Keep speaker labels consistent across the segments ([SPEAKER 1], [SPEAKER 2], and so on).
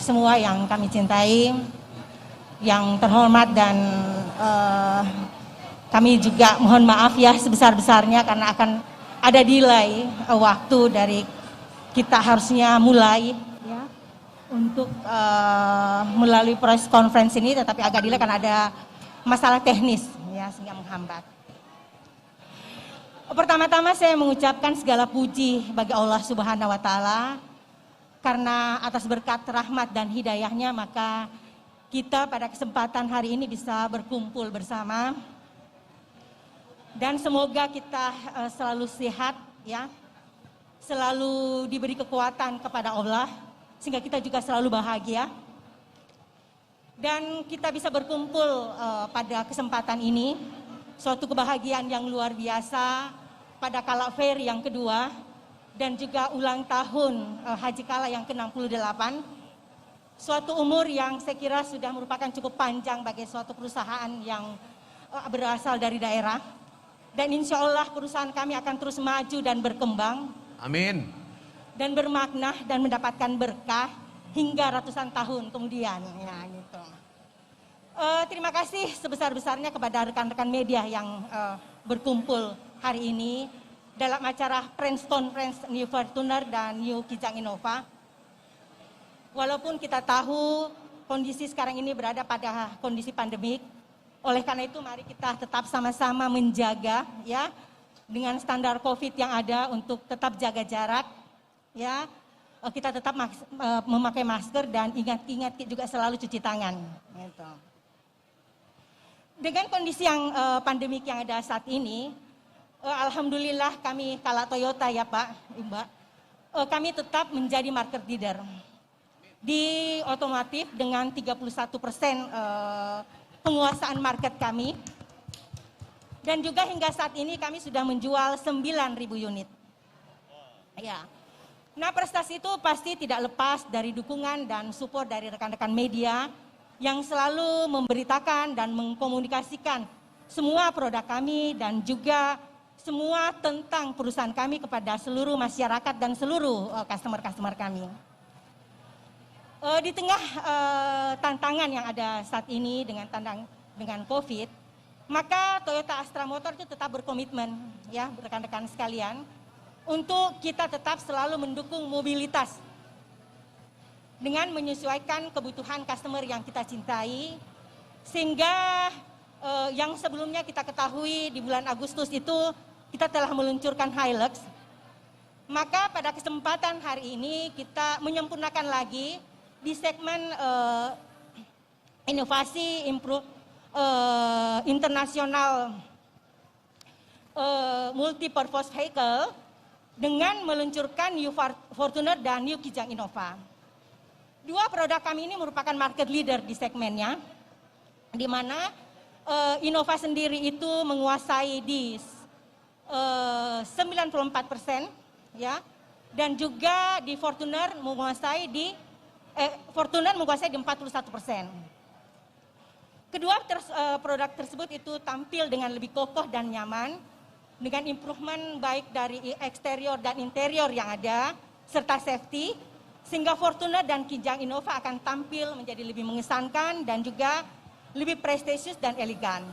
[SPEAKER 1] semua yang kami cintai, yang terhormat dan kami juga mohon maaf ya sebesar-besarnya karena akan ada delay waktu dari kita harusnya mulai ya untuk melalui proses conference ini, tetapi agak delay karena ada masalah teknis ya sehingga menghambat. Pertama-tama saya mengucapkan segala puji bagi Allah Subhanahu wa taala karena atas berkat rahmat dan hidayahnya maka kita pada kesempatan hari ini bisa berkumpul bersama. Dan semoga kita selalu sehat ya. Selalu diberi kekuatan kepada Allah sehingga kita juga selalu bahagia. Dan kita bisa berkumpul pada kesempatan ini, suatu kebahagiaan yang luar biasa pada Kala Fair yang kedua dan juga ulang tahun Haji Kala yang ke-68. Suatu umur yang saya kira sudah merupakan cukup panjang bagi suatu perusahaan yang berasal dari daerah. Dan insya Allah perusahaan kami akan terus maju dan berkembang.
[SPEAKER 2] Amin.
[SPEAKER 1] Dan bermakna dan mendapatkan berkah hingga ratusan tahun kemudian. Ya, gitu. Terima kasih sebesar-besarnya kepada rekan-rekan media yang berkumpul hari ini dalam acara Press Conference New Fortuner dan New Kijang Innova. Walaupun kita tahu kondisi sekarang ini berada pada kondisi pandemik, oleh karena itu mari kita tetap sama-sama menjaga ya dengan standar COVID yang ada untuk tetap jaga jarak ya. Kita tetap memakai masker dan ingat-ingat juga selalu cuci tangan gitu. Dengan kondisi yang pandemik yang ada saat ini, alhamdulillah kami Kala Toyota ya Pak, Mbak, kami tetap menjadi market leader di otomotif dengan 31% penguasaan market kami. Dan juga hingga saat ini kami sudah menjual 9.000 unit. Ya. Nah, prestasi itu pasti tidak lepas dari dukungan dan support dari rekan-rekan media yang selalu memberitakan dan mengkomunikasikan semua produk kami dan juga semua tentang perusahaan kami kepada seluruh masyarakat dan seluruh customer-customer kami. Di tengah tantangan yang ada saat ini dengan COVID, maka Toyota Astra Motor itu tetap berkomitmen ya rekan-rekan sekalian untuk kita tetap selalu mendukung mobilitas dengan menyesuaikan kebutuhan customer yang kita cintai, sehingga yang sebelumnya kita ketahui di bulan Agustus itu kita telah meluncurkan Hilux. Maka pada kesempatan hari ini kita menyempurnakan lagi di segmen inovasi internasional multi-purpose vehicle dengan meluncurkan New Fortuner dan New Kijang Innova. Dua produk kami ini merupakan market leader di segmennya, di mana Innova sendiri itu menguasai di 94% ya, dan juga di Fortuner menguasai di 41%. Kedua produk tersebut itu tampil dengan lebih kokoh dan nyaman, dengan improvement baik dari eksterior dan interior yang ada, serta safety, sehingga Fortuner dan Kijang Innova akan tampil menjadi lebih mengesankan dan juga lebih prestisius dan elegan.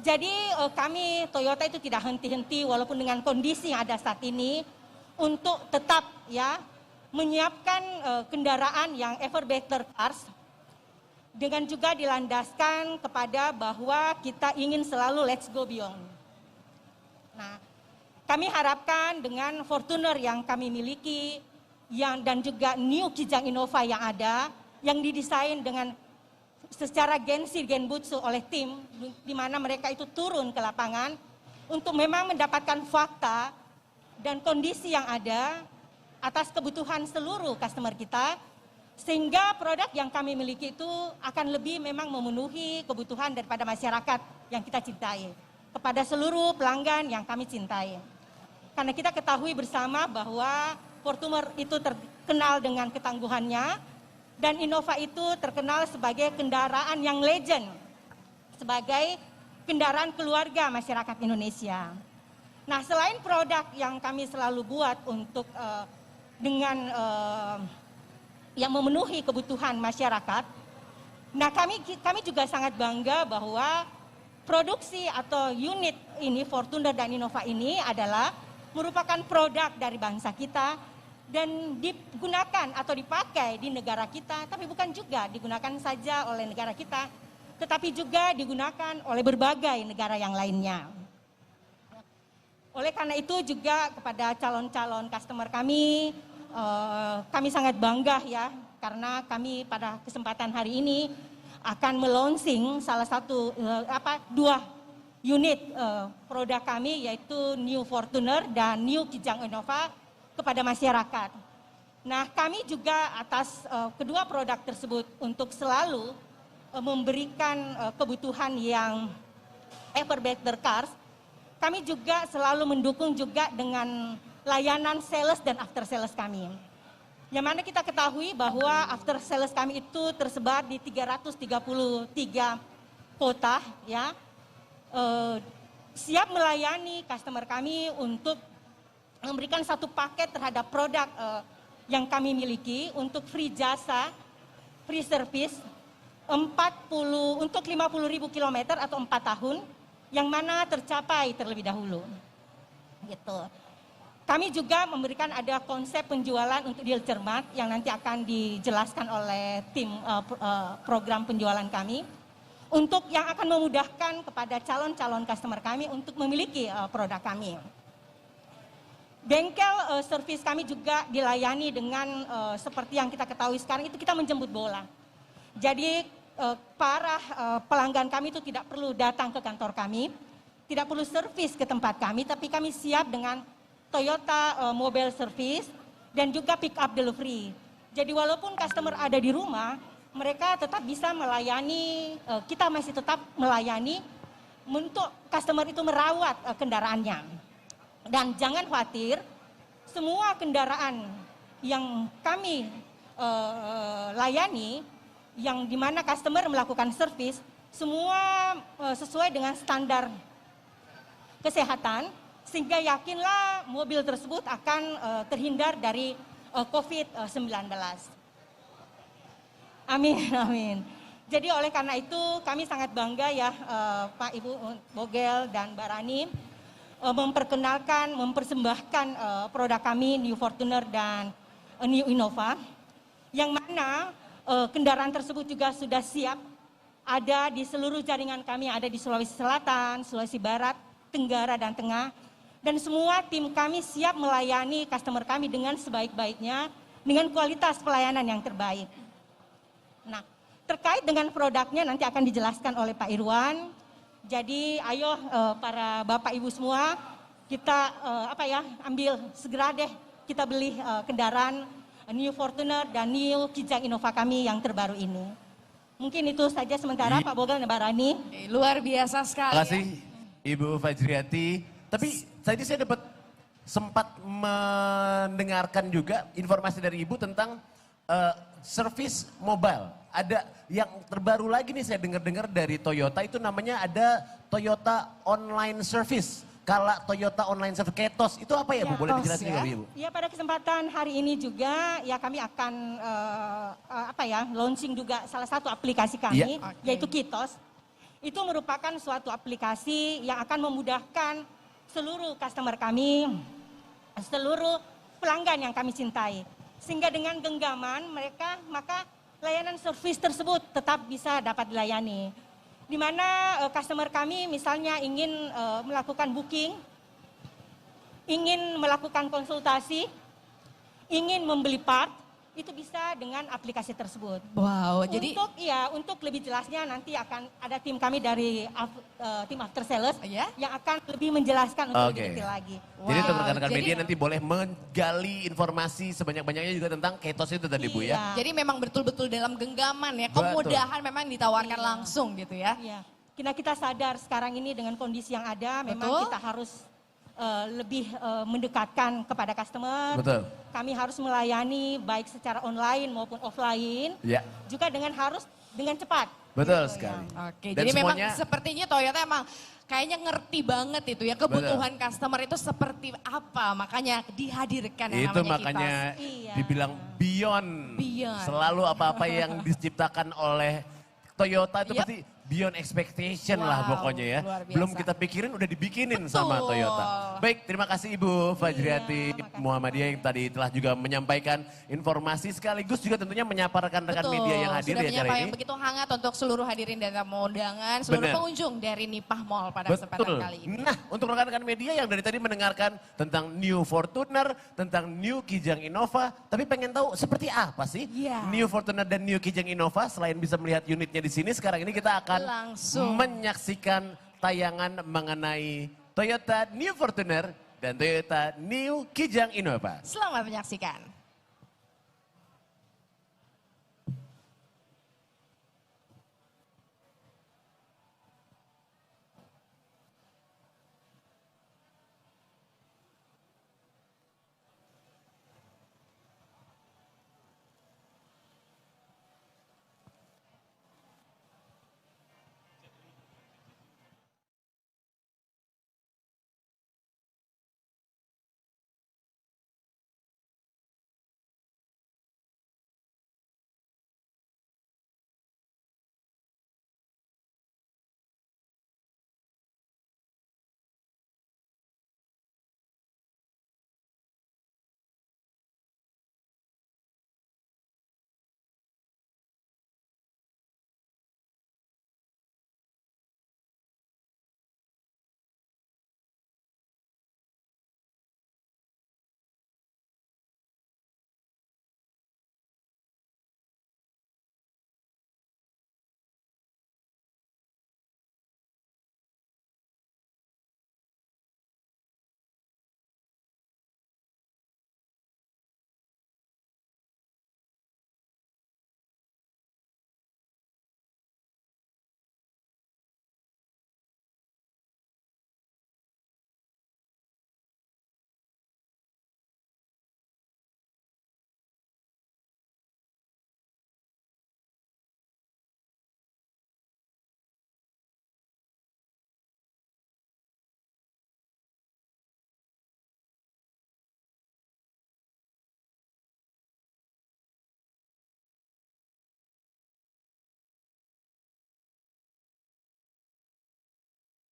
[SPEAKER 1] Jadi kami Toyota itu tidak henti-henti walaupun dengan kondisi yang ada saat ini untuk tetap ya menyiapkan kendaraan yang ever better cars, dengan juga dilandaskan kepada bahwa kita ingin selalu let's go beyond. Nah, kami harapkan dengan Fortuner yang kami miliki dan juga New Kijang Innova yang ada, yang didesain dengan secara genbutsu oleh tim, di mana mereka itu turun ke lapangan untuk memang mendapatkan fakta dan kondisi yang ada atas kebutuhan seluruh customer kita, sehingga produk yang kami miliki itu akan lebih memang memenuhi kebutuhan daripada masyarakat yang kita cintai, kepada seluruh pelanggan yang kami cintai. Karena kita ketahui bersama bahwa Fortuner itu terkenal dengan ketangguhannya, dan Innova itu terkenal sebagai kendaraan yang legend, sebagai kendaraan keluarga masyarakat Indonesia. Nah, selain produk yang kami selalu buat untuk dengan yang memenuhi kebutuhan masyarakat. Nah, kami juga sangat bangga bahwa produksi atau unit ini Fortuner dan Innova ini adalah merupakan produk dari bangsa kita dan digunakan atau dipakai di negara kita, tapi bukan juga digunakan saja oleh negara kita, tetapi juga digunakan oleh berbagai negara yang lainnya. Oleh karena itu juga kepada calon-calon customer kami sangat bangga ya, karena kami pada kesempatan hari ini akan melonsing salah satu dua unit produk kami, yaitu New Fortuner dan New Kijang Innova kepada masyarakat. Nah, kami juga atas kedua produk tersebut untuk selalu memberikan kebutuhan yang ever better cars, kami juga selalu mendukung juga dengan layanan sales dan after sales kami. Yang mana kita ketahui bahwa after sales kami itu tersebar di 333 kota, ya, siap melayani customer kami untuk memberikan satu paket terhadap produk yang kami miliki untuk free jasa, free service 40 untuk 50.000 kilometer atau 4 tahun, yang mana tercapai terlebih dahulu. Gitu. Kami juga memberikan ada konsep penjualan untuk deal cermat yang nanti akan dijelaskan oleh tim program penjualan kami untuk yang akan memudahkan kepada calon-calon customer kami untuk memiliki produk kami. Bengkel servis kami juga dilayani dengan seperti yang kita ketahui sekarang itu kita menjemput bola. Jadi para pelanggan kami itu tidak perlu datang ke kantor kami, tidak perlu servis ke tempat kami, tapi kami siap dengan Toyota Mobile Service dan juga pick up delivery. Jadi walaupun customer ada di rumah, mereka tetap bisa melayani, kita masih tetap melayani untuk customer itu merawat kendaraannya. Dan jangan khawatir, semua kendaraan yang kami layani, yang dimana customer melakukan servis, semua sesuai dengan standar kesehatan, sehingga yakinlah mobil tersebut akan terhindar dari COVID-19. Amin, amin. Jadi oleh karena itu kami sangat bangga ya Pak Ibu Bogel dan Mbak Rani memperkenalkan, mempersembahkan produk kami New Fortuner dan New Innova, yang mana kendaraan tersebut juga sudah siap ada di seluruh jaringan kami, ada di Sulawesi Selatan, Sulawesi Barat, Tenggara, dan Tengah. Dan semua tim kami siap melayani customer kami dengan sebaik-baiknya, dengan kualitas pelayanan yang terbaik. Nah, terkait dengan produknya nanti akan dijelaskan oleh Pak Irwan. Jadi ayo para Bapak Ibu semua, kita ambil segera deh kita beli kendaraan New Fortuner dan New Kijang Innova kami yang terbaru ini. Mungkin itu saja sementara Pak Bogel dan Mbak Rani.
[SPEAKER 2] Luar biasa sekali.
[SPEAKER 3] Terima kasih Ibu Fajriati. Tapi tadi saya sempat mendengarkan juga informasi dari Ibu tentang servis mobile. Ada yang terbaru lagi nih saya dengar-dengar dari Toyota, itu namanya ada Toyota Online Service. Kalau Toyota Online Service Ketos, itu apa ya Bu? Boleh dijelasin juga Ibu?
[SPEAKER 1] Ya, pada kesempatan hari ini juga ya kami akan launching juga salah satu aplikasi kami, yaitu Kitos. Itu merupakan suatu aplikasi yang akan memudahkan seluruh customer kami, seluruh pelanggan yang kami cintai. Sehingga dengan genggaman mereka, maka layanan servis tersebut tetap bisa dapat dilayani. Di mana customer kami misalnya ingin melakukan booking, ingin melakukan konsultasi, ingin membeli part, itu bisa dengan aplikasi tersebut.
[SPEAKER 2] Wow,
[SPEAKER 1] untuk lebih jelasnya nanti akan ada tim kami dari tim after sales yang akan lebih menjelaskan untuk lebih detail lagi.
[SPEAKER 3] Wow. Jadi untuk rekan-rekan media nanti boleh menggali informasi sebanyak-banyaknya juga tentang Ketos itu tadi Bu ya.
[SPEAKER 2] Jadi memang betul-betul dalam genggaman ya, kemudahan memang ditawarkan langsung gitu ya.
[SPEAKER 1] Iya. Kita sadar sekarang ini dengan kondisi yang ada, memang kita harus lebih mendekatkan kepada customer.
[SPEAKER 3] Betul.
[SPEAKER 1] Kami harus melayani baik secara online maupun offline.
[SPEAKER 3] Ya.
[SPEAKER 1] Juga harus dengan cepat.
[SPEAKER 3] Betul
[SPEAKER 1] Gitu,
[SPEAKER 3] sekali.
[SPEAKER 2] Oke,
[SPEAKER 3] Dan
[SPEAKER 2] jadi memang
[SPEAKER 3] semuanya-
[SPEAKER 2] sepertinya Toyota emang kayaknya ngerti banget itu ya kebutuhan customer itu seperti apa. Makanya dihadirkan yang
[SPEAKER 3] Itu
[SPEAKER 2] namanya
[SPEAKER 3] makanya
[SPEAKER 2] Kitos.
[SPEAKER 1] Iya.
[SPEAKER 3] dibilang beyond.
[SPEAKER 2] Beyond.
[SPEAKER 3] Selalu apa-apa yang diciptakan oleh Toyota itu
[SPEAKER 2] Yep.
[SPEAKER 3] pasti beyond expectation lah
[SPEAKER 2] Wow,
[SPEAKER 3] pokoknya ya.
[SPEAKER 2] luar biasa.
[SPEAKER 3] Belum kita pikirin udah dibikinin sama
[SPEAKER 2] Betul.
[SPEAKER 3] Toyota. Baik, terima kasih Ibu Fajriati
[SPEAKER 1] makasih.
[SPEAKER 3] Muhammadiyah yang tadi telah juga menyampaikan informasi sekaligus juga tentunya menyapa rekan-rekan
[SPEAKER 2] Betul,
[SPEAKER 3] media yang hadir
[SPEAKER 2] sudah
[SPEAKER 3] di acara
[SPEAKER 2] menyapa
[SPEAKER 3] ini.
[SPEAKER 2] yang begitu hangat untuk seluruh hadirin dan tamu undangan, seluruh
[SPEAKER 3] Benar.
[SPEAKER 2] pengunjung dari Nipah Mall pada kesempatan kali ini.
[SPEAKER 3] Nah, untuk rekan-rekan media yang dari tadi mendengarkan tentang New Fortuner, tentang New Kijang Innova, tapi pengen tahu seperti apa sih
[SPEAKER 2] Iya.
[SPEAKER 3] New Fortuner dan New Kijang Innova? Selain bisa melihat unitnya di sini, sekarang ini kita akan
[SPEAKER 2] Langsung
[SPEAKER 3] menyaksikan tayangan mengenai Toyota New Fortuner dan Toyota New Kijang Innova.
[SPEAKER 2] selamat menyaksikan.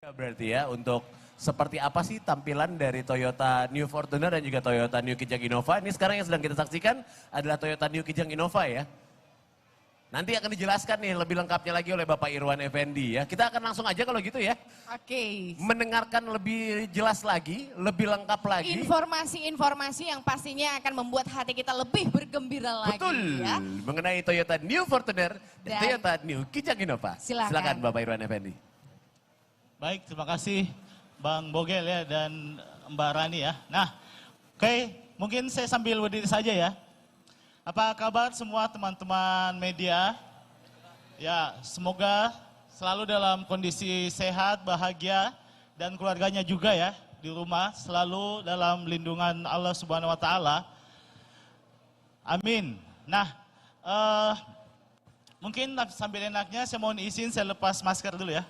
[SPEAKER 3] Berarti ya untuk seperti apa sih tampilan dari Toyota New Fortuner dan juga Toyota New Kijang Innova. Ini sekarang yang sedang kita saksikan adalah Toyota New Kijang Innova ya. Nanti akan dijelaskan nih lebih lengkapnya lagi oleh Bapak Irwan Effendi ya. Kita akan langsung aja kalau gitu ya.
[SPEAKER 2] Oke.
[SPEAKER 3] Mendengarkan lebih jelas lagi, lebih lengkap lagi.
[SPEAKER 2] Informasi-informasi yang pastinya akan membuat hati kita lebih bergembira lagi
[SPEAKER 3] Betul,
[SPEAKER 2] ya.
[SPEAKER 3] mengenai Toyota New Fortuner dan
[SPEAKER 2] Dan-
[SPEAKER 3] Toyota New Kijang Innova.
[SPEAKER 2] Silakan.
[SPEAKER 3] Bapak Irwan Effendi.
[SPEAKER 4] Baik, terima kasih Bang Bogel ya dan Mbak Rani ya. Nah, oke, mungkin saya sambil berdiri saja ya. Apa kabar semua teman-teman media? Ya, semoga selalu dalam kondisi sehat, bahagia, dan keluarganya juga ya di rumah, selalu dalam lindungan Allah Subhanahu wa Ta'ala. Amin. Nah, mungkin sambil enaknya saya mohon izin saya lepas masker dulu ya.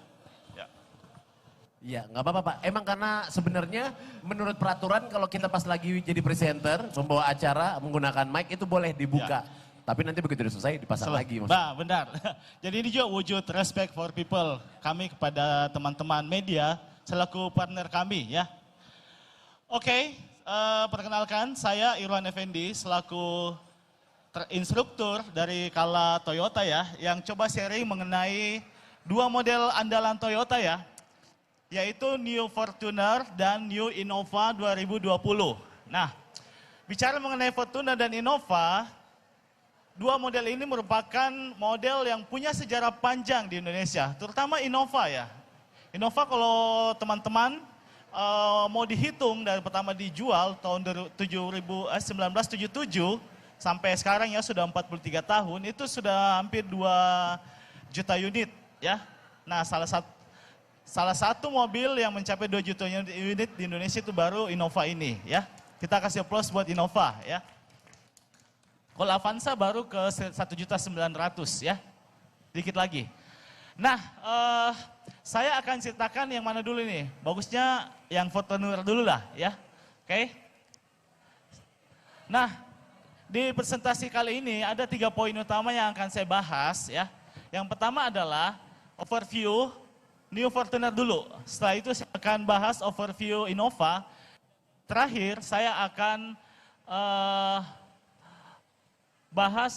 [SPEAKER 3] Iya, nggak apa-apa Pak. Emang karena sebenarnya menurut peraturan kalau kita pas lagi jadi presenter, membawa acara, menggunakan mic itu boleh dibuka. Tapi nanti begitu udah selesai dipasang lagi.
[SPEAKER 4] Nah, benar. Jadi ini juga wujud respect for people kami kepada teman-teman media selaku partner kami ya. Oke, perkenalkan saya Irwan Effendi selaku instruktur dari Kala Toyota ya, yang coba sharing mengenai dua model andalan Toyota ya, yaitu New Fortuner dan New Innova 2020. Nah, bicara mengenai Fortuner dan Innova, dua model ini merupakan model yang punya sejarah panjang di Indonesia, terutama Innova ya. Innova kalau teman-teman mau dihitung dari pertama dijual tahun 1977 sampai sekarang ya sudah 43 tahun, itu sudah hampir 2 juta unit ya. Nah, salah satu mobil yang mencapai 2 juta unit di Indonesia itu baru Innova ini ya. Kita kasih aplaus buat Innova ya. Kalau Avanza baru ke 1.900.000 ya. Dikit lagi. Nah, saya akan ceritakan yang mana dulu nih. Bagusnya yang Fortuner dulu lah ya. Oke. Nah, di presentasi kali ini ada 3 poin utama yang akan saya bahas ya. Yang pertama adalah overview New Fortuner dulu. Setelah itu saya akan bahas overview Innova. Terakhir saya akan bahas,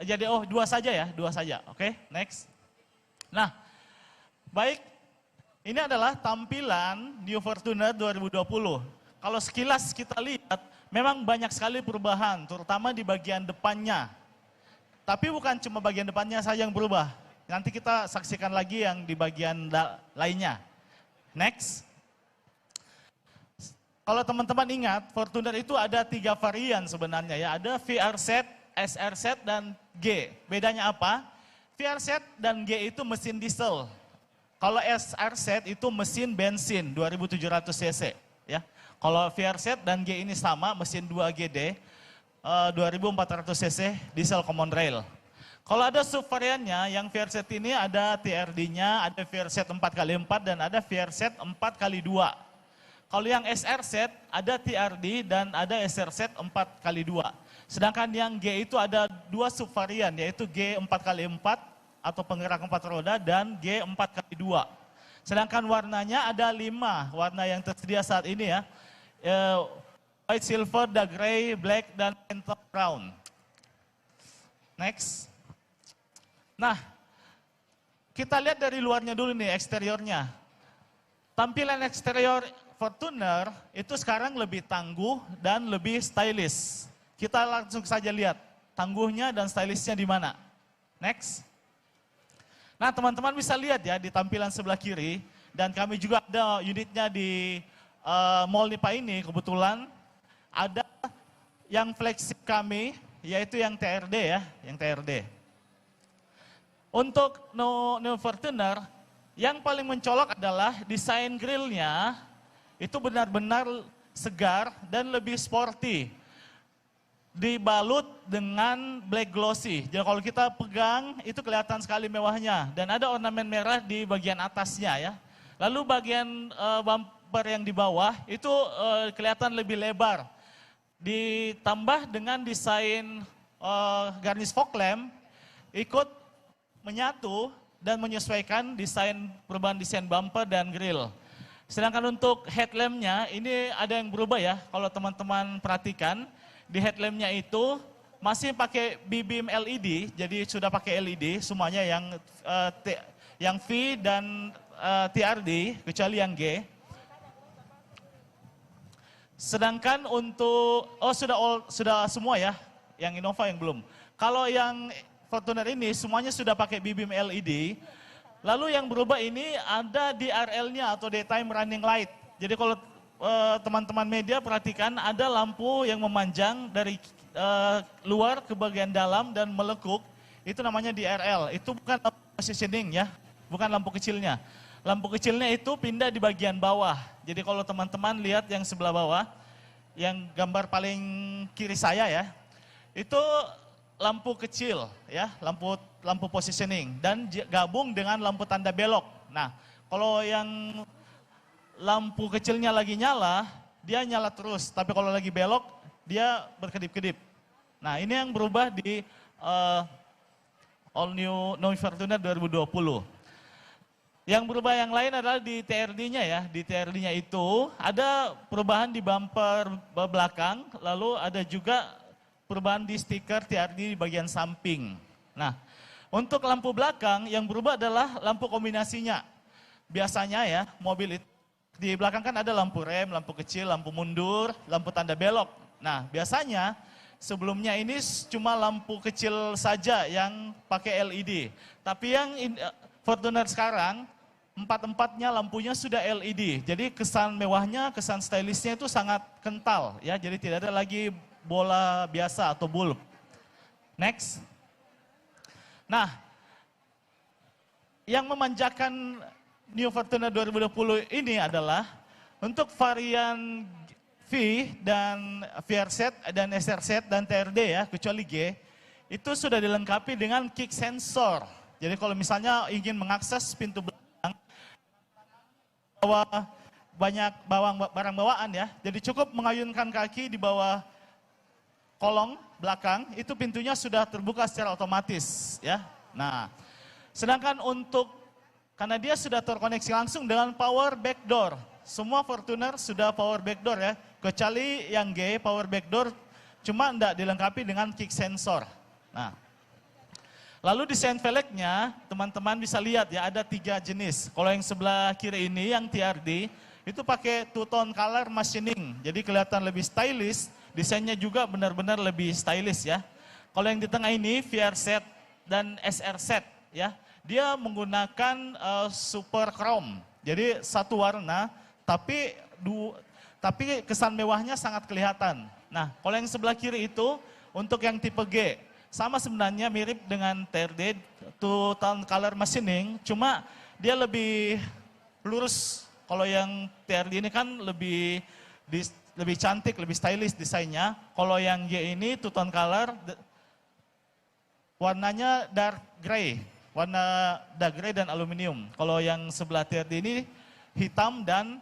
[SPEAKER 4] jadi dua saja, oke, next. Nah, baik, ini adalah tampilan New Fortuner 2020. Kalau sekilas kita lihat, memang banyak sekali perubahan, terutama di bagian depannya. Tapi bukan cuma bagian depannya saja yang berubah. Nanti kita saksikan lagi yang di bagian lainnya. Next. Kalau teman-teman ingat, Fortuner itu ada 3 varian sebenarnya ya. Ada VR set, SR set, dan G. Bedanya apa? VR set dan G itu mesin diesel. Kalau SR set itu mesin bensin 2700 cc. Ya. Kalau VR set dan G ini sama, mesin 2GD 2400 cc diesel common rail. Kalau ada subvariannya, yang VR set ini ada TRD-nya, ada VR set 4x4 dan ada VR set 4x2. Kalau yang SR set ada TRD dan ada SR set 4x2. Sedangkan yang G itu ada 2 subvarian, yaitu G 4x4 atau penggerak 4 roda dan G 4x2. Sedangkan warnanya ada 5 warna yang tersedia saat ini ya. White, silver, dark gray, black, dan phantom brown. Next. Nah, kita lihat dari luarnya dulu nih, eksteriornya. Tampilan eksterior Fortuner itu sekarang lebih tangguh dan lebih stylish. Kita langsung saja lihat tangguhnya dan stylishnya di mana. Next. Nah, teman-teman bisa lihat ya di tampilan sebelah kiri, dan kami juga ada unitnya di Mall Nipa ini, kebetulan ada yang flagship kami, yaitu yang TRD ya, yang TRD. Untuk New Fortuner, yang paling mencolok adalah desain grillnya itu benar-benar segar dan lebih sporty. Dibalut dengan black glossy. Jadi kalau kita pegang itu kelihatan sekali mewahnya. Dan ada ornamen merah di bagian atasnya ya. Lalu bagian bumper yang di bawah itu kelihatan lebih lebar. Ditambah dengan desain garnish fog lamp ikut menyatu dan menyesuaikan perubahan desain bumper dan grill. Sedangkan untuk headlampnya ini ada yang berubah ya, kalau teman-teman perhatikan di headlampnya itu masih pakai B-beam LED, jadi sudah pakai LED semuanya yang V dan TRD kecuali yang G. Sedangkan untuk sudah semua ya, yang Innova yang belum. Kalau yang Fortuner ini semuanya sudah pakai B-beam LED. Lalu yang berubah ini ada DRL-nya atau daytime running light. Jadi kalau teman-teman media perhatikan ada lampu yang memanjang dari luar ke bagian dalam dan melekuk. Itu namanya DRL. Itu bukan lampu positioning ya, bukan lampu kecilnya. Lampu kecilnya itu pindah di bagian bawah. Jadi kalau teman-teman lihat yang sebelah bawah, yang gambar paling kiri saya ya, itu lampu kecil ya, lampu positioning dan gabung dengan lampu tanda belok. Nah, kalau yang lampu kecilnya lagi nyala, dia nyala terus, tapi kalau lagi belok dia berkedip-kedip. Nah, ini yang berubah di All New Fortuner 2020. Yang berubah yang lain adalah di TRD-nya ya. Di TRD-nya itu ada perubahan di bumper belakang, lalu ada juga perubahan di stiker TRD di bagian samping. Nah, untuk lampu belakang yang berubah adalah lampu kombinasinya. Biasanya ya, mobil itu di belakang kan ada lampu rem, lampu kecil, lampu mundur, lampu tanda belok. Nah, biasanya sebelumnya ini cuma lampu kecil saja yang pakai LED. Tapi yang Fortuner sekarang, empat-empatnya lampunya sudah LED. Jadi kesan mewahnya, kesan stylishnya itu sangat kental ya. Jadi tidak ada lagi bola biasa atau bulb. Next. Nah, yang memanjakan New Fortuner 2020 ini adalah untuk varian V dan VR set dan SR set dan TRD ya, kecuali G, itu sudah dilengkapi dengan kick sensor. Jadi kalau misalnya ingin mengakses pintu belakang, bawa banyak barang bawaan ya. Jadi cukup mengayunkan kaki di bawah kolong belakang, itu pintunya sudah terbuka secara otomatis ya. Nah, sedangkan karena dia sudah terkoneksi langsung dengan power backdoor. Semua Fortuner sudah power backdoor ya. Kecuali yang G, power backdoor cuma tidak dilengkapi dengan kick sensor. Nah, lalu di saint velgnya teman-teman bisa lihat ya ada 3 jenis. Kalau yang sebelah kiri ini yang TRD itu pakai two-tone color machining. Jadi kelihatan lebih stylish, desainnya juga benar-benar lebih stylish ya. Kalau yang di tengah ini VR set dan SR set ya. Dia menggunakan super chrome. Jadi satu warna tapi kesan mewahnya sangat kelihatan. Nah, kalau yang sebelah kiri itu untuk yang tipe G sama sebenarnya mirip dengan TRD two-tone color machining, cuma dia lebih lurus. Kalau yang TRD ini kan lebih cantik, lebih stylish desainnya. Kalau yang G ini two-tone color, warnanya dark gray, warna dark gray dan aluminium. Kalau yang sebelah TRD ini hitam dan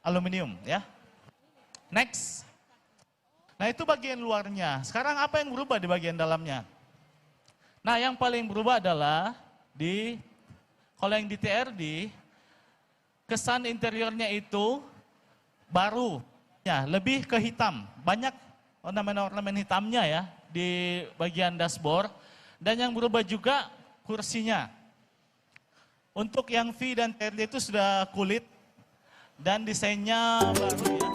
[SPEAKER 4] aluminium ya. Next. Nah itu bagian luarnya. Sekarang apa yang berubah di bagian dalamnya? Nah yang paling berubah adalah kalau yang di TRD, kesan interiornya itu baru, ya lebih ke hitam. Banyak ornamen-ornamen hitamnya ya di bagian dashboard. Dan yang berubah juga kursinya. Untuk yang V dan TRD itu sudah kulit dan desainnya baru ya.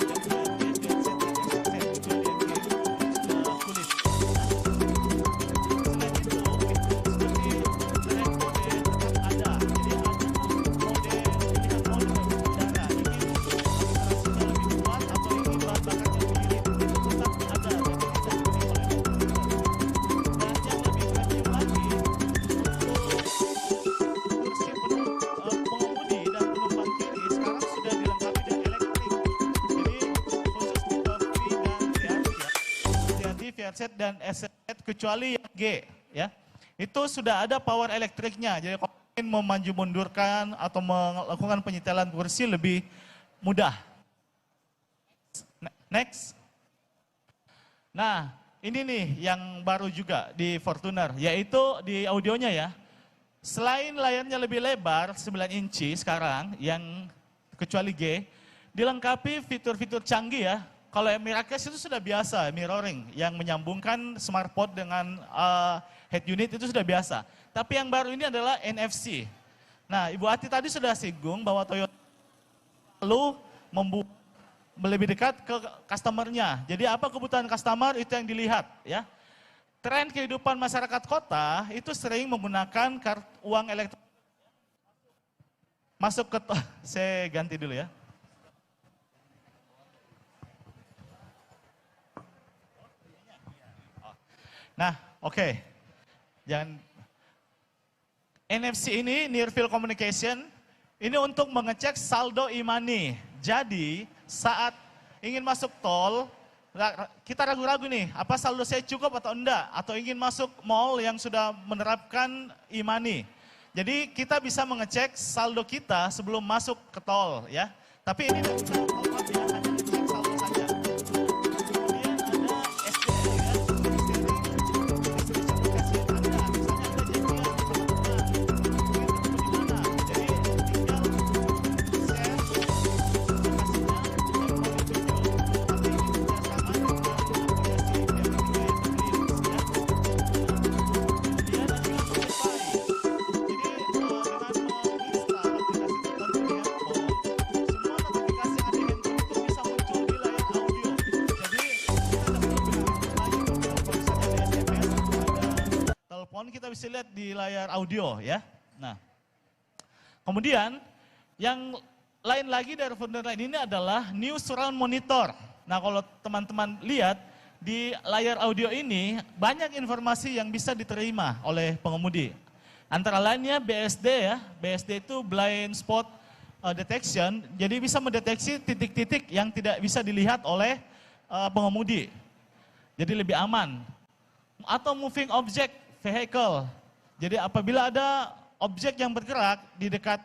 [SPEAKER 4] Set dan SZ kecuali yang G ya. Itu sudah ada power elektriknya. Jadi kalau ingin memaju mundurkan atau melakukan penyetelan kursi lebih mudah. Next. Nah, ini nih yang baru juga di Fortuner, yaitu di audionya ya. Selain layarnya lebih lebar 9 inci sekarang yang kecuali G, dilengkapi fitur-fitur canggih ya. Kalau Miracast itu sudah biasa, mirroring yang menyambungkan SmartPod dengan head unit itu sudah biasa. Tapi yang baru ini adalah NFC. Nah, Ibu Ati tadi sudah singgung bahwa Toyota lalu lebih dekat ke customer-nya. Jadi apa kebutuhan customer itu yang dilihat ya. Tren kehidupan masyarakat kota itu sering menggunakan uang elektronik. Masuk ke saya ganti dulu ya. Nah, oke. Jangan NFC ini Near Field Communication ini untuk mengecek saldo e-money. Jadi, saat ingin masuk tol, kita ragu-ragu nih, apa saldo saya cukup atau enggak, atau ingin masuk mall yang sudah menerapkan e-money. Jadi, kita bisa mengecek saldo kita sebelum masuk ke tol ya. Tapi ini tidak bisa top-up ya, hanya ngecek saldo saja. Kita bisa lihat di layar audio ya. Nah, kemudian yang lain lagi dari Fortuner ini adalah New Surround Monitor. Nah, kalau teman-teman lihat di layar audio ini banyak informasi yang bisa diterima oleh pengemudi. Antara lainnya BSD ya. BSD itu Blind Spot Detection. Jadi bisa mendeteksi titik-titik yang tidak bisa dilihat oleh pengemudi. Jadi lebih aman. Atau moving object vehicle. Jadi apabila ada objek yang bergerak di dekat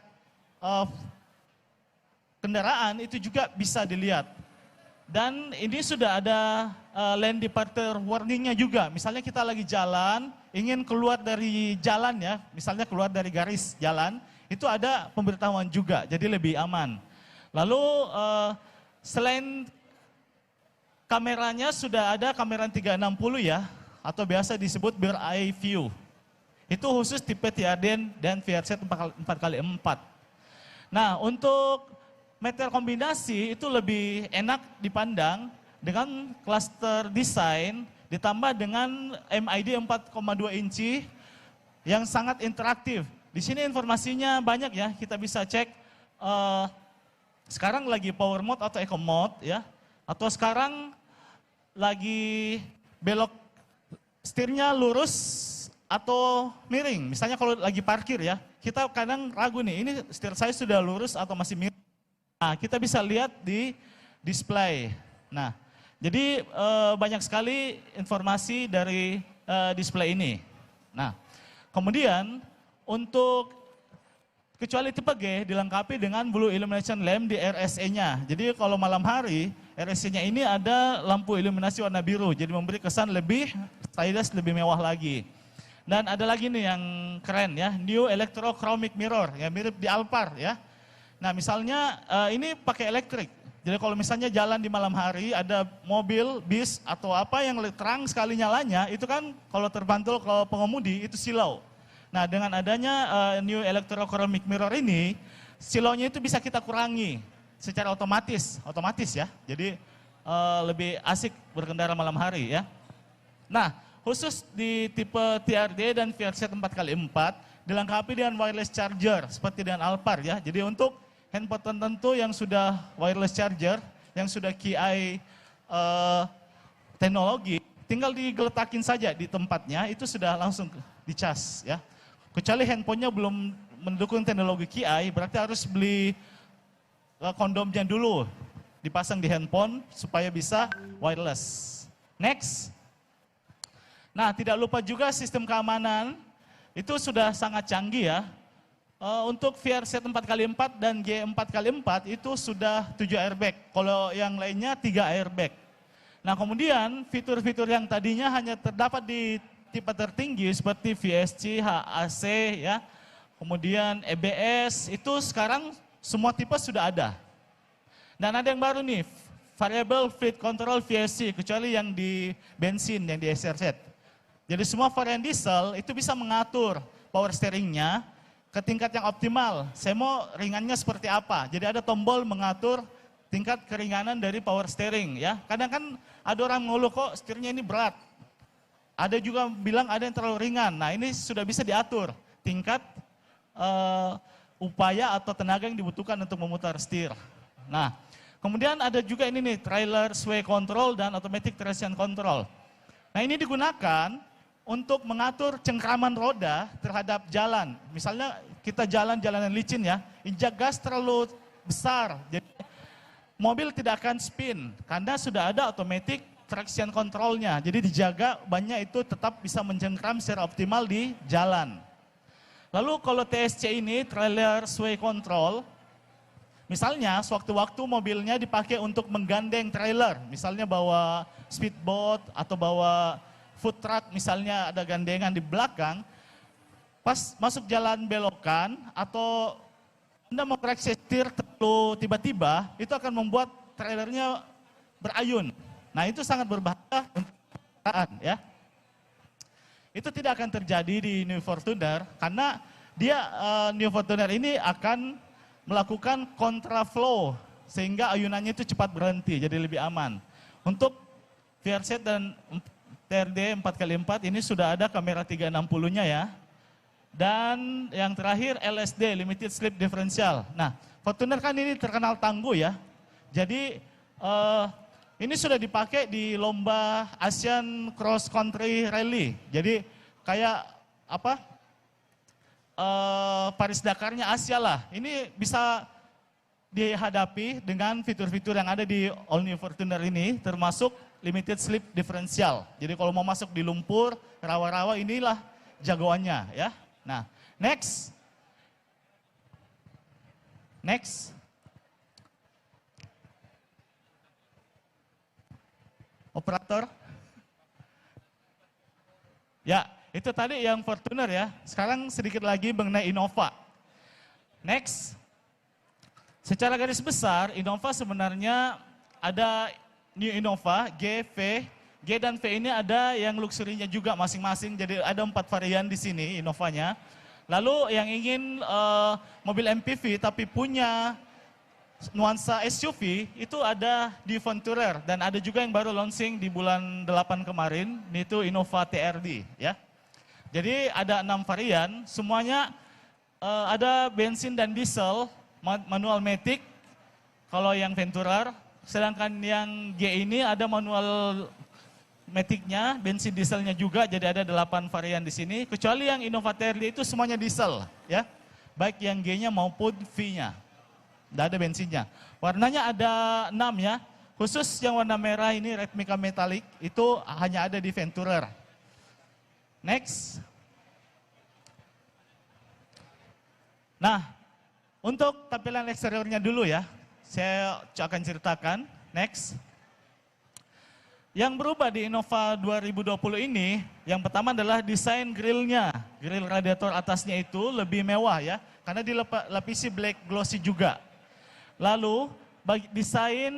[SPEAKER 4] kendaraan itu juga bisa dilihat. Dan ini sudah ada lane departure warningnya juga. Misalnya kita lagi jalan, ingin keluar dari jalan ya, misalnya keluar dari garis jalan, itu ada pemberitahuan juga, jadi lebih aman. Lalu selain kameranya sudah ada kamera 360 ya, atau biasa disebut bird eye view. Itu khusus tipe TRD dan VRZ 4x4. Nah, untuk meter kombinasi itu lebih enak dipandang dengan cluster design ditambah dengan MID 4,2 inci yang sangat interaktif. Di sini informasinya banyak ya, kita bisa cek sekarang lagi power mode atau eco mode ya, atau sekarang lagi belok setirnya lurus atau miring. Misalnya kalau lagi parkir ya, kita kadang ragu nih, ini setir saya sudah lurus atau masih miring. Nah, kita bisa lihat di display. Nah, jadi banyak sekali informasi dari display ini. Nah, kemudian untuk kecuali tipe G dilengkapi dengan blue illumination lamp di RSE-nya. Jadi kalau malam hari, RSE-nya ini ada lampu iluminasi warna biru. Jadi memberi kesan lebih stylish, lebih mewah lagi. Dan ada lagi nih yang keren ya, New Electrochromic Mirror, ya mirip di Alphard ya. Nah misalnya ini pakai elektrik. Jadi kalau misalnya jalan di malam hari, ada mobil, bis, atau apa yang terang sekali nyalanya, itu kan kalau terbantul ke pengemudi, itu silau. Nah dengan adanya New Electrochromic Mirror ini, silaunya itu bisa kita kurangi secara otomatis ya. Jadi lebih asik berkendara malam hari ya. Nah khusus di tipe TRD dan VRZ 4x4 dilengkapi dengan wireless charger seperti dengan Alphard ya. Jadi untuk handphone tertentu yang sudah wireless charger, yang sudah QI teknologi, tinggal digeletakin saja di tempatnya, itu sudah langsung dicas ya. Kecuali handphonenya belum mendukung teknologi QI, berarti harus beli kondomnya dulu, dipasang di handphone supaya bisa wireless. Next. Nah tidak lupa juga sistem keamanan, itu sudah sangat canggih ya. Untuk VRZ 4x4 dan G4x4 itu sudah 7 airbag, kalau yang lainnya 3 airbag. Nah kemudian fitur-fitur yang tadinya hanya terdapat di tipe tertinggi seperti VSC, HAC ya, kemudian EBS, itu sekarang semua tipe sudah ada. Dan ada yang baru nih, Variable Fleet Control VSC, kecuali yang di bensin, yang di SRZ. Jadi semua varian diesel itu bisa mengatur power steeringnya ke tingkat yang optimal. Saya mau ringannya seperti apa. Jadi ada tombol mengatur tingkat keringanan dari power steering ya. Kadang kan ada orang mengeluh kok setirnya ini berat. Ada juga bilang ada yang terlalu ringan. Nah ini sudah bisa diatur tingkat upaya atau tenaga yang dibutuhkan untuk memutar setir. Nah kemudian ada juga ini nih trailer sway control dan automatic traction control. Nah ini digunakan untuk mengatur cengkraman roda terhadap jalan. Misalnya kita jalanan licin ya, injak gas terlalu besar. Jadi mobil tidak akan spin karena sudah ada automatic traction controlnya. Jadi dijaga bannya itu tetap bisa mencengkram secara optimal di jalan. Lalu kalau TSC ini, trailer sway control, misalnya sewaktu-waktu mobilnya dipakai untuk menggandeng trailer. Misalnya bawa speedboat atau bawa food truck, misalnya ada gandengan di belakang. Pas masuk jalan belokan atau Anda mau koreksi setir terlalu tiba-tiba, itu akan membuat trailernya berayun. Nah itu sangat berbahaya untuk kendaraan ya. Itu tidak akan terjadi di New Fortuner karena dia New Fortuner ini akan melakukan kontraflow sehingga ayunannya itu cepat berhenti, jadi lebih aman. Untuk VRZ dan TRD 4x4 ini sudah ada kamera 360-nya ya. Dan yang terakhir LSD, Limited Slip Differential. Nah Fortuner kan ini terkenal tangguh ya. Jadi ini sudah dipakai di lomba Asian Cross Country Rally. Jadi kayak apa? Paris Dakarnya Asia lah. Ini bisa dihadapi dengan fitur-fitur yang ada di All New Fortuner ini, termasuk limited slip differential. Jadi kalau mau masuk di lumpur, rawa-rawa inilah jagoannya ya. Nah, next. Operator. Ya, itu tadi yang Fortuner ya. Sekarang sedikit lagi mengenai Innova. Next. Secara garis besar, Innova sebenarnya ada New Innova, G, V. G dan V ini ada yang luxury-nya juga masing-masing. Jadi ada 4 varian di sini Innovanya. Lalu yang ingin mobil MPV tapi punya nuansa SUV itu ada di Venturer. Dan ada juga yang baru launching di bulan 8 kemarin, itu Innova TRD ya. Jadi ada 6 varian, semuanya ada bensin dan diesel, manual matic kalau yang Venturer, sedangkan yang G ini ada manual maticnya, bensin dieselnya juga, jadi ada 8 varian di sini. Kecuali yang Innova TRD itu semuanya diesel ya, baik yang G-nya maupun V-nya, tidak ada bensinnya. Warnanya ada 6 ya, khusus yang warna merah ini red mica metallic itu hanya ada di Venturer. Next. Nah, untuk tampilan eksteriornya dulu ya, saya akan ceritakan. Next. Yang berubah di Innova 2020 ini, yang pertama adalah desain grillnya. Grill radiator atasnya itu lebih mewah ya, karena dilapisi black glossy juga. Lalu, desain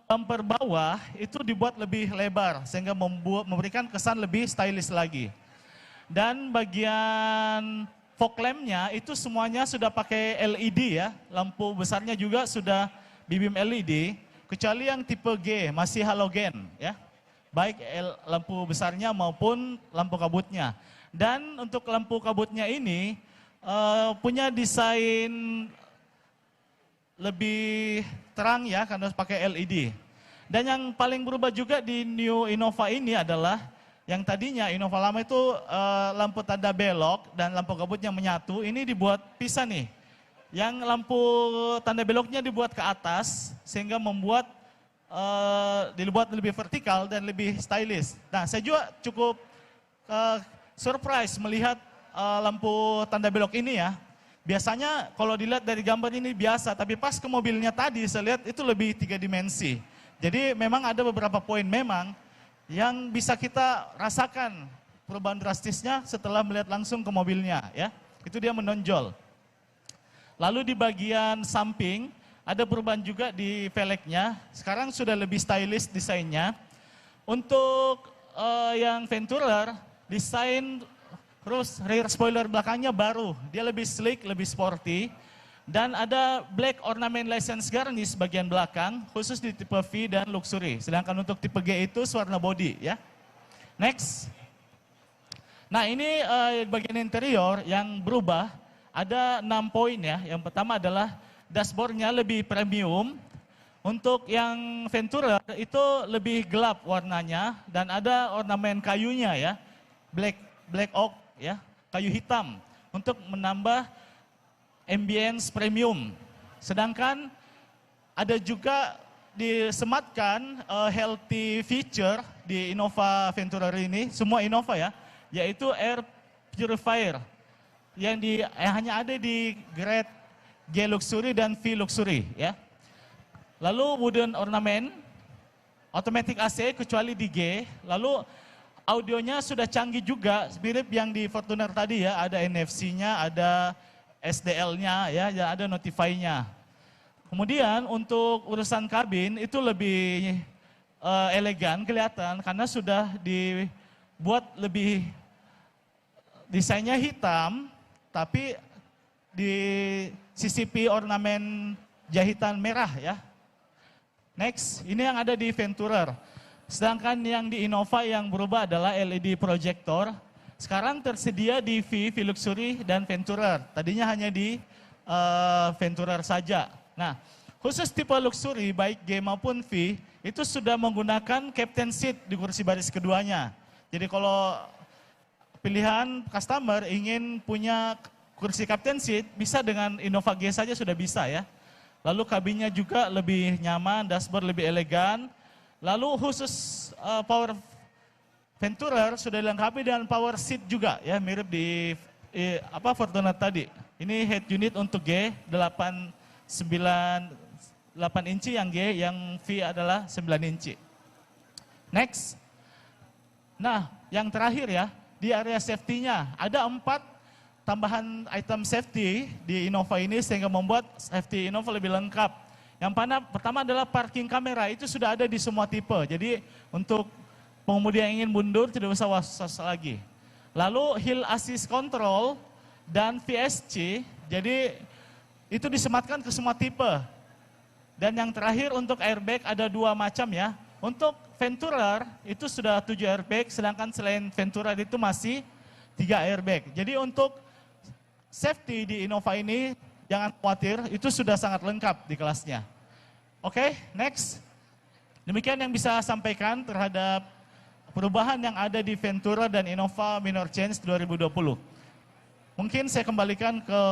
[SPEAKER 4] bumper bawah itu dibuat lebih lebar, sehingga memberikan kesan lebih stylish lagi. Dan bagian fog lamp-nya itu semuanya sudah pakai LED ya, lampu besarnya juga sudah bibim LED, kecuali yang tipe G masih halogen ya, baik lampu besarnya maupun lampu kabutnya. Dan untuk lampu kabutnya ini punya desain lebih terang ya, karena pakai LED. Dan yang paling berubah juga di New Innova ini adalah yang tadinya Innova lama itu lampu tanda belok dan lampu kabutnya menyatu, ini dibuat pisah nih. Yang lampu tanda beloknya dibuat ke atas sehingga membuat dibuat lebih vertikal dan lebih stylish. Nah, saya juga cukup surprise melihat lampu tanda belok ini ya. Biasanya kalau dilihat dari gambar ini biasa, tapi pas ke mobilnya tadi saya lihat itu lebih 3 dimensi. Jadi memang ada beberapa poin memang yang bisa kita rasakan perubahan drastisnya setelah melihat langsung ke mobilnya ya. Itu dia menonjol. Lalu di bagian samping ada perubahan juga di velgnya. Sekarang sudah lebih stylish desainnya. Untuk yang Venturer, desain terus rear spoiler belakangnya baru. Dia lebih sleek, lebih sporty. Dan ada black ornament license garnish bagian belakang, khusus di tipe V dan luxury. Sedangkan untuk tipe G itu warna body ya. Next. Nah ini bagian interior yang berubah, ada 6 poin ya. Yang pertama adalah dashboardnya lebih premium. Untuk yang Venturer itu lebih gelap warnanya dan ada ornamen kayunya ya. Black oak ya, kayu hitam untuk menambah ambience premium. Sedangkan ada juga disematkan healthy feature di Innova Venturer ini, semua Innova ya, yaitu air purifier yang hanya ada di grade G luxury dan V luxury ya. Lalu wooden ornament, automatic AC kecuali di G. Lalu audionya sudah canggih juga, mirip yang di Fortuner tadi ya, ada NFC-nya, ada SDL-nya ya, ada notify-nya. Kemudian untuk urusan kabin itu lebih elegan kelihatan karena sudah dibuat lebih desainnya hitam tapi disisipi ornamen jahitan merah ya. Next, ini yang ada di Venturer. Sedangkan yang di Innova yang berubah adalah LED projector. Sekarang tersedia di V Luxury dan Venturer. Tadinya hanya di Venturer saja. Nah, khusus tipe luxury baik G maupun V itu sudah menggunakan captain seat di kursi baris keduanya. Jadi kalau pilihan customer ingin punya kursi captain seat bisa dengan Innova G saja sudah bisa ya. Lalu kabinnya juga lebih nyaman, dashboard lebih elegan. Lalu khusus power Venturer sudah dilengkapi dengan power seat juga ya, mirip di Fortuner tadi. Ini head unit untuk G 8 inci yang G, yang V adalah 9 inci. Next. Nah, yang terakhir ya, di area safety-nya ada 4 tambahan item safety di Innova ini sehingga membuat safety Innova lebih lengkap. Yang pertama adalah parking kamera, itu sudah ada di semua tipe. Jadi untuk pengemudi yang ingin mundur tidak usah was-was lagi. Lalu hill assist control dan VSC, jadi itu disematkan ke semua tipe. Dan yang terakhir untuk airbag ada 2 macam ya. Untuk Venturer itu sudah 7 airbag, sedangkan selain Venturer itu masih 3 airbag. Jadi untuk safety di Innova ini jangan khawatir, itu sudah sangat lengkap di kelasnya. Oke, next. Demikian yang bisa sampaikan terhadap perubahan yang ada di Ventura dan Innova Minor Change 2020. Mungkin saya kembalikan ke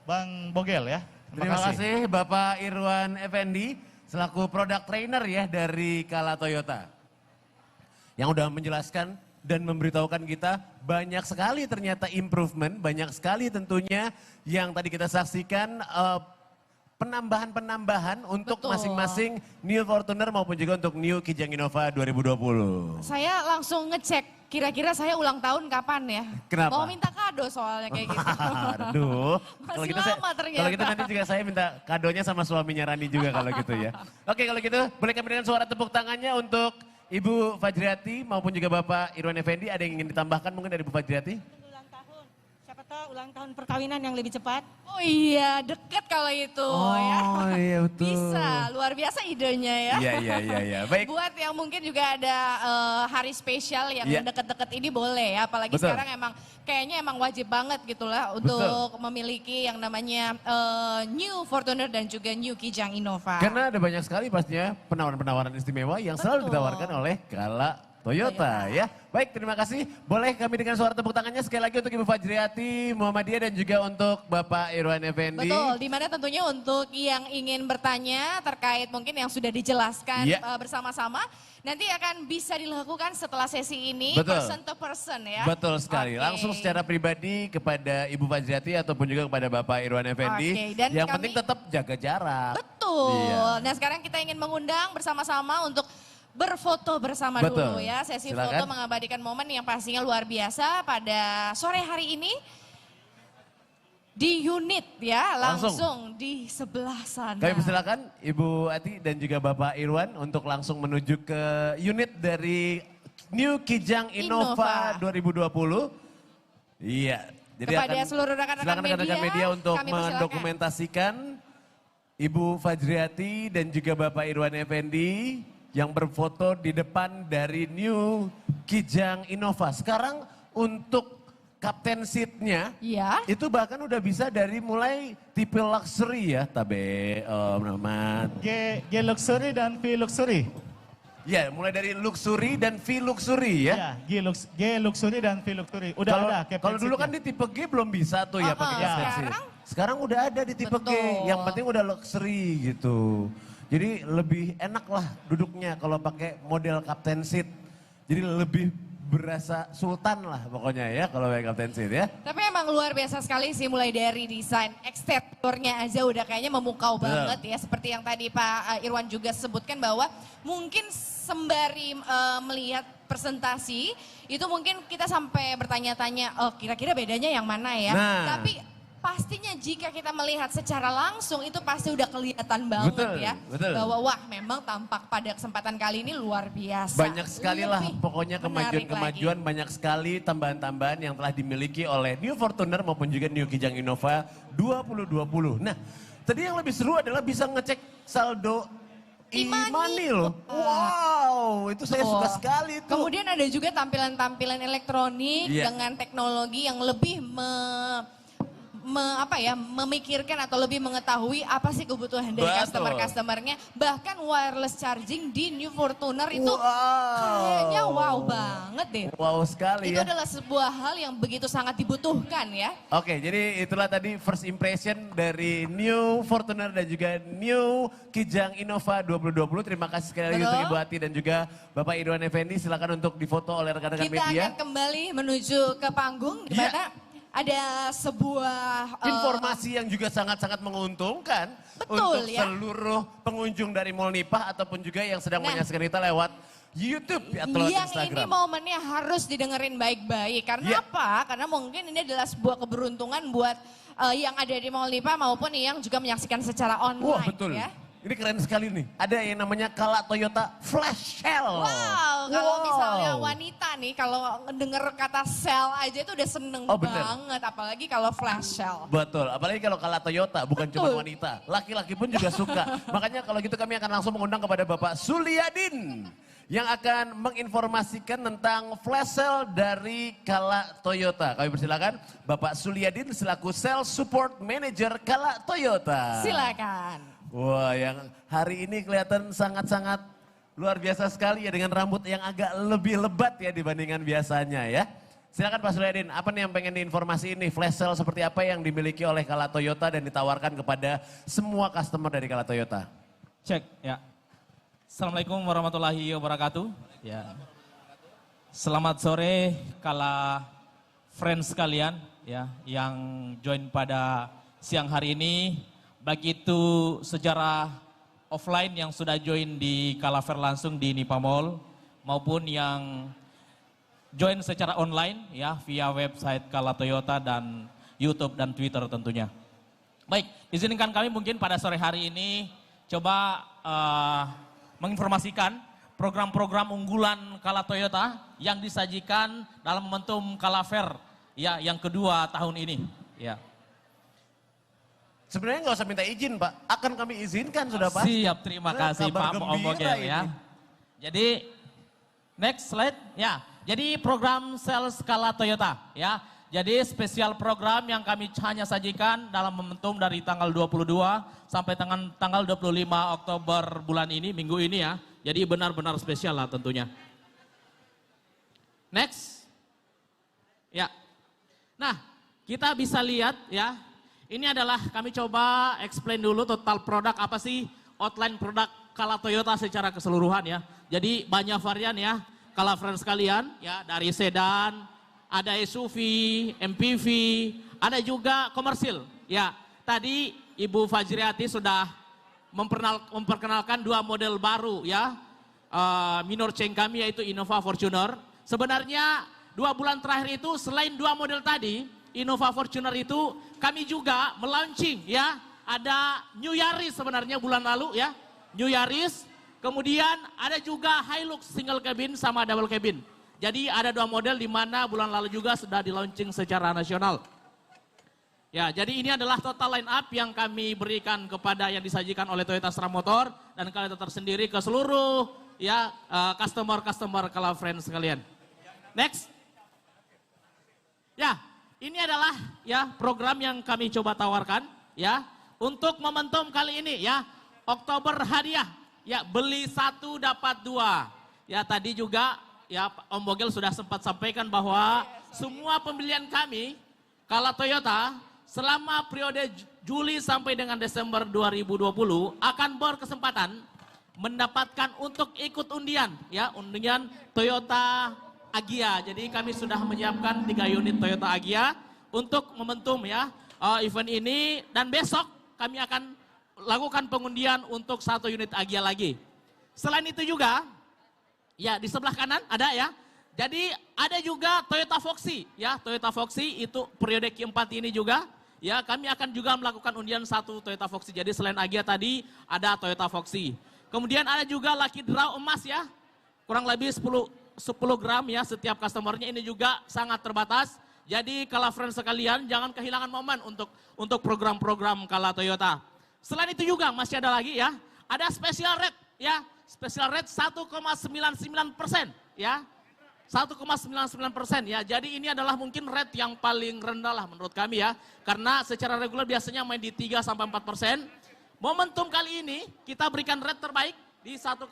[SPEAKER 4] Bang Bogel ya.
[SPEAKER 3] Terima kasih Bapak Irwan Effendi selaku product trainer ya dari Kala Toyota. Yang udah menjelaskan dan memberitahukan kita banyak sekali ternyata improvement, banyak sekali tentunya yang tadi kita saksikan penambahan-penambahan untuk masing-masing New Fortuner maupun juga untuk New Kijang Innova 2020.
[SPEAKER 2] Saya langsung ngecek, kira-kira saya ulang tahun kapan ya?
[SPEAKER 3] Kenapa?
[SPEAKER 2] Mau minta kado soalnya kayak gitu.
[SPEAKER 3] Aduh,
[SPEAKER 2] Masih lama ternyata.
[SPEAKER 3] kalau gitu nanti juga saya minta kadonya sama suaminya Rani juga kalau gitu ya. Oke, kalau gitu boleh kami dengan suara tepuk tangannya untuk Ibu Fajriati maupun juga Bapak Irwan Effendi. Ada yang ingin ditambahkan mungkin dari Ibu Fajriati?
[SPEAKER 1] Ulang tahun, siapa tahu ulang tahun perkawinan yang lebih cepat.
[SPEAKER 2] Oh iya, deket kalau itu ya.
[SPEAKER 3] Oh iya betul.
[SPEAKER 2] Bisa, luar biasa idenya ya.
[SPEAKER 3] Iya. Baik.
[SPEAKER 2] Buat yang mungkin juga ada hari spesial yang
[SPEAKER 3] Iya.
[SPEAKER 2] deket-deket ini boleh ya. Apalagi
[SPEAKER 3] Betul.
[SPEAKER 2] sekarang kayaknya emang wajib banget gitu lah untuk memiliki yang namanya New Fortuner dan juga New Kijang Innova.
[SPEAKER 3] Karena ada banyak sekali pastinya penawaran-penawaran istimewa yang selalu ditawarkan oleh Kala Toyota ya. Baik, terima kasih. Boleh kami dengan suara tepuk tangannya sekali lagi untuk Ibu Fajriati Muhammadiyah dan juga untuk Bapak Irwan Effendi.
[SPEAKER 2] Betul, dimana tentunya untuk yang ingin bertanya terkait mungkin yang sudah dijelaskan bersama-sama, nanti akan bisa dilakukan setelah sesi ini, person to person ya.
[SPEAKER 3] Betul sekali, langsung secara pribadi kepada Ibu Fajriati ataupun juga kepada Bapak Irwan Effendi.
[SPEAKER 2] Dan
[SPEAKER 3] yang penting tetap jaga jarak.
[SPEAKER 2] Betul, nah sekarang kita ingin mengundang bersama-sama untuk berfoto bersama dulu ya. Sesi foto mengabadikan momen yang pastinya luar biasa pada sore hari ini. Di unit ya, langsung di sebelah sana.
[SPEAKER 3] Kami persilakan Ibu Ati dan juga Bapak Irwan untuk langsung menuju ke unit dari New Kijang Innova 2020. Iya. Jadi
[SPEAKER 2] kepada seluruh rekan-rekan
[SPEAKER 3] media untuk mendokumentasikan Ibu Fajriati dan juga Bapak Irwan Effendi yang berfoto di depan dari New Kijang Innova. Sekarang untuk captain seat-nya, itu bahkan udah bisa dari mulai tipe luxury ya, Tabe Muhammad.
[SPEAKER 4] G luxury dan V luxury.
[SPEAKER 3] Ya, mulai dari luxury dan V luxury ya.
[SPEAKER 4] Ya, G luxury dan V luxury. Udah ada captain
[SPEAKER 3] Kalau dulu kan di tipe G belum bisa tuh ya pakai captain seat. Sekarang udah ada di tipe G, yang penting udah luxury gitu. Jadi lebih enak lah duduknya kalau pakai model captain seat. Jadi lebih berasa sultan lah pokoknya ya kalau pakai captain seat ya.
[SPEAKER 2] Tapi emang luar biasa sekali sih, mulai dari desain eksteriornya aja udah kayaknya memukau banget ya. Seperti yang tadi Pak Irwan juga sebutkan bahwa mungkin sembari melihat presentasi itu mungkin kita sampai bertanya-tanya, oh kira-kira bedanya yang mana ya. Tapi pastinya jika kita melihat secara langsung itu pasti udah kelihatan banget bahwa wah memang tampak pada kesempatan kali ini luar biasa.
[SPEAKER 3] Banyak sekali lah pokoknya kemajuan-kemajuan, banyak sekali tambahan-tambahan yang telah dimiliki oleh New Fortuner maupun juga New Kijang Innova 2020. Nah, tadi yang lebih seru adalah bisa ngecek saldo e-money loh. Wow, itu saya suka sekali tuh.
[SPEAKER 2] Kemudian ada juga tampilan-tampilan elektronik dengan teknologi yang lebih memikirkan atau lebih mengetahui apa sih kebutuhan dari customer-customernya. Bahkan wireless charging di New Fortuner itu kayaknya wow banget deh.
[SPEAKER 3] Wow sekali
[SPEAKER 2] itu adalah sebuah hal yang begitu sangat dibutuhkan ya.
[SPEAKER 3] Oke, jadi itulah tadi first impression dari New Fortuner dan juga New Kijang Innova 2020. Terima kasih sekali lagi untuk Ibu Ati dan juga Bapak Irwan Effendi. Silakan untuk difoto oleh rekan-rekan media.
[SPEAKER 2] Kita akan kembali menuju ke panggung di mana ada sebuah
[SPEAKER 3] informasi yang juga sangat-sangat menguntungkan
[SPEAKER 2] Betul,
[SPEAKER 3] untuk
[SPEAKER 2] ya.
[SPEAKER 3] seluruh pengunjung dari Mall Nipah ataupun juga yang sedang
[SPEAKER 2] Nah.
[SPEAKER 3] menyaksikan kita lewat YouTube atau lewat
[SPEAKER 2] yang
[SPEAKER 3] Instagram.
[SPEAKER 2] ini momennya harus didengerin baik-baik. Karena
[SPEAKER 3] Ya.
[SPEAKER 2] apa? Karena mungkin ini adalah sebuah keberuntungan buat yang ada di Mall Nipah maupun yang juga menyaksikan secara online.
[SPEAKER 3] Wah betul.
[SPEAKER 2] Ya.
[SPEAKER 3] Ini keren sekali nih. Ada yang namanya Kala Toyota Flash Sale.
[SPEAKER 2] Wow, kalau
[SPEAKER 3] Wow.
[SPEAKER 2] misalnya wanita nih, kalau denger kata sale aja itu udah seneng
[SPEAKER 3] Oh, bener.
[SPEAKER 2] banget. Apalagi kalau flash sale.
[SPEAKER 3] Betul, apalagi kalau Kala Toyota bukan
[SPEAKER 2] Betul.
[SPEAKER 3] cuma wanita, laki-laki pun juga suka. Makanya kalau gitu kami akan langsung mengundang kepada Bapak Suliadin yang akan menginformasikan tentang flash sale dari Kala Toyota. Kami persilakan Bapak Suliadin selaku Sales Support Manager Kala Toyota.
[SPEAKER 2] Silakan.
[SPEAKER 3] Wah, yang hari ini kelihatan sangat-sangat luar biasa sekali ya dengan rambut yang agak lebih lebat ya dibandingkan biasanya ya. Silakan Pak Suliadin, apa nih yang pengen diinformasi ini? Flash sale seperti apa yang dimiliki oleh Kala Toyota dan ditawarkan kepada semua customer dari Kala Toyota?
[SPEAKER 5] Cek, ya. Assalamualaikum warahmatullahi wabarakatuh. Ya. Selamat sore Kala friends sekalian ya yang join pada siang hari ini. Baik itu secara offline yang sudah join di Kala Fair langsung di Nipah Mall maupun yang join secara online ya via website Kala Toyota dan YouTube dan Twitter tentunya. Baik, izinkan kami mungkin pada sore hari ini coba menginformasikan program-program unggulan Kala Toyota yang disajikan dalam momentum Kala Fair ya yang kedua tahun ini. Ya.
[SPEAKER 3] Sebenarnya nggak usah minta izin Pak, akan kami izinkan sudah Pak.
[SPEAKER 5] Siap, terima kasih
[SPEAKER 3] Kabar
[SPEAKER 5] Pak
[SPEAKER 3] gembira
[SPEAKER 5] Omogel
[SPEAKER 3] ini.
[SPEAKER 5] ya. Jadi next slide ya. Jadi program sales Kala Toyota ya. Jadi spesial program yang kami hanya sajikan dalam momentum dari tanggal 22 sampai tanggal 25 Oktober bulan ini, minggu ini ya. Jadi benar-benar spesial lah tentunya. Next. Ya. Nah, kita bisa lihat ya. Ini adalah kami coba explain dulu total produk apa sih outline produk Kala Toyota secara keseluruhan ya. Jadi banyak varian ya. Kala friends sekalian ya, dari sedan, ada SUV, MPV, ada juga komersil. Ya, tadi Ibu Fajriati sudah memperkenalkan dua model baru ya. Minor chain kami yaitu Innova Fortuner. Sebenarnya 2 bulan terakhir itu selain dua model tadi, Innova Fortuner itu kami juga melaunching ya. Ada New Yaris sebenarnya bulan lalu ya. New Yaris. Kemudian ada juga Hilux single cabin sama double cabin. Jadi ada dua model di mana bulan lalu juga sudah di launching secara nasional. Ya, jadi ini adalah total line up yang kami berikan kepada yang disajikan oleh Toyota Astra Motor dan kalian tersendiri ke seluruh ya customer Kala friends sekalian. Next. Ya, ini adalah ya program yang kami coba tawarkan ya untuk momentum kali ini ya. Oktober hadiah ya, beli 1 dapat 2. Ya tadi juga ya Om Bogel sudah sempat sampaikan bahwa semua pembelian kami Kala Toyota selama periode Juli sampai dengan Desember 2020 akan berkesempatan mendapatkan untuk ikut undian ya, undian Toyota Agya. Jadi kami sudah menyiapkan 3 unit Toyota Agya untuk momentum ya event ini, dan besok kami akan lakukan pengundian untuk 1 unit Agya lagi. Selain itu juga ya di sebelah kanan ada ya. Jadi ada juga Toyota Foxy ya, Toyota Foxy itu periode keempat ini juga ya, kami akan juga melakukan undian 1 Toyota Foxy. Jadi selain Agya tadi ada Toyota Foxy. Kemudian ada juga Lucky Draw emas ya, kurang lebih 10 gram ya setiap customernya, ini juga sangat terbatas. Jadi Kala friends sekalian jangan kehilangan momen untuk program-program Kala Toyota. Selain itu juga masih ada lagi ya, ada special rate ya, special rate 1,99% ya. 1,99% ya, jadi ini adalah mungkin rate yang paling rendah lah menurut kami ya. Karena secara reguler biasanya main di 3-4%. Momentum kali ini kita berikan rate terbaik di 1,99%.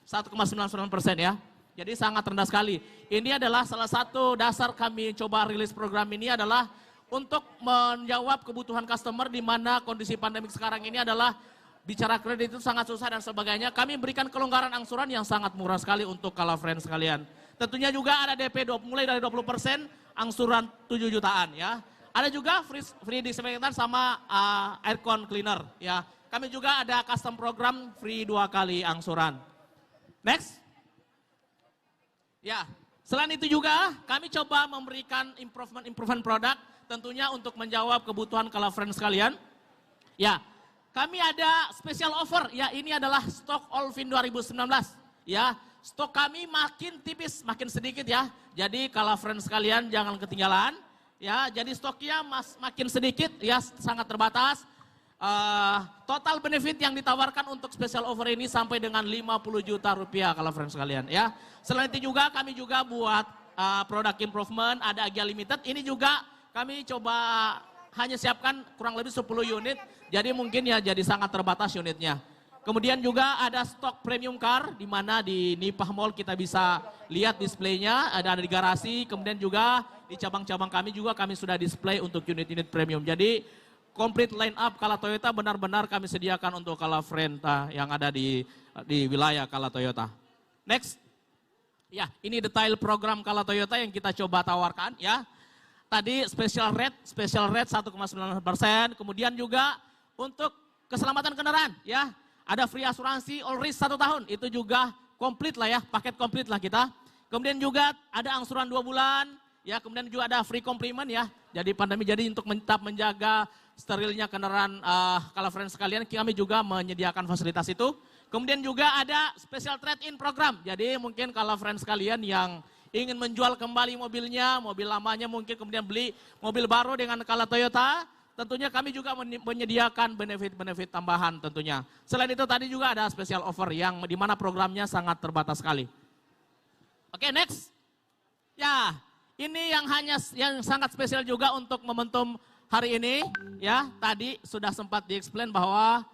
[SPEAKER 5] 1,99% ya. Jadi sangat rendah sekali. Ini adalah salah satu dasar kami coba rilis program ini adalah untuk menjawab kebutuhan customer di mana kondisi pandemik sekarang ini adalah bicara kredit itu sangat susah dan sebagainya. Kami berikan kelonggaran angsuran yang sangat murah sekali untuk Kala friends sekalian. Tentunya juga ada DP mulai dari 20%, angsuran 7 jutaan ya. Ada juga free disinfektan sama aircon cleaner ya. Kami juga ada custom program free 2 kali angsuran. Next. Ya, selain itu juga kami coba memberikan improvement produk tentunya untuk menjawab kebutuhan Kala Friends sekalian. Ya, kami ada special offer ya, ini adalah stok Olvin 2019 ya. Stok kami makin tipis, makin sedikit ya. Jadi Kala Friends sekalian jangan ketinggalan ya. Jadi stoknya makin sedikit ya, sangat terbatas. Total benefit yang ditawarkan untuk special offer ini sampai dengan 50 juta rupiah Kala Friends sekalian ya. Selain itu juga kami juga buat product improvement, ada Agia Limited. Ini juga kami coba hanya siapkan kurang lebih 10 unit. Jadi mungkin ya jadi sangat terbatas unitnya. Kemudian juga ada stok premium car di mana di Nipah Mall kita bisa lihat displaynya, ada di garasi. Kemudian juga di cabang-cabang kami juga kami sudah display untuk unit-unit premium. Jadi complete line up Kala Toyota benar-benar kami sediakan untuk Kala Friend yang ada di wilayah Kala Toyota. Next. Ya, ini detail program Kala Toyota yang kita coba tawarkan ya. Tadi special rate 1,9%. Kemudian juga untuk keselamatan kendaraan ya. Ada free asuransi all risk 1 tahun, itu juga komplit lah ya, paket komplit lah kita. Kemudian juga ada angsuran 2 bulan, ya kemudian juga ada free compliment ya. Jadi pandemi jadi untuk tetap menjaga sterilnya kendaraan Kala Friends sekalian, kami juga menyediakan fasilitas itu. Kemudian juga ada special trade-in program, jadi mungkin Kala Friends sekalian yang ingin menjual kembali mobilnya, mobil lamanya mungkin kemudian beli mobil baru dengan Kala Toyota, tentunya kami juga menyediakan benefit-benefit tambahan tentunya. Selain itu tadi juga ada special offer yang dimana programnya sangat terbatas sekali. Oke, next. Ya, ini yang sangat spesial juga untuk momentum hari ini. Ya, tadi sudah sempat di-explain bahwa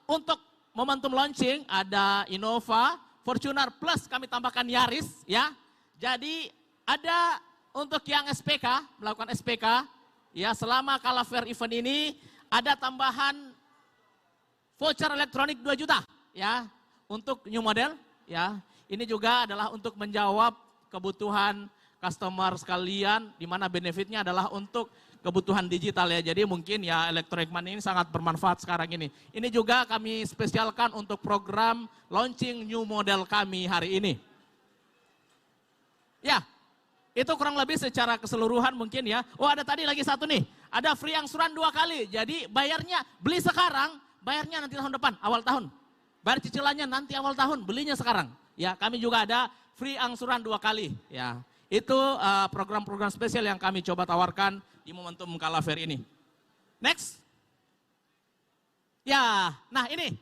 [SPEAKER 5] untuk momentum launching ada Innova, Fortuner plus kami tambahkan Yaris ya. Jadi ada untuk yang SPK, melakukan SPK. Ya, selama Kala Fair event ini ada tambahan voucher elektronik 2 juta ya untuk new model ya. Ini juga adalah untuk menjawab kebutuhan customer sekalian di mana benefitnya adalah untuk kebutuhan digital ya. Jadi mungkin ya electronic money ini sangat bermanfaat sekarang ini. Ini juga kami spesialkan untuk program launching new model kami hari ini. Ya. Itu kurang lebih secara keseluruhan mungkin ya. Oh ada tadi lagi satu nih. Ada free angsuran 2 kali. Jadi bayarnya, beli sekarang, bayarnya nanti tahun depan, awal tahun. Bayar cicilannya nanti awal tahun, belinya sekarang. Ya kami juga ada free angsuran 2 kali. Ya itu program-program spesial yang kami coba tawarkan di momentum Kala Fair ini. Next. Ya, nah ini.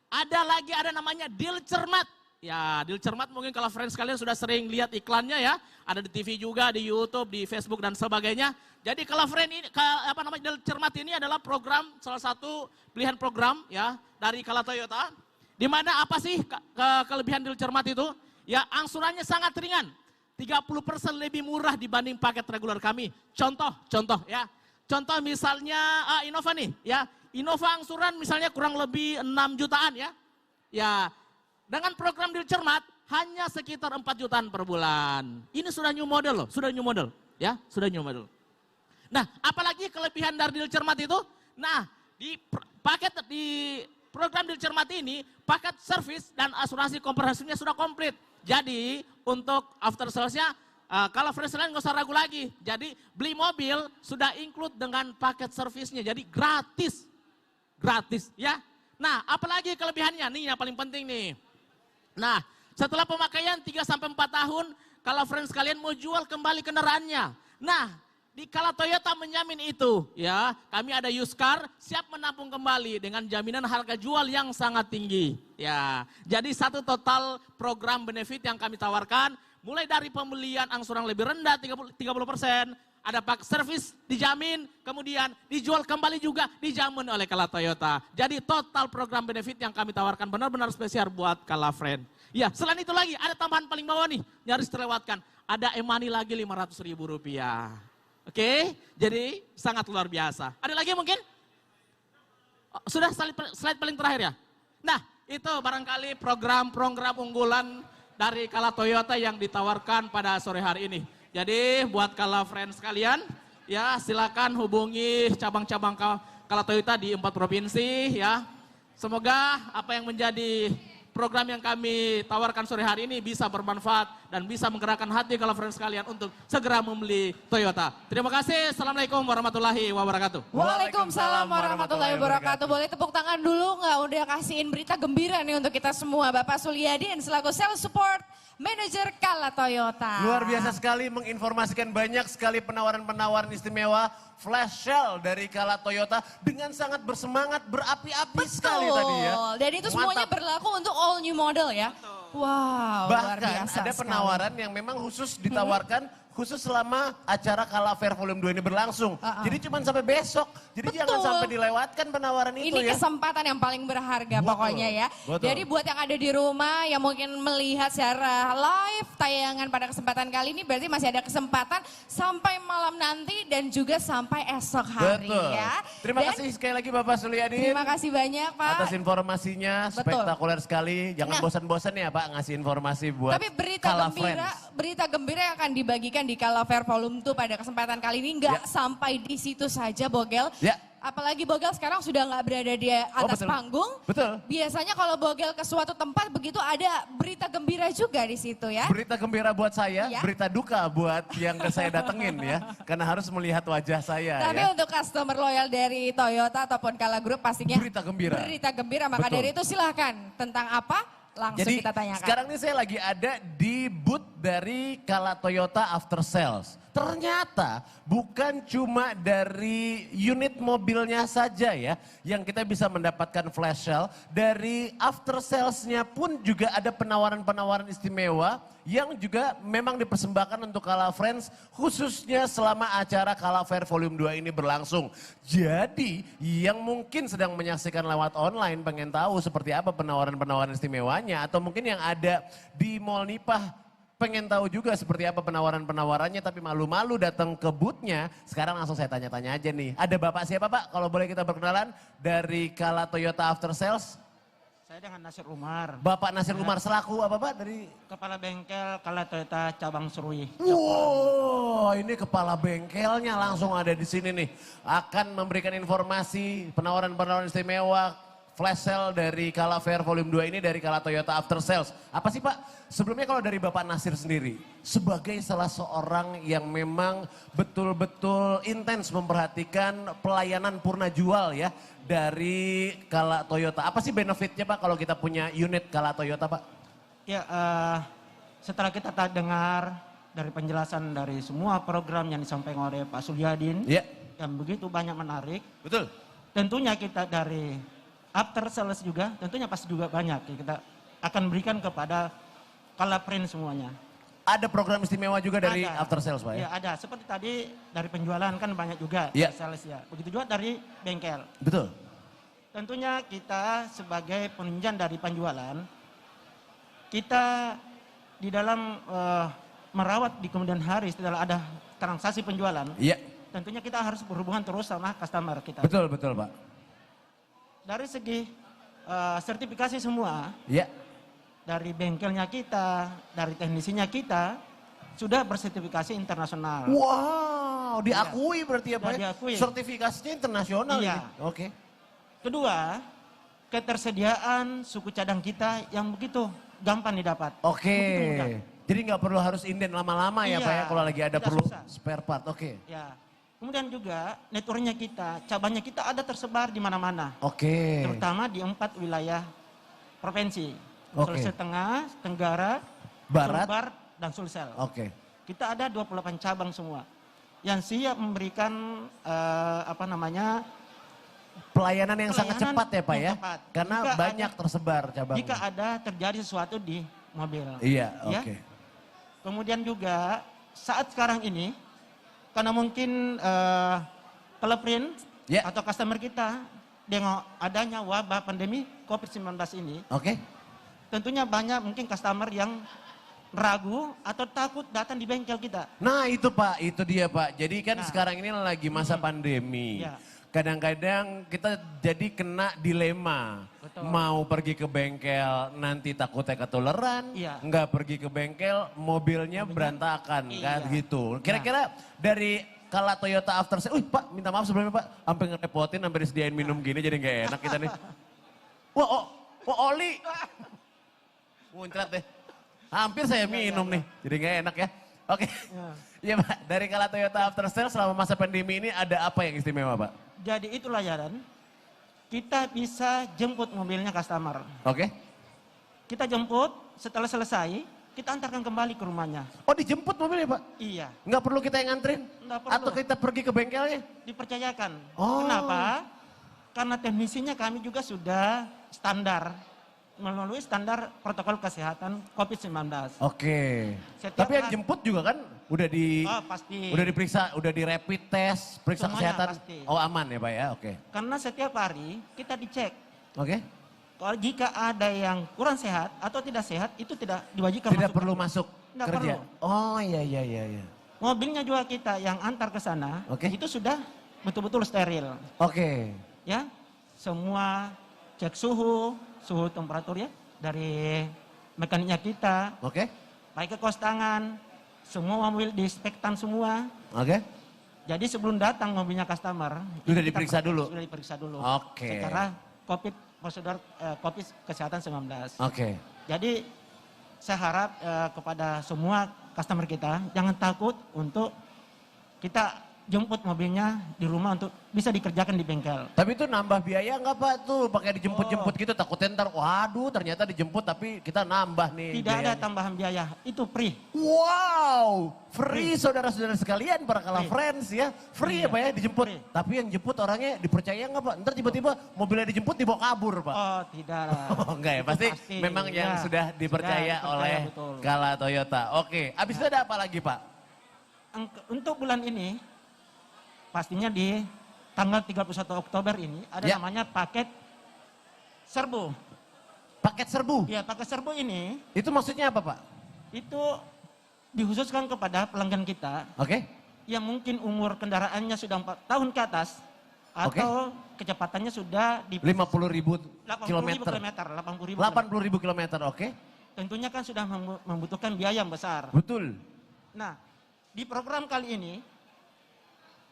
[SPEAKER 5] Ada namanya deal cermat. Ya, deal cermat mungkin kalau friends kalian sudah sering lihat iklannya ya. Ada di TV juga, di YouTube, di Facebook dan sebagainya. Jadi kalau friend ini, deal cermat ini adalah program, salah satu pilihan program ya dari Kala Toyota. Di mana apa sih kelebihan deal cermat itu? Ya, angsurannya sangat ringan. 30% lebih murah dibanding paket reguler kami. Contoh ya. Contoh misalnya Innova nih ya. Innova angsuran misalnya kurang lebih 6 jutaan ya. Ya, dengan program deal cermat hanya sekitar 4 jutaan per bulan. Ini sudah new model loh, sudah new model. Ya, sudah new model. Nah, apalagi kelebihan dari deal cermat itu? Nah, di program deal cermat ini, paket service dan asuransi komprehensifnya sudah komplit. Jadi, untuk after sales-nya, kalau friends lain nggak usah ragu lagi. Jadi, beli mobil sudah include dengan paket service-nya. Jadi, gratis. Gratis, ya. Nah, apalagi kelebihannya? Nih yang paling penting nih. Nah, setelah pemakaian 3-4 tahun, kalau friends kalian mau jual kembali kendaraannya. Nah, di Kala Toyota menjamin itu ya. Kami ada used car siap menampung kembali dengan jaminan harga jual yang sangat tinggi. Ya, jadi satu total program benefit yang kami tawarkan. Mulai dari pembelian angsuran lebih rendah 30%. Ada pak servis dijamin, kemudian dijual kembali juga dijamin oleh Kala Toyota. Jadi total program benefit yang kami tawarkan benar-benar spesial buat Kala Friend. Ya, selain itu lagi ada tambahan paling bawah nih, nyaris terlewatkan. Ada e-money lagi Rp500.000. Oke, jadi sangat luar biasa. Ada lagi mungkin? Sudah slide paling terakhir ya? Nah, itu barangkali program-program unggulan dari Kala Toyota yang ditawarkan pada sore hari ini. Jadi buat Kala Friends kalian, ya silakan hubungi cabang-cabang Kala Toyota di 4 provinsi ya. Semoga apa yang menjadi program yang kami tawarkan sore hari ini bisa bermanfaat dan bisa menggerakkan hati Kala Friends kalian untuk segera membeli Toyota. Terima kasih. Assalamualaikum warahmatullahi wabarakatuh.
[SPEAKER 2] Waalaikumsalam warahmatullahi wabarakatuh. Boleh tepuk tangan dulu nggak? Udah kasihin berita gembira nih untuk kita semua. Bapak Sulyadin selaku Sales Support Manager Kala Toyota.
[SPEAKER 3] Luar biasa sekali menginformasikan banyak sekali penawaran-penawaran istimewa flash sale dari Kala Toyota dengan sangat bersemangat, berapi-api sekali tadi ya.
[SPEAKER 2] Dan itu semuanya
[SPEAKER 3] Mantap.
[SPEAKER 2] berlaku untuk all new model ya. Wow, luar
[SPEAKER 3] Bahkan
[SPEAKER 2] biasa
[SPEAKER 3] ada
[SPEAKER 2] sekali.
[SPEAKER 3] penawaran yang memang khusus ditawarkan khusus selama acara Kala Fair Volume 2 ini berlangsung. Jadi cuma sampai besok. Jadi jangan
[SPEAKER 2] Betul.
[SPEAKER 3] sampai dilewatkan penawaran itu
[SPEAKER 2] Ini
[SPEAKER 3] ya.
[SPEAKER 2] kesempatan yang paling berharga
[SPEAKER 3] Betul,
[SPEAKER 2] pokoknya ya.
[SPEAKER 3] betul.
[SPEAKER 2] Jadi buat yang ada di rumah yang mungkin melihat secara live tayangan pada kesempatan kali ini berarti masih ada kesempatan sampai malam nanti dan juga sampai esok hari
[SPEAKER 3] Betul.
[SPEAKER 2] ya.
[SPEAKER 3] Terima
[SPEAKER 2] Dan
[SPEAKER 3] kasih sekali lagi Bapak Sulyadin.
[SPEAKER 2] terima kasih banyak Pak.
[SPEAKER 3] Atas informasinya,
[SPEAKER 2] Betul.
[SPEAKER 3] spektakuler sekali. Jangan
[SPEAKER 2] Nah.
[SPEAKER 3] bosan-bosan ya Pak ngasih informasi buat
[SPEAKER 2] Tapi
[SPEAKER 3] Kala Friends.
[SPEAKER 2] berita gembira yang akan dibagikan di Kala Fair Volume 2 pada kesempatan kali ini nggak
[SPEAKER 3] Ya.
[SPEAKER 2] sampai di situ saja Bogel.
[SPEAKER 3] Ya.
[SPEAKER 2] Apalagi Bogel sekarang sudah nggak berada di atas
[SPEAKER 3] betul.
[SPEAKER 2] panggung.
[SPEAKER 3] Betul.
[SPEAKER 2] Biasanya kalau Bogel ke suatu tempat begitu ada berita gembira juga di situ ya.
[SPEAKER 3] Berita gembira buat saya,
[SPEAKER 2] Ya.
[SPEAKER 3] berita duka buat yang saya datengin ya. Karena harus melihat wajah saya
[SPEAKER 2] Tapi
[SPEAKER 3] ya.
[SPEAKER 2] untuk customer loyal dari Toyota ataupun Kala Group pastinya
[SPEAKER 3] Berita gembira.
[SPEAKER 2] Berita gembira. Maka
[SPEAKER 3] Betul.
[SPEAKER 2] dari itu silahkan tentang apa langsung
[SPEAKER 3] Jadi
[SPEAKER 2] kita tanyakan.
[SPEAKER 3] sekarang ini saya lagi ada di booth dari Kala Toyota After Sales. Ternyata bukan cuma dari unit mobilnya saja ya yang kita bisa mendapatkan flash sale. Dari after salesnya pun juga ada penawaran-penawaran istimewa yang juga memang dipersembahkan untuk Kala Friends khususnya selama acara Kala Fair Volume 2 ini berlangsung. Jadi yang mungkin sedang menyaksikan lewat online pengen tahu seperti apa penawaran-penawaran istimewanya atau mungkin yang ada di Mall Nipah pengen tahu juga seperti apa penawaran-penawarannya tapi malu-malu datang ke booth-nya. Sekarang langsung saya tanya-tanya aja nih. Ada Bapak siapa Pak? Kalau boleh kita berkenalan dari Kala Toyota After Sales.
[SPEAKER 6] Saya dengan Nasir Umar,
[SPEAKER 3] Bapak Nasir Umar selaku apa Pak dari?
[SPEAKER 6] Kepala Bengkel Kala Toyota Cabang Serui.
[SPEAKER 3] Wow, ini kepala bengkelnya langsung ada di sini nih. Akan memberikan informasi penawaran-penawaran istimewa flash sale dari Kala Fair Volume 2 ini dari Kala Toyota After Sales. Apa sih Pak? Sebelumnya kalau dari Bapak Nasir sendiri, sebagai salah seorang yang memang betul-betul intens memperhatikan pelayanan purna jual ya dari Kala Toyota. Apa sih benefitnya Pak kalau kita punya unit Kala Toyota Pak?
[SPEAKER 6] Ya, setelah kita dengar dari penjelasan dari semua program yang disampaikan oleh Pak Sulyadin,
[SPEAKER 3] Ya,
[SPEAKER 6] yang begitu banyak menarik,
[SPEAKER 3] betul.
[SPEAKER 6] tentunya kita dari after sales juga, tentunya pasti juga banyak. Kita akan berikan kepada Kala Friends semuanya.
[SPEAKER 3] Ada program istimewa juga dari
[SPEAKER 6] Ada.
[SPEAKER 3] After Sales Pak ya?
[SPEAKER 6] Ya ada, seperti tadi dari penjualan kan banyak juga
[SPEAKER 3] Ya.
[SPEAKER 6] sales ya. Begitu juga dari bengkel.
[SPEAKER 3] Betul.
[SPEAKER 6] Tentunya kita sebagai penunjang dari penjualan, kita di dalam merawat di kemudian hari setelah ada transaksi penjualan,
[SPEAKER 3] Iya,
[SPEAKER 6] tentunya kita harus berhubungan terus sama customer kita.
[SPEAKER 3] betul Pak.
[SPEAKER 6] Dari segi sertifikasi semua,
[SPEAKER 3] Iya.
[SPEAKER 6] dari bengkelnya kita, dari teknisinya kita, sudah bersertifikasi internasional.
[SPEAKER 3] Wow, diakui berarti ya Pak?
[SPEAKER 6] Sudah
[SPEAKER 3] ya?
[SPEAKER 6] diakui.
[SPEAKER 3] Sertifikasinya internasional
[SPEAKER 6] Iya.
[SPEAKER 3] ini. Oke.
[SPEAKER 6] Kedua, ketersediaan suku cadang kita yang begitu gampang didapat.
[SPEAKER 3] Oke.
[SPEAKER 6] Begitu mudah.
[SPEAKER 3] Jadi nggak perlu harus inden lama-lama ya
[SPEAKER 6] Iya,
[SPEAKER 3] Pak ya kalau lagi ada
[SPEAKER 6] tidak
[SPEAKER 3] perlu
[SPEAKER 6] susah.
[SPEAKER 3] spare part. Oke.
[SPEAKER 6] Ya. Kemudian juga networknya kita, cabangnya kita ada tersebar di mana-mana.
[SPEAKER 3] Oke.
[SPEAKER 6] Terutama di 4 wilayah provinsi.
[SPEAKER 3] Oke.
[SPEAKER 6] Sulsel Tengah, Tenggara,
[SPEAKER 3] Barat.
[SPEAKER 6] Sumbar, dan Sulsel.
[SPEAKER 3] Oke.
[SPEAKER 6] Kita ada 28 cabang semua. Yang siap memberikan
[SPEAKER 3] Pelayanan yang sangat
[SPEAKER 6] Pelayanan
[SPEAKER 3] cepat ya Pak
[SPEAKER 6] yang
[SPEAKER 3] ya?
[SPEAKER 6] cepat.
[SPEAKER 3] Karena
[SPEAKER 6] Jika
[SPEAKER 3] banyak tersebar cabang.
[SPEAKER 6] jika ada terjadi sesuatu di mobil.
[SPEAKER 3] Iya,
[SPEAKER 6] Ya.
[SPEAKER 3] oke.
[SPEAKER 6] Kemudian juga saat sekarang ini, karena mungkin Kalaprint
[SPEAKER 3] Ya.
[SPEAKER 6] atau customer kita dengan adanya wabah pandemi COVID-19 ini,
[SPEAKER 3] Oke.
[SPEAKER 6] tentunya banyak mungkin customer yang ragu atau takut datang di bengkel kita.
[SPEAKER 3] Nah itu Pak, itu dia Pak. Jadi kan
[SPEAKER 6] Nah.
[SPEAKER 3] sekarang ini lagi masa pandemi.
[SPEAKER 6] Ya.
[SPEAKER 3] kadang-kadang kita jadi kena dilema.
[SPEAKER 6] Betul.
[SPEAKER 3] Mau pergi ke bengkel nanti takutnya ketularan,
[SPEAKER 6] Iya.
[SPEAKER 3] nggak pergi ke bengkel mobilnya berantakan kan
[SPEAKER 6] Iya.
[SPEAKER 3] gitu. Kira-kira dari kala Toyota After Sales, Pak minta maaf sebelumnya Pak, sampai ngerepotin, sampai disediain minum gini jadi nggak enak kita nih. Wah oli, muncrat deh. Hampir saya minum nih, jadi nggak enak ya. Oke, iya Pak, dari kala Toyota After Sales selama masa pandemi ini ada apa yang istimewa Pak?
[SPEAKER 6] Jadi itu layanan, kita bisa jemput mobilnya customer.
[SPEAKER 3] Oke.
[SPEAKER 6] Kita jemput, setelah selesai, kita antarkan kembali ke rumahnya.
[SPEAKER 3] Oh dijemput mobilnya Pak?
[SPEAKER 6] Iya,
[SPEAKER 3] Nggak perlu kita yang nganterin?
[SPEAKER 6] Nggak perlu.
[SPEAKER 3] Atau kita pergi ke bengkelnya?
[SPEAKER 6] dipercayakan.
[SPEAKER 3] Oh.
[SPEAKER 6] Kenapa? Karena teknisinya kami juga sudah standar, melalui standar protokol kesehatan COVID-19.
[SPEAKER 3] Oke.
[SPEAKER 6] Setiap
[SPEAKER 3] Tapi yang
[SPEAKER 6] hari-
[SPEAKER 3] jemput juga kan udah
[SPEAKER 6] Oh, pasti.
[SPEAKER 3] udah diperiksa, udah di rapid test, periksa
[SPEAKER 6] Semuanya
[SPEAKER 3] kesehatan.
[SPEAKER 6] pasti.
[SPEAKER 3] Oh aman ya Pak ya, oke.
[SPEAKER 6] Karena setiap hari kita dicek.
[SPEAKER 3] Oke.
[SPEAKER 6] Kalau jika ada yang kurang sehat atau tidak sehat, itu tidak diwajibkan
[SPEAKER 3] Tidak
[SPEAKER 6] masuk
[SPEAKER 3] perlu
[SPEAKER 6] kerja.
[SPEAKER 3] masuk
[SPEAKER 6] Nggak
[SPEAKER 3] kerja.
[SPEAKER 6] perlu.
[SPEAKER 3] Oh iya.
[SPEAKER 6] Mobilnya juga kita yang antar ke sana,
[SPEAKER 3] Oke.
[SPEAKER 6] itu sudah betul-betul steril.
[SPEAKER 3] Oke.
[SPEAKER 6] Ya, semua cek suhu temperatur ya, dari mekaniknya kita,
[SPEAKER 3] Oke.
[SPEAKER 6] pakai kaos tangan, semua mobil diinspektan semua.
[SPEAKER 3] Oke.
[SPEAKER 6] Jadi sebelum datang mobilnya customer,
[SPEAKER 3] Sudah
[SPEAKER 6] itu kita
[SPEAKER 3] diperiksa dulu?
[SPEAKER 6] Sudah diperiksa dulu.
[SPEAKER 3] Oke.
[SPEAKER 6] Secara prosedur COVID kesehatan 19.
[SPEAKER 3] Oke.
[SPEAKER 6] Jadi saya harap kepada semua customer kita jangan takut untuk kita jemput mobilnya di rumah untuk bisa dikerjakan di bengkel.
[SPEAKER 3] Tapi itu nambah biaya nggak Pak tuh pakai dijemput-jemput gitu takutnya ntar waduh ternyata dijemput tapi kita nambah nih
[SPEAKER 6] Tidak ada
[SPEAKER 3] biayanya.
[SPEAKER 6] tambahan biaya, itu free.
[SPEAKER 3] Wow, free saudara-saudara sekalian para kala
[SPEAKER 6] Free.
[SPEAKER 3] friends ya. Free ya
[SPEAKER 6] Iya,
[SPEAKER 3] Pak ya dijemput.
[SPEAKER 6] free.
[SPEAKER 3] Tapi yang jemput orangnya dipercaya nggak Pak? Ntar tiba-tiba mobilnya dijemput dibawa kabur Pak.
[SPEAKER 6] Oh tidak lah.
[SPEAKER 3] Oh enggak ya,
[SPEAKER 6] Itu
[SPEAKER 3] pasti memang yang
[SPEAKER 6] ya.
[SPEAKER 3] sudah dipercaya oleh
[SPEAKER 6] betul.
[SPEAKER 3] Kala Toyota. Oke, abis itu ada apa lagi Pak?
[SPEAKER 6] Untuk bulan ini, pastinya di tanggal 31 Oktober ini ada
[SPEAKER 3] Ya.
[SPEAKER 6] namanya paket serbu.
[SPEAKER 3] Paket serbu.
[SPEAKER 6] Ya, paket serbu ini
[SPEAKER 3] Itu maksudnya apa Pak?
[SPEAKER 6] itu dikhususkan kepada pelanggan kita
[SPEAKER 3] Oke.
[SPEAKER 6] yang mungkin umur kendaraannya sudah 4 tahun ke atas atau kecepatannya sudah di
[SPEAKER 3] 50.000
[SPEAKER 6] 80.000
[SPEAKER 3] kilometer.
[SPEAKER 6] kilometer, 80.000
[SPEAKER 3] 80.000 kilometer, oke.
[SPEAKER 6] Tentunya kan sudah membutuhkan biaya yang besar.
[SPEAKER 3] Betul.
[SPEAKER 6] Nah, di program kali ini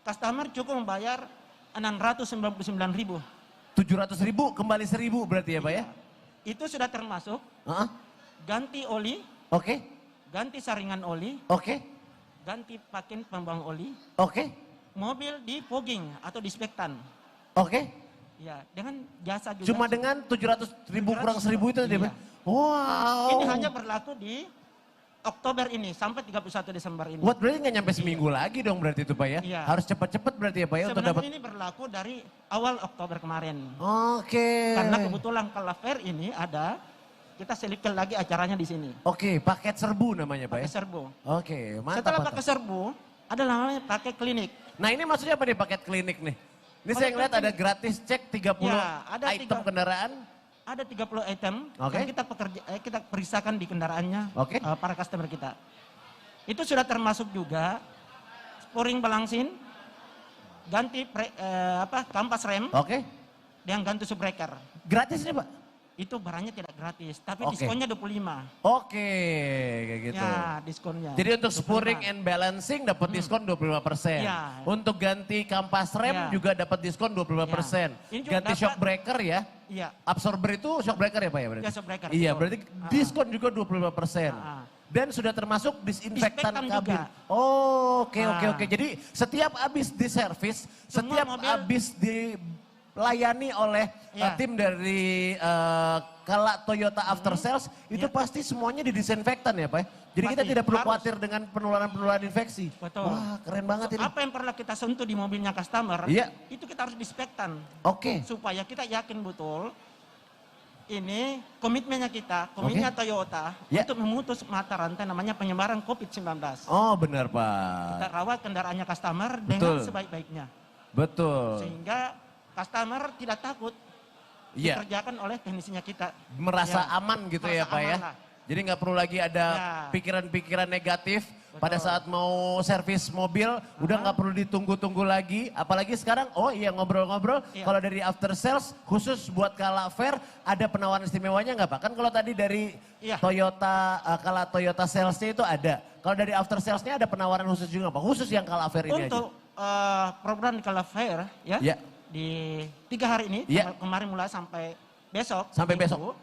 [SPEAKER 6] customer cukup membayar 699.000.
[SPEAKER 3] 700.000 kembali 1.000 berarti ya Pak ya?
[SPEAKER 6] Itu sudah termasuk
[SPEAKER 3] Heeh.
[SPEAKER 6] ganti oli,
[SPEAKER 3] Oke.
[SPEAKER 6] ganti saringan oli,
[SPEAKER 3] Oke.
[SPEAKER 6] ganti pakin pembuang oli,
[SPEAKER 3] Oke.
[SPEAKER 6] mobil di fogging atau dispektan.
[SPEAKER 3] Oke.
[SPEAKER 6] Ya, dengan jasa juga.
[SPEAKER 3] Cuma dengan 700.000 kurang 1.000 itu tadi
[SPEAKER 6] Iya.
[SPEAKER 3] Pak? Wow.
[SPEAKER 6] Ini hanya berlaku di Oktober ini sampai 31 Desember ini.
[SPEAKER 3] Buat berarti nggak nyampe seminggu lagi dong berarti itu Pak ya?
[SPEAKER 6] Iya.
[SPEAKER 3] Harus cepat-cepat berarti ya Pak ya untuk
[SPEAKER 6] Sebenarnya
[SPEAKER 3] dapat.
[SPEAKER 6] ini berlaku dari awal Oktober kemarin.
[SPEAKER 3] Oke.
[SPEAKER 6] Karena kebetulan kalau fair ini ada, kita selipkan lagi acaranya di sini.
[SPEAKER 3] Oke, paket serbu namanya Pak
[SPEAKER 6] Pakai
[SPEAKER 3] ya?
[SPEAKER 6] serbu.
[SPEAKER 3] Oke, mantap.
[SPEAKER 6] Setelah
[SPEAKER 3] mantap.
[SPEAKER 6] pakai serbu, ada namanya pakai klinik.
[SPEAKER 3] Nah ini maksudnya apa nih paket klinik nih? Ini
[SPEAKER 6] Paket
[SPEAKER 3] saya ngeliat ada
[SPEAKER 6] klinik.
[SPEAKER 3] gratis cek 30
[SPEAKER 6] Ya, ada
[SPEAKER 3] item
[SPEAKER 6] 3
[SPEAKER 3] kendaraan.
[SPEAKER 6] Ada 30 item
[SPEAKER 3] Oke.
[SPEAKER 6] yang kita periksakan di kendaraannya
[SPEAKER 3] Oke.
[SPEAKER 6] para customer kita. Itu sudah termasuk juga sporing balancing, ganti kampas rem,
[SPEAKER 3] Oke.
[SPEAKER 6] dan ganti subbreaker.
[SPEAKER 3] Gratis nih Pak?
[SPEAKER 6] Itu barangnya tidak gratis, tapi
[SPEAKER 3] Oke.
[SPEAKER 6] diskonnya 25.
[SPEAKER 3] Oke, kayak gitu.
[SPEAKER 6] Ya, diskonnya.
[SPEAKER 3] Jadi untuk
[SPEAKER 6] 25.
[SPEAKER 3] spurring and balancing dapat diskon 25%.
[SPEAKER 6] Ya.
[SPEAKER 3] Untuk ganti kampas rem
[SPEAKER 6] Ya.
[SPEAKER 3] juga dapat diskon 25%.
[SPEAKER 6] Ya. Ini juga
[SPEAKER 3] Ganti
[SPEAKER 6] dapat-
[SPEAKER 3] shock breaker ya.
[SPEAKER 6] Iya.
[SPEAKER 3] Absorber itu shock breaker ya Pak ya berarti?
[SPEAKER 6] Ya, shock breaker,
[SPEAKER 3] Iya,
[SPEAKER 6] betul.
[SPEAKER 3] berarti diskon juga 25%. Dan sudah termasuk disinfektan
[SPEAKER 6] Disinfektan
[SPEAKER 3] kabin.
[SPEAKER 6] juga.
[SPEAKER 3] Oh, oke
[SPEAKER 6] Ah.
[SPEAKER 3] oke oke. Jadi setiap habis diservis,
[SPEAKER 6] Semua
[SPEAKER 3] setiap
[SPEAKER 6] mobil-
[SPEAKER 3] habis dilayani oleh
[SPEAKER 6] Ya.
[SPEAKER 3] tim dari Kala Toyota After Sales, itu
[SPEAKER 6] Ya.
[SPEAKER 3] pasti semuanya didisinfektan ya Pak? Jadi kita
[SPEAKER 6] Pasti,
[SPEAKER 3] tidak perlu
[SPEAKER 6] harus.
[SPEAKER 3] khawatir dengan penularan-penularan infeksi.
[SPEAKER 6] Betul.
[SPEAKER 3] Wah, keren banget ini.
[SPEAKER 6] Apa yang pernah kita sentuh di mobilnya customer,
[SPEAKER 3] Iya.
[SPEAKER 6] itu kita harus dispektan.
[SPEAKER 3] Oke.
[SPEAKER 6] Supaya kita yakin betul, ini komitmennya kita, komitmennya Toyota,
[SPEAKER 3] Ya.
[SPEAKER 6] untuk memutus mata rantai namanya penyebaran COVID-19.
[SPEAKER 3] Oh, benar
[SPEAKER 6] Kita
[SPEAKER 3] Pak.
[SPEAKER 6] rawat kendaraannya customer dengan
[SPEAKER 3] Betul.
[SPEAKER 6] sebaik-baiknya.
[SPEAKER 3] Betul.
[SPEAKER 6] Sehingga customer tidak takut
[SPEAKER 3] Iya.
[SPEAKER 6] dikerjakan oleh teknisinya kita.
[SPEAKER 3] Merasa
[SPEAKER 6] Ya.
[SPEAKER 3] aman gitu ya
[SPEAKER 6] Merasa
[SPEAKER 3] Pak ya.
[SPEAKER 6] aman lah.
[SPEAKER 3] Jadi nggak perlu lagi ada
[SPEAKER 6] Ya.
[SPEAKER 3] pikiran-pikiran negatif. Pada saat mau servis mobil, udah nggak perlu ditunggu-tunggu lagi. Apalagi sekarang, oh iya ngobrol-ngobrol,
[SPEAKER 6] Iya.
[SPEAKER 3] kalau dari after sales khusus buat Kala Fair, ada penawaran istimewanya nggak Pak? Kan kalau tadi dari
[SPEAKER 6] Iya.
[SPEAKER 3] Toyota, Kala Toyota salesnya itu ada. Kalau dari after salesnya ada penawaran khusus juga Pak? Khusus yang Kala Fair ini aja.
[SPEAKER 6] Untuk program di Kala Fair ya,
[SPEAKER 3] Ya.
[SPEAKER 6] di 3 hari ini,
[SPEAKER 3] Ya.
[SPEAKER 6] kemarin mulai sampai besok.
[SPEAKER 3] Sampai
[SPEAKER 6] Minggu,
[SPEAKER 3] besok.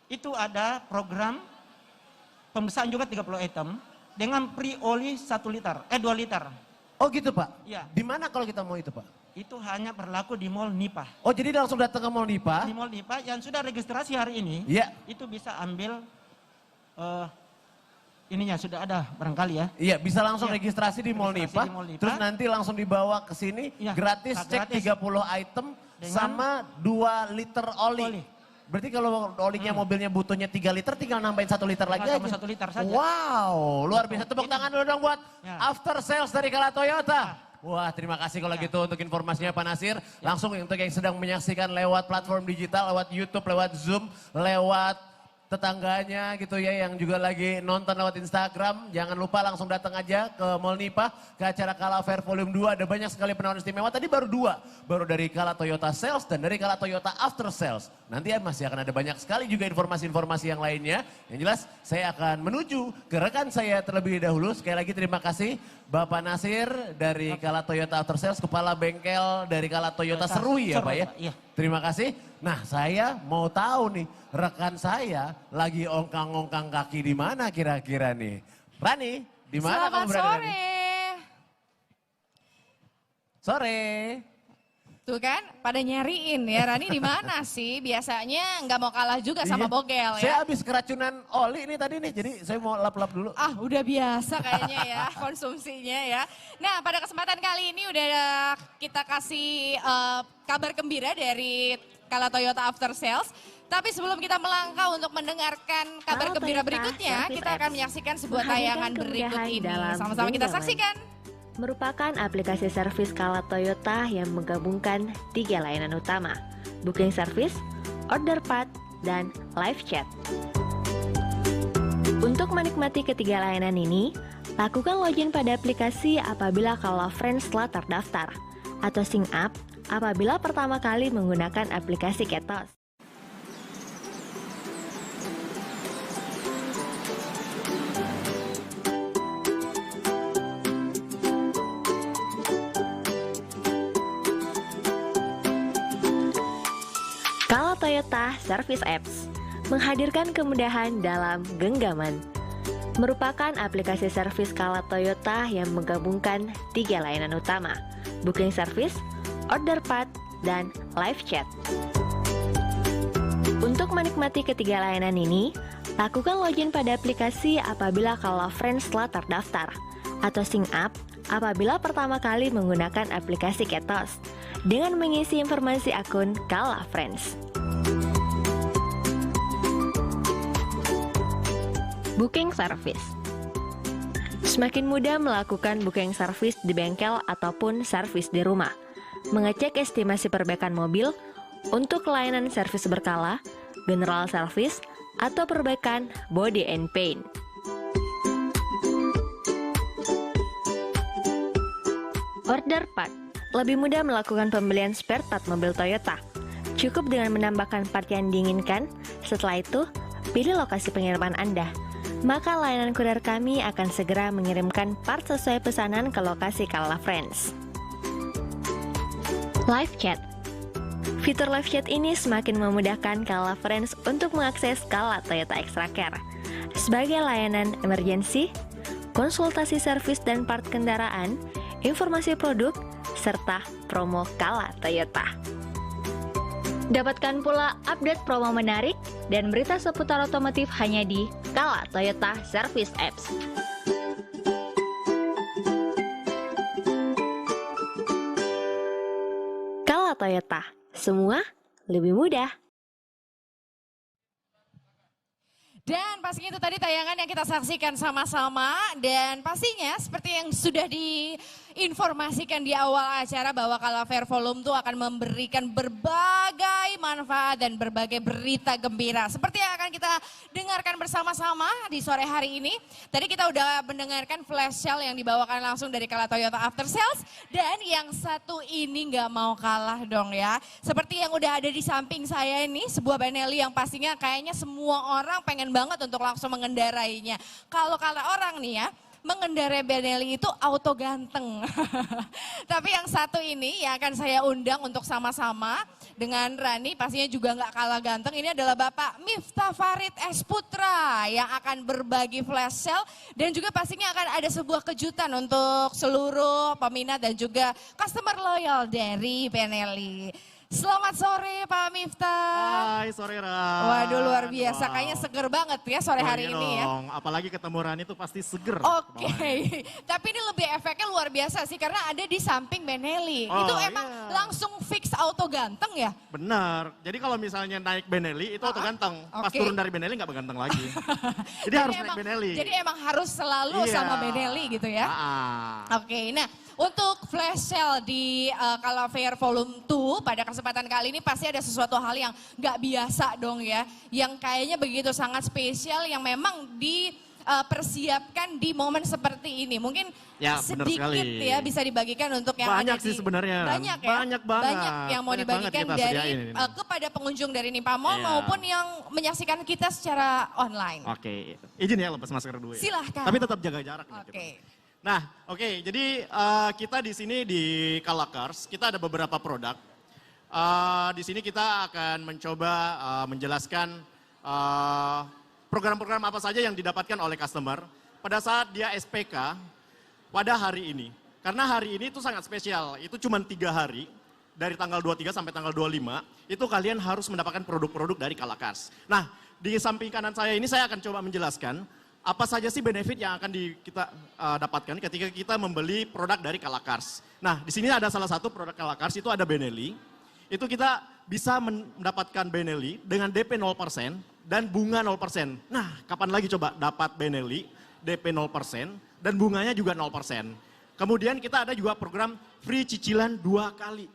[SPEAKER 6] Itu ada program pembesaran juga 30 item dengan free oli 2 liter.
[SPEAKER 3] Oh gitu Pak?
[SPEAKER 6] Iya.
[SPEAKER 3] Di mana kalau kita mau itu Pak?
[SPEAKER 6] Itu hanya berlaku di Mall Nipa.
[SPEAKER 3] Oh jadi langsung datang ke Mall Nipa?
[SPEAKER 6] Di Mall Nipa yang sudah registrasi hari ini,
[SPEAKER 3] Iya.
[SPEAKER 6] itu bisa ambil ininya sudah ada barangkali ya.
[SPEAKER 3] Iya, bisa langsung
[SPEAKER 6] Iya.
[SPEAKER 3] registrasi di Mall
[SPEAKER 6] Registrasi
[SPEAKER 3] Nipa,
[SPEAKER 6] di Mall Nipa.
[SPEAKER 3] terus nanti langsung dibawa ke sini,
[SPEAKER 6] Iya,
[SPEAKER 3] gratis cek
[SPEAKER 6] gratis.
[SPEAKER 3] 30 item
[SPEAKER 6] Dengan
[SPEAKER 3] sama 2 liter oli.
[SPEAKER 6] oli.
[SPEAKER 3] Berarti kalau olinya mobilnya butuhnya 3 liter, tinggal nambahin 1 liter lagi
[SPEAKER 6] Tambah
[SPEAKER 3] aja.
[SPEAKER 6] 1 liter saja.
[SPEAKER 3] Wow, luar biasa. Tepuk tangan dulu dong buat
[SPEAKER 6] Ya.
[SPEAKER 3] after sales dari Kala Toyota. Wah, terima kasih kalau gitu untuk informasinya Pak Nasir. Langsung untuk yang sedang menyaksikan lewat platform digital, lewat YouTube, lewat Zoom, lewat tetangganya gitu ya yang juga lagi nonton lewat Instagram. Jangan lupa langsung datang aja ke Mall Nipa, ke acara Kala Fair Volume 2. Ada banyak sekali penawaran istimewa. Tadi baru 2. Baru dari Kala Toyota Sales dan dari Kala Toyota After Sales. Nanti masih akan ada banyak sekali juga informasi-informasi yang lainnya. Yang jelas saya akan menuju ke rekan saya terlebih dahulu. Sekali lagi terima kasih Bapak Nasir dari Kala Toyota After Sales, Kepala Bengkel dari Kala Toyota Serui ya Pak ya.
[SPEAKER 6] Iya.
[SPEAKER 3] Terima kasih. Nah saya mau tahu nih, rekan saya lagi ongkang-ongkang kaki di mana kira-kira nih? Rani, di mana kamu
[SPEAKER 2] Selamat
[SPEAKER 3] berada?
[SPEAKER 2] sore.
[SPEAKER 3] Rani? Sore.
[SPEAKER 2] Tuh kan, pada nyariin ya, Rani di mana sih? Biasanya nggak mau kalah juga sama
[SPEAKER 3] Iya.
[SPEAKER 2] Bogel
[SPEAKER 3] Saya
[SPEAKER 2] ya.
[SPEAKER 3] habis keracunan oli nih tadi nih, jadi saya mau lap-lap dulu.
[SPEAKER 2] Ah, udah biasa kayaknya ya konsumsinya ya. Nah, pada kesempatan kali ini udah kita kasih kabar gembira dari Kala Toyota After Sales. Tapi sebelum kita melangkah untuk mendengarkan kabar
[SPEAKER 7] Kala
[SPEAKER 2] gembira
[SPEAKER 7] Toyota
[SPEAKER 2] berikutnya,
[SPEAKER 7] Service
[SPEAKER 2] kita akan
[SPEAKER 7] Apps
[SPEAKER 2] menyaksikan sebuah
[SPEAKER 7] menghadirkan
[SPEAKER 2] tayangan berikut
[SPEAKER 7] kemudahan
[SPEAKER 2] ini.
[SPEAKER 7] dalam
[SPEAKER 2] Sama-sama kita
[SPEAKER 7] genggaman.
[SPEAKER 2] saksikan.
[SPEAKER 7] Merupakan aplikasi servis Kala Toyota yang menggabungkan 3 layanan utama, booking service, order part, dan live chat. Untuk menikmati ketiga layanan ini, lakukan login pada aplikasi apabila Kala Friends telah terdaftar, atau sign up apabila pertama kali menggunakan aplikasi Ketos. Kala Toyota Service Apps menghadirkan kemudahan dalam genggaman. Merupakan aplikasi servis Kala Toyota yang menggabungkan 3 layanan utama, booking service, order part, dan live chat. Untuk menikmati ketiga layanan ini, lakukan login pada aplikasi apabila Kala Friends telah terdaftar, atau sign up apabila pertama kali menggunakan aplikasi Ketos dengan mengisi informasi akun Kala Friends. Booking service. Semakin mudah melakukan booking service di bengkel ataupun servis di rumah. Mengecek estimasi perbaikan mobil untuk layanan servis berkala, general service, atau perbaikan body and paint. Order part. Lebih mudah melakukan pembelian spare part mobil Toyota. Cukup dengan menambahkan part yang diinginkan. Setelah itu, pilih lokasi pengiriman Anda. Maka layanan kurir kami akan segera mengirimkan part sesuai pesanan ke lokasi Kala Friends. Live chat. Fitur live chat ini semakin memudahkan Kala Friends untuk mengakses Kala Toyota Extra Care sebagai layanan emergency, konsultasi servis dan part kendaraan, informasi produk, serta promo Kala Toyota. Dapatkan pula update promo menarik dan berita seputar otomotif hanya di Kala Toyota Service Apps. Kala Toyota, semua lebih mudah.
[SPEAKER 2] Dan pastinya itu tadi tayangan yang kita saksikan sama-sama dan pastinya seperti yang sudah diinformasikan di awal acara bahwa Kalaver Volume itu akan memberikan berbagai manfaat dan berbagai berita gembira. Seperti yang akan kita dengarkan bersama-sama di sore hari ini. Tadi kita udah mendengarkan flash sale yang dibawakan langsung dari Kala Toyota After Sales dan yang satu ini nggak mau kalah dong ya. Seperti yang udah ada di samping saya ini sebuah Benelli yang pastinya kayaknya semua orang pengen banget untuk langsung mengendarainya. Kalau orang nih ya, mengendarai Benelli itu auto ganteng. Tapi yang satu ini yang akan saya undang untuk sama-sama dengan Rani pastinya juga nggak kalah ganteng. Ini adalah Bapak Miftah Farid S. Putra yang akan berbagi flash sale dan juga pastinya akan ada sebuah kejutan untuk seluruh peminat dan juga customer loyal dari Benelli. Selamat sore Pak Miftah.
[SPEAKER 8] Hai sore Ran.
[SPEAKER 2] Waduh luar biasa, kayaknya seger banget ya sore hari ini ya.
[SPEAKER 8] Apalagi ketemu Rani itu pasti seger.
[SPEAKER 2] Oke, tapi ini lebih efeknya luar biasa sih karena ada di samping Benelli.
[SPEAKER 8] Oh,
[SPEAKER 2] itu emang langsung fix auto ganteng ya?
[SPEAKER 8] Benar, jadi kalau misalnya naik Benelli itu auto ganteng. Pas
[SPEAKER 2] Oke.
[SPEAKER 8] turun dari Benelli nggak berganteng lagi. Jadi harus naik Benelli.
[SPEAKER 2] Jadi emang harus selalu
[SPEAKER 8] Iya.
[SPEAKER 2] sama Benelli gitu ya? Oke, nah untuk flash sale di Kalaver Volume 2 pada kesempatan kali ini pasti ada sesuatu hal yang nggak biasa dong ya. Yang kayaknya begitu sangat spesial yang memang dipersiapkan di momen seperti ini. Mungkin
[SPEAKER 8] Ya, benar
[SPEAKER 2] sedikit
[SPEAKER 8] sekali.
[SPEAKER 2] ya bisa dibagikan untuk yang
[SPEAKER 8] Banyak
[SPEAKER 2] ada
[SPEAKER 8] sih sebenarnya.
[SPEAKER 2] Banyak ya?
[SPEAKER 8] Banyak banget.
[SPEAKER 2] Banyak yang mau
[SPEAKER 8] Banyak banget
[SPEAKER 2] dibagikan
[SPEAKER 8] kita
[SPEAKER 2] dari
[SPEAKER 8] sediain ini.
[SPEAKER 2] kepada pengunjung dari Nimpa Mall
[SPEAKER 8] Iya.
[SPEAKER 2] maupun yang menyaksikan kita secara online.
[SPEAKER 8] Oke, izin ya lepas masker dulu ya.
[SPEAKER 2] Silahkan.
[SPEAKER 8] Tapi tetap jaga jarak. nih
[SPEAKER 2] Oke.
[SPEAKER 8] kita. Nah, oke, jadi kita di sini di Kalakars, kita ada beberapa produk. Di sini kita akan mencoba menjelaskan program-program apa saja yang didapatkan oleh customer pada saat dia SPK pada hari ini. Karena hari ini itu sangat spesial, itu cuma 3 hari, dari tanggal 23 sampai tanggal 25, itu kalian harus mendapatkan produk-produk dari Kalakars. Nah, di samping kanan saya ini saya akan coba menjelaskan apa saja sih benefit yang akan kita dapatkan ketika kita membeli produk dari Kalakars. Nah, di sini ada salah satu produk Kalakars, itu ada Benelli. Itu kita bisa mendapatkan Benelli dengan DP 0% dan bunga 0%. Nah, kapan lagi coba dapat Benelli, DP 0% dan bunganya juga 0%. Kemudian kita ada juga program free cicilan 2 kali.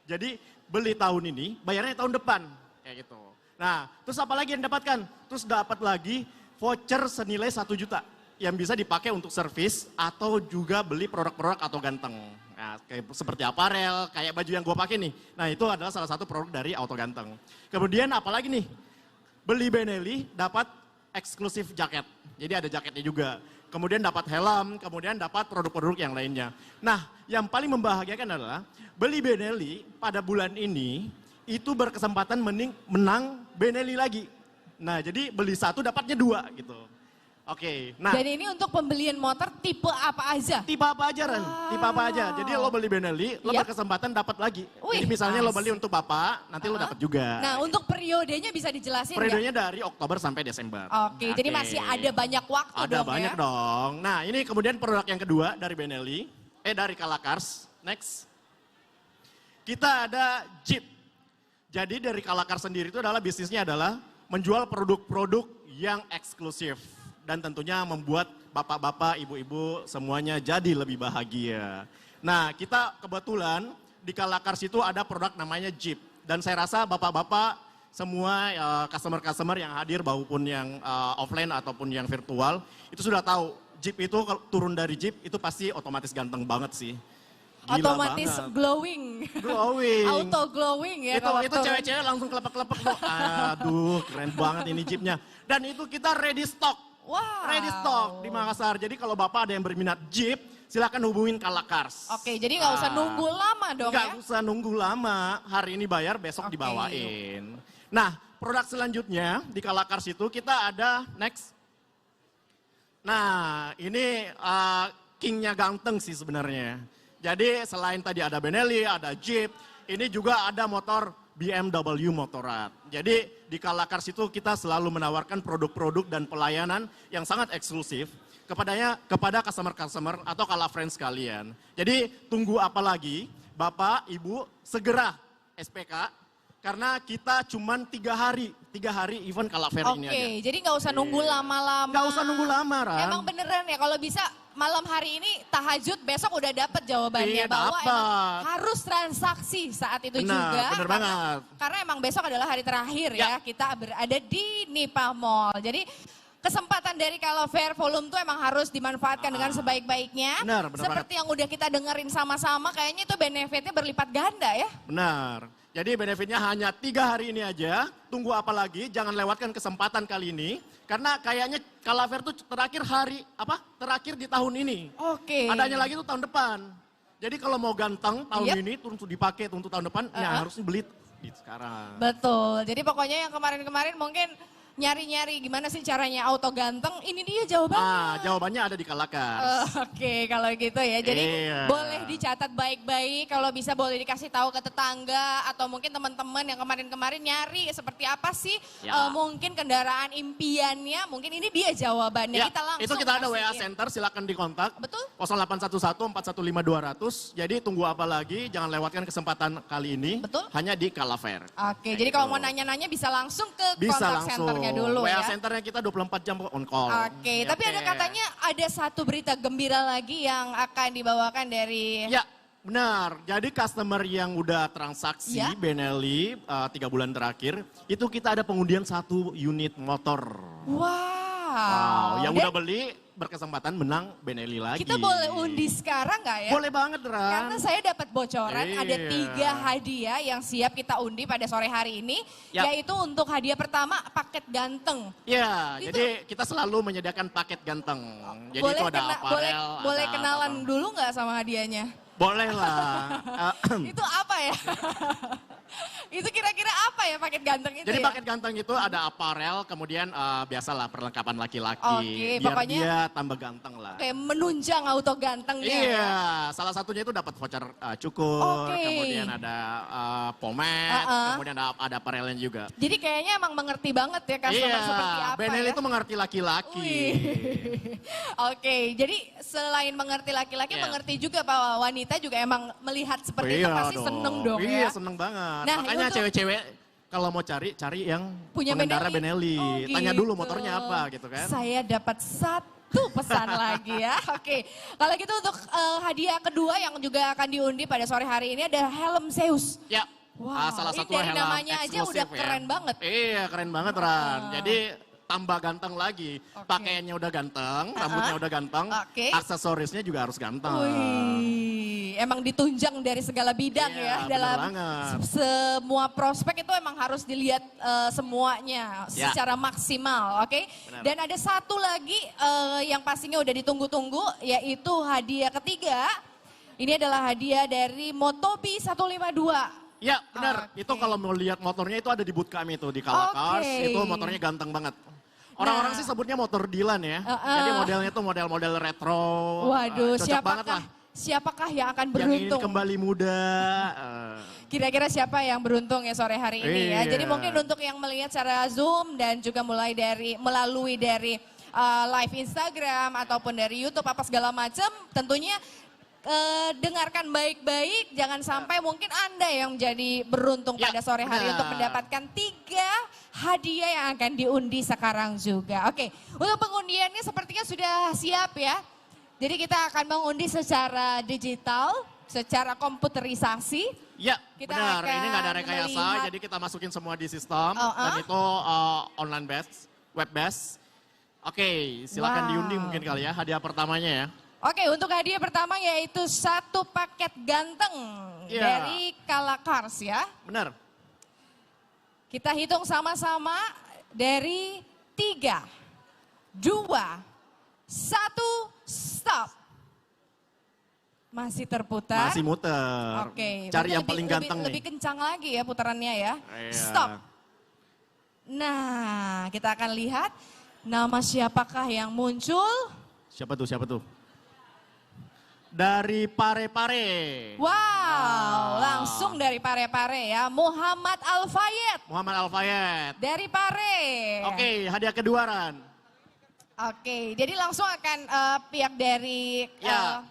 [SPEAKER 8] Jadi beli tahun ini, bayarnya tahun depan. Kayak gitu. Nah, terus apa lagi yang dapatkan? Terus dapat lagi voucher senilai 1 juta yang bisa dipakai untuk servis atau juga beli produk-produk auto ganteng. Nah, kayak seperti aparel, kayak baju yang gue pakai nih. Nah, itu adalah salah satu produk dari auto ganteng. Kemudian apalagi nih? Beli Benelli dapat eksklusif jaket. Jadi ada jaketnya juga. Kemudian dapat helm, kemudian dapat produk-produk yang lainnya. Nah, yang paling membahagiakan adalah beli Benelli pada bulan ini itu berkesempatan menang Benelli lagi. Nah, jadi beli 1 dapatnya 2 gitu. Oke, nah.
[SPEAKER 2] Dan ini untuk pembelian motor tipe apa aja?
[SPEAKER 8] Tipe apa aja, Ren? Tipe apa aja. Jadi lo beli Benelli, lo
[SPEAKER 2] Yap.
[SPEAKER 8] berkesempatan dapat lagi.
[SPEAKER 2] Wih,
[SPEAKER 8] Jadi misalnya lo
[SPEAKER 2] nice.
[SPEAKER 8] beli untuk bapak, nanti lo dapat juga.
[SPEAKER 2] Nah, untuk periodenya bisa dijelasin nggak?
[SPEAKER 8] Periodenya dari Oktober sampai Desember.
[SPEAKER 2] Oke, jadi masih ada banyak waktu
[SPEAKER 8] Ada
[SPEAKER 2] dong
[SPEAKER 8] banyak
[SPEAKER 2] ya?
[SPEAKER 8] dong. Nah, ini kemudian produk yang kedua dari Benelli, dari Kalakars. Next. Kita ada Jeep. Jadi dari Kalakars sendiri itu adalah bisnisnya adalah menjual produk-produk yang eksklusif. Dan tentunya membuat bapak-bapak, ibu-ibu semuanya jadi lebih bahagia. Nah, kita kebetulan di Kalakars itu ada produk namanya Jeep. Dan saya rasa bapak-bapak semua customer-customer yang hadir maupun yang offline ataupun yang virtual itu sudah tahu Jeep itu kalau turun dari Jeep itu pasti otomatis ganteng banget sih. Gila
[SPEAKER 2] Otomatis
[SPEAKER 8] banget.
[SPEAKER 2] glowing.
[SPEAKER 8] Glowing.
[SPEAKER 2] Auto glowing ya.
[SPEAKER 8] Itu
[SPEAKER 2] kalau
[SPEAKER 8] itu
[SPEAKER 2] turun.
[SPEAKER 8] cewek-cewek langsung kelepek-kelepek tuh. Aduh, keren banget ini Jeepnya. Dan itu kita ready stock.
[SPEAKER 2] Wow.
[SPEAKER 8] Ready stock di Makassar. Jadi kalau Bapak ada yang berminat Jeep, silakan hubungin Kalakars.
[SPEAKER 2] Oke, jadi nggak usah nunggu lama dong
[SPEAKER 8] Nggak
[SPEAKER 2] ya?
[SPEAKER 8] usah nunggu lama. Hari ini bayar, besok
[SPEAKER 2] Oke.
[SPEAKER 8] dibawain. Nah, produk selanjutnya di Kalakars itu kita ada next. Nah, ini kingnya ganteng sih sebenarnya. Jadi selain tadi ada Benelli, ada Jeep, ini juga ada motor BMW Motorrad. Jadi di Kalakars itu kita selalu menawarkan produk-produk dan pelayanan yang sangat eksklusif kepada customer-customer atau Kalafriends sekalian. Jadi tunggu apa lagi, Bapak, Ibu, segera SPK, karena kita cuma 3 hari, 3 hari event Kalaver ini aja.
[SPEAKER 2] Oke, jadi nggak usah nunggu lama-lama.
[SPEAKER 8] Nggak usah nunggu lama, Ran.
[SPEAKER 2] Emang beneran ya, kalau bisa malam hari ini tahajud, besok udah dapet jawabannya.
[SPEAKER 8] Iya,
[SPEAKER 2] bahwa
[SPEAKER 8] dapet.
[SPEAKER 2] emang harus transaksi saat itu
[SPEAKER 8] Benar,
[SPEAKER 2] juga.
[SPEAKER 8] bener banget.
[SPEAKER 2] Karena emang besok adalah hari terakhir ya,
[SPEAKER 8] Ya.
[SPEAKER 2] kita berada di Nipah Mall. Jadi kesempatan dari Kalaver Volume tuh emang harus dimanfaatkan dengan sebaik-baiknya.
[SPEAKER 8] Benar, benar
[SPEAKER 2] Seperti yang udah kita dengerin sama-sama, kayaknya itu benefitnya berlipat ganda ya.
[SPEAKER 8] Benar. Jadi benefitnya hanya 3 hari ini aja. Tunggu apa lagi? Jangan lewatkan kesempatan kali ini. Karena kayaknya Kalaver tuh terakhir di tahun ini.
[SPEAKER 2] Oke.
[SPEAKER 8] Adanya lagi tuh tahun depan. Jadi kalau mau ganteng tahun
[SPEAKER 2] Yep.
[SPEAKER 8] ini untuk dipakai untuk tahun depan, ya harusnya beli sekarang.
[SPEAKER 2] Betul, jadi pokoknya yang kemarin-kemarin mungkin nyari-nyari gimana sih caranya auto ganteng, ini dia jawabannya.
[SPEAKER 8] Jawabannya ada di Kalakars.
[SPEAKER 2] Oke, kalau gitu ya. Jadi
[SPEAKER 8] Iya.
[SPEAKER 2] boleh dicatat baik-baik, kalau bisa boleh dikasih tahu ke tetangga atau mungkin teman-teman yang kemarin-kemarin nyari seperti apa sih
[SPEAKER 8] Ya.
[SPEAKER 2] mungkin kendaraan impiannya, mungkin ini dia jawabannya.
[SPEAKER 8] Ya,
[SPEAKER 2] Kita langsung
[SPEAKER 8] itu kita ada WA
[SPEAKER 2] kasihin.
[SPEAKER 8] Center, silakan dikontak.
[SPEAKER 2] Betul.
[SPEAKER 8] 0811 415 200. Jadi tunggu apa lagi? Jangan lewatkan kesempatan kali ini.
[SPEAKER 2] Betul.
[SPEAKER 8] Hanya di Kalaver.
[SPEAKER 2] Oke, jadi kalau mau nanya-nanya bisa langsung ke
[SPEAKER 8] Bisa
[SPEAKER 2] kontak
[SPEAKER 8] langsung.
[SPEAKER 2] centernya dulu
[SPEAKER 8] WA
[SPEAKER 2] ya.
[SPEAKER 8] Centernya kita 24 jam on call.
[SPEAKER 2] Oke, tapi ada katanya ada satu berita gembira lagi yang akan dibawakan dari...
[SPEAKER 8] Ya, benar. Jadi customer yang udah transaksi
[SPEAKER 2] Ya.
[SPEAKER 8] Benelli 3 bulan terakhir, itu kita ada pengundian 1 unit motor.
[SPEAKER 2] Wow.
[SPEAKER 8] Yang
[SPEAKER 2] Dan
[SPEAKER 8] udah beli berkesempatan menang Benelli lagi.
[SPEAKER 2] kita boleh undi sekarang nggak ya?
[SPEAKER 8] Boleh banget,
[SPEAKER 2] Karena
[SPEAKER 8] Ran.
[SPEAKER 2] saya dapat bocoran
[SPEAKER 8] Iya.
[SPEAKER 2] ada 3 hadiah yang siap kita undi pada sore hari ini.
[SPEAKER 8] Ya.
[SPEAKER 2] Yaitu untuk hadiah pertama paket ganteng.
[SPEAKER 8] Ya,
[SPEAKER 2] Itu-
[SPEAKER 8] jadi kita selalu menyediakan paket ganteng. Jadi
[SPEAKER 2] boleh
[SPEAKER 8] itu ada aparel,
[SPEAKER 2] boleh
[SPEAKER 8] ada
[SPEAKER 2] kenalan
[SPEAKER 8] apa-apa.
[SPEAKER 2] dulu nggak sama hadiahnya?
[SPEAKER 8] Boleh lah.
[SPEAKER 2] Itu apa ya? Itu kira-kira apa ya paket ganteng itu
[SPEAKER 8] Jadi
[SPEAKER 2] ya?
[SPEAKER 8] paket ganteng itu ada aparel, kemudian biasalah perlengkapan laki-laki.
[SPEAKER 2] Oke,
[SPEAKER 8] biar
[SPEAKER 2] pokoknya-
[SPEAKER 8] dia tambah ganteng lah.
[SPEAKER 2] Kayak menunjang auto gantengnya
[SPEAKER 8] Iya,
[SPEAKER 2] ya?
[SPEAKER 8] salah satunya itu dapat voucher cukur,
[SPEAKER 2] Oke.
[SPEAKER 8] kemudian ada pomade, kemudian ada aparelnya juga.
[SPEAKER 2] Jadi kayaknya emang mengerti banget ya customer seperti apa
[SPEAKER 8] Benelli
[SPEAKER 2] ya?
[SPEAKER 8] itu mengerti laki-laki.
[SPEAKER 2] Wih. Oke, jadi selain mengerti laki-laki,
[SPEAKER 8] Iya.
[SPEAKER 2] mengerti juga bahwa wanita juga emang melihat seperti itu pasti seneng dong
[SPEAKER 8] Iya,
[SPEAKER 2] ya.
[SPEAKER 8] seneng banget.
[SPEAKER 2] Nah,
[SPEAKER 8] Makanya
[SPEAKER 2] untuk-
[SPEAKER 8] cewek-cewek kalau mau cari yang
[SPEAKER 2] Punya
[SPEAKER 8] pengendara Benelli.
[SPEAKER 2] Oh,
[SPEAKER 8] Tanya dulu
[SPEAKER 2] gitu.
[SPEAKER 8] motornya apa gitu kan.
[SPEAKER 2] Saya dapat satu pesan lagi ya. Oke, kalau gitu untuk hadiah kedua yang juga akan diundi pada sore hari ini ada helm Zeus.
[SPEAKER 8] Ya,
[SPEAKER 2] Wow,
[SPEAKER 8] salah
[SPEAKER 2] ini
[SPEAKER 8] satu
[SPEAKER 2] dari
[SPEAKER 8] helm
[SPEAKER 2] namanya aja
[SPEAKER 8] eksklusif
[SPEAKER 2] udah
[SPEAKER 8] ya.
[SPEAKER 2] keren banget.
[SPEAKER 8] Iya, keren banget Ran. Jadi tambah ganteng lagi. Pakaiannya udah ganteng, rambutnya udah ganteng,
[SPEAKER 2] Oke.
[SPEAKER 8] aksesorisnya juga harus ganteng.
[SPEAKER 2] Wih, emang ditunjang dari segala bidang
[SPEAKER 8] Iya,
[SPEAKER 2] ya
[SPEAKER 8] bener
[SPEAKER 2] dalam
[SPEAKER 8] banget.
[SPEAKER 2] semua prospek itu emang harus dilihat semuanya
[SPEAKER 8] Ya.
[SPEAKER 2] secara maksimal, oke?
[SPEAKER 8] Benar.
[SPEAKER 2] Dan ada satu lagi yang pastinya udah ditunggu-tunggu yaitu hadiah ketiga. Ini adalah hadiah dari Motobi 152.
[SPEAKER 8] Ya benar,
[SPEAKER 2] Oke.
[SPEAKER 8] itu kalau mau lihat motornya itu ada di booth kami tuh di Kalakars,
[SPEAKER 2] Oke.
[SPEAKER 8] itu motornya ganteng banget. Orang-orang
[SPEAKER 2] Nah.
[SPEAKER 8] sih sebutnya motor Dylan ya, jadi modelnya tuh model-model retro.
[SPEAKER 2] Waduh,
[SPEAKER 8] cocok banget lah.
[SPEAKER 2] siapakah yang akan
[SPEAKER 8] Yang ingin
[SPEAKER 2] beruntung?
[SPEAKER 8] kembali muda.
[SPEAKER 2] Kira-kira siapa yang beruntung ya sore hari ini ya.
[SPEAKER 8] Iya.
[SPEAKER 2] Jadi mungkin untuk yang melihat secara Zoom dan juga melalui dari live Instagram ataupun dari YouTube apa segala macam, tentunya dengarkan baik-baik, jangan sampai mungkin Anda yang menjadi beruntung
[SPEAKER 8] Ya,
[SPEAKER 2] pada sore hari
[SPEAKER 8] benar.
[SPEAKER 2] untuk mendapatkan 3 hadiah yang akan diundi sekarang juga. Oke, untuk pengundiannya sepertinya sudah siap ya. Jadi kita akan mengundi secara digital, secara komputerisasi.
[SPEAKER 8] Ya
[SPEAKER 2] Kita
[SPEAKER 8] benar, ini nggak ada
[SPEAKER 2] akan
[SPEAKER 8] rekayasa,
[SPEAKER 2] melihat-
[SPEAKER 8] jadi kita masukin semua di sistem,
[SPEAKER 2] Oh,
[SPEAKER 8] dan itu online based, web based. Oke, silakan
[SPEAKER 2] Wow.
[SPEAKER 8] diundi mungkin kali ya, hadiah pertamanya ya.
[SPEAKER 2] Oke, untuk hadiah pertama yaitu 1 paket ganteng
[SPEAKER 8] Iya.
[SPEAKER 2] dari Kalakars ya.
[SPEAKER 8] Benar.
[SPEAKER 2] Kita hitung sama-sama dari 3, 2, 1, stop. Masih terputar.
[SPEAKER 8] Masih muter.
[SPEAKER 2] Oke.
[SPEAKER 8] Cari yang
[SPEAKER 2] berarti
[SPEAKER 8] paling
[SPEAKER 2] lebih,
[SPEAKER 8] ganteng
[SPEAKER 2] lebih
[SPEAKER 8] nih.
[SPEAKER 2] kencang lagi ya putarannya ya.
[SPEAKER 8] Iya.
[SPEAKER 2] Stop. Nah, kita akan lihat nama siapakah yang muncul.
[SPEAKER 8] Siapa tuh? Dari Pare-Pare.
[SPEAKER 2] Wow, langsung dari Pare-Pare ya. Muhammad Al-Fayed
[SPEAKER 8] Muhammad Al-Fayed.
[SPEAKER 2] dari Pare.
[SPEAKER 8] Oke, hadiah kedua Ran.
[SPEAKER 2] Oke, jadi langsung akan pihak dari
[SPEAKER 8] Ya.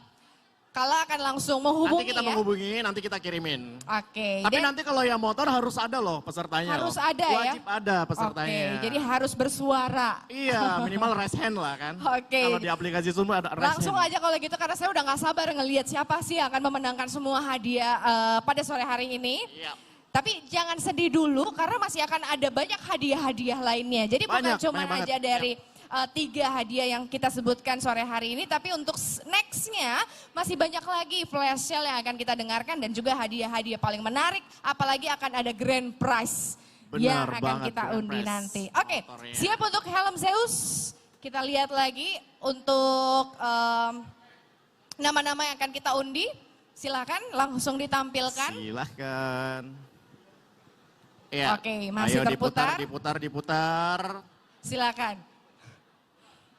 [SPEAKER 2] kalah akan langsung menghubungi
[SPEAKER 8] Nanti kita
[SPEAKER 2] ya?
[SPEAKER 8] menghubungi, nanti kita kirimin.
[SPEAKER 2] Oke.
[SPEAKER 8] Tapi
[SPEAKER 2] dan
[SPEAKER 8] nanti kalau yang motor harus ada loh pesertanya.
[SPEAKER 2] harus
[SPEAKER 8] loh.
[SPEAKER 2] ada ya?
[SPEAKER 8] Wajib ada pesertanya.
[SPEAKER 2] Oke, jadi harus bersuara.
[SPEAKER 8] Iya, minimal raise hand lah kan.
[SPEAKER 2] Oke.
[SPEAKER 8] Kalau di aplikasi Zoom ada raise
[SPEAKER 2] Langsung
[SPEAKER 8] hand.
[SPEAKER 2] aja kalau gitu karena saya udah gak sabar ngelihat siapa sih yang akan memenangkan semua hadiah pada sore hari ini.
[SPEAKER 8] Iya.
[SPEAKER 2] Tapi jangan sedih dulu karena masih akan ada banyak hadiah-hadiah lainnya. Jadi bukan
[SPEAKER 8] Banyak,
[SPEAKER 2] cuma
[SPEAKER 8] banyak
[SPEAKER 2] aja
[SPEAKER 8] banget.
[SPEAKER 2] dari 3 hadiah yang kita sebutkan sore hari ini. Tapi untuk nextnya masih banyak lagi flash sale yang akan kita dengarkan. Dan juga hadiah-hadiah paling menarik. Apalagi akan ada grand prize yang
[SPEAKER 8] Benar
[SPEAKER 2] akan
[SPEAKER 8] banget,
[SPEAKER 2] kita
[SPEAKER 8] grand
[SPEAKER 2] undi
[SPEAKER 8] prize.
[SPEAKER 2] nanti. Oke,
[SPEAKER 8] Motornya.
[SPEAKER 2] siap untuk helm Zeus? Kita lihat lagi untuk nama-nama yang akan kita undi. Silakan langsung ditampilkan.
[SPEAKER 8] Silahkan. Iya.
[SPEAKER 2] Oke, masih
[SPEAKER 8] Ayo
[SPEAKER 2] terputar.
[SPEAKER 8] diputar.
[SPEAKER 2] Silakan.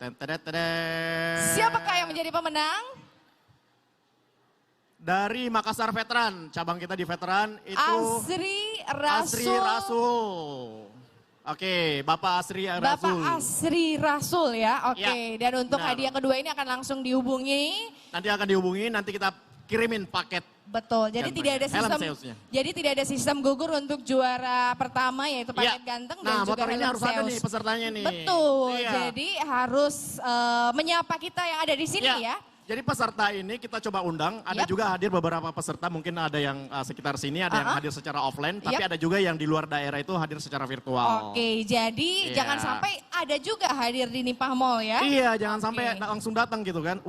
[SPEAKER 8] Ten-ten-ten-ten.
[SPEAKER 2] Siapakah yang menjadi pemenang?
[SPEAKER 8] Dari Makassar Veteran, cabang kita di Veteran itu
[SPEAKER 2] Asri Rasul.
[SPEAKER 8] Asri Rasul. Oke, Bapak Asri Rasul.
[SPEAKER 2] Bapak Asri Rasul ya. Oke,
[SPEAKER 8] Ya,
[SPEAKER 2] dan untuk
[SPEAKER 8] benar.
[SPEAKER 2] hadiah kedua ini akan langsung dihubungi.
[SPEAKER 8] Nanti akan dihubungi, nanti kita kirimin paket.
[SPEAKER 2] Betul. Jadi
[SPEAKER 8] Dan
[SPEAKER 2] tidak ada
[SPEAKER 8] helm
[SPEAKER 2] sistem
[SPEAKER 8] salesnya.
[SPEAKER 2] jadi tidak ada sistem gugur untuk juara pertama yaitu paket ganteng dan
[SPEAKER 8] Nah,
[SPEAKER 2] juga
[SPEAKER 8] motor ini
[SPEAKER 2] helm
[SPEAKER 8] harus ada
[SPEAKER 2] sales.
[SPEAKER 8] nih pesertanya nih.
[SPEAKER 2] Betul.
[SPEAKER 8] Iya.
[SPEAKER 2] Jadi harus menyapa kita yang ada di sini
[SPEAKER 8] Iya.
[SPEAKER 2] ya.
[SPEAKER 8] Jadi peserta ini kita coba undang, ada
[SPEAKER 2] Yap.
[SPEAKER 8] juga hadir beberapa peserta, mungkin ada yang sekitar sini, ada yang hadir secara offline, tapi
[SPEAKER 2] Yap.
[SPEAKER 8] ada juga yang di luar daerah itu hadir secara virtual.
[SPEAKER 2] Oke, jadi
[SPEAKER 8] Iya.
[SPEAKER 2] jangan sampai ada juga hadir di Nipah Mall ya.
[SPEAKER 8] Iya, jangan sampai
[SPEAKER 2] Oke.
[SPEAKER 8] langsung datang gitu kan.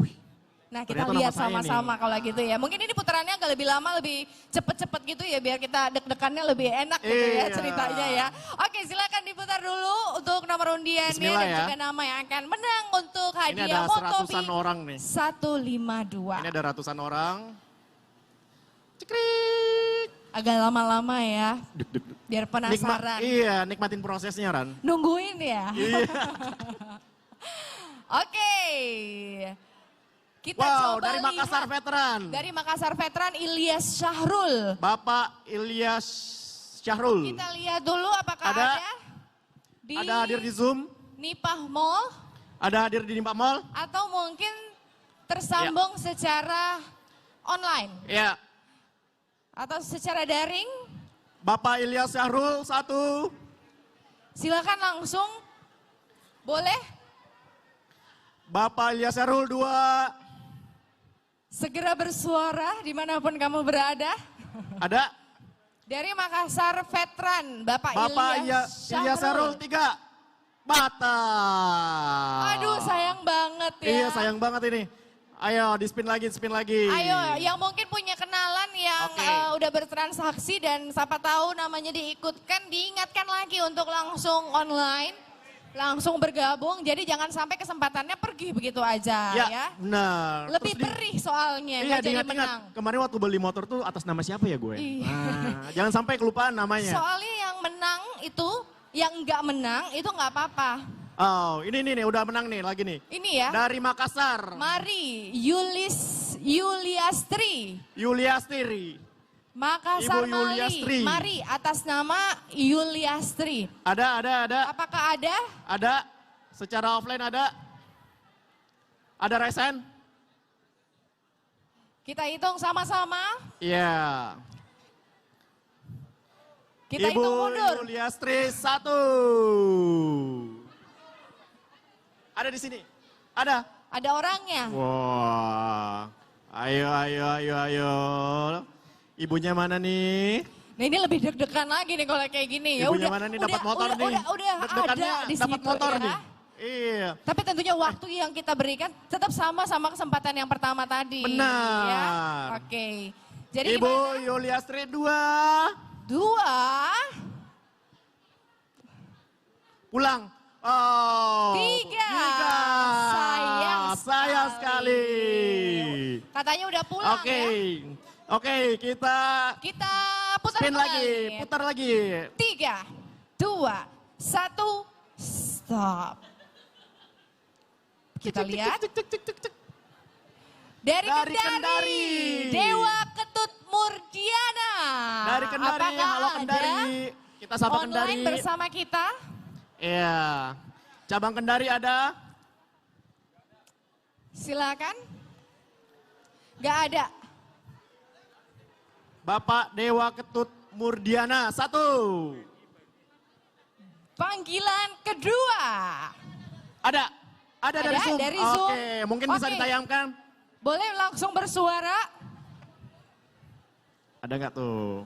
[SPEAKER 2] Nah, kita
[SPEAKER 8] Ternyata
[SPEAKER 2] lihat
[SPEAKER 8] nama saya
[SPEAKER 2] sama-sama
[SPEAKER 8] nih.
[SPEAKER 2] kalau gitu ya. Mungkin ini putarannya agak lebih lama, lebih cepet-cepet gitu ya, biar kita deg-degannya lebih enak gitu ya
[SPEAKER 8] Iya.
[SPEAKER 2] ceritanya ya. Oke, silakan diputar dulu untuk nomor undiannya
[SPEAKER 8] Bismillah
[SPEAKER 2] dan
[SPEAKER 8] ya.
[SPEAKER 2] juga nama yang akan menang untuk
[SPEAKER 8] Ini
[SPEAKER 2] hadiah
[SPEAKER 8] ada
[SPEAKER 2] Motobi
[SPEAKER 8] seratusan orang nih.
[SPEAKER 2] 152.
[SPEAKER 8] Ini ada ratusan orang. Cekrik.
[SPEAKER 2] Agak lama-lama ya,
[SPEAKER 8] Duk, duk, duk.
[SPEAKER 2] biar penasaran.
[SPEAKER 8] Iya, nikmatin prosesnya Ran.
[SPEAKER 2] Nungguin ya.
[SPEAKER 8] Iya.
[SPEAKER 2] Oke. Kita
[SPEAKER 8] Wow,
[SPEAKER 2] coba
[SPEAKER 8] dari Makassar
[SPEAKER 2] lihat.
[SPEAKER 8] Veteran.
[SPEAKER 2] Dari Makassar Veteran Ilyas Syahrul.
[SPEAKER 8] Bapak Ilyas Syahrul.
[SPEAKER 2] Kita lihat dulu apakah
[SPEAKER 8] Ada.
[SPEAKER 2] ada di
[SPEAKER 8] Ada hadir di Zoom,
[SPEAKER 2] Nipah Mall
[SPEAKER 8] ada hadir di Nimpak Mall.
[SPEAKER 2] atau mungkin tersambung secara online
[SPEAKER 8] Iya.
[SPEAKER 2] atau secara daring.
[SPEAKER 8] Bapak Ilyas Syahrul 1.
[SPEAKER 2] Silakan langsung. Boleh
[SPEAKER 8] Bapak Ilyas Syahrul 2.
[SPEAKER 2] segera bersuara dimanapun kamu berada.
[SPEAKER 8] Ada
[SPEAKER 2] Dari Makassar Veteran, Bapak
[SPEAKER 8] Bapak
[SPEAKER 2] Ilyas
[SPEAKER 8] Ilyas Syahrul 3. Batal.
[SPEAKER 2] Aduh, sayang banget ya.
[SPEAKER 8] Iya, sayang banget ini. Ayo, di spin lagi, spin lagi.
[SPEAKER 2] Ayo, yang mungkin punya kenalan yang
[SPEAKER 8] Oke.
[SPEAKER 2] udah bertransaksi dan siapa tahu namanya diikutkan, diingatkan lagi untuk langsung online, langsung bergabung. Jadi jangan sampai kesempatannya pergi begitu aja ya.
[SPEAKER 8] Benar.
[SPEAKER 2] Lebih
[SPEAKER 8] Terus di-
[SPEAKER 2] perih soalnya,
[SPEAKER 8] Iya,
[SPEAKER 2] nggak jadi
[SPEAKER 8] diingat-ingat.
[SPEAKER 2] menang.
[SPEAKER 8] Kemarin waktu beli motor tuh atas nama siapa ya gue?
[SPEAKER 2] Iya.
[SPEAKER 8] Nah, jangan sampai kelupaan namanya.
[SPEAKER 2] Soalnya yang menang itu, yang nggak menang itu nggak apa-apa.
[SPEAKER 8] Oh, ini nih, udah menang nih lagi nih.
[SPEAKER 2] Ini ya.
[SPEAKER 8] Dari Makassar,
[SPEAKER 2] Mari, Yuliastri.
[SPEAKER 8] Yuliastri.
[SPEAKER 2] Makassar
[SPEAKER 8] Ibu Yuliastri.
[SPEAKER 2] Mari atas nama Yuliastri.
[SPEAKER 8] Ada.
[SPEAKER 2] Apakah ada?
[SPEAKER 8] Ada. Secara offline ada. Ada resen?
[SPEAKER 2] Kita hitung sama-sama.
[SPEAKER 8] Iya.
[SPEAKER 2] Kita
[SPEAKER 8] Ibu
[SPEAKER 2] hitung mundur.
[SPEAKER 8] Yuliastri 1. Ada di sini. Ada.
[SPEAKER 2] Ada orangnya.
[SPEAKER 8] Wah. Ayo. Ibunya mana nih?
[SPEAKER 2] Nah ini lebih deg-degan lagi nih kalau kayak gini. Ya
[SPEAKER 8] Ibunya
[SPEAKER 2] udah,
[SPEAKER 8] mana nih dapat motor nih?
[SPEAKER 2] Udah
[SPEAKER 8] Deg-degannya
[SPEAKER 2] ada di
[SPEAKER 8] dapat
[SPEAKER 2] situ
[SPEAKER 8] motor
[SPEAKER 2] ya.
[SPEAKER 8] nih. Iya.
[SPEAKER 2] Tapi tentunya waktu yang kita berikan tetap sama kesempatan yang pertama tadi.
[SPEAKER 8] Benar.
[SPEAKER 2] Ya? Oke. Jadi
[SPEAKER 8] Ibu
[SPEAKER 2] gimana?
[SPEAKER 8] Yuliastri 2.
[SPEAKER 2] 2.
[SPEAKER 8] Pulang. Oh.
[SPEAKER 2] 3.
[SPEAKER 8] Sayang sekali.
[SPEAKER 2] Katanya udah pulang
[SPEAKER 8] Oke.
[SPEAKER 2] ya.
[SPEAKER 8] Oke, kita
[SPEAKER 2] Kita putar
[SPEAKER 8] spin
[SPEAKER 2] kembali.
[SPEAKER 8] lagi, putar lagi.
[SPEAKER 2] 3, 2, 1, stop. Kita lihat. Dari
[SPEAKER 8] Kendari.
[SPEAKER 2] Kendari, Dewa Ketut Murdiana.
[SPEAKER 8] Dari Kendari,
[SPEAKER 2] Apakah
[SPEAKER 8] halo Kendari.
[SPEAKER 2] ada
[SPEAKER 8] Kita sapa
[SPEAKER 2] online
[SPEAKER 8] Kendari.
[SPEAKER 2] bersama kita?
[SPEAKER 8] Iya. Cabang Kendari ada.
[SPEAKER 2] Silakan. Nggak ada.
[SPEAKER 8] Bapak Dewa Ketut Murdiana, 1.
[SPEAKER 2] Panggilan kedua.
[SPEAKER 8] Ada dari Zoom.
[SPEAKER 2] Dari Zoom.
[SPEAKER 8] Oke, mungkin bisa
[SPEAKER 2] Oke.
[SPEAKER 8] ditayangkan.
[SPEAKER 2] Boleh langsung bersuara.
[SPEAKER 8] Ada nggak tuh?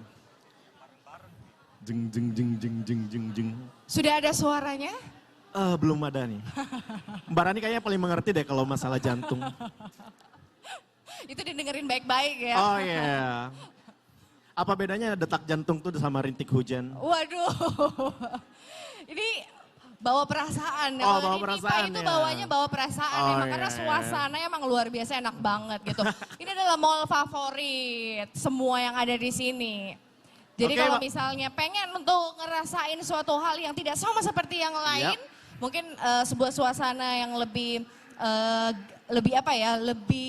[SPEAKER 8] Jeng jeng jeng jeng jeng jeng jeng.
[SPEAKER 2] Sudah ada suaranya?
[SPEAKER 8] Belum ada nih. Mbak Rani kayaknya paling mengerti deh kalau masalah jantung.
[SPEAKER 2] Itu didengerin baik-baik ya.
[SPEAKER 8] Oh iya. Apa bedanya detak jantung tuh sama rintik hujan?
[SPEAKER 2] Waduh. Ini bawa perasaan.
[SPEAKER 8] Oh,
[SPEAKER 2] Kalau
[SPEAKER 8] bawa
[SPEAKER 2] di
[SPEAKER 8] perasaan
[SPEAKER 2] MIPA itu
[SPEAKER 8] ya.
[SPEAKER 2] bawanya bawa perasaan
[SPEAKER 8] Oh,
[SPEAKER 2] emang karena
[SPEAKER 8] iya.
[SPEAKER 2] suasana emang luar biasa enak banget gitu. Ini adalah mall favorit semua yang ada di sini. Jadi
[SPEAKER 8] Oke,
[SPEAKER 2] kalau
[SPEAKER 8] Mbak.
[SPEAKER 2] misalnya pengen untuk ngerasain suatu hal yang tidak sama seperti yang lain, mungkin sebuah suasana yang lebih apa ya, lebih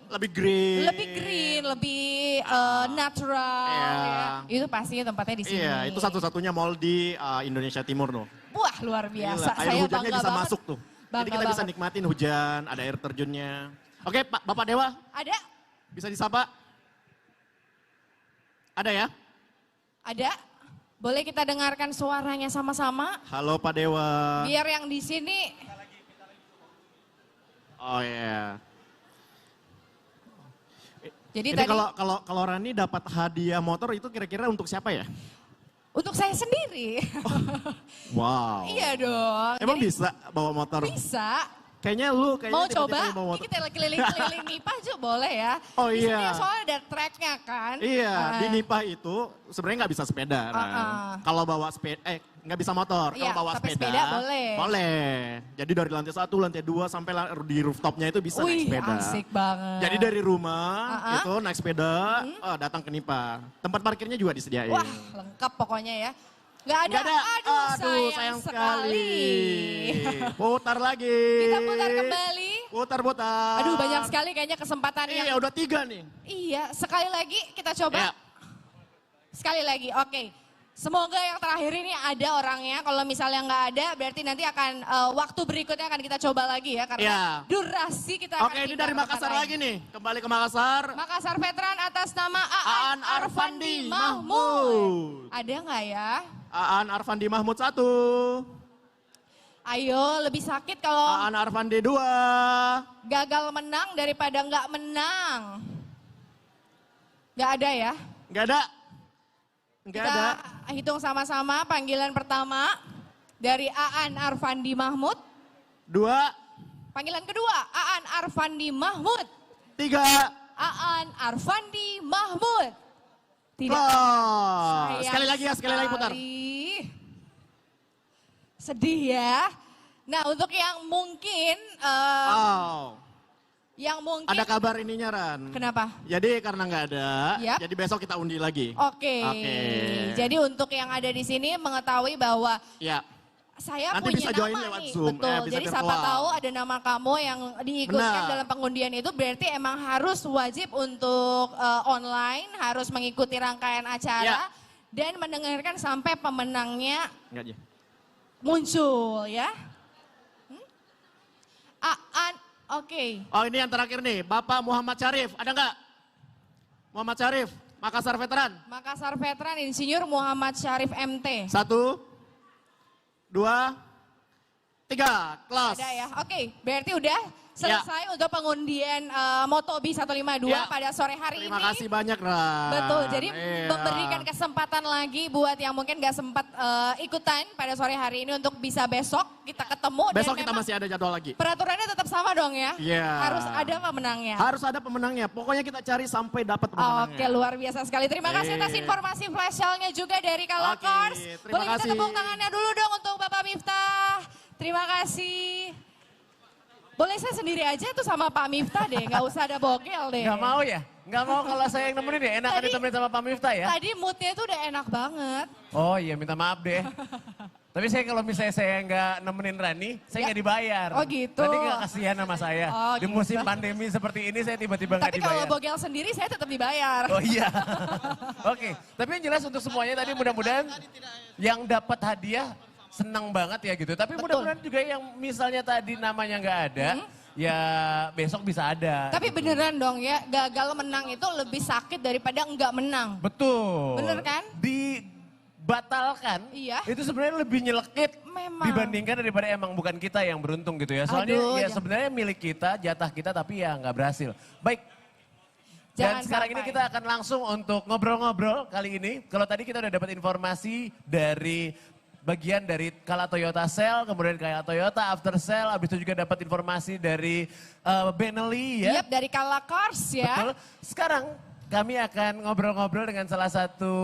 [SPEAKER 8] Lebih green.
[SPEAKER 2] lebih natural.
[SPEAKER 8] Iya.
[SPEAKER 2] Ya. Itu pastinya tempatnya di sini.
[SPEAKER 8] Iya, itu satu-satunya mall di Indonesia Timur loh.
[SPEAKER 2] Wah, luar biasa.
[SPEAKER 8] Gila, air
[SPEAKER 2] Saya
[SPEAKER 8] hujannya
[SPEAKER 2] bangga
[SPEAKER 8] bisa
[SPEAKER 2] banget.
[SPEAKER 8] masuk tuh. Jadi
[SPEAKER 2] Bangga
[SPEAKER 8] kita bisa
[SPEAKER 2] banget.
[SPEAKER 8] nikmatin hujan, ada air terjunnya. Oke, Pak Bapak Dewa,
[SPEAKER 2] Ada?
[SPEAKER 8] bisa disapa? Ada ya?
[SPEAKER 2] Ada? Boleh kita dengarkan suaranya sama-sama?
[SPEAKER 8] Halo Pak Dewa.
[SPEAKER 2] Biar yang di sini
[SPEAKER 8] Oh iya.
[SPEAKER 2] jadi
[SPEAKER 8] Ini
[SPEAKER 2] tadi
[SPEAKER 8] kalau Rani dapat hadiah motor itu kira-kira untuk siapa ya?
[SPEAKER 2] untuk saya sendiri.
[SPEAKER 8] Wow.
[SPEAKER 2] Iya dong.
[SPEAKER 8] Emang
[SPEAKER 2] Jadi
[SPEAKER 8] bisa bawa motor?
[SPEAKER 2] bisa.
[SPEAKER 8] Kayaknya lu kayaknya
[SPEAKER 2] Mau
[SPEAKER 8] tiba-tiba
[SPEAKER 2] coba?
[SPEAKER 8] bawa
[SPEAKER 2] Ini
[SPEAKER 8] motor.
[SPEAKER 2] kita keliling-keliling MIPA juga boleh ya.
[SPEAKER 8] Oh,
[SPEAKER 2] Di
[SPEAKER 8] iya.
[SPEAKER 2] sini soalnya ada tracknya kan.
[SPEAKER 8] Iya,
[SPEAKER 2] Ah.
[SPEAKER 8] di Nipah itu sebenarnya nggak bisa sepeda. Ran. Kalau bawa sepeda, nggak bisa motor.
[SPEAKER 2] Iya,
[SPEAKER 8] Kalau bawa
[SPEAKER 2] tapi
[SPEAKER 8] sepeda,
[SPEAKER 2] sepeda boleh.
[SPEAKER 8] Boleh. Jadi dari lantai 1, lantai 2 sampai di rooftopnya itu bisa naik
[SPEAKER 2] Wih,
[SPEAKER 8] sepeda.
[SPEAKER 2] asik banget.
[SPEAKER 8] Jadi dari rumah itu naik sepeda, datang ke Nipah. Tempat parkirnya juga disediain.
[SPEAKER 2] Wah, lengkap pokoknya ya. Nggak ada.
[SPEAKER 8] Nggak ada.
[SPEAKER 2] Aduh, sayang sekali.
[SPEAKER 8] Putar lagi.
[SPEAKER 2] Kita putar kembali.
[SPEAKER 8] Putar-putar.
[SPEAKER 2] Aduh, banyak sekali kayaknya kesempatan yang...
[SPEAKER 8] Iya, udah 3 nih.
[SPEAKER 2] Iya, sekali lagi kita coba.
[SPEAKER 8] Ya.
[SPEAKER 2] Sekali lagi, oke. Semoga yang terakhir ini ada orangnya. Kalau misalnya nggak ada, berarti nanti akan waktu berikutnya akan kita coba lagi ya. Karena
[SPEAKER 8] Ya.
[SPEAKER 2] durasi kita akan
[SPEAKER 8] Oke, ini
[SPEAKER 2] pindah
[SPEAKER 8] dari
[SPEAKER 2] ke tempat
[SPEAKER 8] Makassar
[SPEAKER 2] lain.
[SPEAKER 8] lagi nih. Kembali ke Makassar.
[SPEAKER 2] Makassar Veteran atas nama
[SPEAKER 8] Aan Arfandi Mahmud.
[SPEAKER 2] Ada nggak ya?
[SPEAKER 8] Aan Arfandi Mahmud 1.
[SPEAKER 2] Ayo, lebih sakit kalau
[SPEAKER 8] Aan Arfandi 2.
[SPEAKER 2] gagal menang daripada nggak menang. Nggak ada ya?
[SPEAKER 8] Nggak ada. Nggak
[SPEAKER 2] Kita
[SPEAKER 8] ada.
[SPEAKER 2] hitung sama-sama panggilan pertama dari Aan Arfandi Mahmud.
[SPEAKER 8] 2.
[SPEAKER 2] Panggilan kedua, Aan Arfandi Mahmud.
[SPEAKER 8] 3.
[SPEAKER 2] Aan Arfandi Mahmud. Tidak.
[SPEAKER 8] Close.
[SPEAKER 2] Sayang
[SPEAKER 8] Sekali lagi ya, sekali lagi putar.
[SPEAKER 2] sekali. Sedih ya. Nah, untuk yang mungkin
[SPEAKER 8] Ada kabar ininya Ran.
[SPEAKER 2] Kenapa?
[SPEAKER 8] Jadi karena nggak ada,
[SPEAKER 2] Yap.
[SPEAKER 8] jadi besok kita undi lagi.
[SPEAKER 2] Oke.
[SPEAKER 8] Oke.
[SPEAKER 2] Jadi untuk yang ada di sini mengetahui bahwa
[SPEAKER 8] Ya.
[SPEAKER 2] saya
[SPEAKER 8] Nanti
[SPEAKER 2] punya
[SPEAKER 8] bisa join
[SPEAKER 2] nama
[SPEAKER 8] lewat
[SPEAKER 2] nih.
[SPEAKER 8] Zoom.
[SPEAKER 2] Betul.
[SPEAKER 8] Bisa
[SPEAKER 2] Jadi siapa
[SPEAKER 8] virtual.
[SPEAKER 2] tahu ada nama kamu yang diikutkan
[SPEAKER 8] Benar.
[SPEAKER 2] dalam pengundian itu berarti emang harus wajib untuk online, harus mengikuti rangkaian acara
[SPEAKER 8] Ya.
[SPEAKER 2] dan mendengarkan sampai pemenangnya
[SPEAKER 8] Nggak aja.
[SPEAKER 2] muncul ya. Oke.
[SPEAKER 8] Oh ini yang terakhir nih, Bapak Muhammad Syarif, ada nggak? Muhammad Syarif, Makassar Veteran.
[SPEAKER 2] Makassar Veteran Insinyur Muhammad Syarif MT.
[SPEAKER 8] 1, 2, 3, kelas.
[SPEAKER 2] Ada ya. Oke, berarti udah selesai untuk pengundian Motobi 152
[SPEAKER 8] Ya.
[SPEAKER 2] pada sore hari
[SPEAKER 8] Terima
[SPEAKER 2] ini.
[SPEAKER 8] kasih banyak Ran.
[SPEAKER 2] Betul, jadi
[SPEAKER 8] Iya.
[SPEAKER 2] memberikan kesempatan lagi buat yang mungkin gak sempat ikutan pada sore hari ini untuk bisa besok kita ketemu.
[SPEAKER 8] Besok
[SPEAKER 2] dan
[SPEAKER 8] kita
[SPEAKER 2] memang
[SPEAKER 8] masih ada jadwal lagi.
[SPEAKER 2] peraturannya tetap sama dong ya?
[SPEAKER 8] Iya.
[SPEAKER 2] Harus ada pemenangnya.
[SPEAKER 8] Harus ada pemenangnya, pokoknya kita cari sampai dapat pemenangnya.
[SPEAKER 2] Oke, luar biasa sekali. Terima kasih atas
[SPEAKER 8] Iya.
[SPEAKER 2] informasi flash sale-nya juga dari Kalakars.
[SPEAKER 8] Oke, terima
[SPEAKER 2] Boleh kita
[SPEAKER 8] kasih.
[SPEAKER 2] tepuk tangannya dulu dong untuk Bapak Miftah. Terima kasih. Boleh saya sendiri aja tuh sama Pak Miftah deh, nggak usah ada bogel deh.
[SPEAKER 3] Nggak mau ya? Nggak mau kalau saya yang nemenin ya? Enakan
[SPEAKER 2] Tadi-
[SPEAKER 3] ditemenin sama Pak Miftah ya?
[SPEAKER 2] Tadi moodnya tuh udah enak banget.
[SPEAKER 3] Oh iya minta maaf deh. Tapi saya kalau misalnya saya nggak nemenin Rani, saya
[SPEAKER 2] Ya.
[SPEAKER 3] nggak dibayar.
[SPEAKER 2] Oh gitu.
[SPEAKER 3] Nanti nggak kasihan sama saya.
[SPEAKER 2] Oh
[SPEAKER 3] Di musim
[SPEAKER 2] gitu.
[SPEAKER 3] pandemi seperti ini saya tiba-tiba nggak
[SPEAKER 2] Tapi
[SPEAKER 3] dibayar.
[SPEAKER 2] kalau bogel sendiri saya tetap dibayar.
[SPEAKER 3] Oh iya. Oke, tapi yang jelas untuk semuanya tadi mudah-mudahan yang dapat hadiah senang banget ya gitu. Tapi
[SPEAKER 2] Betul.
[SPEAKER 3] mudah-mudahan juga yang misalnya tadi namanya nggak ada, ya besok bisa ada.
[SPEAKER 2] Tapi
[SPEAKER 3] gitu.
[SPEAKER 2] beneran dong ya, gagal menang itu lebih sakit daripada enggak menang.
[SPEAKER 3] Betul.
[SPEAKER 2] Bener kan?
[SPEAKER 3] Dibatalkan,
[SPEAKER 2] Iya.
[SPEAKER 3] itu sebenarnya lebih nyelekit
[SPEAKER 2] Memang.
[SPEAKER 3] dibandingkan daripada emang bukan kita yang beruntung gitu ya. Soalnya
[SPEAKER 2] Aduh,
[SPEAKER 3] ya
[SPEAKER 2] jangan.
[SPEAKER 3] sebenarnya milik kita, jatah kita tapi ya nggak berhasil. Baik. Dan
[SPEAKER 2] Jangan
[SPEAKER 3] sekarang ini
[SPEAKER 2] sampai.
[SPEAKER 3] kita akan langsung untuk ngobrol-ngobrol kali ini. Kalau tadi kita udah dapat informasi dari bagian dari Kala Toyota Cell, kemudian Kala Toyota After Sale, habis itu juga dapat informasi dari Benelli ya.
[SPEAKER 2] Yap, dari Kala Cars ya.
[SPEAKER 3] Betul. Sekarang kami akan ngobrol-ngobrol dengan salah satu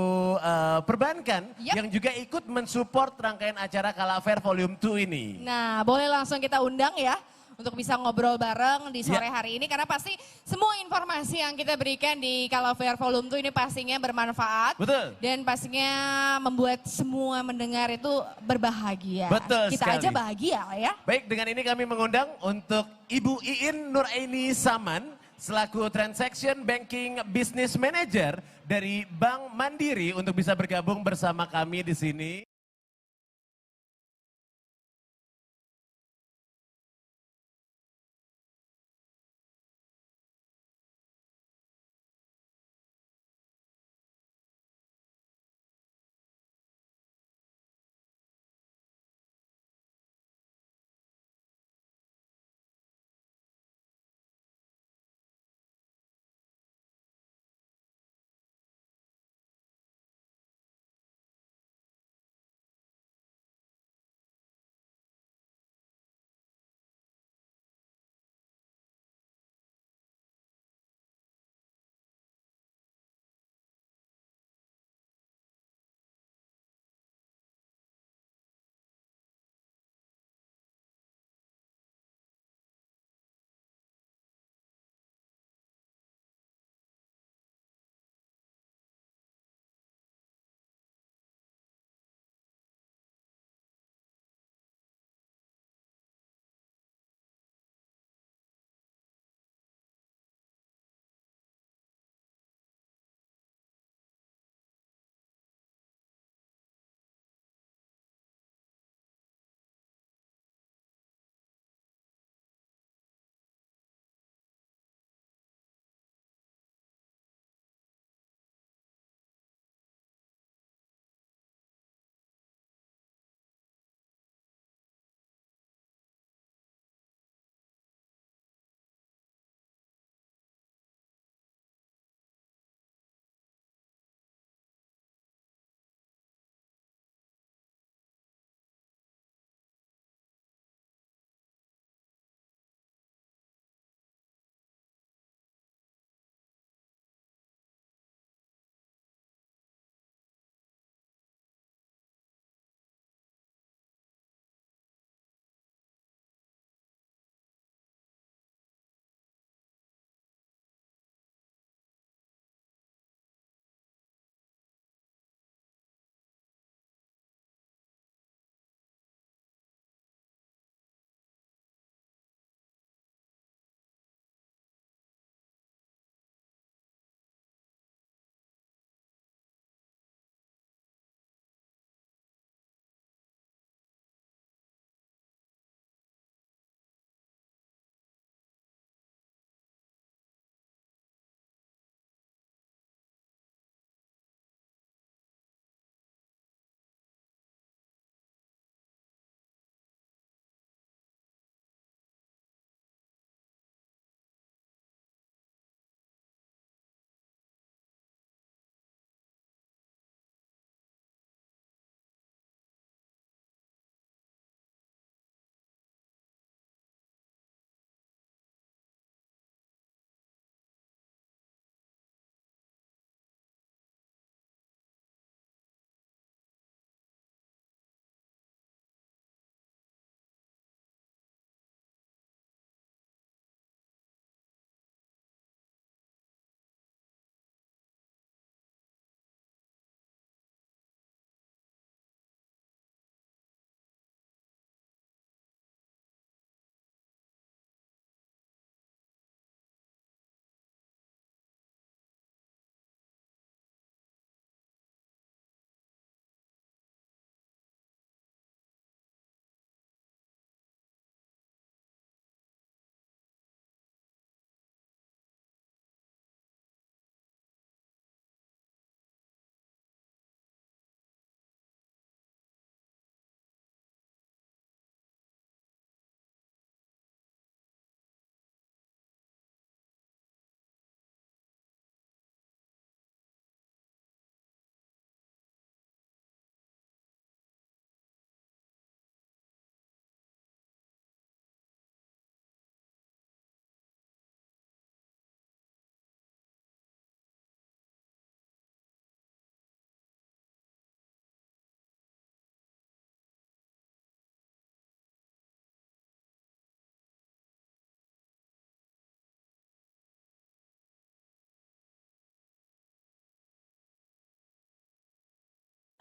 [SPEAKER 3] perbankan
[SPEAKER 2] Yap.
[SPEAKER 3] yang juga ikut mensupport rangkaian acara Kala Fair Volume 2 ini.
[SPEAKER 2] Nah, boleh langsung kita undang ya untuk bisa ngobrol bareng di sore
[SPEAKER 3] Ya.
[SPEAKER 2] hari ini karena pasti semua informasi yang kita berikan di Kala Fair Volume 2 ini pastinya bermanfaat.
[SPEAKER 3] Betul.
[SPEAKER 2] Dan pastinya membuat semua mendengar itu berbahagia.
[SPEAKER 3] Betul
[SPEAKER 2] Kita
[SPEAKER 3] sekali.
[SPEAKER 2] aja bahagia ya.
[SPEAKER 3] Baik, dengan ini kami mengundang untuk Ibu Iin Nuraini Saman selaku Transaction Banking Business Manager dari Bank Mandiri untuk bisa bergabung bersama kami di sini.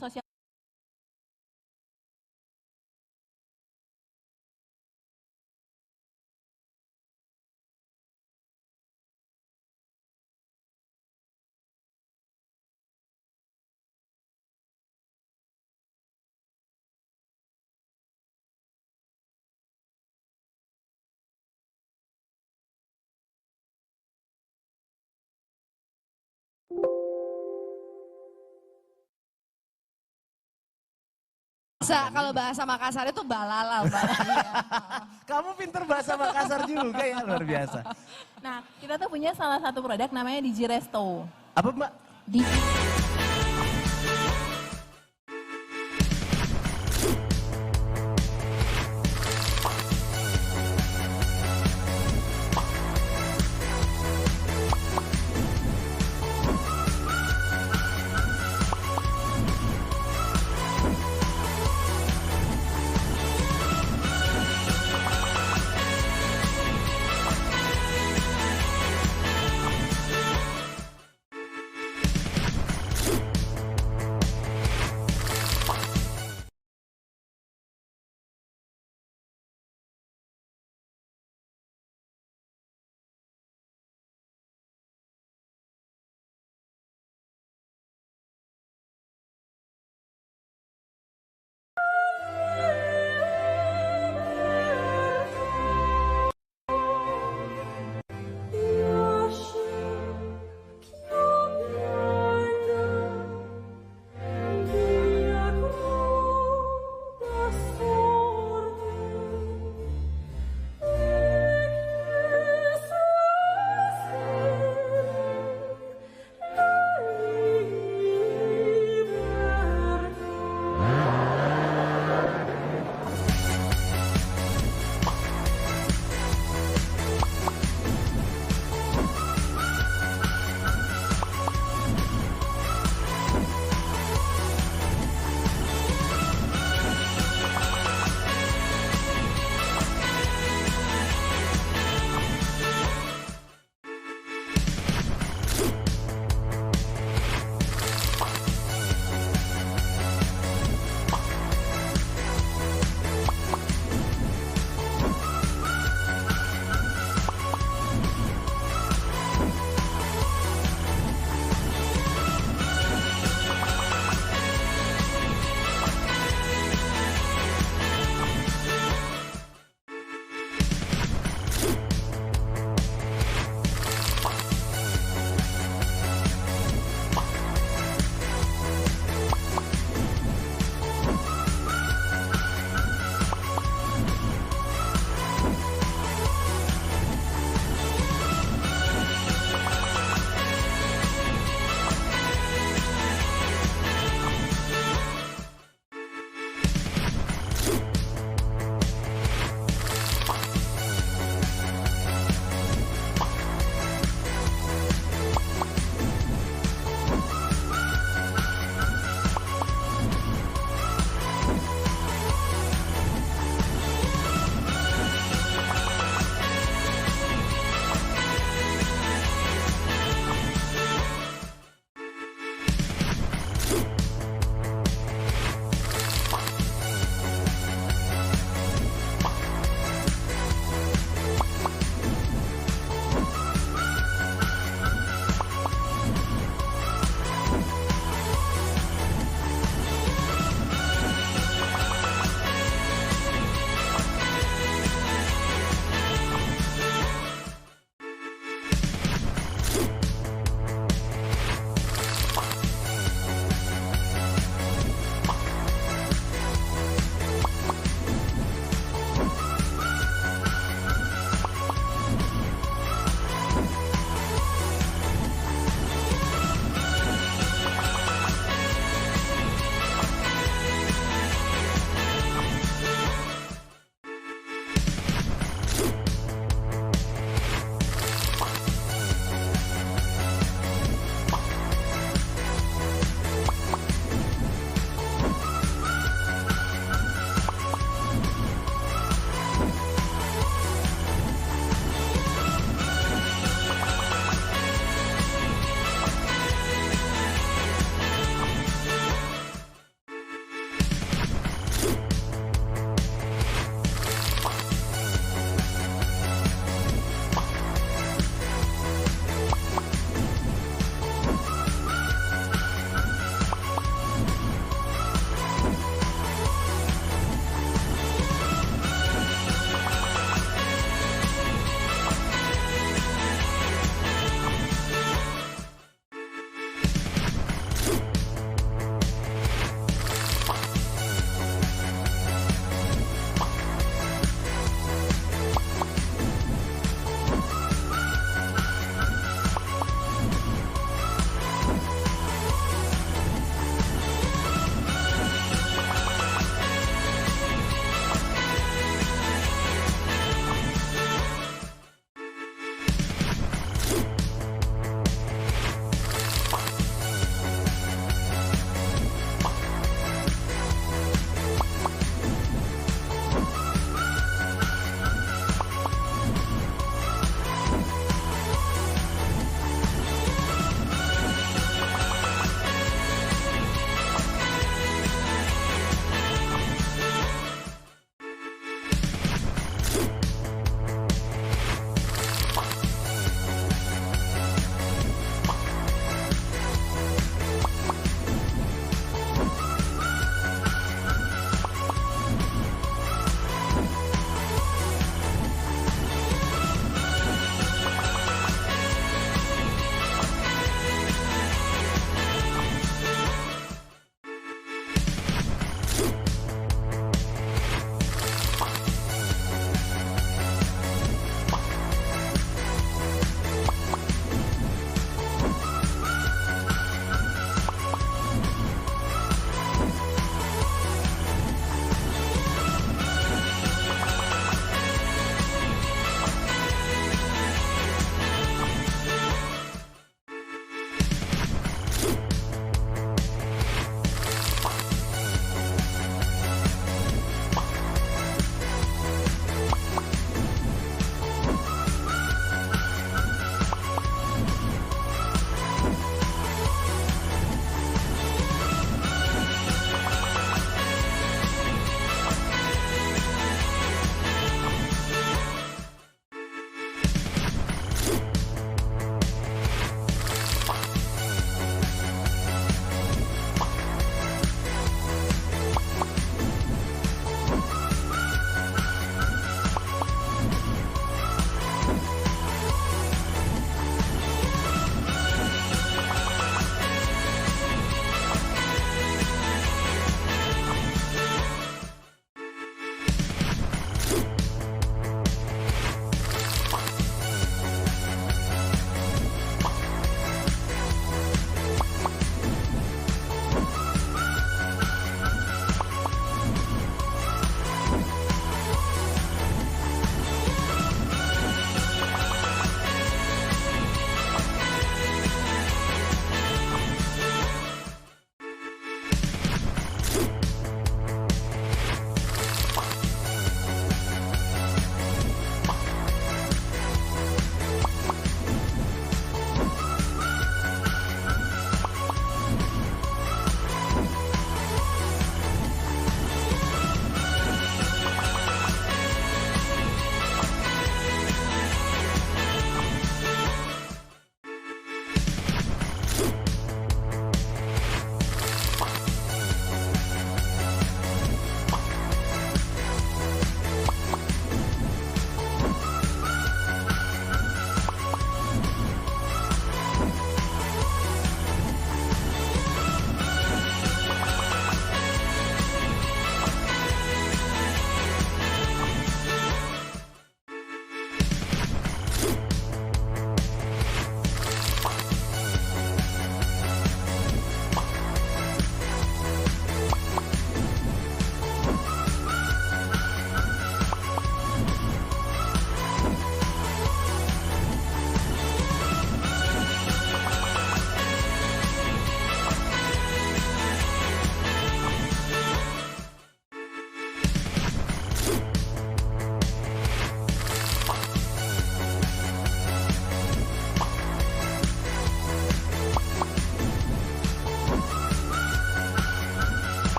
[SPEAKER 9] sosial.
[SPEAKER 2] Kalau bahasa Makassar itu balala, Mbak.
[SPEAKER 3] Kamu pinter bahasa Makassar juga ya, luar biasa.
[SPEAKER 9] Nah, kita tuh punya salah satu produk namanya Digi Resto.
[SPEAKER 3] Apa Mbak?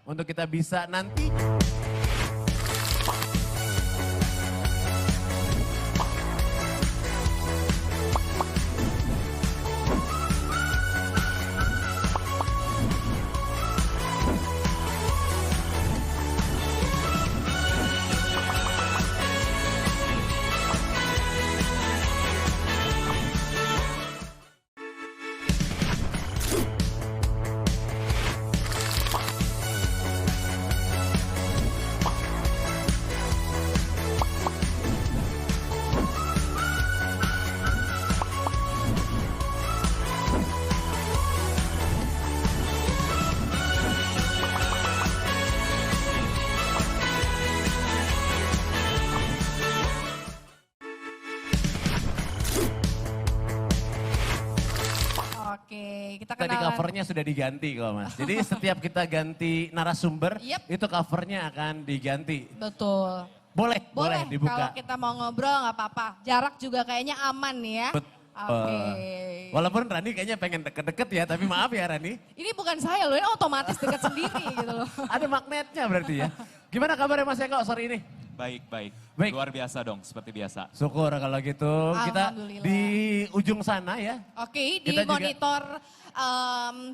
[SPEAKER 3] untuk kita bisa nanti
[SPEAKER 2] Oke, kita
[SPEAKER 3] tadi
[SPEAKER 2] kenalan.
[SPEAKER 3] covernya sudah diganti kok Mas. Jadi setiap kita ganti narasumber,
[SPEAKER 2] Yep.
[SPEAKER 3] itu covernya akan diganti.
[SPEAKER 2] Betul.
[SPEAKER 3] Boleh
[SPEAKER 2] Boleh,
[SPEAKER 3] dibuka.
[SPEAKER 2] kalau kita mau ngobrol nggak apa-apa. Jarak juga kayaknya aman nih ya. Oke.
[SPEAKER 3] Walaupun Rani kayaknya pengen deket-deket ya, tapi maaf ya Rani.
[SPEAKER 2] Ini bukan saya loh, ini otomatis dekat sendiri gitu loh.
[SPEAKER 3] Ada magnetnya berarti ya. Gimana kabarnya Mas Eko sore ini?
[SPEAKER 10] Baik.
[SPEAKER 3] Baik.
[SPEAKER 10] Luar biasa dong, seperti biasa.
[SPEAKER 3] Syukur kalau gitu. Kita
[SPEAKER 2] Alhamdulillah.
[SPEAKER 3] di ujung sana ya.
[SPEAKER 2] Oke, di
[SPEAKER 3] Kita juga-
[SPEAKER 2] monitor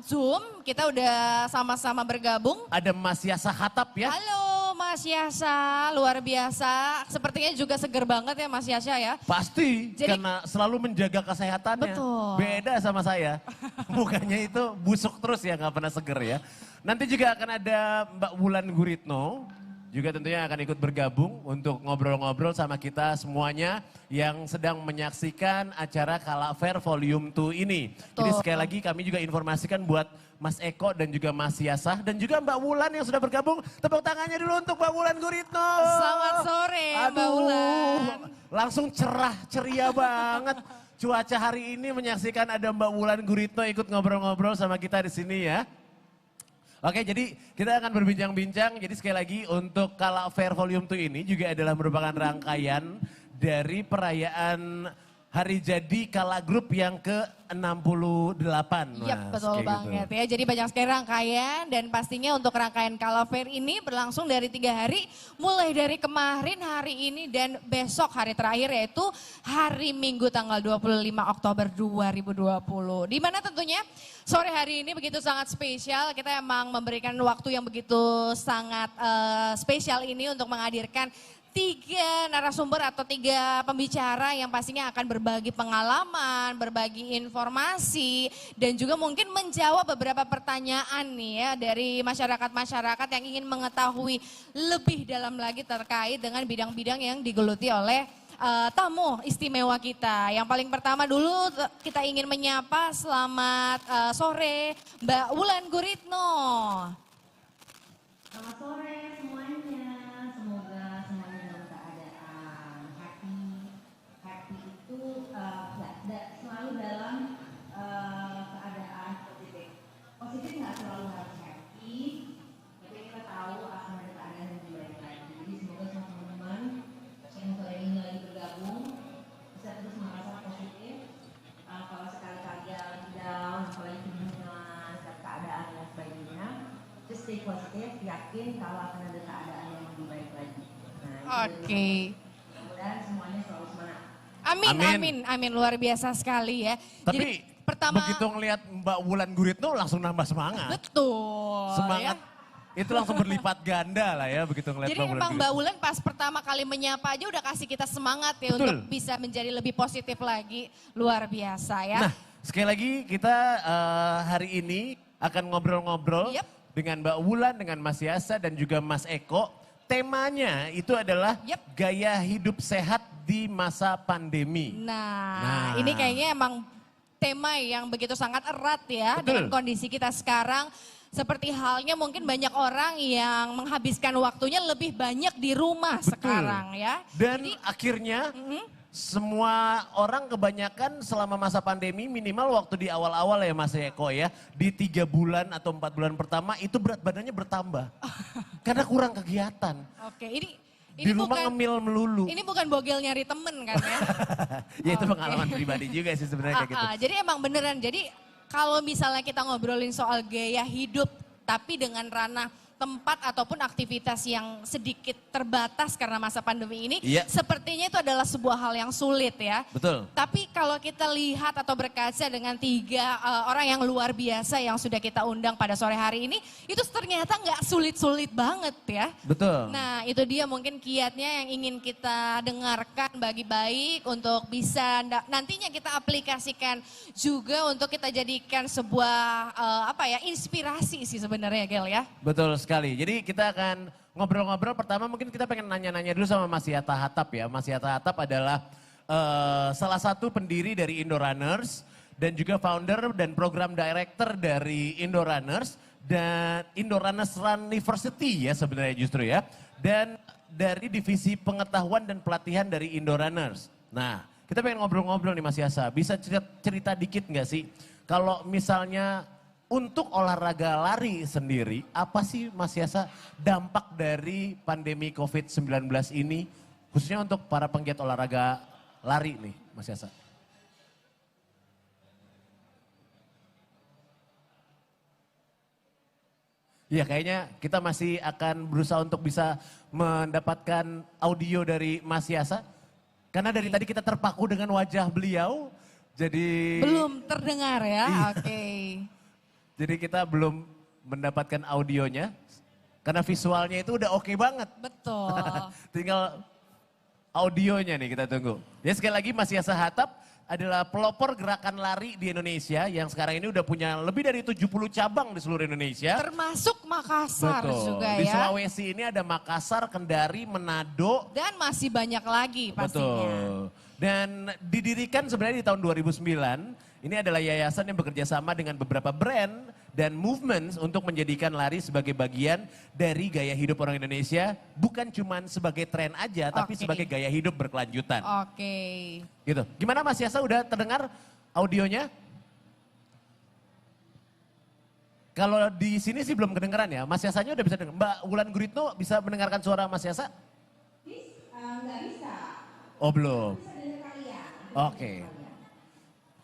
[SPEAKER 2] Zoom kita udah sama-sama bergabung.
[SPEAKER 3] Ada Mas Yasa Hatap ya.
[SPEAKER 2] Halo Mas Yasa, luar biasa. Sepertinya juga seger banget ya Mas Yasa ya.
[SPEAKER 3] Pasti,
[SPEAKER 2] Jadi-
[SPEAKER 3] karena selalu menjaga kesehatannya.
[SPEAKER 2] Betul.
[SPEAKER 3] Beda sama saya. Mukanya itu busuk terus ya, nggak pernah seger ya. Nanti juga akan ada Mbak Wulan Guritno. Juga tentunya akan ikut bergabung untuk ngobrol-ngobrol sama kita semuanya yang sedang menyaksikan acara Kala Fair Volume 2 ini. Jadi
[SPEAKER 2] Betul.
[SPEAKER 3] sekali lagi kami juga informasikan buat Mas Eko dan juga Mas Yasah dan juga Mbak Wulan yang sudah bergabung. Tepuk tangannya dulu untuk Mbak Wulan Guritno.
[SPEAKER 2] Selamat sore Mbak Wulan.
[SPEAKER 3] Langsung cerah, ceria banget. Cuaca hari ini menyaksikan ada Mbak Wulan Guritno ikut ngobrol-ngobrol sama kita di sini ya. Oke, jadi kita akan berbincang-bincang. Jadi sekali lagi untuk Kala Fair Volume 2 ini juga adalah merupakan rangkaian dari perayaan hari jadi Kala Group yang ke-68.
[SPEAKER 2] Iya betul banget ya. Jadi banyak sekali rangkaian dan pastinya untuk rangkaian Kala Fair ini berlangsung dari 3 hari. Mulai dari kemarin, hari ini dan besok hari terakhir yaitu hari Minggu tanggal 25 Oktober 2020. Di mana tentunya sore hari ini begitu sangat spesial. Kita emang memberikan waktu yang begitu sangat spesial ini untuk menghadirkan 3 narasumber atau 3 pembicara yang pastinya akan berbagi pengalaman, berbagi informasi, dan juga mungkin menjawab beberapa pertanyaan nih ya dari masyarakat-masyarakat yang ingin mengetahui lebih dalam lagi terkait dengan bidang-bidang yang digeluti oleh tamu istimewa kita. Yang paling pertama dulu kita ingin menyapa selamat sore Mbak Wulan Guritno.
[SPEAKER 11] Selamat sore semuanya, semoga semuanya dalam keadaan happy. Happy itu selalu dalam keadaan positif. Positif nggak selalu harus happy, tapi kita tahu akan ada keadaan yang lebih baik lagi. Jadi semoga semua teman-teman yang sore ini lagi bergabung bisa terus merasa positif. Kalau sekali-kali lagi down, apalagi dengan keadaan yang sebagainya, just stay positif, yakin kalau akan ada keadaan yang lebih baik lagi. Nah,
[SPEAKER 2] Oke.
[SPEAKER 11] mudah-mudahan semuanya selalu semangat.
[SPEAKER 2] Amin, luar biasa sekali ya.
[SPEAKER 3] Tapi
[SPEAKER 2] jadi, pertama,
[SPEAKER 3] begitu ngelihat Mbak Wulan Guritno langsung nambah semangat.
[SPEAKER 2] betul.
[SPEAKER 3] Semangat
[SPEAKER 2] ya.
[SPEAKER 3] itu langsung berlipat ganda lah ya begitu ngelihat
[SPEAKER 2] Jadi
[SPEAKER 3] Mbak Wulan
[SPEAKER 2] emang
[SPEAKER 3] Guritno.
[SPEAKER 2] Mbak Wulan pas pertama kali menyapa aja udah kasih kita semangat ya
[SPEAKER 3] Betul.
[SPEAKER 2] untuk bisa menjadi lebih positif lagi. Luar biasa ya.
[SPEAKER 3] Nah, sekali lagi kita hari ini akan ngobrol-ngobrol
[SPEAKER 2] Yep.
[SPEAKER 3] dengan Mbak Wulan, dengan Mas Yasa dan juga Mas Eko. Temanya itu adalah
[SPEAKER 2] Yep.
[SPEAKER 3] gaya hidup sehat di masa pandemi.
[SPEAKER 2] Nah, ini kayaknya emang tema yang begitu sangat erat ya
[SPEAKER 3] Betul.
[SPEAKER 2] dengan kondisi kita sekarang. Seperti halnya mungkin banyak orang yang menghabiskan waktunya lebih banyak di rumah sekarang ya.
[SPEAKER 3] Dan akhirnya semua orang kebanyakan selama masa pandemi minimal waktu di awal-awal ya Mas Eko ya. Di 3 bulan atau 4 bulan pertama itu berat badannya bertambah. Karena kurang kegiatan.
[SPEAKER 2] Oke, ini
[SPEAKER 3] Di rumah
[SPEAKER 2] bukan
[SPEAKER 3] ngemil melulu.
[SPEAKER 2] ini bukan bogel nyari temen kan ya.
[SPEAKER 3] Ya itu pengalaman pribadi juga sih sebenarnya kayak gitu.
[SPEAKER 2] Jadi emang beneran, jadi kalau misalnya kita ngobrolin soal gaya hidup tapi dengan ranah tempat ataupun aktivitas yang sedikit terbatas karena masa pandemi ini,
[SPEAKER 3] Iya.
[SPEAKER 2] sepertinya itu adalah sebuah hal yang sulit ya.
[SPEAKER 3] Betul.
[SPEAKER 2] Tapi kalau kita lihat atau berkaca dengan 3 orang yang luar biasa yang sudah kita undang pada sore hari ini, itu ternyata nggak sulit-sulit banget ya.
[SPEAKER 3] Betul.
[SPEAKER 2] Nah itu dia mungkin kiatnya yang ingin kita dengarkan bagi baik untuk bisa nantinya kita aplikasikan juga untuk kita jadikan sebuah inspirasi sih sebenarnya Gel ya.
[SPEAKER 3] Betul sekali. Jadi kita akan ngobrol-ngobrol. Pertama mungkin kita pengen nanya-nanya dulu sama Mas Yatta Hatap ya. Mas Yatta Hatap adalah salah satu pendiri dari Indorunners dan juga founder dan program director dari Indorunners dan Indorunners Run University ya sebenarnya justru ya. Dan dari divisi pengetahuan dan pelatihan dari Indorunners. Nah, kita pengen ngobrol-ngobrol nih Mas Yasa. Bisa cerita dikit nggak sih kalau misalnya untuk olahraga lari sendiri, apa sih Mas Yasa dampak dari pandemi COVID-19 ini, khususnya untuk para penggiat olahraga lari nih Mas Yasa? Iya kayaknya kita masih akan berusaha untuk bisa mendapatkan audio dari Mas Yasa. Karena dari tadi kita terpaku dengan wajah beliau, jadi...
[SPEAKER 2] Belum terdengar ya,
[SPEAKER 3] Iya.
[SPEAKER 2] oke.
[SPEAKER 3] Jadi kita belum mendapatkan audionya, karena visualnya itu udah oke banget.
[SPEAKER 2] Betul.
[SPEAKER 3] Tinggal audionya nih kita tunggu. Ya sekali lagi Mas Yasa Hatap adalah pelopor gerakan lari di Indonesia yang sekarang ini udah punya lebih dari 70 cabang di seluruh Indonesia.
[SPEAKER 2] Termasuk Makassar juga
[SPEAKER 3] Di
[SPEAKER 2] ya.
[SPEAKER 3] Sulawesi ini ada Makassar, Kendari, Manado.
[SPEAKER 2] Dan masih banyak lagi pastinya.
[SPEAKER 3] Betul. Dan didirikan sebenarnya di tahun 2009. Ini adalah yayasan yang bekerja sama dengan beberapa brand dan movements untuk menjadikan lari sebagai bagian dari gaya hidup orang Indonesia. Bukan cuma sebagai tren aja, tapi sebagai gaya hidup berkelanjutan.
[SPEAKER 2] Oke.
[SPEAKER 3] Gitu. Gimana Mas Yasa, udah terdengar audionya? Kalau di sini sih belum kedengeran ya. Mas Yasanya udah bisa dengar. Mbak Wulan Guritno bisa mendengarkan suara Mas Yasa?
[SPEAKER 11] Nggak bisa.
[SPEAKER 3] Oh belum.
[SPEAKER 11] Bisa dengar kalian.
[SPEAKER 3] Oke.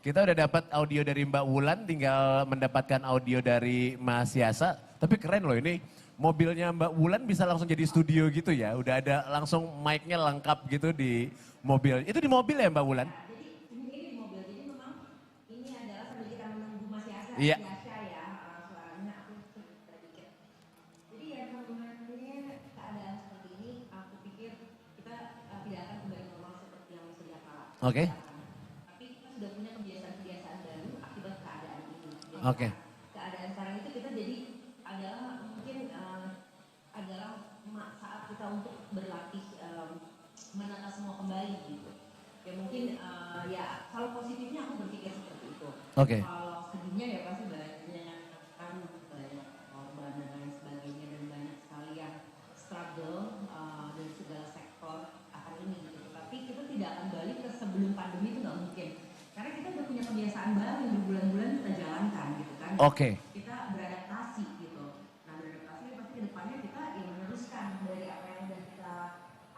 [SPEAKER 3] Kita udah dapat audio dari Mbak Wulan, tinggal mendapatkan audio dari Mas Yasa. Tapi keren loh ini, mobilnya Mbak Wulan bisa langsung jadi studio gitu ya. Udah ada langsung mic-nya lengkap gitu di mobil. Itu di mobil ya Mbak Wulan?
[SPEAKER 11] Jadi ini di mobil, jadi memang ini adalah sambil kita menunggu Mas Yasa.
[SPEAKER 3] Iya.
[SPEAKER 11] Yasa ya, suaranya aku sedikit. Jadi ya teman-teman ini keadaan seperti ini, aku pikir kita tidak akan kembali normal seperti yang sedia kala.
[SPEAKER 3] Oke.
[SPEAKER 11] Tapi kita sudah punya kebiasaan-kebiasaan baru akibat keadaan ini. Jadi
[SPEAKER 3] Oke.
[SPEAKER 11] keadaan sekarang itu kita jadi adalah mungkin adalah saat kita untuk berlatih menata semua kembali gitu. Ya mungkin ya kalau positifnya aku berpikir seperti itu.
[SPEAKER 3] Oke.
[SPEAKER 11] Kalau sedihnya ya pasti banyak korban dan lain sebagainya dan banyak sekali yang struggle dari segala sektor akan ini gitu. Tapi kita tidak akan balik ke sebelum pandemi itu nggak mungkin. Karena kita udah punya kebiasaan baru yang berbulan-bulan kita jalankan gitu kan.
[SPEAKER 3] Oke.
[SPEAKER 11] Kita beradaptasi gitu. Nah beradaptasi pasti ke depannya kita yang meneruskan dari apa yang udah kita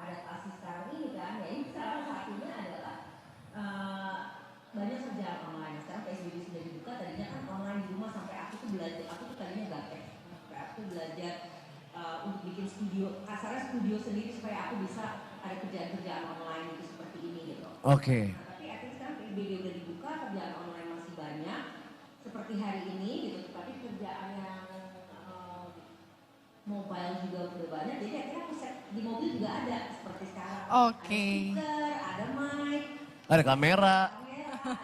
[SPEAKER 11] adaptasi sekarang ini kan. Ya ini salah satunya adalah banyak kerjaan online. Sekarang PSBB sudah dibuka, tadinya kan online di rumah sampai aku tuh belajar, aku tuh tadinya gaptek. Sampai aku belajar untuk bikin studio, kasarnya studio sendiri supaya aku bisa ada kerjaan-kerjaan online gitu seperti ini gitu.
[SPEAKER 3] Oke.
[SPEAKER 11] Nah, tapi akhirnya sekarang PSBB udah dibuka, kerjaan online masih banyak. Seperti hari ini gitu, tapi kerjaan yang mobile juga udah banyak. Jadi akhirnya aku set di mobil juga ada seperti sekarang.
[SPEAKER 2] Oke.
[SPEAKER 11] Ada speaker, ada mic,
[SPEAKER 3] Ada kamera.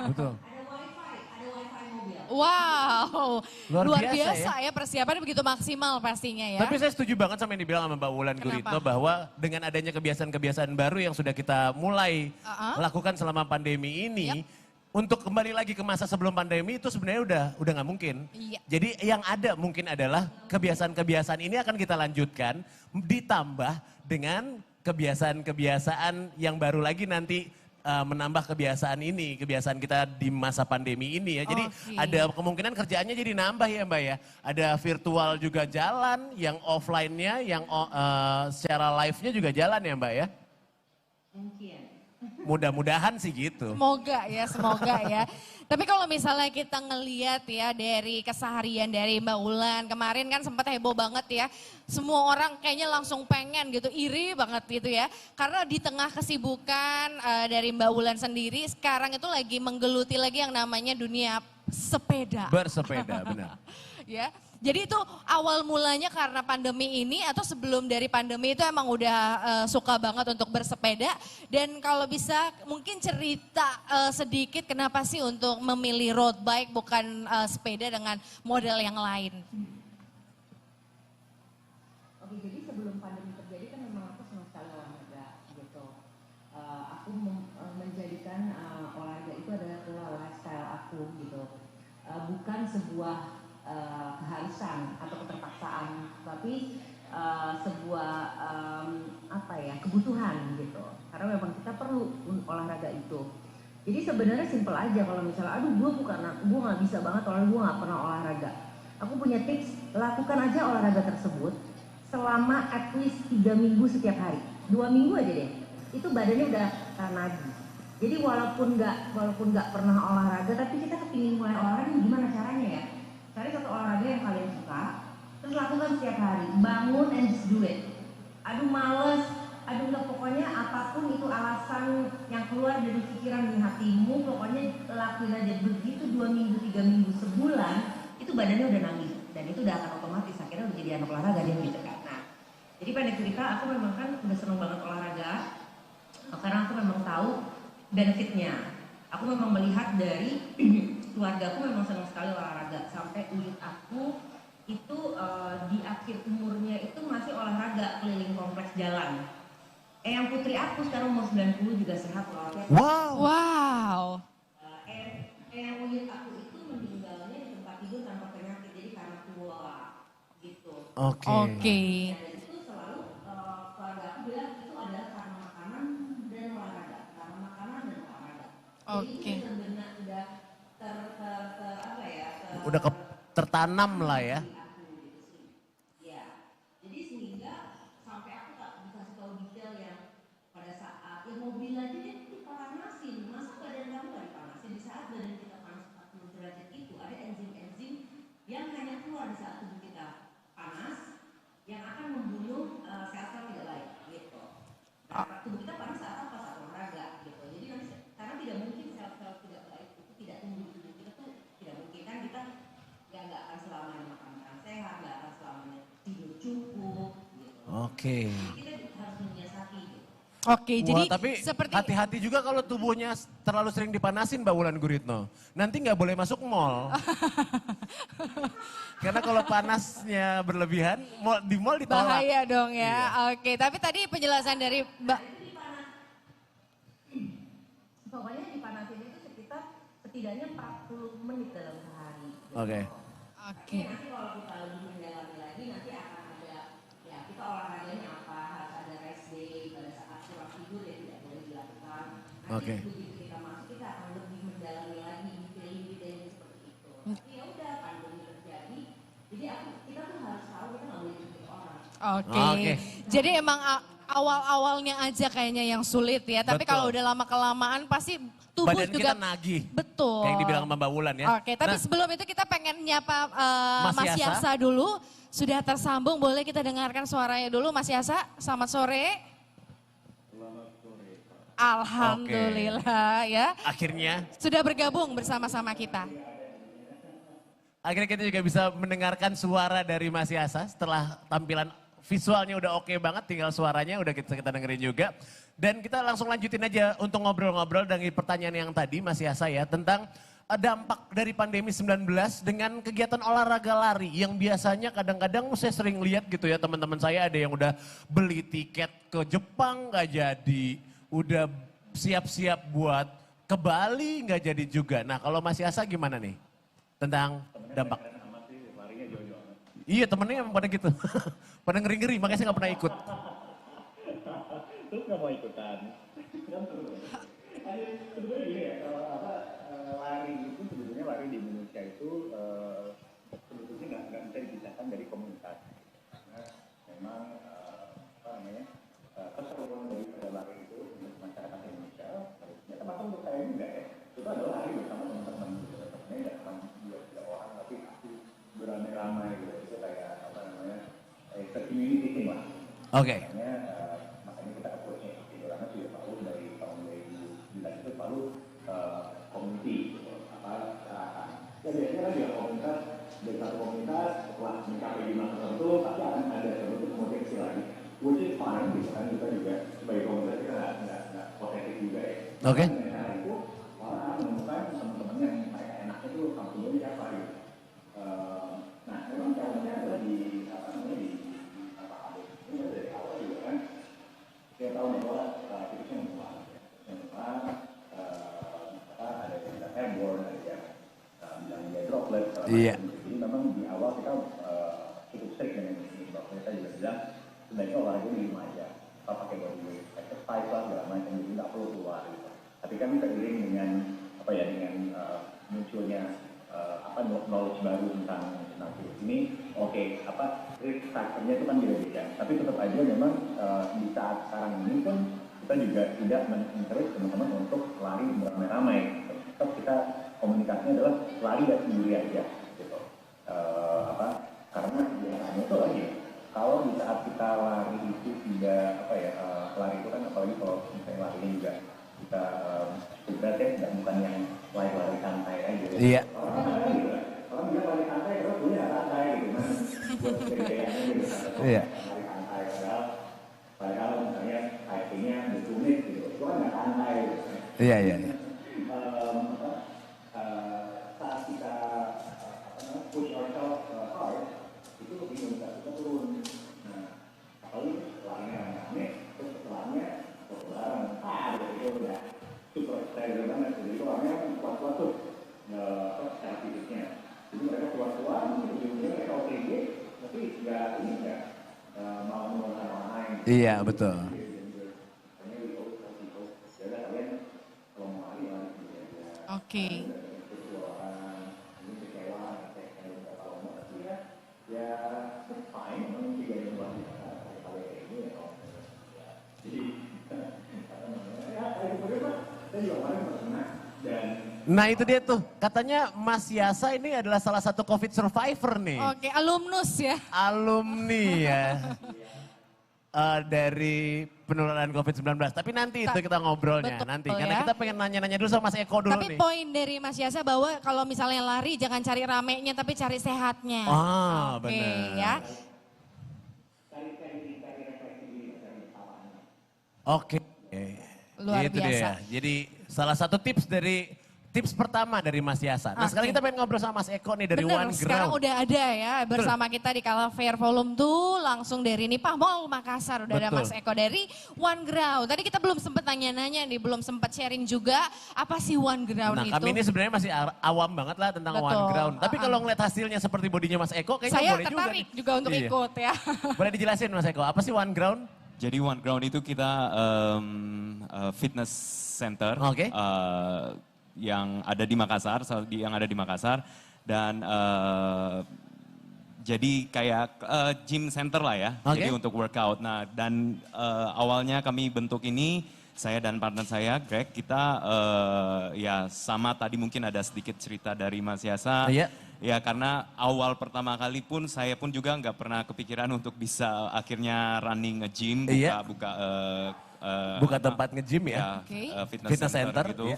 [SPEAKER 3] Betul.
[SPEAKER 11] ada wifi mobil.
[SPEAKER 2] Wow,
[SPEAKER 3] Luar
[SPEAKER 2] luar
[SPEAKER 3] biasa
[SPEAKER 2] biasa ya persiapannya begitu maksimal pastinya ya.
[SPEAKER 3] Tapi saya setuju banget sama yang dibilang sama Mbak Wulan Guritno bahwa dengan adanya kebiasaan-kebiasaan baru yang sudah kita mulai lakukan selama pandemi ini, untuk kembali lagi ke masa sebelum pandemi itu sebenarnya udah nggak mungkin.
[SPEAKER 2] Iya.
[SPEAKER 3] Jadi yang ada mungkin adalah kebiasaan-kebiasaan ini akan kita lanjutkan ditambah dengan kebiasaan-kebiasaan yang baru lagi nanti menambah kebiasaan ini, kebiasaan kita di masa pandemi ini ya. Jadi ada kemungkinan kerjaannya jadi nambah ya Mbak ya. Ada virtual juga jalan, yang offline-nya, yang secara live-nya juga jalan ya Mbak ya.
[SPEAKER 11] Mungkin.
[SPEAKER 3] Mudah-mudahan sih gitu.
[SPEAKER 2] Semoga ya. Tapi kalau misalnya kita ngeliat ya dari keseharian dari Mbak Ulan, kemarin kan sempat heboh banget ya. Semua orang kayaknya langsung pengen gitu, iri banget gitu ya. Karena di tengah kesibukan dari Mbak Ulan sendiri, sekarang itu lagi menggeluti lagi yang namanya dunia sepeda.
[SPEAKER 3] Bersepeda, benar.
[SPEAKER 2] Ya, jadi itu awal mulanya karena pandemi ini atau sebelum dari pandemi itu emang udah suka banget untuk bersepeda. Dan kalau bisa mungkin cerita sedikit kenapa sih untuk memilih road bike bukan sepeda dengan model yang lain?
[SPEAKER 11] Oke, jadi sebelum pandemi terjadi kan memang aku senang sekali olahraga gitu. Aku menjadikan olahraga itu adalah lifestyle aku gitu. Bukan sebuah keharusan atau keterpaksaan, tapi sebuah kebutuhan gitu. Karena memang kita perlu olahraga itu. Jadi sebenarnya simpel aja kalau misalnya, aduh gue nggak bisa banget olahraga, gue nggak pernah olahraga. Aku punya tips, lakukan aja olahraga tersebut selama at least 3 minggu setiap hari. 2 minggu aja deh, itu badannya udah nagih. Jadi walaupun nggak pernah olahraga, tapi kita kepingin mulai olahraga, gimana caranya ya? Cari satu olahraga yang kalian suka, terus lakukan setiap hari. Bangun and just do it. Aduh males, aduh nggak, pokoknya apapun itu alasan yang keluar dari pikiran dan hatimu, pokoknya lakuin aja. Begitu 2 minggu, 3 minggu, sebulan, itu badannya udah nangis. Dan itu udah akan otomatis, akhirnya udah jadi anak olahraga dia lebih dekat. Nah, jadi pendek cerita, aku memang kan udah seneng banget olahraga, karena aku memang tahu benefitnya. Aku memang melihat dari keluarga aku memang senang sekali olahraga, sampai uyut aku itu di akhir umurnya itu masih olahraga keliling kompleks jalan. Yang putri aku sekarang umur 90 juga sehat olahraga.
[SPEAKER 2] Wow.
[SPEAKER 11] Yang uyut aku itu meninggalnya di tempat tidur tanpa penyakit, jadi karena tua gitu.
[SPEAKER 2] Oke.
[SPEAKER 11] Dan itu selalu keluarga aku bilang itu adalah karena makanan dan olahraga, karena makanan dan olahraga.
[SPEAKER 2] Oke.
[SPEAKER 11] Jadi itu benar udah
[SPEAKER 3] Udah tertanam lah ya.
[SPEAKER 11] Ya, jadi sehingga sampai aku tak bisa tahu detail yang pada saat ya mobil aja dia dipanasin, masa badan kamu gak dipanasin? Di saat badan kita panas 40 derajat itu ada enzim-enzim yang hanya keluar di saat tubuh kita panas yang akan membunuh sel-sel tidak baik gitu. Nah, tubuh kita panas saat apa? Saat olahraga gitu. Jadi nanti karena tidak mungkin sel-sel tidak baik itu tidak tumbuh di tubuh kita tuh, tidak mungkin kan kita nggak akan selamanya makan makanan sehat, nggak akan selamanya tidur cukup gitu.
[SPEAKER 3] Oke.
[SPEAKER 11] Kita harus menyiasati gitu.
[SPEAKER 2] Oke, jadi
[SPEAKER 3] tapi
[SPEAKER 2] seperti
[SPEAKER 3] hati-hati juga kalau tubuhnya terlalu sering dipanasin Mbak Wulan Guritno. Nanti nggak boleh masuk mall. Karena kalau panasnya berlebihan, di mall ditolak.
[SPEAKER 2] bahaya dong ya.
[SPEAKER 3] Iya.
[SPEAKER 2] Oke, tapi tadi penjelasan dari Mbak.
[SPEAKER 11] Pokoknya dipanasin itu sekitar setidaknya 40 menit dalam sehari. Gitu.
[SPEAKER 3] Oke.
[SPEAKER 2] Oke.
[SPEAKER 11] Nanti kalau kita lebih mendalami lagi nanti akan ada ya kita olahraganya apa, harus ada rest day pada saat kurang tidur ya tidak boleh dilakukan. Nanti begitu kita masuk kita akan lebih mendalami lagi detail-detailnya seperti itu. Tapi ya udah pandemi terjadi, jadi kita tuh harus tahu kita nggak boleh ikut orang.
[SPEAKER 2] Oke. Jadi emang awal-awalnya aja kayaknya yang sulit ya. Tapi kalau udah lama kelamaan pasti tubuh
[SPEAKER 3] Badan
[SPEAKER 2] juga
[SPEAKER 3] kita nagih.
[SPEAKER 2] Betul.
[SPEAKER 3] Kayak yang dibilang sama Mbak Wulan ya.
[SPEAKER 2] Oke, tapi sebelum itu kita pengen nyapa Mas
[SPEAKER 3] Mas
[SPEAKER 2] Yasa dulu. Sudah tersambung, boleh kita dengarkan suaranya dulu Mas Yasa. Selamat sore.
[SPEAKER 12] Selamat sore.
[SPEAKER 2] Alhamdulillah ya.
[SPEAKER 3] Akhirnya.
[SPEAKER 2] Sudah bergabung bersama-sama kita.
[SPEAKER 3] Akhirnya kita juga bisa mendengarkan suara dari Mas Yasa setelah tampilan visualnya udah oke banget, tinggal suaranya udah kita dengerin juga. Dan kita langsung lanjutin aja untuk ngobrol-ngobrol dari pertanyaan yang tadi Mas Yasa ya, tentang dampak dari pandemi 19 dengan kegiatan olahraga lari yang biasanya kadang-kadang saya sering lihat gitu ya, teman-teman saya ada yang udah beli tiket ke Jepang nggak jadi, udah siap-siap buat ke Bali nggak jadi juga. Nah kalau Mas Yasa gimana nih tentang dampak? Iya temennya emang pada gitu, pada ngeri-ngeri makanya saya nggak pernah ikut.
[SPEAKER 12] Terus nggak mau ikutan. Sebetulnya gini ya, kalau lari itu sebetulnya lari di Indonesia itu sebetulnya nggak bisa dipisahkan dari komunitas. Karena memang keseluruhan dari lari itu untuk masyarakat Indonesia
[SPEAKER 3] Oke.
[SPEAKER 12] Makanya kita approach-nya seperti itu, karena sudah tahu dari tahun 2009 itu selalu community, ya biasanya kan juga komunitas, dari satu komunitas setelah mencapai jumlah tertentu, pasti akan ada terbentuk komunitas lagi, which is fine, gitu kan, kita juga sebagai komunitas kita nggak positif juga ya.
[SPEAKER 3] Oke.
[SPEAKER 12] Dengan cara itu, orang akan menemukan teman-teman yang mereka enaknya itu kampungnya siapa gitu. Nah, memang caranya adalah di ini dari awal juga kan, kita tahu bahwa virusnya membuat ada yang airborne, ada yang bilang dia droplet.
[SPEAKER 3] Iya.
[SPEAKER 12] Jadi memang di awal kita cukup strict dengan ini, bahwa kita juga bilang sebaiknya olahraga di rumah aja, kita pakai body exercise lah, segala macam, jadi nggak perlu keluar gitu. Tapi kami seiring dengan dengan munculnya knowledge baru tentang virus ini, risk factor-nya itu kan beda-beda. Tapi tetap aja memang di saat sekarang ini pun kita juga tidak men-encourage teman-teman untuk lari beramai-ramai. Tetap kita komunikasinya adalah lari dan sendiri aja, gitu. Karena biasanya itu lagi, kalau di saat kita lari itu tidak lari itu kan apalagi kalau misalnya larinya juga kita berat ya, bukan yang lari santai aja.
[SPEAKER 3] Iya.
[SPEAKER 12] Orang bilang lari santai, terus gue nggak santai gitu kan. Buat gaya-gayanya gitu.
[SPEAKER 3] Iya.
[SPEAKER 12] Lari santai, padahal misalnya hiking-nya 20 menit gitu, itu kan nggak santai gitu.
[SPEAKER 3] Iya.
[SPEAKER 12] Saat kita push ourselves hard, itu imunitas kita turun. Nah, apalagi larinya rame, terus setelahnya ketularan, itu udah super excited banget. Jadi itu orangnya kuat-kuat tuh secara fisiknya. Jadi mereka kuat-kuat, ujung-ujungnya mereka OTG, tapi nggak mau menolong orang lain.
[SPEAKER 3] Iya, betul.
[SPEAKER 2] Oke.
[SPEAKER 3] Nah itu dia tuh, katanya Mas Yasa ini adalah salah satu COVID survivor nih.
[SPEAKER 2] Oke, alumnus ya.
[SPEAKER 3] Alumni ya. Dari penularan COVID-19. Tapi nanti itu kita ngobrolnya
[SPEAKER 2] Betul,
[SPEAKER 3] nanti.
[SPEAKER 2] ya.
[SPEAKER 3] Karena kita pengen nanya-nanya dulu sama Mas Eko dulu
[SPEAKER 2] Tapi
[SPEAKER 3] nih.
[SPEAKER 2] poin dari Mas Yasa bahwa kalau misalnya lari jangan cari ramenya tapi cari sehatnya. Oke,
[SPEAKER 3] Benar.
[SPEAKER 2] ya.
[SPEAKER 3] Oke.
[SPEAKER 2] Luar
[SPEAKER 3] Itu
[SPEAKER 2] biasa.
[SPEAKER 3] dia. Jadi salah satu tips pertama dari Mas Yasa. Nah sekarang kita pengen ngobrol sama Mas Eko nih dari
[SPEAKER 2] Bener,
[SPEAKER 3] One
[SPEAKER 2] sekarang
[SPEAKER 3] Ground.
[SPEAKER 2] udah ada ya bersama kita di Calafair Volume 2 langsung dari Nipah Mall Makassar. Udah ada
[SPEAKER 3] Betul.
[SPEAKER 2] Mas Eko dari One Ground. Tadi kita belum sempat nanya-nanya nih, belum sempat sharing juga apa sih One Ground
[SPEAKER 3] Nah
[SPEAKER 2] itu.
[SPEAKER 3] kami ini sebenarnya masih awam banget lah tentang
[SPEAKER 2] Betul.
[SPEAKER 3] One Ground. Tapi kalau ngeliat hasilnya seperti bodinya Mas Eko kayaknya
[SPEAKER 2] Saya
[SPEAKER 3] boleh
[SPEAKER 2] tertarik
[SPEAKER 3] juga.
[SPEAKER 2] juga untuk
[SPEAKER 3] Iya.
[SPEAKER 2] ikut ya.
[SPEAKER 3] Boleh dijelasin Mas Eko, apa sih One Ground?
[SPEAKER 10] Jadi One Ground itu kita fitness center yang ada di Makassar, dan jadi kayak gym center lah ya, jadi untuk workout. Nah dan awalnya kami bentuk ini, saya dan partner saya Greg, kita ya sama tadi mungkin ada sedikit cerita dari Mas Yasa.
[SPEAKER 3] Iya.
[SPEAKER 10] Ya karena awal pertama kali pun saya pun juga nggak pernah kepikiran untuk bisa akhirnya running nge-gym,
[SPEAKER 3] buka tempat nge-gym ya.
[SPEAKER 10] Fitness center gitu.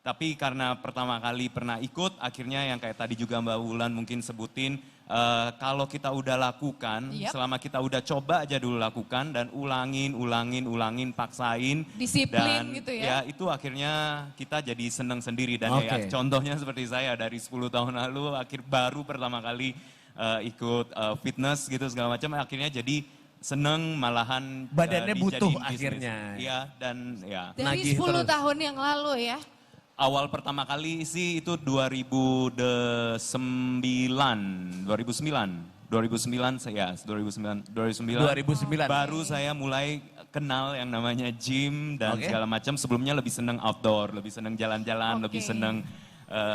[SPEAKER 10] Tapi karena pertama kali pernah ikut, akhirnya yang kayak tadi juga Mbak Wulan mungkin sebutin, kalau kita udah lakukan, selama kita udah coba aja dulu lakukan dan ulangin, paksain.
[SPEAKER 2] Disiplin
[SPEAKER 10] dan,
[SPEAKER 2] gitu ya.
[SPEAKER 10] Itu akhirnya kita jadi seneng sendiri dan ya contohnya seperti saya dari 10 tahun lalu baru pertama kali ikut fitness gitu segala macam, akhirnya jadi seneng malahan
[SPEAKER 3] badannya butuh
[SPEAKER 10] dijadiin
[SPEAKER 3] akhirnya.
[SPEAKER 10] Iya dan ya.
[SPEAKER 2] Dari 10 tahun yang lalu ya.
[SPEAKER 10] Awal pertama kali sih itu 2009 baru saya mulai kenal yang namanya gym dan segala macam. Sebelumnya lebih seneng outdoor, lebih seneng jalan-jalan, lebih seneng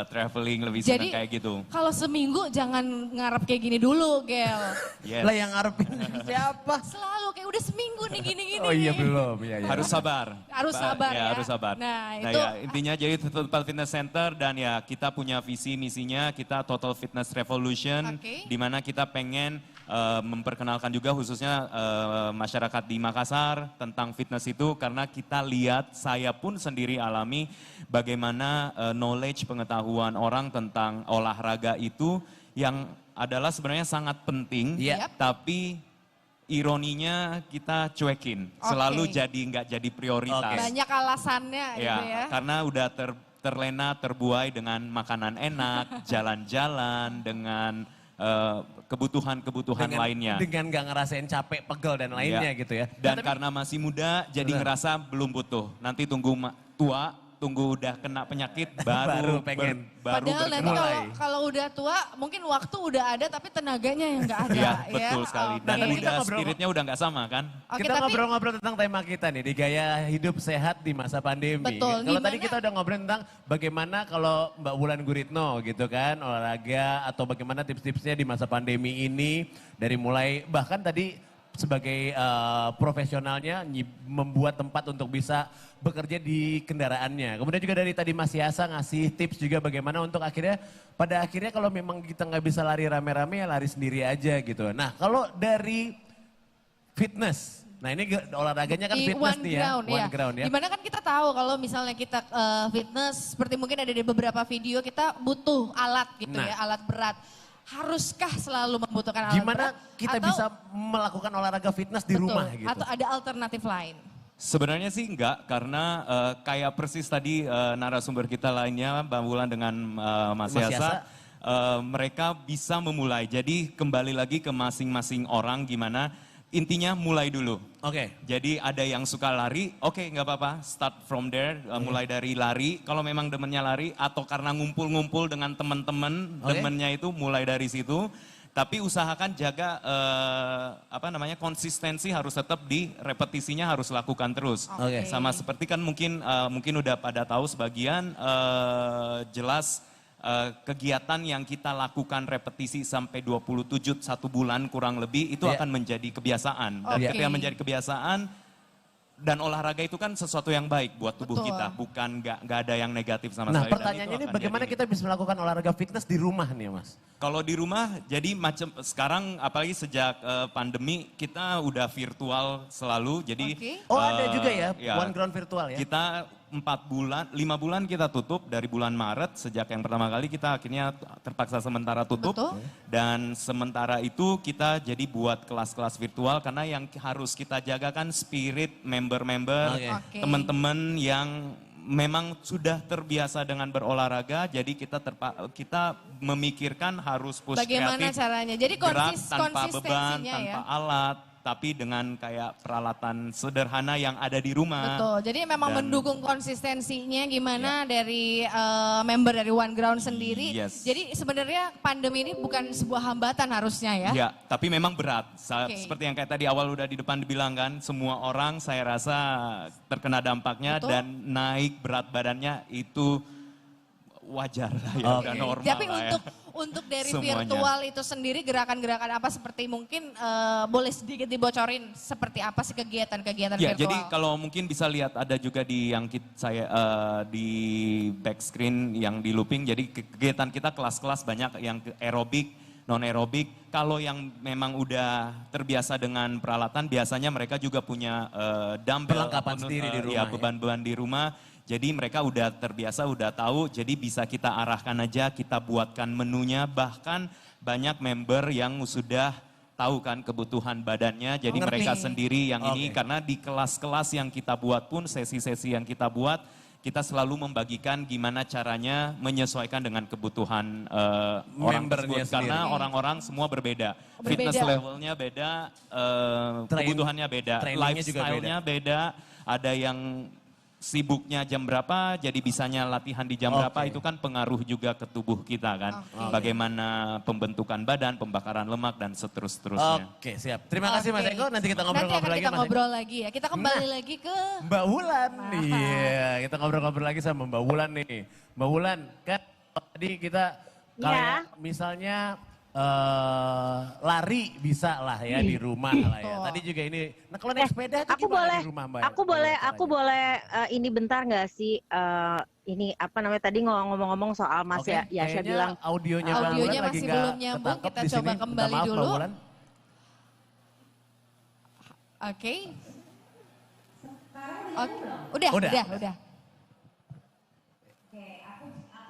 [SPEAKER 10] traveling, lebih senang
[SPEAKER 2] Jadi,
[SPEAKER 10] kayak gitu.
[SPEAKER 2] kalau seminggu jangan ngarep kayak gini dulu, Gel.
[SPEAKER 10] Yes.
[SPEAKER 3] Lah yang ngarepin siapa?
[SPEAKER 2] Selalu kayak udah seminggu nih gini-gini.
[SPEAKER 3] Oh iya belum, iya.
[SPEAKER 10] Harus sabar.
[SPEAKER 2] Harus sabar ya.
[SPEAKER 10] Harus sabar.
[SPEAKER 2] Nah, itu
[SPEAKER 10] ya, intinya jadi Total Fitness Center dan ya kita punya visi misinya, kita Total Fitness Revolution, di mana kita pengen memperkenalkan juga khususnya masyarakat di Makassar tentang fitness itu karena kita lihat, saya pun sendiri alami bagaimana knowledge pengetahuan orang tentang olahraga itu yang adalah sebenarnya sangat penting, tapi ironinya kita cuekin, selalu nggak jadi prioritas.
[SPEAKER 2] banyak alasannya gitu ya.
[SPEAKER 10] Karena udah terlena, terbuai dengan makanan enak, jalan-jalan, dengan kebutuhan-kebutuhan lainnya.
[SPEAKER 3] Dengan gak ngerasain capek, pegel dan lainnya gitu ya.
[SPEAKER 10] Dan karena masih muda jadi ngerasa belum butuh. Nanti tunggu tua, tunggu udah kena penyakit baru pengen.
[SPEAKER 2] Padahal nanti kalau udah tua mungkin waktu udah ada tapi tenaganya yang nggak ada.
[SPEAKER 10] Iya betul sekali. Dan spiritnya udah nggak sama kan.
[SPEAKER 3] Kita ngobrol-ngobrol tentang tema kita nih di gaya hidup sehat di masa pandemi.
[SPEAKER 2] Betul.
[SPEAKER 3] Kalau tadi kita udah ngobrol tentang bagaimana kalau Mbak Wulan Guritno gitu kan olahraga atau bagaimana tips-tipsnya di masa pandemi ini dari mulai bahkan tadi sebagai profesionalnya membuat tempat untuk bisa bekerja di kendaraannya. Kemudian juga dari tadi Mas Yasa ngasih tips juga bagaimana untuk pada akhirnya kalau memang kita nggak bisa lari rame-rame ya lari sendiri aja gitu. Nah kalau dari fitness, nah ini olahraganya kan fitness nih ya, one ground ya.
[SPEAKER 2] Dimana kan kita tahu kalau misalnya kita fitness seperti mungkin ada di beberapa video kita butuh alat gitu ya, alat berat. Haruskah selalu membutuhkan alat berat?
[SPEAKER 3] Gimana kita bisa melakukan olahraga fitness di rumah gitu?
[SPEAKER 2] Atau ada alternatif lain?
[SPEAKER 10] Sebenarnya sih enggak, karena kayak persis tadi narasumber kita lainnya, Mbak Wulan dengan Mas Yasa, mereka bisa memulai. Jadi kembali lagi ke masing-masing orang gimana, intinya mulai dulu. Jadi ada yang suka lari, nggak apa-apa, start from there, mulai dari lari. Kalau memang demennya lari, atau karena ngumpul-ngumpul dengan teman-teman, demennya itu mulai dari situ. Tapi usahakan jaga konsistensi harus tetap di repetisinya harus lakukan terus. Sama seperti kan mungkin udah pada tahu sebagian jelas kegiatan yang kita lakukan repetisi sampai 27 1 bulan kurang lebih itu akan menjadi kebiasaan. Dan ketika menjadi kebiasaan dan olahraga itu kan sesuatu yang baik buat tubuh kita, bukan nggak ada yang negatif sama sekali.
[SPEAKER 3] Nah pertanyaannya ini bagaimana kita bisa melakukan olahraga fitness di rumah nih Mas?
[SPEAKER 10] Kalau di rumah jadi sekarang apalagi sejak pandemi kita udah virtual selalu jadi.
[SPEAKER 3] Ada juga ya, one ground virtual ya?
[SPEAKER 10] Kita 5 bulan kita tutup dari bulan Maret sejak yang pertama kali kita akhirnya terpaksa sementara tutup. Dan sementara itu kita jadi buat kelas-kelas virtual karena yang harus kita jaga kan spirit member-member, teman-teman yang memang sudah terbiasa dengan berolahraga jadi kita memikirkan harus push
[SPEAKER 2] bagaimana
[SPEAKER 10] kreatif.
[SPEAKER 2] caranya. Jadi
[SPEAKER 10] gerak tanpa beban,
[SPEAKER 2] ya?
[SPEAKER 10] tanpa alat. Tapi dengan kayak peralatan sederhana yang ada di rumah.
[SPEAKER 2] Betul, jadi memang mendukung konsistensinya gimana dari member dari One Ground sendiri. Jadi sebenarnya pandemi ini bukan sebuah hambatan harusnya ya.
[SPEAKER 10] Ya, tapi memang berat. Seperti yang kayak tadi awal udah di depan dibilang kan, semua orang saya rasa terkena dampaknya dan naik berat badannya itu wajar lah ya, udah normal
[SPEAKER 2] tapi
[SPEAKER 10] lah
[SPEAKER 2] untuk dari
[SPEAKER 10] semuanya.
[SPEAKER 2] Virtual itu sendiri gerakan-gerakan apa seperti mungkin boleh sedikit dibocorin seperti apa sih kegiatan-kegiatan virtual?
[SPEAKER 10] Jadi kalau mungkin bisa lihat ada juga di yang saya di back screen yang di looping. Jadi kegiatan kita kelas-kelas banyak yang aerobik, non aerobik. Kalau yang memang udah terbiasa dengan peralatan biasanya mereka juga punya dumbbell,
[SPEAKER 3] perlengkapan sendiri di rumah.
[SPEAKER 10] Beban-beban di rumah. Jadi mereka udah terbiasa, udah tahu, jadi bisa kita arahkan aja, kita buatkan menunya, bahkan banyak member yang sudah tahu kan kebutuhan badannya, jadi mereka sendiri yang ini, karena di kelas-kelas yang kita buat pun, sesi-sesi yang kita buat, kita selalu membagikan gimana caranya menyesuaikan dengan kebutuhan orang tersebut. Karena orang-orang semua berbeda. Fitness levelnya beda, kebutuhannya beda, lifestyle-nya beda, ada yang sibuknya jam berapa, jadi bisanya latihan di jam berapa, itu kan pengaruh juga ke tubuh kita kan. Bagaimana pembentukan badan, pembakaran lemak, dan seterusnya.
[SPEAKER 3] Oke, siap. Terima kasih Mas Eko, nanti kita ngobrol-ngobrol lagi.
[SPEAKER 2] Nanti kita ngobrol lagi ya, kita kembali lagi ke
[SPEAKER 3] Mbak Wulan. Iya, kita ngobrol-ngobrol lagi sama Mbak Wulan nih. Mbak Wulan, kan Tadi kita kayak misalnya lari bisa lah ya di rumah lah ya. Tadi juga ini. Nah kalau naik sepeda itu gimana di rumah Mbak?
[SPEAKER 13] Aku boleh ini bentar nggak sih? Ini apa namanya tadi ngomong-ngomong soal Mas Yasha bilang
[SPEAKER 3] audionya
[SPEAKER 2] masih belum nyambung. Kita coba kembali dulu. Oke. Udah.
[SPEAKER 11] Oke, aku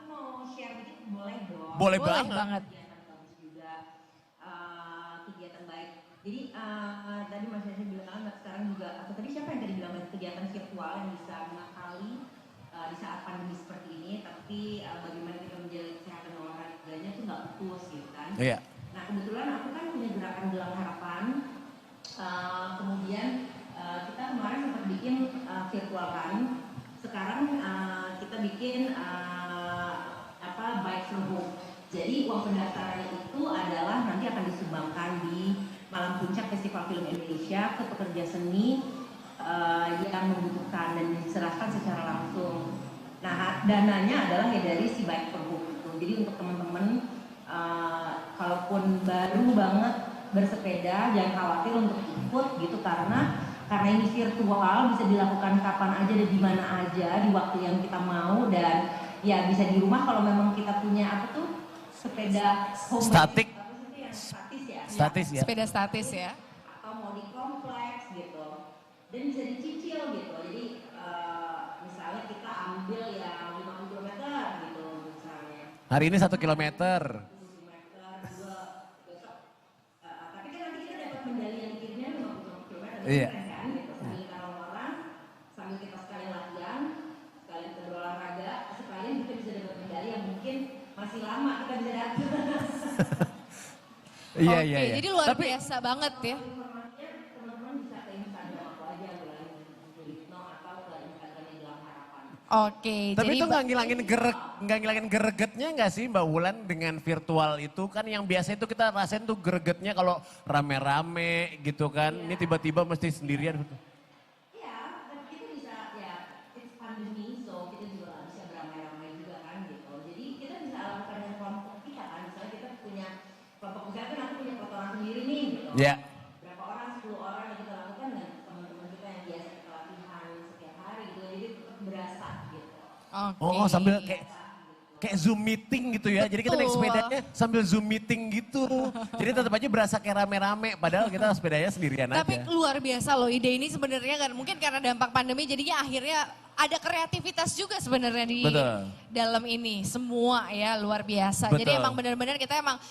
[SPEAKER 11] mau share dikit boleh dong?
[SPEAKER 3] Boleh banget.
[SPEAKER 11] Kegiatan baik. Jadi tadi Mas Yasha bilang sekarang juga, atau tadi siapa yang tadi bilang kegiatan virtual yang bisa mengakali di saat pandemi seperti ini, tapi bagaimana kita menjaga kesehatan olahraganya itu nggak putus gitu kan?
[SPEAKER 3] Iya.
[SPEAKER 11] Nah kebetulan aku kan punya gerakan Gelang Harapan, kemudian kita kemarin sempat bikin virtual kan, sekarang kita bikin Bike for Hope. Jadi uang pendaftarannya itu adalah nanti akan disumbangkan di Malam Puncak Festival Film Indonesia ke pekerja seni yang membutuhkan dan diserahkan secara langsung. Nah dananya adalah dari si Bike for Hope itu. Jadi untuk teman-teman kalaupun baru banget bersepeda jangan khawatir untuk ikut gitu karena ini virtual bisa dilakukan kapan aja dan di mana aja di waktu yang kita mau dan ya bisa di rumah kalau memang kita punya sepeda home
[SPEAKER 3] statis ya.
[SPEAKER 2] Sepeda statis ya.
[SPEAKER 11] Atau mau di kompleks gitu. Dan bisa dicicil gitu. Jadi misalnya kita ambil yang 50 km gitu misalnya.
[SPEAKER 3] Hari ini 1 kilometer.
[SPEAKER 11] Tapi kan nanti kita dapat medali yang kirimnya 50 km.
[SPEAKER 3] Iya.
[SPEAKER 11] Gitu. Sambil kita orang, sambil kita sekalian latihan, sekalian kita berolahraga, sekalian kita bisa dapat medali yang mungkin masih lama kita bisa dapat.
[SPEAKER 3] Iya.
[SPEAKER 2] Jadi luar biasa banget ya.
[SPEAKER 11] Teman-teman bisa ke Instagram aku aja, Guritno atau ke Instagram Gelang Harapan.
[SPEAKER 2] Oke.
[SPEAKER 3] Tapi
[SPEAKER 2] jadi
[SPEAKER 3] itu nggak ngilangin gregetnya nggak sih Mbak Wulan dengan virtual itu kan yang biasa itu kita rasain tuh gregetnya kalau rame-rame gitu kan. Ini tiba-tiba mesti sendirian.
[SPEAKER 11] Iya, tapi kita bisa ya, it's pandemi, so kita juga bisa beramai-ramai juga kan gitu. Jadi kita bisa lakukan dengan kelompok kita kan, misalnya kita punya kelompok misalnya kan aku punya foto orang sendiri nih gitu.
[SPEAKER 3] Iya.
[SPEAKER 11] Berapa orang, 10 orang yang kita lakukan dengan teman-teman kita yang biasa kita latihan setiap hari gitu, jadi tetap berasa gitu.
[SPEAKER 3] Oh sambil kayak Zoom meeting gitu ya. Jadi kita naik sepedanya sambil Zoom meeting gitu. Jadi tetap aja berasa kayak rame-rame padahal kita sepedanya sendirian aja.
[SPEAKER 2] Tapi luar biasa loh ide ini sebenarnya kan mungkin karena dampak pandemi jadinya akhirnya ada kreativitas juga sebenarnya di dalam ini semua ya luar biasa.
[SPEAKER 3] Betul.
[SPEAKER 2] Jadi emang benar-benar kita emang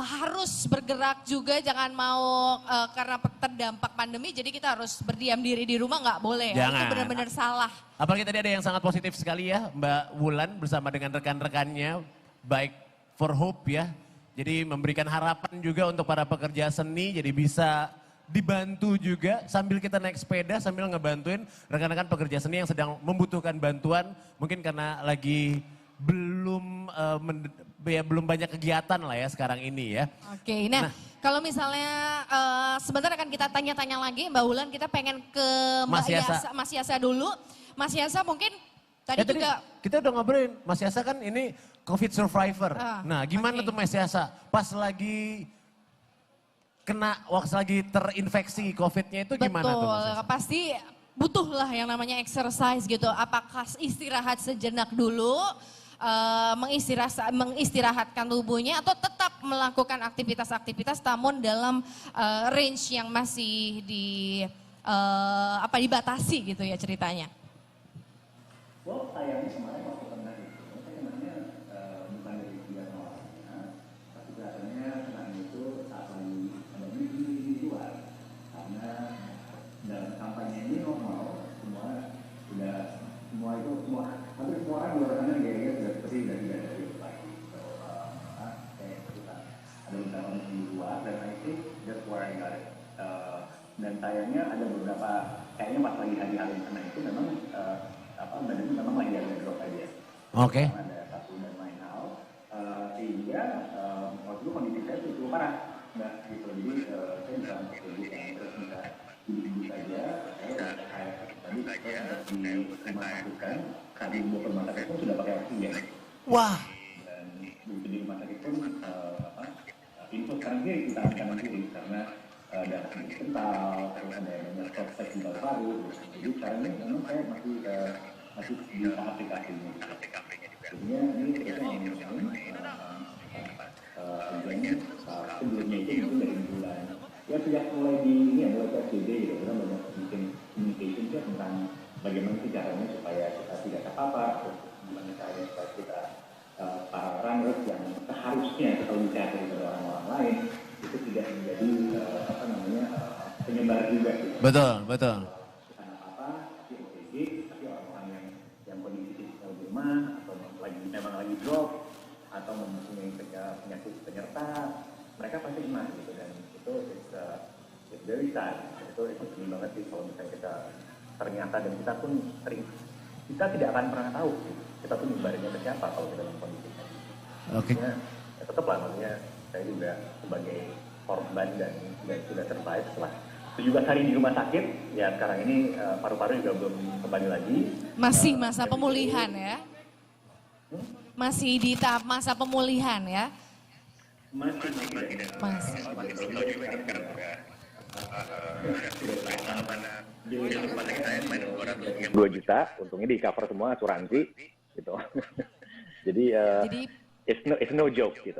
[SPEAKER 2] harus bergerak juga jangan mau karena terdampak pandemi jadi kita harus berdiam diri di rumah nggak boleh ya. Itu benar-benar salah.
[SPEAKER 3] Apalagi tadi ada yang sangat positif sekali ya Mbak Wulan bersama dengan rekan-rekannya Bike for Hope ya. Jadi memberikan harapan juga untuk para pekerja seni jadi bisa dibantu juga sambil kita naik sepeda sambil ngebantuin rekan-rekan pekerja seni yang sedang membutuhkan bantuan mungkin karena lagi belum banyak kegiatan lah ya sekarang ini ya.
[SPEAKER 2] Oke, nah kalau misalnya sebentar akan kita tanya-tanya lagi Mbak Wulan, kita pengen ke Mas Yasa dulu. Mas Yasa mungkin tadi juga.
[SPEAKER 3] Kita udah ngobrolin, Mas Yasa kan ini COVID survivor. Nah gimana tuh Mas Yasa pas lagi waktu lagi terinfeksi COVID-nya itu gimana tuh?
[SPEAKER 2] Betul, pasti butuh lah yang namanya exercise gitu. Apakah istirahat sejenak dulu, mengistirahatkan tubuhnya atau tetap melakukan aktivitas-aktivitas namun dalam range yang masih dibatasi gitu ya ceritanya.
[SPEAKER 12] Well, sayangnya kemarin waktu pernah itu, saya sebenarnya bukan dari kegiatan olahraganya, tapi kelihatannya kemarin itu saat lagi pandemi di luar. Karena dalam kampanye ini normal, hampir semua orang di luar sana gaya-gaya sudah seperti tidak dari lagi. Kayak kita ada beberapa di luar dan I think that's where I got it. Dan sayangnya ada beberapa, kayaknya pas lagi hari-hari kena itu memang badannya memang lagi ada drop aja.
[SPEAKER 3] Oke.
[SPEAKER 12] Ada satu dan lain hal, sehingga waktu itu kondisi saya cukup parah, gitu. Jadi saya bisa untuk tubuh yang terus bisa hidup saja, saya kayak tadi di rumah sakit kan, saat di rumah sakit pun sudah pakai oksigen.
[SPEAKER 3] Wah.
[SPEAKER 12] kanan kiri kita kanan kiri karena darah sedikit kental, terus ada yang namanya prospek di paru-paru. Jadi sekarang ini memang saya masih di tahap aplikasinya. Jadinya ini kita ngomongin sebelumnya itu mungkin dari bulan ya sejak mulai di ini ya mulai PSBB gitu, kita banyak bikin communication juga tentang bagaimana sih caranya supaya kita tidak terpapar, terus gimana caranya supaya kita para runners yang seharusnya kita bicara dari orang-orang lain itu tidak menjadi penyebar juga. Gitu.
[SPEAKER 3] Betul, betul.
[SPEAKER 12] Karena apa? Si OTG, tapi orang-orang yang kondisi fisikal di rumah atau memang lagi drop atau mempunyai penyakit penyerta, mereka pasti kena gitu dan itu it's very sad. Itu penting banget sih kalau misalnya kita ternyata dan kita pun sering kita tidak akan pernah tahu kita tuh nyebarinnya ke siapa kalau kita dalam kondisi.
[SPEAKER 3] Oke.
[SPEAKER 12] Ya tetap lah maksudnya saya juga sebagai korban dan sudah survive setelah 17 hari di rumah sakit, ya sekarang ini paru-paru juga belum kembali lagi.
[SPEAKER 2] Masih masa pemulihan ya? Masih di tahap masa pemulihan ya?
[SPEAKER 12] Masih. 2 juta, untungnya di cover semua asuransi gitu. Jadi it's no joke gitu.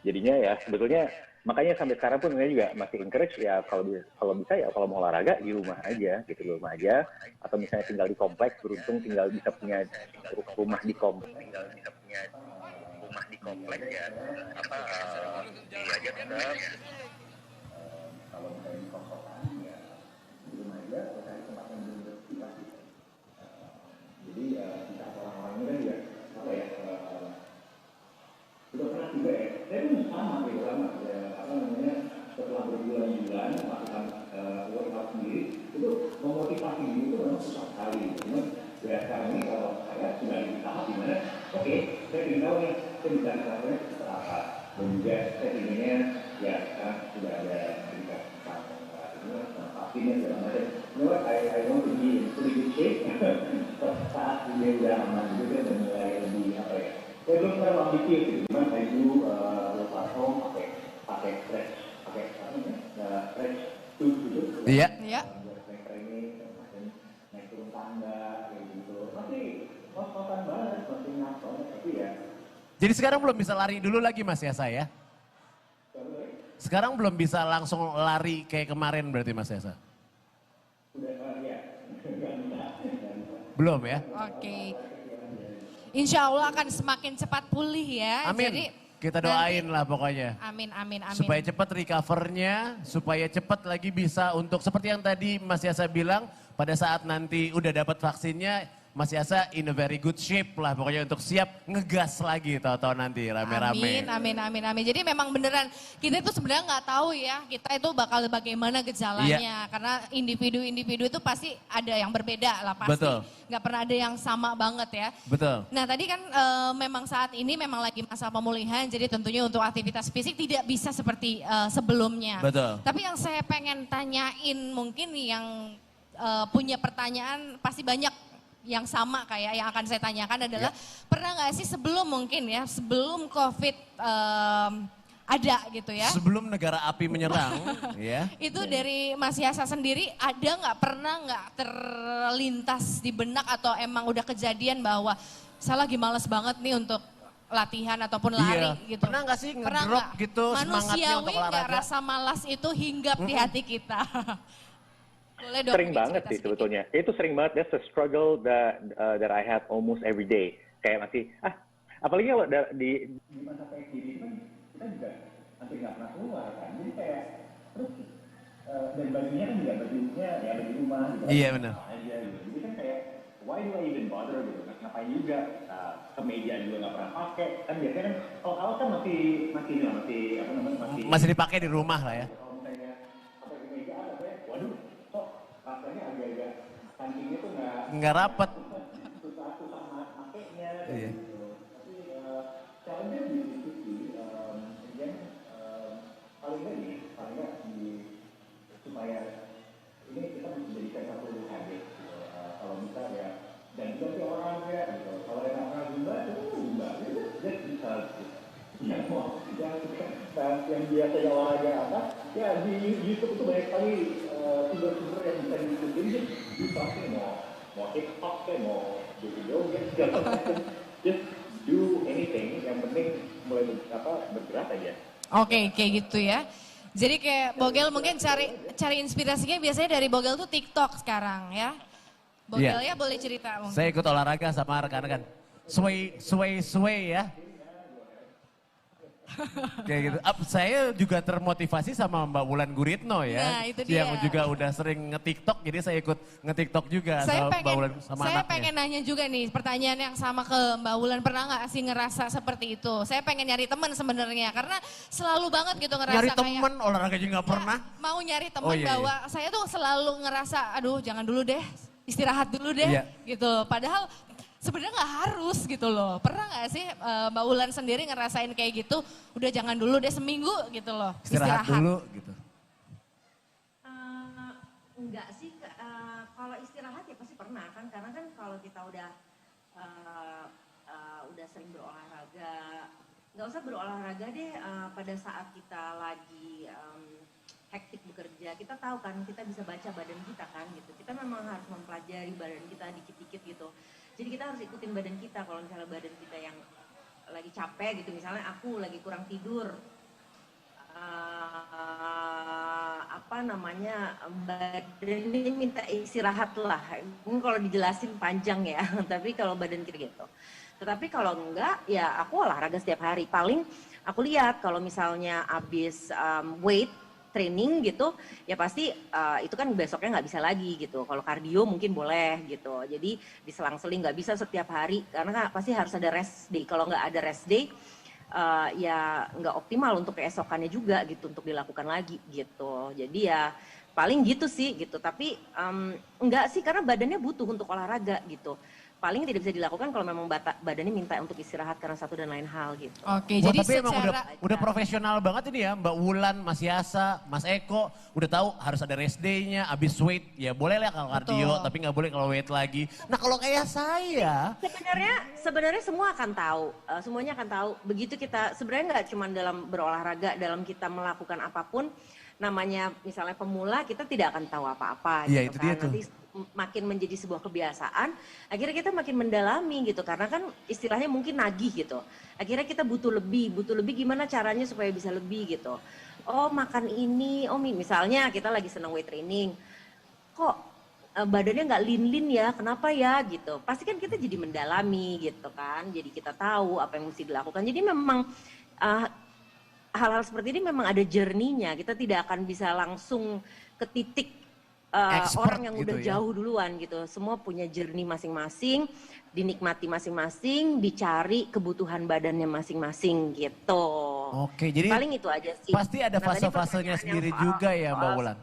[SPEAKER 12] Jadinya ya sebetulnya makanya sampai sekarang pun saya juga masih encourage ya kalau bisa ya kalau mau olahraga di rumah aja gitu, di rumah aja atau misalnya tinggal di kompleks, beruntung tinggal bisa punya rumah di kompleks ya aja kalau misalnya di kos-kosan ya di rumah aja atau cari tempat yang beraktivitas gitu. Jadi kita orang-orang ini kan juga apa ya sudah pernah juga ya saya pun sama gitu kan setelah berbulan-bulan melakukan workout sendiri itu memotivasi diri itu memang susah sekali cuman ya sekarang ini kalau saya sudah di tahap dimana oke, saya ingin tahu nih saya bisa caranya apa dan juga saya inginnya ya sekarang sudah ada berita tentang vaksinnya segala macam. You know what, I want to be in pretty good shape saat dia udah aman juga dan mulai lebih apa ya saya belum pernah mikir gitu, cuman saya dulu workout home pakai stretch stretch tools gitu.
[SPEAKER 3] Iya.
[SPEAKER 12] Buat training, naik turun tangga kayak gitu. Masih kos-kosan banget, masih ngapel tapi ya.
[SPEAKER 3] Jadi sekarang belum bisa lari dulu lagi Mas Yasa ya? Sekarang belum bisa langsung lari kayak kemarin berarti Mas Yasa?
[SPEAKER 12] Udah ya.
[SPEAKER 3] Belum ya?
[SPEAKER 2] Oke. Insya Allah akan semakin cepat pulih ya.
[SPEAKER 3] Amin.
[SPEAKER 2] Jadi
[SPEAKER 3] kita doain lah pokoknya.
[SPEAKER 2] Amin.
[SPEAKER 3] Supaya cepat recovernya, supaya cepat lagi bisa untuk seperti yang tadi Mas Yasa bilang, pada saat nanti udah dapat vaksinnya, Mas Yasa in a very good shape lah pokoknya untuk siap ngegas lagi tahu-tahu nanti rame-rame.
[SPEAKER 2] Amin. Jadi memang beneran kita itu sebenarnya nggak tahu ya kita itu bakal bagaimana gejalanya karena individu-individu itu pasti ada yang berbeda lah pasti.
[SPEAKER 3] Betul.
[SPEAKER 2] Nggak pernah ada yang sama banget ya.
[SPEAKER 3] Betul.
[SPEAKER 2] Nah tadi kan memang saat ini memang lagi masa pemulihan jadi tentunya untuk aktivitas fisik tidak bisa seperti sebelumnya.
[SPEAKER 3] Betul.
[SPEAKER 2] Tapi yang saya pengen tanyain mungkin yang punya pertanyaan pasti banyak yang sama kayak yang akan saya tanyakan adalah pernah nggak sih sebelum mungkin ya sebelum COVID ada gitu ya?
[SPEAKER 3] Sebelum negara api menyerang, ya.
[SPEAKER 2] Itu dari Mas Yasa sendiri ada pernah nggak terlintas di benak atau emang udah kejadian bahwa saya lagi males banget nih untuk latihan ataupun lari gitu?
[SPEAKER 3] Pernah nggak sih ngedrop gitu semangatnya untuk
[SPEAKER 2] manusiawi nggak
[SPEAKER 3] olahraga?
[SPEAKER 2] rasa malas itu hinggap di hati kita? Boleh dong,
[SPEAKER 12] sering banget sih sebetulnya. Itu sering banget. That's a struggle that I have almost every day. Kayak masih, apalagi kalau di masa PSBB kan kita juga hampir nggak pernah keluar kan. Jadi kayak terus dan bajunya kan juga bajunya ya baju rumah. Gitu,
[SPEAKER 3] iya benar.
[SPEAKER 12] Aja gitu. Jadi kan kayak why do I even bother gitu? Ngapain juga? Kemeja juga nggak pernah pakai. Kan biasanya kan kalau awal kan
[SPEAKER 3] masih dipakai di rumah lah ya.
[SPEAKER 12] Kalau misalnya pakai kemeja waduh. Rasanya agak-agak kancingnya tuh
[SPEAKER 3] nggak rapet.
[SPEAKER 12] Susah makainya
[SPEAKER 3] Iya.
[SPEAKER 12] gitu. Tapi challenge-nya di situ sih, kemudian paling nggak supaya ini kita menjadikan satu habit gitu. Kalau bisa ya dan juga orang ya gitu. Kalau yang nggak pernah zumba itu zumba, just bisa gitu. Ya mau Nah, yang biasanya olahraga apa? Ya di YouTube itu banyak sekali sumber-sumber yang bisa diikutin. Jadi pasti mau TikTok mau video segala macam. Just do anything. Yang penting mulai bergerak aja.
[SPEAKER 2] Oke, kayak gitu ya. Jadi kayak Bogel mungkin cari inspirasinya biasanya dari Bogel tuh TikTok sekarang ya. Bogel ya boleh cerita mungkin.
[SPEAKER 3] Saya ikut olahraga sama rekan-rekan. Sway ya. Kayak gitu. Saya juga termotivasi sama Mbak Wulan Guritno ya.
[SPEAKER 2] Nah, itu dia.
[SPEAKER 3] Yang juga udah sering nge-TikTok, jadi saya ikut nge-TikTok juga sama Mbak Wulan sama
[SPEAKER 2] saya
[SPEAKER 3] anaknya.
[SPEAKER 2] pengen nanya juga nih, pertanyaan yang sama ke Mbak Wulan. Pernah nggak sih ngerasa seperti itu? Saya pengen nyari teman sebenarnya, karena selalu banget gitu ngerasa
[SPEAKER 3] Nyari
[SPEAKER 2] kayak...
[SPEAKER 3] temen, olahraga juga nggak pernah.
[SPEAKER 2] Mau nyari teman bahwa saya tuh selalu ngerasa, aduh jangan dulu deh, istirahat dulu deh gitu. Padahal sebenarnya nggak harus gitu loh. Pernah nggak sih Mbak Wulan sendiri ngerasain kayak gitu? Udah jangan dulu deh seminggu gitu loh.
[SPEAKER 3] Istirahat dulu gitu.
[SPEAKER 11] Enggak sih, kalau istirahat ya pasti pernah kan. Karena kan kalau kita udah sering berolahraga, nggak usah berolahraga deh pada saat kita lagi hektik bekerja, kita tahu kan kita bisa baca badan kita kan gitu. Kita memang harus mempelajari badan kita dikit-dikit gitu. Jadi kita harus ikutin badan kita. Kalau misalnya badan kita yang lagi capek gitu, misalnya aku lagi kurang tidur, badan ini minta istirahat lah. Mungkin kalau dijelasin panjang ya, tapi kalau badan kita gitu. Tetapi kalau enggak, ya aku olahraga setiap hari. Paling aku lihat kalau misalnya habis weight training gitu, ya pasti itu kan besoknya nggak bisa lagi gitu. Kalau kardio mungkin boleh gitu. Jadi diselang-seling, nggak bisa setiap hari karena kan pasti harus ada rest day. Kalau nggak ada rest day, ya nggak optimal untuk keesokannya juga gitu untuk dilakukan lagi gitu. Jadi ya paling gitu sih gitu. Tapi enggak sih karena badannya butuh untuk olahraga gitu. Paling tidak bisa dilakukan kalau memang badannya minta untuk istirahat karena satu dan lain hal gitu.
[SPEAKER 2] Oke, jadi
[SPEAKER 3] tapi
[SPEAKER 2] secara...
[SPEAKER 3] emang udah profesional banget ini ya Mbak Wulan, Mas Yasa, Mas Eko. Udah tahu harus ada rest day-nya, abis weight. Ya boleh lah kalau kardio, tapi nggak boleh kalau weight lagi. Nah kalau kayak saya...
[SPEAKER 11] Sebenarnya semua akan tahu, semuanya akan tahu. Begitu kita, sebenarnya nggak cuma dalam berolahraga, dalam kita melakukan apapun, namanya misalnya pemula kita tidak akan tahu apa-apa.
[SPEAKER 3] Iya
[SPEAKER 11] gitu
[SPEAKER 3] itu
[SPEAKER 11] kan.
[SPEAKER 3] dia tuh.
[SPEAKER 11] Nanti makin menjadi sebuah kebiasaan, akhirnya kita makin mendalami gitu. Karena kan istilahnya mungkin nagih gitu. Akhirnya kita butuh lebih gimana caranya supaya bisa lebih gitu. Oh makan ini, misalnya kita lagi senang weight training. Kok badannya nggak lean ya, kenapa ya gitu. Pasti kan kita jadi mendalami gitu kan. Jadi kita tahu apa yang mesti dilakukan. Jadi memang hal-hal seperti ini memang ada journey-nya. Kita tidak akan bisa langsung ke titik orang yang
[SPEAKER 3] gitu
[SPEAKER 11] udah
[SPEAKER 3] ya.
[SPEAKER 11] jauh duluan gitu. Semua punya journey masing-masing, dinikmati masing-masing, dicari kebutuhan badannya masing-masing gitu.
[SPEAKER 3] Oke, jadi
[SPEAKER 11] paling itu aja sih.
[SPEAKER 3] Pasti ada fase-fasenya sendiri juga ya Mbak Wulan?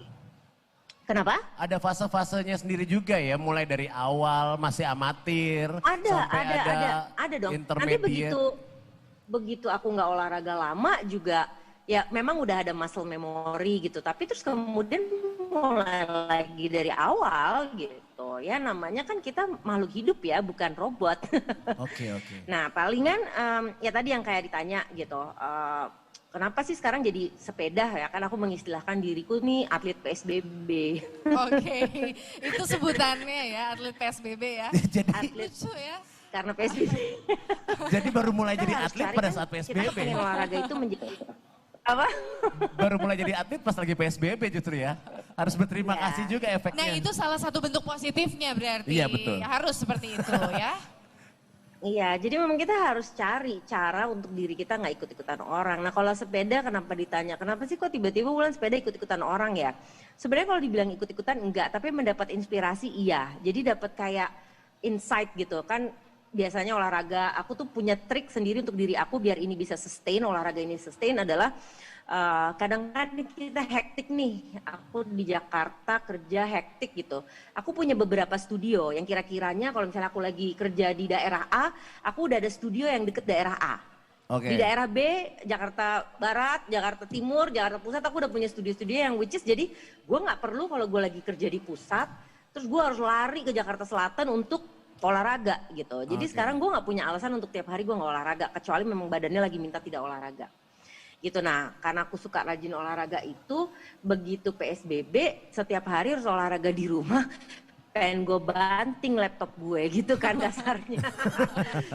[SPEAKER 11] Kenapa?
[SPEAKER 3] Ada fase-fasenya sendiri juga ya, mulai dari awal masih amatir, sampai
[SPEAKER 11] ada dong. Nanti
[SPEAKER 3] intermediate.
[SPEAKER 11] begitu aku nggak olahraga lama juga, ya memang udah ada muscle memory gitu. Tapi terus kemudian mulai lagi dari awal gitu. Ya namanya kan kita makhluk hidup ya, bukan robot.
[SPEAKER 3] Oke.
[SPEAKER 11] Nah palingan ya tadi yang kayak ditanya gitu. Kenapa sih sekarang jadi sepeda ya? Kan aku mengistilahkan diriku nih atlet PSBB.
[SPEAKER 2] Oke, itu sebutannya ya, atlet PSBB ya.
[SPEAKER 11] Atlet
[SPEAKER 2] lucu ya.
[SPEAKER 11] Karena PSBB.
[SPEAKER 3] Jadi baru mulai jadi atlet pada saat
[SPEAKER 11] Kita
[SPEAKER 3] PSBB.
[SPEAKER 11] pengen olahraga itu menjadi apa?
[SPEAKER 3] Baru mulai jadi atlet pas lagi PSBB justru ya. Harus berterima kasih juga efeknya.
[SPEAKER 2] Nah itu salah satu bentuk positifnya berarti.
[SPEAKER 3] Iya, betul.
[SPEAKER 2] Harus seperti itu ya.
[SPEAKER 11] Iya, jadi memang kita harus cari cara untuk diri kita nggak ikut-ikutan orang. Nah kalau sepeda kenapa ditanya, kenapa sih kok tiba-tiba Wulan sepeda ikut-ikutan orang ya? Sebenarnya kalau dibilang ikut-ikutan enggak, tapi mendapat inspirasi iya. Jadi dapat kayak insight gitu kan. Biasanya olahraga, aku tuh punya trik sendiri untuk diri aku biar ini bisa sustain, olahraga ini sustain adalah kadang-kadang kita hektik nih, aku di Jakarta kerja hektik gitu. Aku punya beberapa studio yang kira-kiranya kalau misalnya aku lagi kerja di daerah A, aku udah ada studio yang deket daerah A. Di daerah B, Jakarta Barat, Jakarta Timur, Jakarta Pusat, aku udah punya studio-studio yang which is jadi gue nggak perlu kalau gue lagi kerja di pusat, terus gue harus lari ke Jakarta Selatan untuk olahraga gitu. Jadi sekarang gue nggak punya alasan untuk tiap hari gue nggak olahraga, kecuali memang badannya lagi minta tidak olahraga.
[SPEAKER 13] gitu. Nah, karena aku suka rajin olahraga itu, begitu PSBB setiap hari harus olahraga di rumah, pengen gue banting laptop gue gitu kan kasarnya.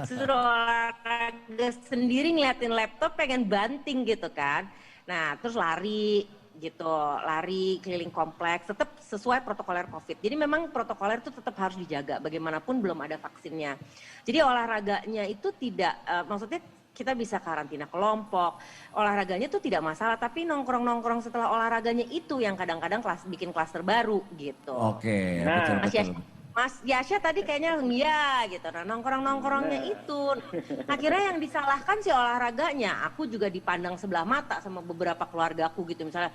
[SPEAKER 13] Suruh olahraga sendiri ngeliatin laptop pengen banting gitu kan. Nah, terus lari gitu, lari keliling kompleks, tetap sesuai protokoler COVID. Jadi memang protokoler itu tetap harus dijaga, bagaimanapun belum ada vaksinnya. Jadi olahraganya itu tidak, maksudnya kita bisa karantina kelompok, olahraganya tuh tidak masalah, tapi nongkrong-nongkrong setelah olahraganya itu yang kadang-kadang bikin klaster baru gitu.
[SPEAKER 3] Oke,
[SPEAKER 13] Nah,
[SPEAKER 3] betul.
[SPEAKER 13] Mas Yasha tadi kayaknya iya gitu, nah nongkrong-nongkrongnya itu. Akhirnya yang disalahkan sih olahraganya, aku juga dipandang sebelah mata sama beberapa keluarga aku gitu, misalnya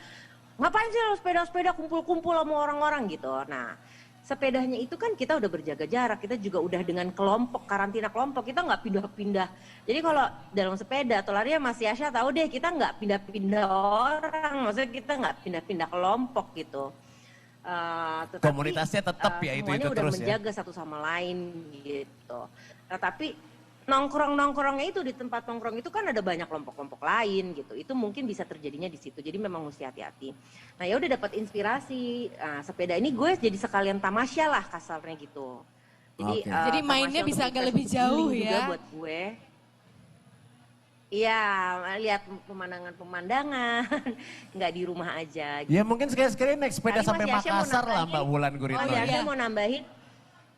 [SPEAKER 13] ngapain sih lo sepeda-sepeda kumpul-kumpul sama orang-orang gitu. Nah, sepedanya itu kan kita udah berjaga jarak, kita juga udah dengan kelompok, karantina kelompok, kita nggak pindah-pindah. Jadi kalau dalam sepeda atau lari ya Mas Yasha tahu deh, kita nggak pindah-pindah orang, maksudnya kita nggak pindah-pindah kelompok gitu. Tetapi,
[SPEAKER 3] Komunitasnya tetap ya itu
[SPEAKER 13] semuanya udah
[SPEAKER 3] terus ya.
[SPEAKER 13] menjaga satu sama lain gitu. Nah, tapi nongkrongnya itu di tempat nongkrong itu kan ada banyak kelompok-kelompok lain gitu. Itu mungkin bisa terjadinya di situ. Jadi memang mesti hati-hati. Nah, ya udah dapat inspirasi. Nah, sepeda ini gue jadi sekalian tamasya lah kasarnya gitu. Jadi,
[SPEAKER 2] Jadi mainnya
[SPEAKER 13] tamasya
[SPEAKER 2] bisa
[SPEAKER 13] untuk
[SPEAKER 2] agak lebih jauh
[SPEAKER 13] juga
[SPEAKER 2] ya.
[SPEAKER 13] buat gue. Iya, lihat pemandangan, nggak di rumah aja. Gitu.
[SPEAKER 3] Ya mungkin sekali-sekali naik sepeda
[SPEAKER 13] Tadi
[SPEAKER 3] sampai
[SPEAKER 13] Mas Yasha mau
[SPEAKER 3] Makassar lah
[SPEAKER 13] nambahin.
[SPEAKER 3] Mbak Wulan Guritno.
[SPEAKER 13] Mas
[SPEAKER 3] ya.
[SPEAKER 13] Yasha mau nambahin,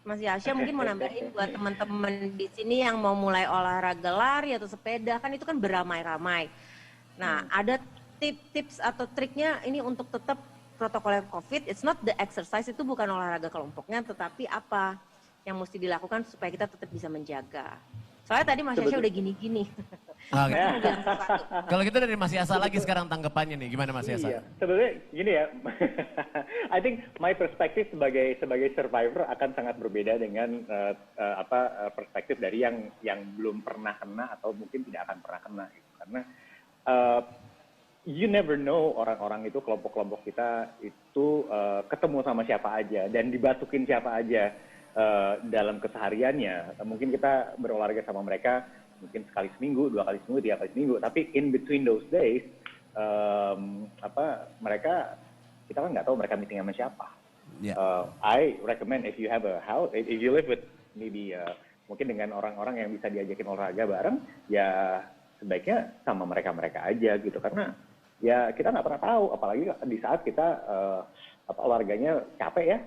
[SPEAKER 13] Mas Yasha mungkin mau nambahin buat teman-teman di sini yang mau mulai olahraga lari atau sepeda, kan itu kan beramai-ramai. Nah, ada tips atau triknya ini untuk tetap protokoler COVID. It's not the exercise, itu bukan olahraga kelompoknya, tetapi apa yang mesti dilakukan supaya kita tetap bisa menjaga. Soalnya tadi Mas Yasha udah gini-gini.
[SPEAKER 3] Ah, gitu. Kalau gitu dari Mas Yasa lagi sekarang tanggapannya nih, gimana Mas Yasa?
[SPEAKER 12] Iya, sebenarnya gini ya, I think my perspektif sebagai survivor akan sangat berbeda dengan perspektif dari yang belum pernah kena atau mungkin tidak akan pernah kena gitu. Karena you never know orang-orang itu, kelompok-kelompok kita itu ketemu sama siapa aja dan dibatukin siapa aja dalam kesehariannya. Mungkin kita berolahraga sama mereka mungkin sekali seminggu, 2 kali seminggu, 3 kali seminggu, tapi in between those days mereka, kita kan nggak tahu mereka meeting sama siapa. I recommend if you have a house, if you live with maybe mungkin dengan orang-orang yang bisa diajakin olahraga bareng, ya sebaiknya sama mereka aja gitu, karena ya kita nggak pernah tahu, apalagi di saat kita olahraganya capek ya,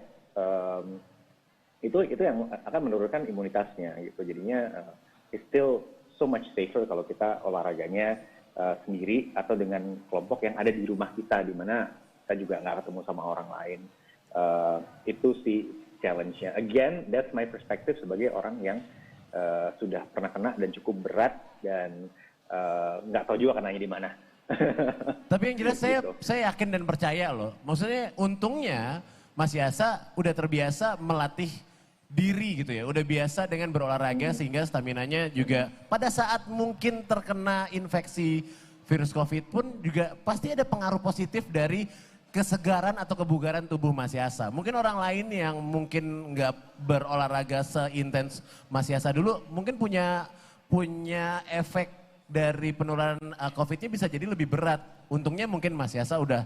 [SPEAKER 12] itu yang akan menurunkan imunitasnya gitu. Jadinya it's still so much safer kalau kita olahraganya sendiri atau dengan kelompok yang ada di rumah kita, di mana kita juga nggak ketemu sama orang lain. Itu sih challenge-nya. Again, that's my perspective sebagai orang yang sudah pernah kena dan cukup berat dan nggak tahu juga kenanya di mana.
[SPEAKER 3] Tapi yang jelas saya yakin dan percaya loh. Maksudnya untungnya Mas Yasa udah terbiasa melatih diri gitu ya, udah biasa dengan berolahraga sehingga staminanya juga pada saat mungkin terkena infeksi virus COVID pun juga pasti ada pengaruh positif dari kesegaran atau kebugaran tubuh Mas Yasa. Mungkin orang lain yang mungkin nggak berolahraga seintens Mas Yasa dulu mungkin punya efek dari penularan COVID-nya bisa jadi lebih berat. Untungnya mungkin Mas Yasa udah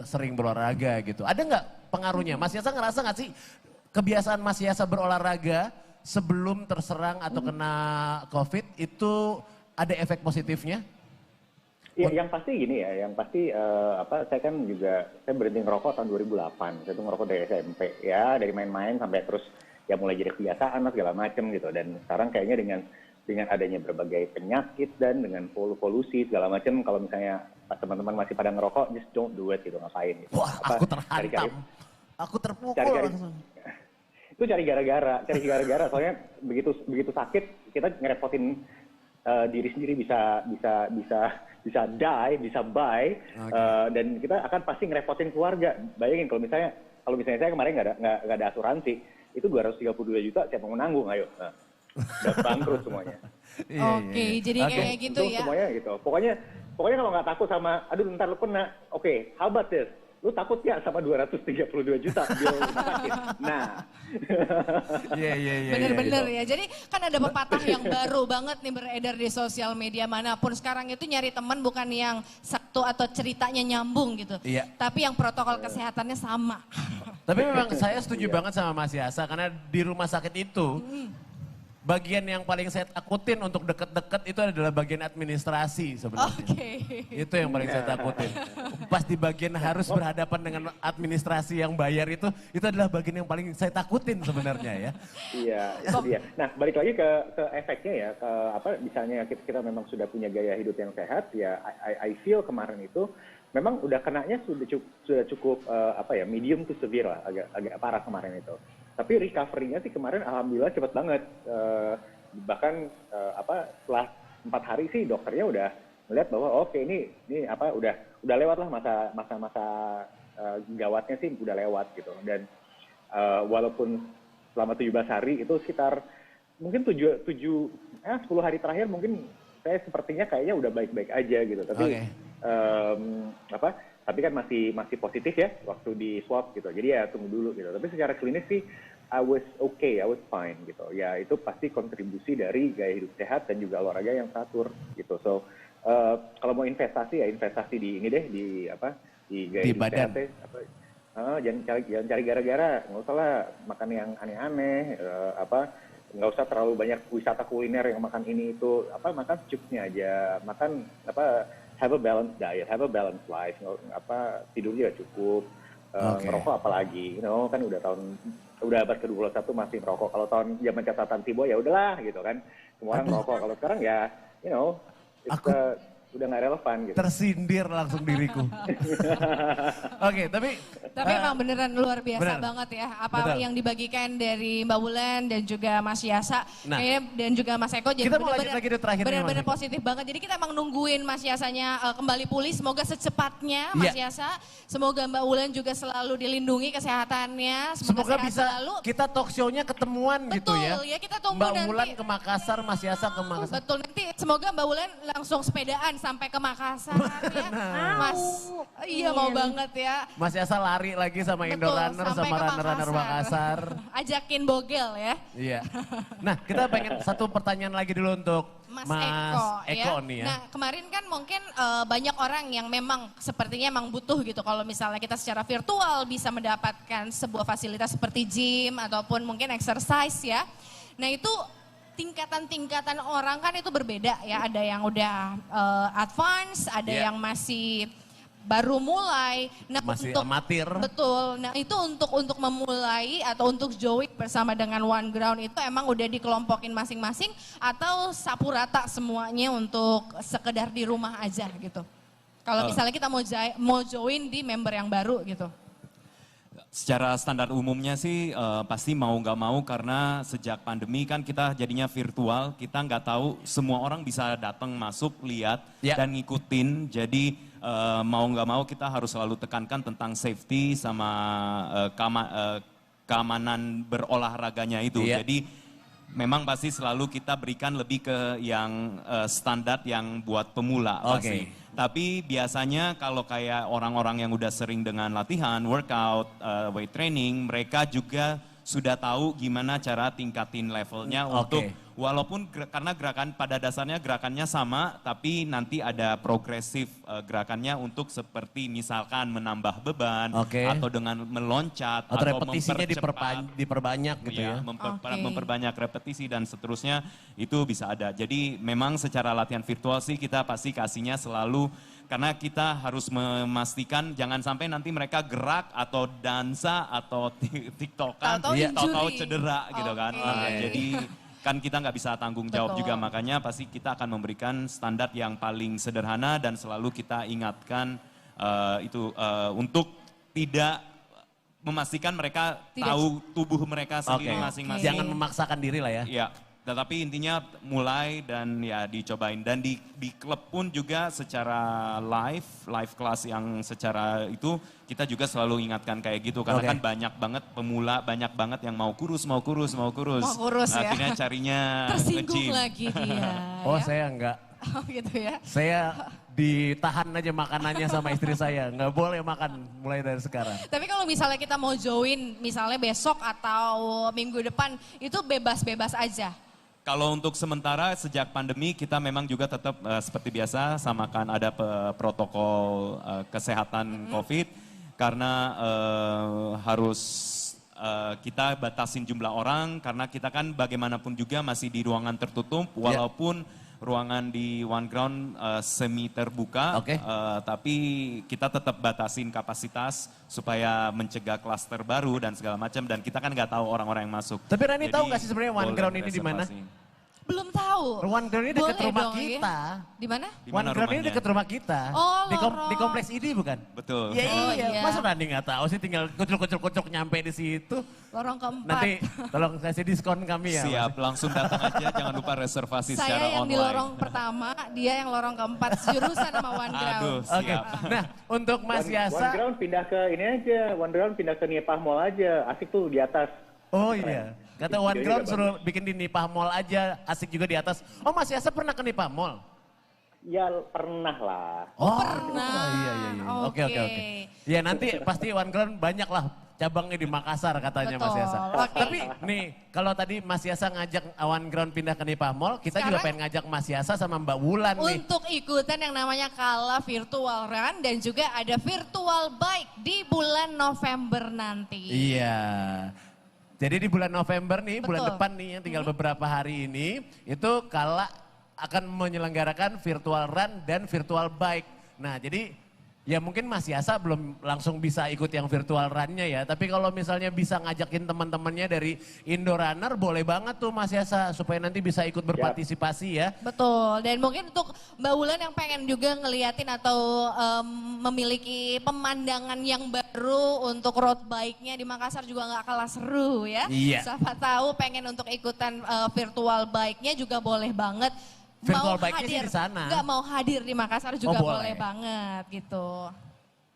[SPEAKER 3] sering berolahraga gitu. Ada nggak pengaruhnya? Mas Yasa ngerasa nggak sih kebiasaan Mas Yasa berolahraga sebelum terserang atau kena COVID itu ada efek positifnya?
[SPEAKER 12] Ya, yang pasti gini ya, yang pasti saya kan juga, saya berhenti ngerokok tahun 2008. Saya tuh ngerokok dari SMP ya, dari main-main sampai terus ya mulai jadi kebiasaan lah segala macem gitu. Dan sekarang kayaknya dengan adanya berbagai penyakit dan dengan polusi segala macam, kalau misalnya teman-teman masih pada ngerokok, just don't do it gitu, ngapain gitu.
[SPEAKER 3] Wah, aku terhantam. Aku terpukul langsung.
[SPEAKER 12] Itu cari gara-gara, soalnya begitu sakit kita ngerepotin diri sendiri, bisa die, bisa buy, dan kita akan pasti ngerepotin keluarga. Bayangin kalau misalnya saya kemarin nggak ada asuransi, itu 232 juta siapa mau nanggung, ayo. Nah, udah bangkrut semuanya.
[SPEAKER 2] Oke, jadi kayak gitu ya.
[SPEAKER 12] Semuanya gitu. Pokoknya kalau nggak takut sama, aduh ntar lu kena, oke, how about this? lu takut ya sama 232 juta bill rumah sakit? Nah.
[SPEAKER 2] Bener-bener ya. Jadi kan ada pepatah yang baru banget nih beredar di sosial media manapun. Sekarang itu nyari teman bukan yang satu atau ceritanya nyambung gitu.
[SPEAKER 3] Iya.
[SPEAKER 2] Tapi yang protokol kesehatannya sama.
[SPEAKER 3] Tapi memang saya setuju banget sama Mas Yasa karena di rumah sakit itu bagian yang paling saya takutin untuk deket-deket itu adalah bagian administrasi sebenarnya. Itu yang paling saya takutin. Pas di bagian harus berhadapan dengan administrasi yang bayar itu adalah bagian yang paling saya takutin sebenarnya ya.
[SPEAKER 12] Iya, itu dia. Nah, balik lagi ke efeknya ya, ke apa misalnya kita memang sudah punya gaya hidup yang sehat ya. I feel kemarin itu memang udah kenanya sudah cukup medium to severe lah, agak parah kemarin itu. Tapi recovery-nya sih kemarin alhamdulillah cepat banget. Bahkan setelah 4 hari sih dokternya udah melihat bahwa oke ini udah lewat lah masa gawatnya sih udah lewat gitu. Dan walaupun selama 17 hari itu sekitar mungkin 10 hari terakhir mungkin saya sepertinya kayaknya udah baik-baik aja gitu. Tapi tapi kan masih positif ya waktu di swab gitu. Jadi ya tunggu dulu gitu. Tapi secara klinis sih I was fine gitu. Ya itu pasti kontribusi dari gaya hidup sehat dan juga olahraga yang teratur gitu. So kalau mau investasi ya investasi di ini deh di gaya hidup
[SPEAKER 3] badan.
[SPEAKER 12] Sehat. Jangan cari gara-gara, nggak usah lah makan yang aneh-aneh, nggak usah terlalu banyak wisata kuliner yang makan ini itu, makan secukupnya aja, makan have a balanced diet, have a balanced life, tidur juga cukup, ngerokok apalagi, kan udah abad ke-21 masih merokok. Kalau tahun zaman catatan Tibo ya udahlah gitu kan, semua orang merokok. Kalau sekarang ya, udah nggak relevan gitu.
[SPEAKER 3] Tersindir langsung diriku. Oke, tapi
[SPEAKER 2] emang beneran luar biasa banget ya. Apa yang dibagikan dari Mbak Wulan dan juga Mas Yasa dan juga Mas Eko. Jadi
[SPEAKER 3] kita mau lanjut lagi di terakhir.
[SPEAKER 2] Bener-bener positif banget. Jadi kita emang nungguin Mas Yasanya kembali pulih. Semoga secepatnya Mas Yasa. Semoga Mbak Wulan juga selalu dilindungi kesehatannya.
[SPEAKER 3] Semoga bisa
[SPEAKER 2] selalu.
[SPEAKER 3] Kita talk show-nya ketemuan gitu ya.
[SPEAKER 2] Betul ya, kita tunggu
[SPEAKER 3] Mbak
[SPEAKER 2] nanti.
[SPEAKER 3] Wulan ke Makassar, Mas Yasa ke Makassar.
[SPEAKER 2] Betul, nanti semoga Mbak Wulan langsung sepedaan sampai ke Makassar ya. Mas, iya mau banget ya.
[SPEAKER 3] Mas Yasa lari lagi sama Indo Runner sama runner-runner Makassar.
[SPEAKER 2] Ajakin bogel ya.
[SPEAKER 3] Iya. Nah kita pengen satu pertanyaan lagi dulu untuk Mas Eko
[SPEAKER 2] ya.
[SPEAKER 3] nih ya.
[SPEAKER 2] Nah kemarin kan mungkin banyak orang yang memang sepertinya emang butuh gitu. Kalau misalnya kita secara virtual bisa mendapatkan sebuah fasilitas seperti gym ataupun mungkin exercise ya. Nah itu tingkatan-tingkatan orang kan itu berbeda ya. Ada yang udah advance, ada yang masih baru mulai. Nah,
[SPEAKER 3] masih
[SPEAKER 2] untuk,
[SPEAKER 3] amatir.
[SPEAKER 2] Betul. Nah itu untuk memulai atau untuk join bersama dengan One Ground itu emang udah dikelompokin masing-masing atau sapu rata semuanya untuk sekedar di rumah aja gitu. Kalau misalnya kita mau join di member yang baru gitu.
[SPEAKER 10] Secara standar umumnya sih pasti mau nggak mau karena sejak pandemi kan kita jadinya virtual, kita nggak tahu semua orang bisa datang masuk, lihat dan ngikutin. Jadi mau nggak mau kita harus selalu tekankan tentang safety sama keamanan berolahraganya itu. Jadi memang pasti selalu kita berikan lebih ke yang standar yang buat pemula pasti. Tapi biasanya kalau kayak orang-orang yang udah sering dengan latihan, workout, weight training, mereka juga sudah tahu gimana cara tingkatin levelnya untuk walaupun karena gerakan pada dasarnya gerakannya sama, tapi nanti ada progresif gerakannya untuk seperti misalkan menambah beban atau dengan meloncat
[SPEAKER 3] atau repetisinya diperbanyak gitu ya.
[SPEAKER 10] Memperbanyak repetisi dan seterusnya itu bisa ada. Jadi memang secara latihan virtual sih kita pasti kasihnya selalu karena kita harus memastikan jangan sampai nanti mereka gerak atau dansa atau tiktokan tahu-tahu cedera gitu kan. Jadi kan kita nggak bisa tanggung jawab juga, makanya pasti kita akan memberikan standar yang paling sederhana dan selalu kita ingatkan untuk tidak memastikan mereka tahu tubuh mereka sendiri masing-masing.
[SPEAKER 3] Jangan memaksakan diri lah ya.
[SPEAKER 10] Iya. Tetapi intinya mulai dan ya dicobain. Dan di klub pun juga secara live class yang secara itu kita juga selalu ingatkan kayak gitu. Karena kan banyak banget pemula, banyak banget yang mau kurus.
[SPEAKER 2] Mau kurus ya.
[SPEAKER 10] Akhirnya carinya
[SPEAKER 2] tersinggung
[SPEAKER 10] nge-gym.
[SPEAKER 2] lagi dia.
[SPEAKER 3] Oh saya enggak.
[SPEAKER 2] Oh gitu ya.
[SPEAKER 3] Saya ditahan aja makanannya sama istri saya. Nggak boleh makan mulai dari sekarang.
[SPEAKER 2] Tapi kalau misalnya kita mau join, misalnya besok atau minggu depan, itu bebas-bebas aja.
[SPEAKER 10] Kalau untuk sementara sejak pandemi kita memang juga tetap seperti biasa samakan ada protokol kesehatan COVID karena harus kita batasin jumlah orang karena kita kan bagaimanapun juga masih di ruangan tertutup walaupun ruangan di One Ground semi terbuka, tapi kita tetap batasin kapasitas supaya mencegah klaster baru dan segala macam dan kita kan nggak tahu orang-orang yang masuk.
[SPEAKER 3] Tapi Rani tahu nggak sih sebenarnya One Ground ini di mana?
[SPEAKER 2] Belum tahu.
[SPEAKER 3] One Ground ini dekat rumah kita.
[SPEAKER 2] Di mana?
[SPEAKER 3] One Ground ini dekat rumah kita.
[SPEAKER 2] Oh,
[SPEAKER 3] di kompleks ini bukan?
[SPEAKER 10] Betul.
[SPEAKER 3] Iya. Masa Rani nggak tahu sih tinggal kucuk nyampe di situ.
[SPEAKER 2] Lorong keempat.
[SPEAKER 3] Nanti tolong kasih diskon kami ya.
[SPEAKER 10] Siap, langsung datang aja, jangan lupa reservasi secara online.
[SPEAKER 2] Saya yang di lorong pertama, dia yang lorong keempat, jurusan sama One Ground.
[SPEAKER 10] Aduh, siap.
[SPEAKER 3] Nah, untuk Mas Yasa.
[SPEAKER 12] One Ground pindah ke ini aja, One Ground pindah ke Nipah Mall aja, asik tuh di atas.
[SPEAKER 3] Oh iya, kata One Ground suruh bikin di Nipah Mall aja, asik juga di atas. Oh Mas Yasa pernah ke Nipah Mall?
[SPEAKER 12] Ya pernah lah.
[SPEAKER 3] Oh
[SPEAKER 2] pernah.
[SPEAKER 3] Iya. Oke. Ya nanti pasti One Ground banyak lah cabangnya di Makassar katanya. Betul. Mas Yasa. Tapi nih kalau tadi Mas Yasa ngajak One Ground pindah ke Nipah Mall, kita juga pengen ngajak Mas Yasa sama Mbak Wulan nih.
[SPEAKER 2] Untuk ikutan yang namanya Kala Virtual Run dan juga ada virtual bike di bulan November nanti.
[SPEAKER 3] Iya. Jadi di bulan November nih, bulan depan nih yang tinggal beberapa hari ini, itu Kala akan menyelenggarakan virtual run dan virtual bike. Nah jadi ya mungkin Mas Yasa belum langsung bisa ikut yang virtual run-nya ya. Tapi kalau misalnya bisa ngajakin teman-temannya dari Indo Runner boleh banget tuh Mas Yasa. Supaya nanti bisa ikut berpartisipasi ya.
[SPEAKER 2] Betul, dan mungkin untuk Mbak Wulan yang pengen juga ngeliatin atau memiliki pemandangan yang baru untuk road bike-nya di Makassar juga nggak kalah seru ya.
[SPEAKER 3] Iya.
[SPEAKER 2] Siapa tahu pengen untuk ikutan virtual bike-nya juga boleh banget.
[SPEAKER 3] Virtual
[SPEAKER 2] mau
[SPEAKER 3] bike-nya sih
[SPEAKER 2] hadir,
[SPEAKER 3] di sana.
[SPEAKER 2] nggak mau hadir di Makassar juga
[SPEAKER 3] boleh.
[SPEAKER 2] boleh banget gitu.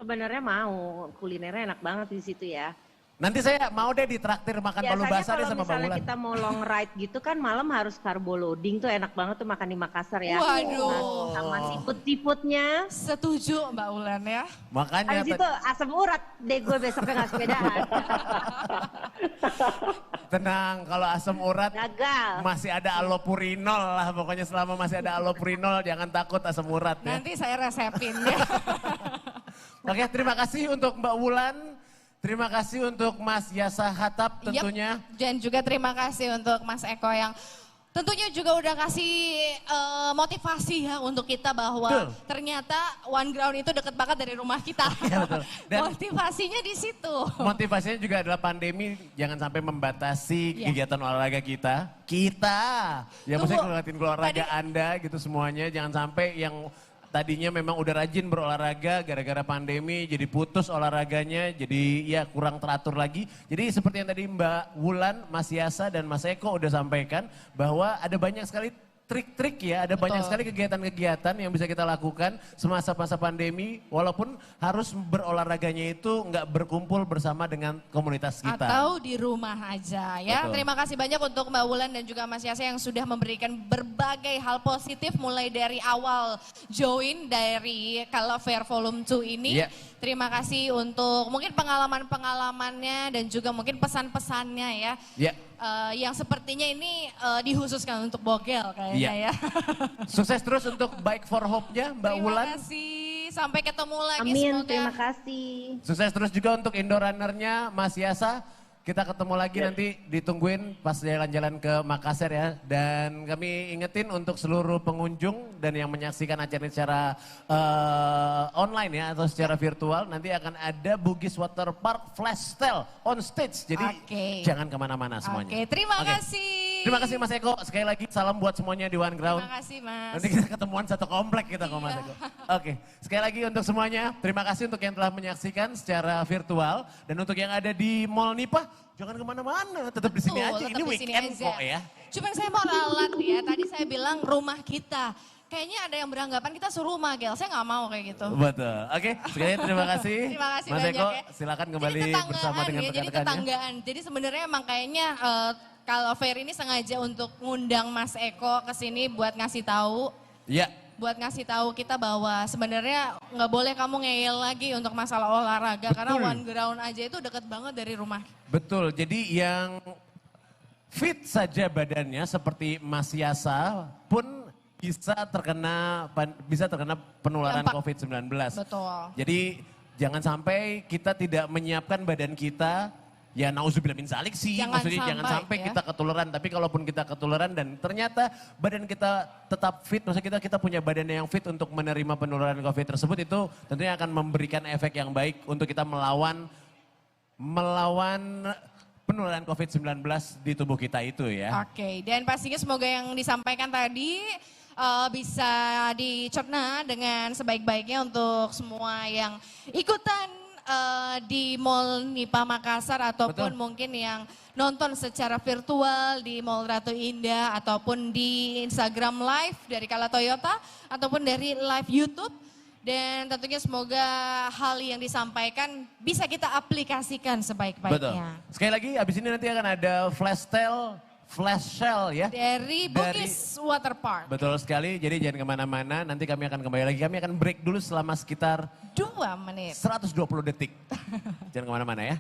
[SPEAKER 13] Sebenarnya mau, kulinernya enak banget di situ ya.
[SPEAKER 3] Nanti saya mau deh ditraktir makan palu basah deh sama Mbak
[SPEAKER 13] Biasanya kalau
[SPEAKER 3] Wulan.
[SPEAKER 13] kita mau long ride gitu kan malam harus carbo loading tuh enak banget tuh makan di Makassar ya.
[SPEAKER 2] Waduh.
[SPEAKER 13] Sama siput-siputnya.
[SPEAKER 2] Setuju Mbak Wulan ya.
[SPEAKER 3] Makanya.
[SPEAKER 13] Habis itu asam urat deh gue besoknya nggak sepedaan.
[SPEAKER 3] Tenang, kalau asam urat
[SPEAKER 13] gagal.
[SPEAKER 3] Masih ada allopurinol lah. Pokoknya selama masih ada allopurinol jangan takut asam urat ya.
[SPEAKER 2] Nanti saya resepin ya.
[SPEAKER 3] Oke, terima kasih untuk Mbak Wulan. Terima kasih untuk Mas Yasa Hatap tentunya.
[SPEAKER 2] Yep. Dan juga terima kasih untuk Mas Eko yang tentunya juga udah kasih motivasi ya untuk kita bahwa ternyata One Ground itu deket banget dari rumah kita.
[SPEAKER 3] Ya, betul. Dan
[SPEAKER 2] motivasinya di situ.
[SPEAKER 3] Motivasinya juga adalah pandemi jangan sampai membatasi kegiatan olahraga kita. Ya maksudnya ngeliatin olahraga Anda gitu semuanya. Jangan sampai yang tadinya memang udah rajin berolahraga gara-gara pandemi jadi putus olahraganya jadi ya kurang teratur lagi. Jadi seperti yang tadi Mbak Wulan, Mas Yasa dan Mas Eko udah sampaikan bahwa ada banyak sekali trik-trik ya, ada banyak sekali kegiatan-kegiatan yang bisa kita lakukan semasa masa pandemi walaupun harus berolahraganya itu nggak berkumpul bersama dengan komunitas kita.
[SPEAKER 2] Atau di rumah aja ya.
[SPEAKER 3] Betul.
[SPEAKER 2] Terima kasih banyak untuk Mbak Wulan dan juga Mas Yasa yang sudah memberikan berbagai hal positif mulai dari awal join dari Kala Fair Volume 2 ini.
[SPEAKER 3] Yeah.
[SPEAKER 2] Terima kasih untuk mungkin pengalaman-pengalamannya dan juga mungkin pesan-pesannya ya.
[SPEAKER 3] Yeah.
[SPEAKER 2] Yang sepertinya ini dikhususkan untuk Bogel kayaknya ya.
[SPEAKER 3] Sukses terus untuk Bike for Hope-nya Mbak Wulan.
[SPEAKER 2] Terima kasih, sampai ketemu lagi
[SPEAKER 13] Amin,
[SPEAKER 2] semoga.
[SPEAKER 13] terima kasih.
[SPEAKER 3] Sukses terus juga untuk indoor runner-nya Mas Yasa. Kita ketemu lagi nanti ditungguin pas jalan-jalan ke Makassar ya. Dan kami ingetin untuk seluruh pengunjung dan yang menyaksikan acara ini secara online ya atau secara virtual. Nanti akan ada Bugis Water Park Flash Sale on stage. Jadi jangan kemana-mana semuanya.
[SPEAKER 2] Oke, terima kasih.
[SPEAKER 3] Terima kasih Mas Eko. Sekali lagi salam buat semuanya di One Ground.
[SPEAKER 2] Terima kasih Mas.
[SPEAKER 3] Nanti kita ketemuan satu komplek kita kok Mas Eko. Oke, sekali lagi untuk semuanya. Terima kasih untuk yang telah menyaksikan secara virtual. Dan untuk yang ada di Mall Nipah, jangan kemana-mana. Tetap di sini aja. Ini weekend kok ya.
[SPEAKER 2] Cuman saya mau ralat ya. Tadi saya bilang rumah kita. Kayaknya ada yang beranggapan kita serumah, Gel. Saya nggak mau kayak gitu.
[SPEAKER 3] Betul. Oke, sekali lagi terima kasih.
[SPEAKER 2] Terima kasih
[SPEAKER 3] Mas
[SPEAKER 2] banyak
[SPEAKER 3] Eko,
[SPEAKER 2] ya.
[SPEAKER 3] silakan kembali bersama dengan
[SPEAKER 2] Jadi
[SPEAKER 3] rekan-rekannya.
[SPEAKER 2] tetanggaan. Jadi sebenarnya emang kayaknya kalau Fair ini sengaja untuk ngundang Mas Eko ke sini buat ngasih tahu.
[SPEAKER 3] Iya.
[SPEAKER 2] buat ngasih tahu kita bahwa sebenarnya nggak boleh kamu ngeyel lagi untuk masalah olahraga. Karena one ground aja itu deket banget dari rumah.
[SPEAKER 3] Betul, jadi yang fit saja badannya seperti Mas Yasa pun bisa terkena penularan COVID-19.
[SPEAKER 2] Betul.
[SPEAKER 3] Jadi jangan sampai kita tidak menyiapkan badan kita. Ya nauzubillah min zalik sih, maksudnya jangan sampai kita ketularan. Tapi kalaupun kita ketularan dan ternyata badan kita tetap fit, maksudnya kita punya badan yang fit untuk menerima penularan COVID tersebut, itu tentunya akan memberikan efek yang baik untuk kita melawan penularan COVID-19 di tubuh kita itu ya.
[SPEAKER 2] Oke, dan pastinya semoga yang disampaikan tadi bisa dicerna dengan sebaik-baiknya untuk semua yang ikutan di Mall Nipa Makassar ataupun mungkin yang nonton secara virtual di Mall Ratu Indah ataupun di Instagram Live dari Kala Toyota ataupun dari live YouTube. Dan tentunya semoga hal yang disampaikan bisa kita aplikasikan sebaik-baiknya.
[SPEAKER 3] Betul. Sekali lagi abis ini nanti akan ada flash sale ya.
[SPEAKER 2] Dari Bugis Water Park.
[SPEAKER 3] Betul sekali, jadi jangan kemana-mana, nanti kami akan kembali lagi. Kami akan break dulu selama sekitar
[SPEAKER 2] 2 menit.
[SPEAKER 3] 120 detik. Jangan kemana-mana ya.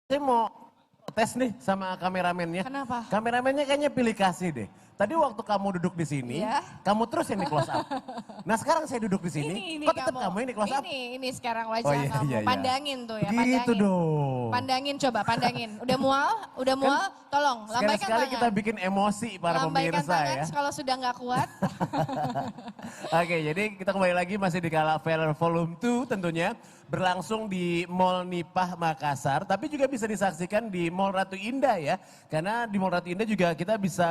[SPEAKER 3] Saya mau tes nih sama kameramennya.
[SPEAKER 2] Kenapa?
[SPEAKER 3] Kameramennya kayaknya pilih kasih deh. Tadi waktu kamu duduk di sini, kamu terus yang di close up. Nah sekarang saya duduk di sini, kok tetap kamu yang di close up?
[SPEAKER 2] Ini sekarang wajah
[SPEAKER 3] Oh, iya,
[SPEAKER 2] kamu.
[SPEAKER 3] iya, iya.
[SPEAKER 2] Pandangin tuh ya,
[SPEAKER 3] Gitu
[SPEAKER 2] pandangin.
[SPEAKER 3] dong.
[SPEAKER 2] Pandangin coba, pandangin. Udah mual? Udah mual? Tolong, lambaikan
[SPEAKER 3] Sekali-sekali
[SPEAKER 2] tangan.
[SPEAKER 3] kita bikin emosi para
[SPEAKER 2] Lambaikan
[SPEAKER 3] pemirsa
[SPEAKER 2] tangan
[SPEAKER 3] ya.
[SPEAKER 2] kalau sudah nggak kuat.
[SPEAKER 3] Oke, jadi kita kembali lagi masih di Gala Fair Volume 2 tentunya. Berlangsung di Mall Nipah Makassar, tapi juga bisa disaksikan di Mall Ratu Indah ya. Karena di Mall Ratu Indah juga kita bisa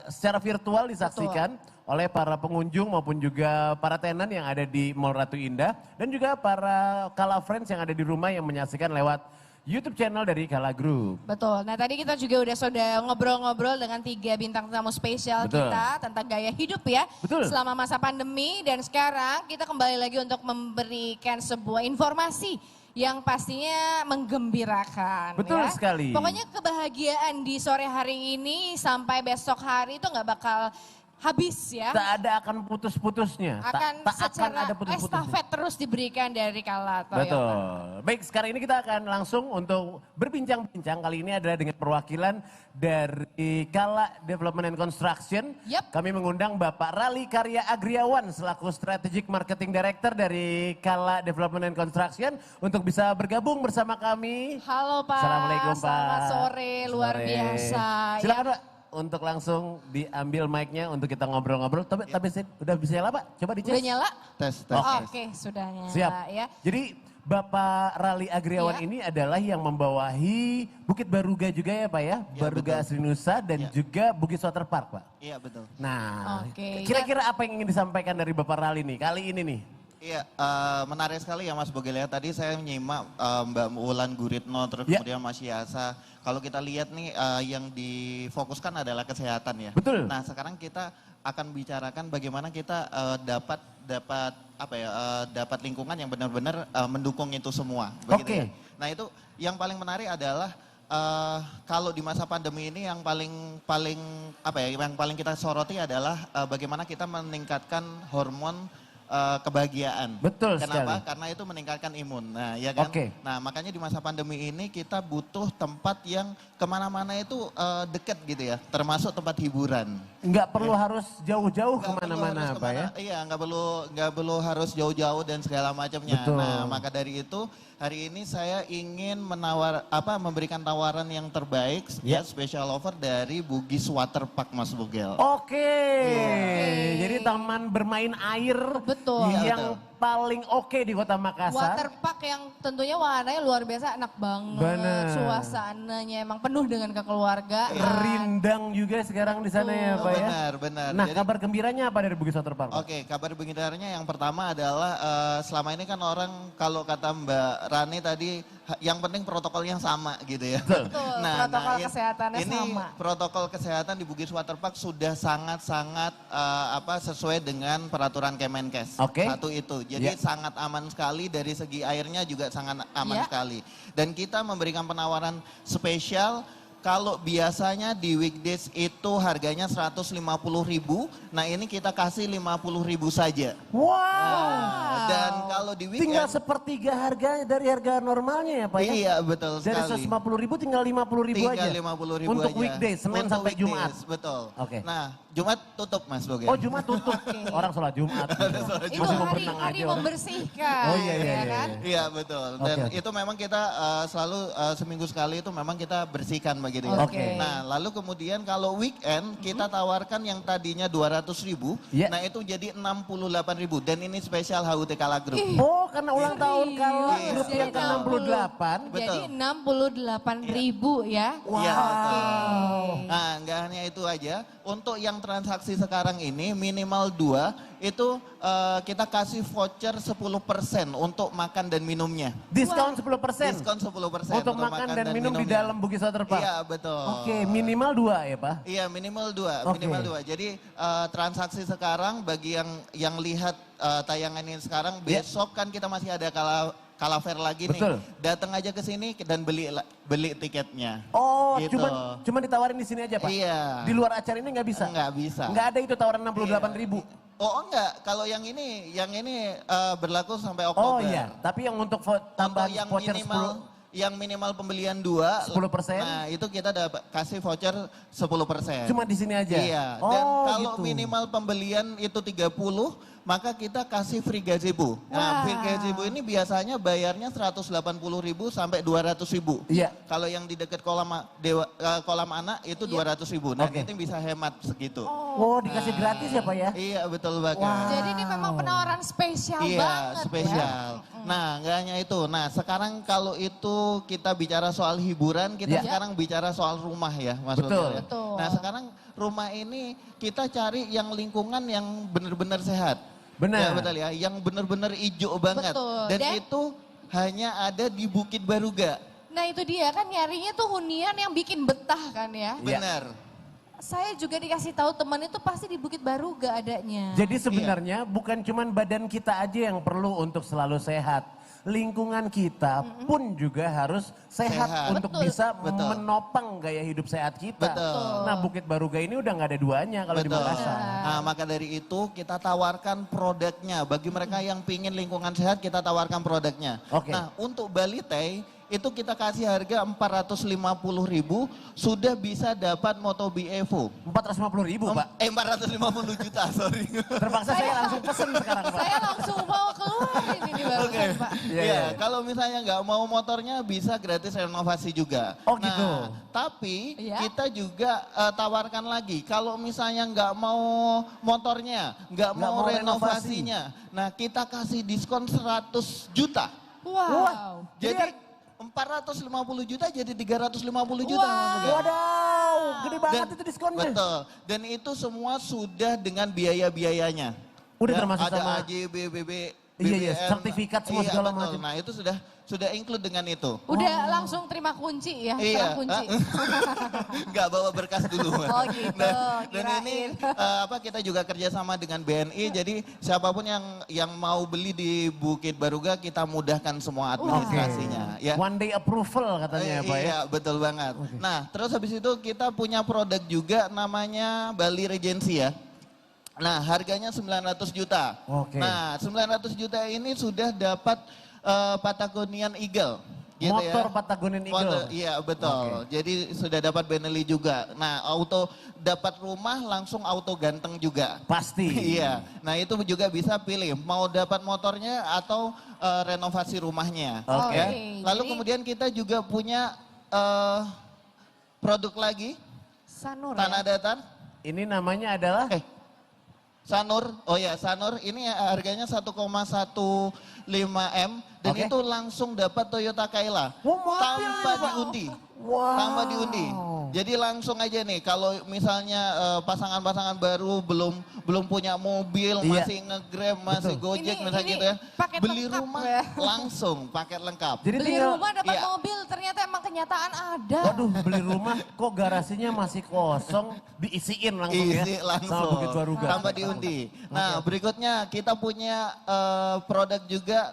[SPEAKER 3] secara virtual disaksikan oleh para pengunjung maupun juga para tenan yang ada di Mall Ratu Indah. Dan juga para Kala Friends yang ada di rumah yang menyaksikan lewat YouTube channel dari Kala Group.
[SPEAKER 2] Betul. Nah tadi kita juga sudah ngobrol-ngobrol dengan 3 bintang tamu spesial
[SPEAKER 3] Betul.
[SPEAKER 2] kita tentang gaya hidup ya.
[SPEAKER 3] Betul.
[SPEAKER 2] Selama masa pandemi dan sekarang kita kembali lagi untuk memberikan sebuah informasi yang pastinya menggembirakan.
[SPEAKER 3] Betul
[SPEAKER 2] ya.
[SPEAKER 3] sekali.
[SPEAKER 2] Pokoknya kebahagiaan di sore hari ini sampai besok hari itu nggak bakal habis ya.
[SPEAKER 3] Tak ada akan putus-putusnya.
[SPEAKER 2] Akan
[SPEAKER 3] tak akan
[SPEAKER 2] secara
[SPEAKER 3] ada putus-putusnya.
[SPEAKER 2] estafet terus diberikan dari Kala Toyota.
[SPEAKER 3] Betul. Baik, sekarang ini kita akan langsung untuk berbincang-bincang. Kali ini adalah dengan perwakilan dari Kala Development and Construction. Kami mengundang Bapak Rali Karya Agriawan selaku Strategic Marketing Director dari Kala Development and Construction untuk bisa bergabung bersama kami.
[SPEAKER 2] Halo Pak.
[SPEAKER 3] Assalamualaikum Pak.
[SPEAKER 2] Selamat sore, luar
[SPEAKER 3] Sore.
[SPEAKER 2] biasa.
[SPEAKER 3] Silakan Pak untuk langsung diambil mic-nya untuk kita ngobrol-ngobrol. Tapi udah bisa nyala Pak? Coba dicek.
[SPEAKER 2] Udah nyala?
[SPEAKER 3] Tes.
[SPEAKER 2] Oke, sudah nyala
[SPEAKER 3] Siap.
[SPEAKER 2] ya.
[SPEAKER 3] Jadi Bapak Rali Agriawan ini adalah yang membawahi Bukit Baruga juga ya Pak ya? Baruga Asri Nusa dan juga Bugis Water Park Pak?
[SPEAKER 14] Iya betul.
[SPEAKER 3] Nah,
[SPEAKER 2] Oke,
[SPEAKER 3] kira-kira apa yang ingin disampaikan dari Bapak Rali nih kali ini nih?
[SPEAKER 14] Iya, menarik sekali ya Mas Bogel ya. Tadi saya menyimak Mbak Wulan Guritno, terus kemudian Mas Yasa. Kalau kita lihat nih yang difokuskan adalah kesehatan ya.
[SPEAKER 3] Betul.
[SPEAKER 14] Nah sekarang kita akan bicarakan bagaimana kita dapat lingkungan yang benar-benar mendukung itu semua. Begitu ya. Nah itu yang paling menarik adalah kalau di masa pandemi ini yang paling kita soroti adalah bagaimana kita meningkatkan hormon kebahagiaan.
[SPEAKER 3] Betul
[SPEAKER 14] Kenapa?
[SPEAKER 3] sekali.
[SPEAKER 14] Karena itu meningkatkan imun. Nah, ya kan?
[SPEAKER 3] Oke.
[SPEAKER 14] Nah, makanya di masa pandemi ini kita butuh tempat yang kemana-mana itu dekat gitu ya, termasuk tempat hiburan.
[SPEAKER 3] Nggak perlu harus jauh-jauh kemana-mana Pak ya?
[SPEAKER 14] Iya, nggak perlu harus jauh-jauh dan segala macamnya.
[SPEAKER 3] Betul.
[SPEAKER 14] Nah, maka dari itu hari ini saya ingin memberikan tawaran yang terbaik, ya, special offer dari Bugis Water Park Mas Bogel.
[SPEAKER 3] Oke. Jadi taman bermain air yang paling oke di Kota Makassar.
[SPEAKER 2] Waterpark yang tentunya warnanya luar biasa, enak banget.
[SPEAKER 3] Bener.
[SPEAKER 2] Suasananya emang penuh dengan kekeluargaan.
[SPEAKER 3] Rindang juga sekarang di sana ya Pak ya?
[SPEAKER 14] Benar.
[SPEAKER 3] Nah,
[SPEAKER 14] Jadi-
[SPEAKER 3] kabar gembiranya apa dari Bugis Water Park Pak?
[SPEAKER 14] Oke, kabar gembiranya yang pertama adalah selama ini kan orang kalau kata Mbak Rani tadi yang penting protokolnya sama gitu ya.
[SPEAKER 2] Betul, protokol kesehatannya
[SPEAKER 14] ini
[SPEAKER 2] sama.
[SPEAKER 14] protokol kesehatan di Bugis Water Park sudah sangat-sangat sesuai dengan peraturan Kemenkes.
[SPEAKER 3] Oke.
[SPEAKER 14] Satu itu. Jadi sangat aman sekali dari segi airnya juga sangat aman sekali. Dan kita memberikan penawaran spesial. Kalau biasanya di weekdays itu harganya 150.000, nah ini kita kasih 50.000 saja.
[SPEAKER 3] Wow.
[SPEAKER 14] Dan kalau di weekend
[SPEAKER 3] Tinggal sepertiga harga dari harga normalnya ya Pak ya?
[SPEAKER 14] Iya betul
[SPEAKER 3] Dari
[SPEAKER 14] sekali.
[SPEAKER 3] 150.000 tinggal 50.000 aja?
[SPEAKER 14] Tinggal 50.000
[SPEAKER 3] Untuk
[SPEAKER 14] aja.
[SPEAKER 3] weekday, Senin
[SPEAKER 14] Untuk
[SPEAKER 3] sampai
[SPEAKER 14] weekdays,
[SPEAKER 3] Jumat?
[SPEAKER 14] Betul.
[SPEAKER 3] Oke.
[SPEAKER 14] Nah Jumat tutup Mas Bogel.
[SPEAKER 3] Oh Jumat tutup, orang sholat Jumat.
[SPEAKER 2] Itu hari membersihkan.
[SPEAKER 3] Oh iya, iya,
[SPEAKER 2] ya
[SPEAKER 3] iya,
[SPEAKER 2] kan?
[SPEAKER 14] Iya betul. Dan
[SPEAKER 3] Oke.
[SPEAKER 14] itu memang kita selalu seminggu sekali itu memang kita bersihkan begitu ya.
[SPEAKER 3] Oke.
[SPEAKER 14] Nah lalu kemudian kalau weekend kita tawarkan yang tadinya 200.000, nah itu jadi 68.000 dan ini spesial HUT Kala Group.
[SPEAKER 3] Oh karena ulang tahun Kala
[SPEAKER 14] Iya.
[SPEAKER 3] Group yang ke-68.
[SPEAKER 2] Jadi 68.000 ya.
[SPEAKER 14] Iya, betul. Nah, nggak hanya itu aja. Untuk yang transaksi sekarang ini minimal 2 itu kita kasih voucher 10% untuk makan dan minumnya.
[SPEAKER 3] Diskon 10%?
[SPEAKER 14] Diskon 10%
[SPEAKER 3] Untuk makan dan minum di dalam Bugis Water Park?
[SPEAKER 14] Iya, betul.
[SPEAKER 3] Oke, minimal 2 ya Pak?
[SPEAKER 14] Iya, minimal 2,
[SPEAKER 3] Oke.
[SPEAKER 14] minimal 2. Jadi transaksi sekarang bagi yang lihat tayangan ini sekarang, besok kan kita masih ada Kala Fair lagi
[SPEAKER 3] Betul.
[SPEAKER 14] nih. Datang aja ke sini dan beli tiketnya.
[SPEAKER 3] Oh,
[SPEAKER 14] Gitu.
[SPEAKER 3] cuma ditawarin di sini aja Pak?
[SPEAKER 14] Iya.
[SPEAKER 3] Di luar acara ini nggak bisa?
[SPEAKER 14] Nggak bisa.
[SPEAKER 3] Nggak ada itu tawaran 68.000?
[SPEAKER 14] Oh enggak, kalau yang ini berlaku sampai
[SPEAKER 3] Oh
[SPEAKER 14] Oktober.
[SPEAKER 3] iya, tapi yang untuk tambahan
[SPEAKER 14] yang
[SPEAKER 3] voucher
[SPEAKER 14] minimal yang minimal pembelian 2,
[SPEAKER 3] 10%.
[SPEAKER 14] Nah, itu kita dapat kasih voucher 10%.
[SPEAKER 3] Cuma di sini aja?
[SPEAKER 14] Iya. Dan kalau
[SPEAKER 3] gitu.
[SPEAKER 14] minimal pembelian itu 30, maka kita kasih free gazebo. Nah, free gazebo ini biasanya bayarnya 180.000 sampai 200.000.
[SPEAKER 3] Iya.
[SPEAKER 14] Kalau yang di dekat kolam anak itu 200.000. Nah, kita bisa hemat segitu.
[SPEAKER 3] Oh, dikasih gratis ya Pak ya?
[SPEAKER 14] Iya, betul banget.
[SPEAKER 2] Jadi ini memang penawaran spesial banget
[SPEAKER 14] Iya, spesial. Nah, nggak hanya itu. Nah, sekarang kalau itu kita bicara soal hiburan, kita sekarang bicara soal rumah ya, Mas.
[SPEAKER 3] Betul.
[SPEAKER 2] Betul.
[SPEAKER 14] Nah, sekarang rumah ini kita cari yang lingkungan yang benar-benar sehat.
[SPEAKER 3] Benar.
[SPEAKER 14] Ya, betul ya, yang benar-benar hijau banget.
[SPEAKER 2] Betul.
[SPEAKER 14] Dan
[SPEAKER 2] Dan
[SPEAKER 14] itu hanya ada di Bukit Baruga.
[SPEAKER 2] Nah itu dia kan nyarinya tuh hunian yang bikin betah kan ya.
[SPEAKER 14] Benar.
[SPEAKER 2] Saya juga dikasih tahu teman itu pasti di Bukit Baruga adanya.
[SPEAKER 3] Jadi sebenarnya bukan cuman badan kita aja yang perlu untuk selalu sehat. Lingkungan kita pun juga harus sehat untuk bisa menopang gaya hidup sehat kita.
[SPEAKER 14] Betul.
[SPEAKER 3] Nah Bukit Baruga ini udah nggak ada duanya kalau di Makassar.
[SPEAKER 14] Nah maka dari itu kita tawarkan produknya. Bagi mereka yang pingin lingkungan sehat kita tawarkan produknya.
[SPEAKER 3] Oke.
[SPEAKER 14] Nah untuk Bali Teh itu kita kasih harga 450.000 sudah bisa dapat Motobi Evo.
[SPEAKER 3] 450.000 Pak?
[SPEAKER 14] 450 juta sorry.
[SPEAKER 3] Terpaksa saya langsung pesen sekarang Pak.
[SPEAKER 2] Saya langsung mau keluar ini barusan Pak.
[SPEAKER 14] Iya, kalau misalnya nggak mau motornya bisa gratis renovasi juga.
[SPEAKER 3] Oh gitu.
[SPEAKER 14] Tapi kita juga tawarkan lagi, kalau misalnya nggak mau motornya, nggak mau renovasinya, nah kita kasih diskon 100 juta.
[SPEAKER 2] Wow.
[SPEAKER 14] Jadi 450 juta jadi 350 juta.
[SPEAKER 3] Wadaw, gede banget itu diskonnya.
[SPEAKER 14] Betul, dan itu semua sudah dengan biaya-biayanya.
[SPEAKER 3] Udah
[SPEAKER 14] Ya,
[SPEAKER 3] termasuk
[SPEAKER 14] ada
[SPEAKER 3] sama
[SPEAKER 14] AJB, BBM,
[SPEAKER 3] Iya, sertifikat semua segala
[SPEAKER 14] betul.
[SPEAKER 3] macam.
[SPEAKER 14] Nah itu sudah include dengan itu.
[SPEAKER 2] Udah langsung terima kunci ya,
[SPEAKER 14] Iya.
[SPEAKER 2] serah kunci.
[SPEAKER 14] Nggak bawa berkas dulu.
[SPEAKER 2] Oh gitu,
[SPEAKER 14] Dan ini kita juga kerjasama dengan BNI. Jadi siapapun yang mau beli di Bukit Baruga kita mudahkan semua administrasinya. Ya.
[SPEAKER 3] One day approval katanya ya Pak ya.
[SPEAKER 14] Iya betul banget. Nah terus habis itu kita punya produk juga namanya Bali Regency ya. Nah harganya 900 juta. Nah 900 juta ini sudah dapat Patagonian Eagle. Gitu
[SPEAKER 3] Motor
[SPEAKER 14] ya.
[SPEAKER 3] Patagonian Eagle.
[SPEAKER 14] Iya betul. Jadi sudah dapat Benelli juga. Nah auto dapat rumah langsung auto ganteng juga.
[SPEAKER 3] Pasti.
[SPEAKER 14] Iya. Nah itu juga bisa pilih mau dapat motornya atau renovasi rumahnya. Ya. Lalu kemudian kita juga punya produk lagi.
[SPEAKER 2] Sanur
[SPEAKER 14] Tanah datar.
[SPEAKER 3] Ini namanya adalah?
[SPEAKER 14] Sanur, oh ya Sanur ini harganya 1,15 M dan itu langsung dapat Toyota Kaila tanpa diundi. Tanpa diundi. Jadi langsung aja nih kalau misalnya pasangan-pasangan baru belum punya mobil, masih nge-Grab, masih Gojek misalnya gitu ya. Beli rumah langsung paket lengkap.
[SPEAKER 3] Jadi
[SPEAKER 2] beli rumah dapat mobil ternyata emang kenyataan ada.
[SPEAKER 3] Waduh beli rumah kok garasinya masih kosong diisiin langsung ya.
[SPEAKER 14] Isi langsung.
[SPEAKER 3] Sama Bukit Baruga.
[SPEAKER 14] Tanpa diundi. Nah berikutnya kita punya produk juga.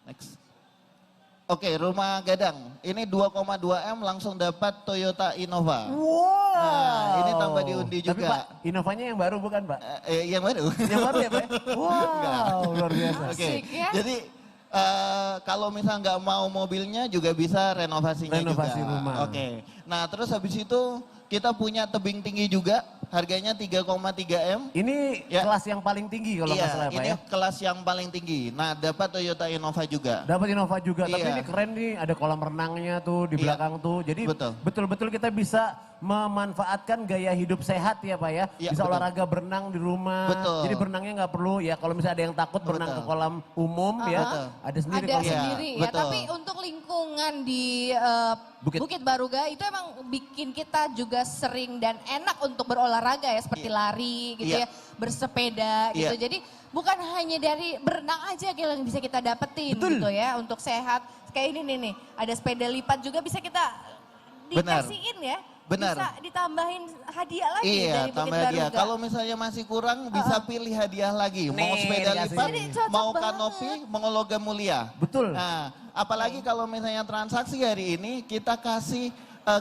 [SPEAKER 14] Next. Oke, rumah gadang. Ini 2,2 M langsung dapat Toyota Innova.
[SPEAKER 3] Wow.
[SPEAKER 14] Nah, ini tanpa diundi juga.
[SPEAKER 3] Tapi Pak, Innovanya yang baru bukan Pak?
[SPEAKER 14] Yang baru.
[SPEAKER 3] Yang baru ya Pak? Wow, luar biasa.
[SPEAKER 14] Oke, jadi kalau misal nggak mau mobilnya juga bisa renovasinya
[SPEAKER 3] Renovasi
[SPEAKER 14] juga.
[SPEAKER 3] rumah.
[SPEAKER 14] Oke, nah terus habis itu kita punya tebing tinggi juga. Harganya 3,3 M.
[SPEAKER 3] Ini kelas yang paling tinggi kalau nggak salah Pak
[SPEAKER 14] ini
[SPEAKER 3] ya?
[SPEAKER 14] kelas yang paling tinggi. Nah dapat Toyota Innova juga.
[SPEAKER 3] Dapat Innova juga, tapi
[SPEAKER 14] Iya.
[SPEAKER 3] ini keren nih ada kolam renangnya tuh di belakang tuh. Jadi betul-betul kita bisa memanfaatkan gaya hidup sehat ya Pak ya.
[SPEAKER 14] Iya,
[SPEAKER 3] Bisa
[SPEAKER 14] betul.
[SPEAKER 3] olahraga berenang di rumah.
[SPEAKER 14] Betul.
[SPEAKER 3] Jadi berenangnya nggak perlu ya kalau misalnya ada yang takut berenang ke kolam umum ya.
[SPEAKER 14] Betul.
[SPEAKER 3] Ada sendiri
[SPEAKER 2] Ada
[SPEAKER 3] kolam.
[SPEAKER 2] sendiri ya,
[SPEAKER 14] betul.
[SPEAKER 2] tapi untuk lingkungan di Bukit Baruga itu emang bikin kita juga sering dan enak untuk berolahraga ya, seperti lari gitu ya, bersepeda gitu.
[SPEAKER 14] Iya.
[SPEAKER 2] Jadi bukan hanya dari berenang aja yang bisa kita dapetin gitu ya untuk sehat. Kayak ini nih, ada sepeda lipat juga bisa kita dikasihin ya.
[SPEAKER 14] Benar.
[SPEAKER 2] Bisa ditambahin hadiah lagi
[SPEAKER 14] Iya,
[SPEAKER 2] dari Bukit
[SPEAKER 14] tambah hadiah.
[SPEAKER 2] Baruga.
[SPEAKER 14] Kalau misalnya masih kurang bisa pilih hadiah lagi. Mau
[SPEAKER 3] Nih,
[SPEAKER 14] sepeda
[SPEAKER 3] dikasih
[SPEAKER 14] lipat,
[SPEAKER 3] ini.
[SPEAKER 14] mau kanopi, mau logam mulia.
[SPEAKER 3] Betul.
[SPEAKER 14] Nah, apalagi kalau misalnya transaksi hari ini kita kasih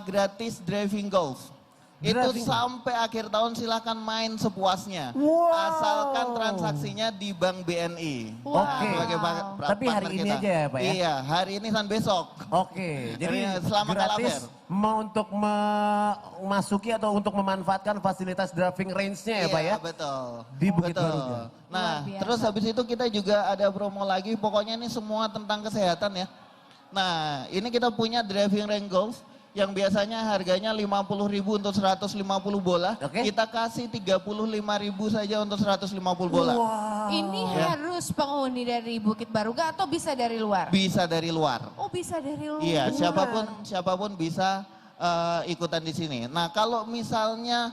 [SPEAKER 14] gratis driving golf. Itu sampai akhir tahun silahkan main sepuasnya. Asalkan transaksinya di Bank BNI. Sebagai
[SPEAKER 3] Tapi hari ini
[SPEAKER 14] kita.
[SPEAKER 3] aja ya Pak ya?
[SPEAKER 14] Iya, hari ini dan besok.
[SPEAKER 3] Jadi
[SPEAKER 14] selama
[SPEAKER 3] gratis mau untuk memasuki atau untuk memanfaatkan fasilitas driving range-nya ya Pak ya?
[SPEAKER 14] Iya, betul.
[SPEAKER 3] Di Bukit Baruga.
[SPEAKER 14] Nah, terus habis itu kita juga ada promo lagi, pokoknya ini semua tentang kesehatan ya. Nah, ini kita punya driving range golf yang biasanya harganya 50.000 untuk 150 bola, kita kasih 35.000 saja untuk 150 bola.
[SPEAKER 2] Ini harus penghuni dari Bukit Baruga atau bisa dari luar?
[SPEAKER 14] Bisa dari luar.
[SPEAKER 2] Oh, bisa dari luar.
[SPEAKER 14] Iya, siapapun bisa ikutan di sini. Nah, kalau misalnya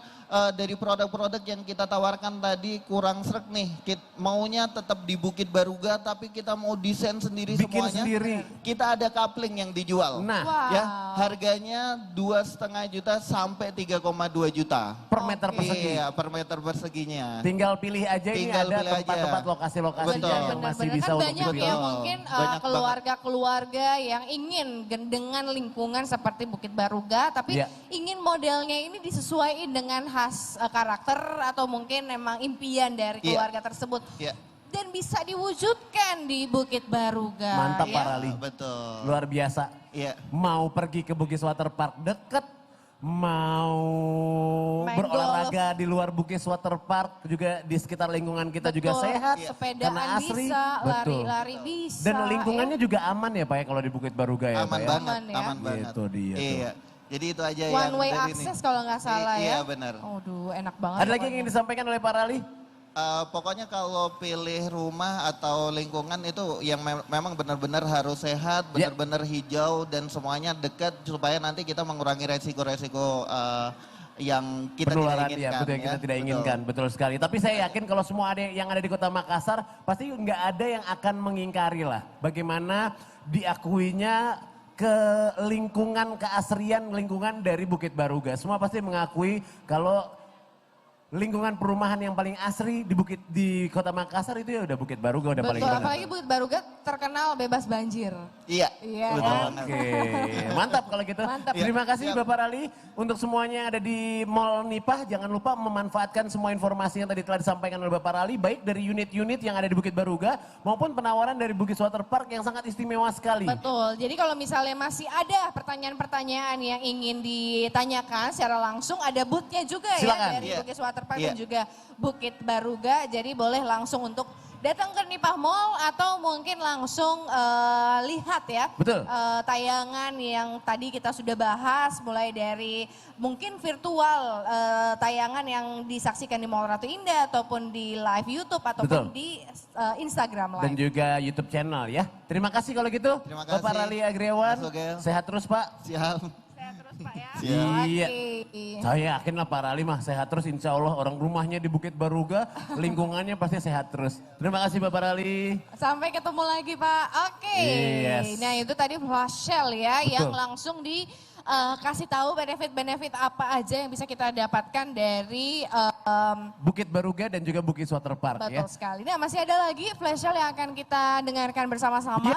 [SPEAKER 14] dari produk-produk yang kita tawarkan tadi kurang srek nih, maunya tetap di Bukit Baruga tapi kita mau desain sendiri semuanya. Kita ada coupling yang dijual. Ya, harganya 2,5 juta sampai 3,2 juta.
[SPEAKER 3] Per meter persegi.
[SPEAKER 14] Iya, per meter perseginya.
[SPEAKER 3] Tinggal pilih aja ini ada tempat-tempat lokasi-lokasi yang masih bisa untuk
[SPEAKER 2] banyak ya mungkin keluarga-keluarga yang ingin dengan lingkungan seperti Bukit Baruga tapi ingin modelnya ini disesuaikan dengan khas karakter atau mungkin memang impian dari keluarga tersebut. Dan bisa diwujudkan di Bukit Baruga.
[SPEAKER 3] Mantap Pak Rali.
[SPEAKER 14] Betul.
[SPEAKER 3] Luar biasa. Mau pergi ke Bugis Water Park deket, mau berolahraga di luar Bugis Water Park juga di sekitar lingkungan kita juga sehat.
[SPEAKER 2] Sepedaan bisa, lari-lari bisa.
[SPEAKER 3] Dan lingkungannya juga aman ya Pak ya kalau di Bukit Baruga ya Pak ya?
[SPEAKER 14] Aman banget.
[SPEAKER 3] Itu dia tuh.
[SPEAKER 14] Jadi itu aja
[SPEAKER 2] One way access kalau nggak salah ya.
[SPEAKER 14] Iya benar.
[SPEAKER 2] Aduh enak banget.
[SPEAKER 3] Ada lagi yang ingin disampaikan oleh Pak Rali?
[SPEAKER 14] Pokoknya kalau pilih rumah atau lingkungan itu yang memang benar-benar harus sehat, benar-benar hijau dan semuanya dekat supaya nanti kita mengurangi resiko-resiko yang kita tidak inginkan.
[SPEAKER 3] Betul, yang kita tidak inginkan, betul sekali. Tapi saya yakin kalau semua ada yang ada di Kota Makassar pasti nggak ada yang akan mengingkari lah bagaimana diakuinya ke lingkungan keasrian lingkungan dari Bukit Baruga. Semua pasti mengakui kalau lingkungan perumahan yang paling asri di Kota Makassar itu ya udah Bukit Baruga udah paling benar.
[SPEAKER 2] Betul, apalagi Bukit Baruga terkenal bebas banjir.
[SPEAKER 14] Iya.
[SPEAKER 3] Oke, mantap kalau gitu.
[SPEAKER 2] Mantap.
[SPEAKER 3] Terima kasih Bapak Rali untuk semuanya yang ada di Mall Nipah. Jangan lupa memanfaatkan semua informasi yang tadi telah disampaikan oleh Bapak Rali, baik dari unit-unit yang ada di Bukit Baruga maupun penawaran dari Bugis Water Park yang sangat istimewa sekali.
[SPEAKER 2] Betul, jadi kalau misalnya masih ada pertanyaan-pertanyaan yang ingin ditanyakan secara langsung, ada booth-nya juga ya dari Bugis Water Park dan juga Bukit Baruga. Jadi boleh langsung untuk datang ke Nipah Mall atau mungkin langsung lihat ya tayangan yang tadi kita sudah bahas, mulai dari mungkin virtual tayangan yang disaksikan di Mall Ratu Indah ataupun di live YouTube ataupun di Instagram Live.
[SPEAKER 3] Dan juga YouTube channel ya. Terima kasih kalau gitu. Bapak Rali Agriawan, sehat terus Pak.
[SPEAKER 14] Siap.
[SPEAKER 2] Pak ya.
[SPEAKER 3] Iya. Saya yakin lah Pak Rali mah sehat terus, insya Allah orang rumahnya di Bukit Baruga, lingkungannya pasti sehat terus. Terima kasih Bapak Rali.
[SPEAKER 2] Sampai ketemu lagi Pak. Oke. Nah itu tadi flash sale ya yang langsung dikasih tahu benefit-benefit apa aja yang bisa kita dapatkan dari
[SPEAKER 3] Bukit Baruga dan juga Bugis Water Park ya.
[SPEAKER 2] Betul sekali. Nah masih ada lagi flash sale yang akan kita dengarkan bersama-sama.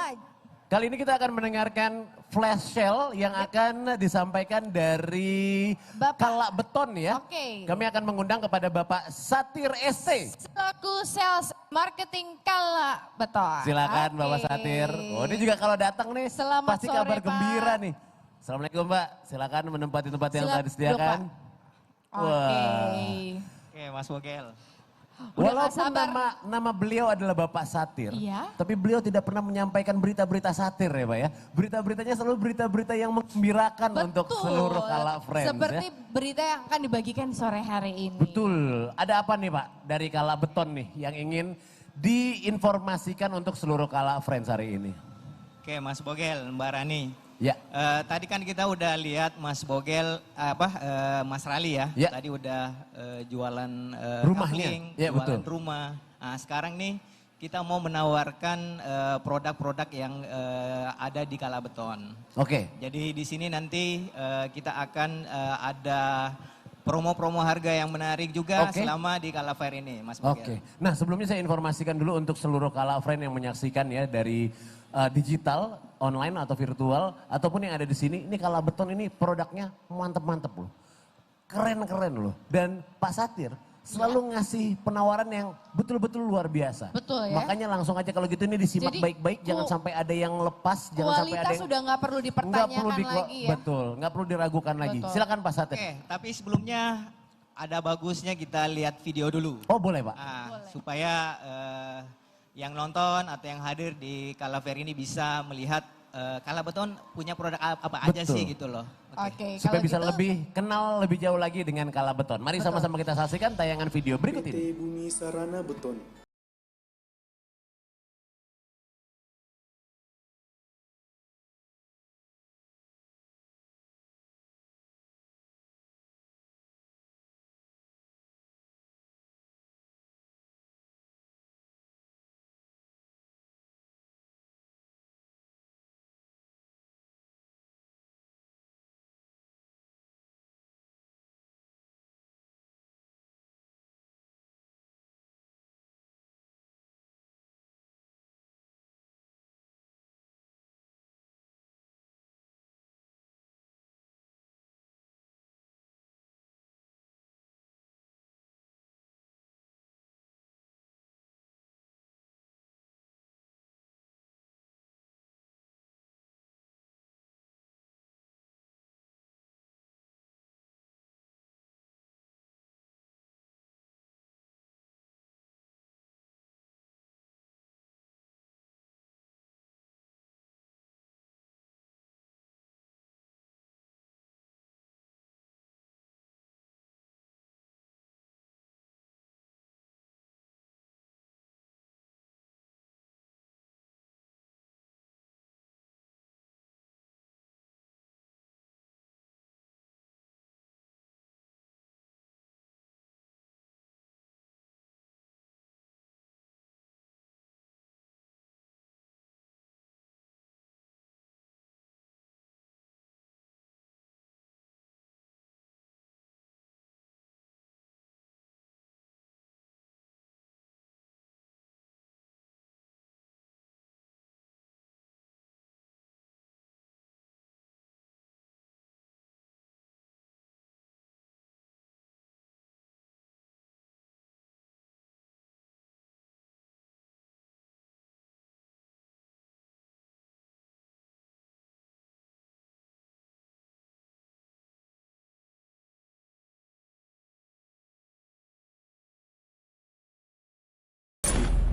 [SPEAKER 3] Kali ini kita akan mendengarkan flash sale yang akan disampaikan dari Kalak Beton ya. Kami akan mengundang kepada Bapak Satir ST.
[SPEAKER 2] Selaku Sales Marketing Kalak Beton.
[SPEAKER 3] Silakan Bapak Satir. Oh ini juga kalau datang nih pasti kabar gembira nih. Assalamualaikum Mbak, silakan menempati tempat yang telah disediakan.
[SPEAKER 15] Oke Mas Bogel.
[SPEAKER 3] Walaupun nama beliau adalah Bapak Satir, tapi beliau tidak pernah menyampaikan berita-berita satir ya Pak ya. Berita-beritanya selalu berita-berita yang menggembirakan untuk seluruh Kalak Friends.
[SPEAKER 2] Seperti berita yang akan dibagikan sore hari ini.
[SPEAKER 3] Betul. Ada apa nih Pak dari Kalak Beton nih yang ingin diinformasikan untuk seluruh Kalak Friends hari ini?
[SPEAKER 15] Oke Mas Bogel, Mbak Rani.
[SPEAKER 3] Ya.
[SPEAKER 15] Tadi kan kita udah lihat Mas Bogel, Mas Rali ya. Tadi udah jualan
[SPEAKER 3] rumahnya,
[SPEAKER 15] jualan rumah. Nah sekarang nih kita mau menawarkan produk-produk yang ada di Kalak Beton. Jadi di sini nanti kita akan ada promo-promo harga yang menarik juga selama di Kalak Fair ini, Mas Bogel.
[SPEAKER 3] Nah sebelumnya saya informasikan dulu untuk seluruh Kalak Friends yang menyaksikan ya dari digital, online atau virtual, ataupun yang ada di sini, ini Kalak Beton ini produknya mantep-mantep loh. keren-keren loh. Dan Pak Satir selalu ngasih penawaran yang betul-betul luar biasa.
[SPEAKER 2] Betul ya.
[SPEAKER 3] Makanya langsung aja kalau gitu ini disimak baik-baik, jangan sampai ada yang lepas, jangan sampai ada
[SPEAKER 2] Kualitas
[SPEAKER 3] yang
[SPEAKER 2] sudah nggak perlu dipertanyakan lagi ya.
[SPEAKER 3] Betul, nggak perlu diragukan lagi. Silakan Pak Satir.
[SPEAKER 15] Oke, tapi sebelumnya ada bagusnya kita lihat video dulu.
[SPEAKER 3] Oh boleh Pak.
[SPEAKER 15] Supaya yang nonton atau yang hadir di Kala Fair ini bisa melihat Kala Beton punya produk apa aja sih gitu loh.
[SPEAKER 2] Oke,
[SPEAKER 3] Supaya
[SPEAKER 2] kalau
[SPEAKER 3] bisa
[SPEAKER 2] gitu,
[SPEAKER 3] lebih kenal lebih jauh lagi dengan Kala Beton. Mari sama-sama kita saksikan tayangan video berikut ini.
[SPEAKER 16] PT Bumi Sarana Beton.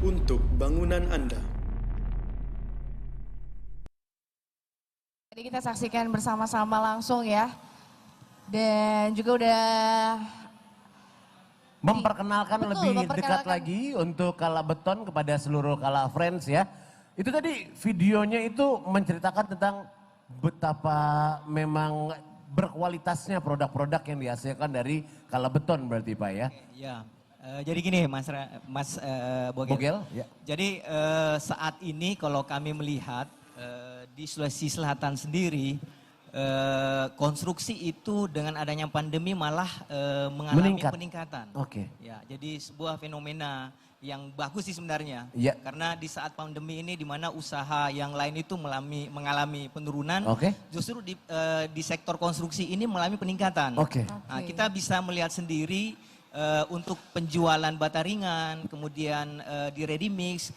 [SPEAKER 16] Untuk bangunan Anda.
[SPEAKER 2] Jadi kita saksikan bersama-sama langsung ya. Dan juga udah
[SPEAKER 3] memperkenalkan lebih dekat lagi untuk Kala Beton kepada seluruh Kala Friends ya. Itu tadi videonya itu menceritakan tentang betapa memang berkualitasnya produk-produk yang dihasilkan dari Kala Beton berarti Pak ya.
[SPEAKER 15] Iya. Jadi gini Mas Bogel.
[SPEAKER 3] Ya.
[SPEAKER 15] Jadi saat ini kalau kami melihat di Sulawesi Selatan sendiri konstruksi itu dengan adanya pandemi malah mengalami peningkatan.
[SPEAKER 3] Oke.
[SPEAKER 15] Ya, jadi sebuah fenomena yang bagus sih sebenarnya.
[SPEAKER 3] Ya.
[SPEAKER 15] Karena di saat pandemi ini di mana usaha yang lain itu mengalami penurunan, justru di sektor konstruksi ini mengalami peningkatan. Nah, kita bisa melihat sendiri untuk penjualan bata ringan, kemudian di ready mix,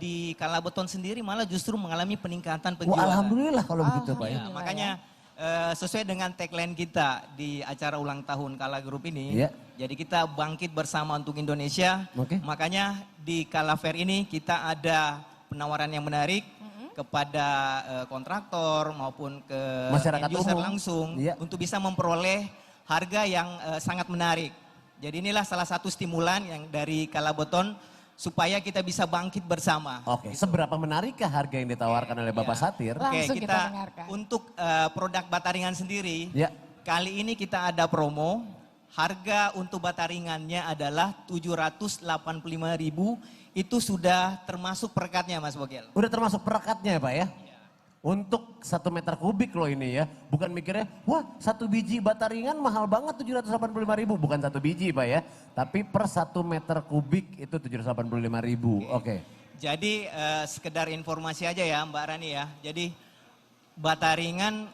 [SPEAKER 15] di Kala Beton sendiri malah justru mengalami peningkatan penjualan.
[SPEAKER 3] Alhamdulillah kalau begitu Pak ya.
[SPEAKER 15] Makanya sesuai dengan tagline kita di acara ulang tahun Kala Group ini, jadi kita bangkit bersama untuk Indonesia. Makanya di Kala Fair ini kita ada penawaran yang menarik kepada kontraktor maupun ke
[SPEAKER 3] masyarakat
[SPEAKER 15] user
[SPEAKER 3] umum
[SPEAKER 15] langsung untuk bisa memperoleh harga yang sangat menarik. Jadi inilah salah satu stimulan yang dari Kala Beton supaya kita bisa bangkit bersama.
[SPEAKER 3] Oke, seberapa menarikkah harga yang ditawarkan oleh Bapak Satir?
[SPEAKER 15] Oke, kita untuk produk bata ringan sendiri, kali ini kita ada promo. Harga untuk bata ringannya adalah 785.000, itu sudah termasuk perekatnya Mas Bogel.
[SPEAKER 3] Udah termasuk perekatnya ya Pak ya? Untuk 1 meter kubik loh ini ya. Bukan mikirnya, wah 1 biji bata ringan mahal banget 785.000. Bukan 1 biji Pak ya. Tapi per 1 meter kubik itu 785.000. Oke.
[SPEAKER 15] Jadi sekedar informasi aja ya Mbak Rani ya. Jadi bata ringan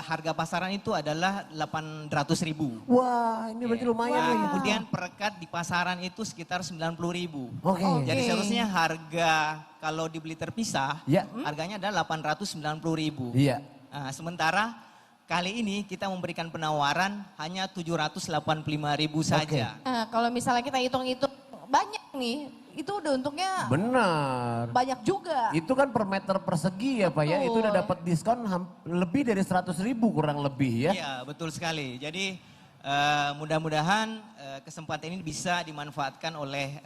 [SPEAKER 15] harga pasaran itu adalah 800.000.
[SPEAKER 3] Wah, ini berarti lumayan nih.
[SPEAKER 15] Kemudian perekat di pasaran itu sekitar 90.000.
[SPEAKER 3] Oke.
[SPEAKER 15] Jadi seharusnya harga kalau dibeli terpisah, harganya adalah 890.000.
[SPEAKER 3] Iya.
[SPEAKER 15] Nah, sementara kali ini kita memberikan penawaran hanya 785.000 saja.
[SPEAKER 2] Nah, kalau misalnya kita hitung-hitung banyak nih, itu udah untungnya
[SPEAKER 3] Benar.
[SPEAKER 2] banyak juga.
[SPEAKER 3] Itu kan per meter persegi ya Pak ya, itu udah dapat diskon lebih dari 100.000 kurang lebih ya.
[SPEAKER 15] Iya, betul sekali. Jadi mudah-mudahan kesempatan ini bisa dimanfaatkan oleh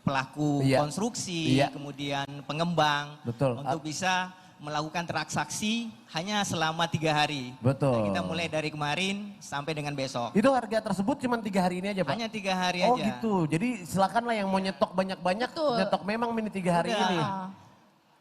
[SPEAKER 15] pelaku konstruksi, kemudian pengembang, untuk bisa melakukan transaksi hanya selama 3 hari.
[SPEAKER 3] Betul.
[SPEAKER 15] Nah, kita mulai dari kemarin sampai dengan besok.
[SPEAKER 3] Itu harga tersebut cuma 3 hari ini aja Pak?
[SPEAKER 15] Hanya 3 hari
[SPEAKER 3] Oh
[SPEAKER 15] aja.
[SPEAKER 3] gitu, jadi silakanlah yang mau nyetok banyak-banyak, nyetok memang ini 3 hari ini.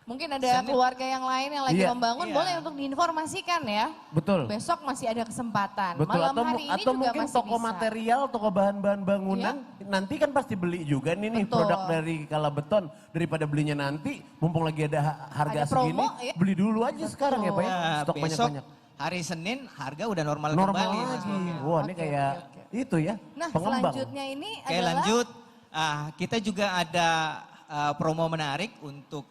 [SPEAKER 2] Mungkin ada keluarga yang lain yang lagi membangun,
[SPEAKER 15] Iya.
[SPEAKER 2] boleh untuk diinformasikan ya.
[SPEAKER 3] Betul.
[SPEAKER 2] Besok masih ada kesempatan.
[SPEAKER 3] Betul,
[SPEAKER 2] Malam hari ini
[SPEAKER 3] atau
[SPEAKER 2] juga
[SPEAKER 3] mungkin
[SPEAKER 2] masih
[SPEAKER 3] toko
[SPEAKER 2] bisa.
[SPEAKER 3] material, toko bahan-bahan bangunan, nanti kan pasti beli juga nih
[SPEAKER 2] Betul.
[SPEAKER 3] produk dari Kala Beton. Daripada belinya nanti, mumpung lagi ada harga
[SPEAKER 15] Ada promo,
[SPEAKER 3] segini,
[SPEAKER 15] ya.
[SPEAKER 3] beli dulu aja sekarang ya Pak ya, stok
[SPEAKER 15] besok
[SPEAKER 3] banyak-banyak.
[SPEAKER 15] hari Senin harga udah normal
[SPEAKER 3] Normal
[SPEAKER 15] kembali.
[SPEAKER 3] lagi, wah ini kayak itu ya,
[SPEAKER 2] Nah,
[SPEAKER 3] pengembang.
[SPEAKER 2] selanjutnya ini
[SPEAKER 15] Oke,
[SPEAKER 2] adalah
[SPEAKER 15] lanjut. Kita juga ada promo menarik untuk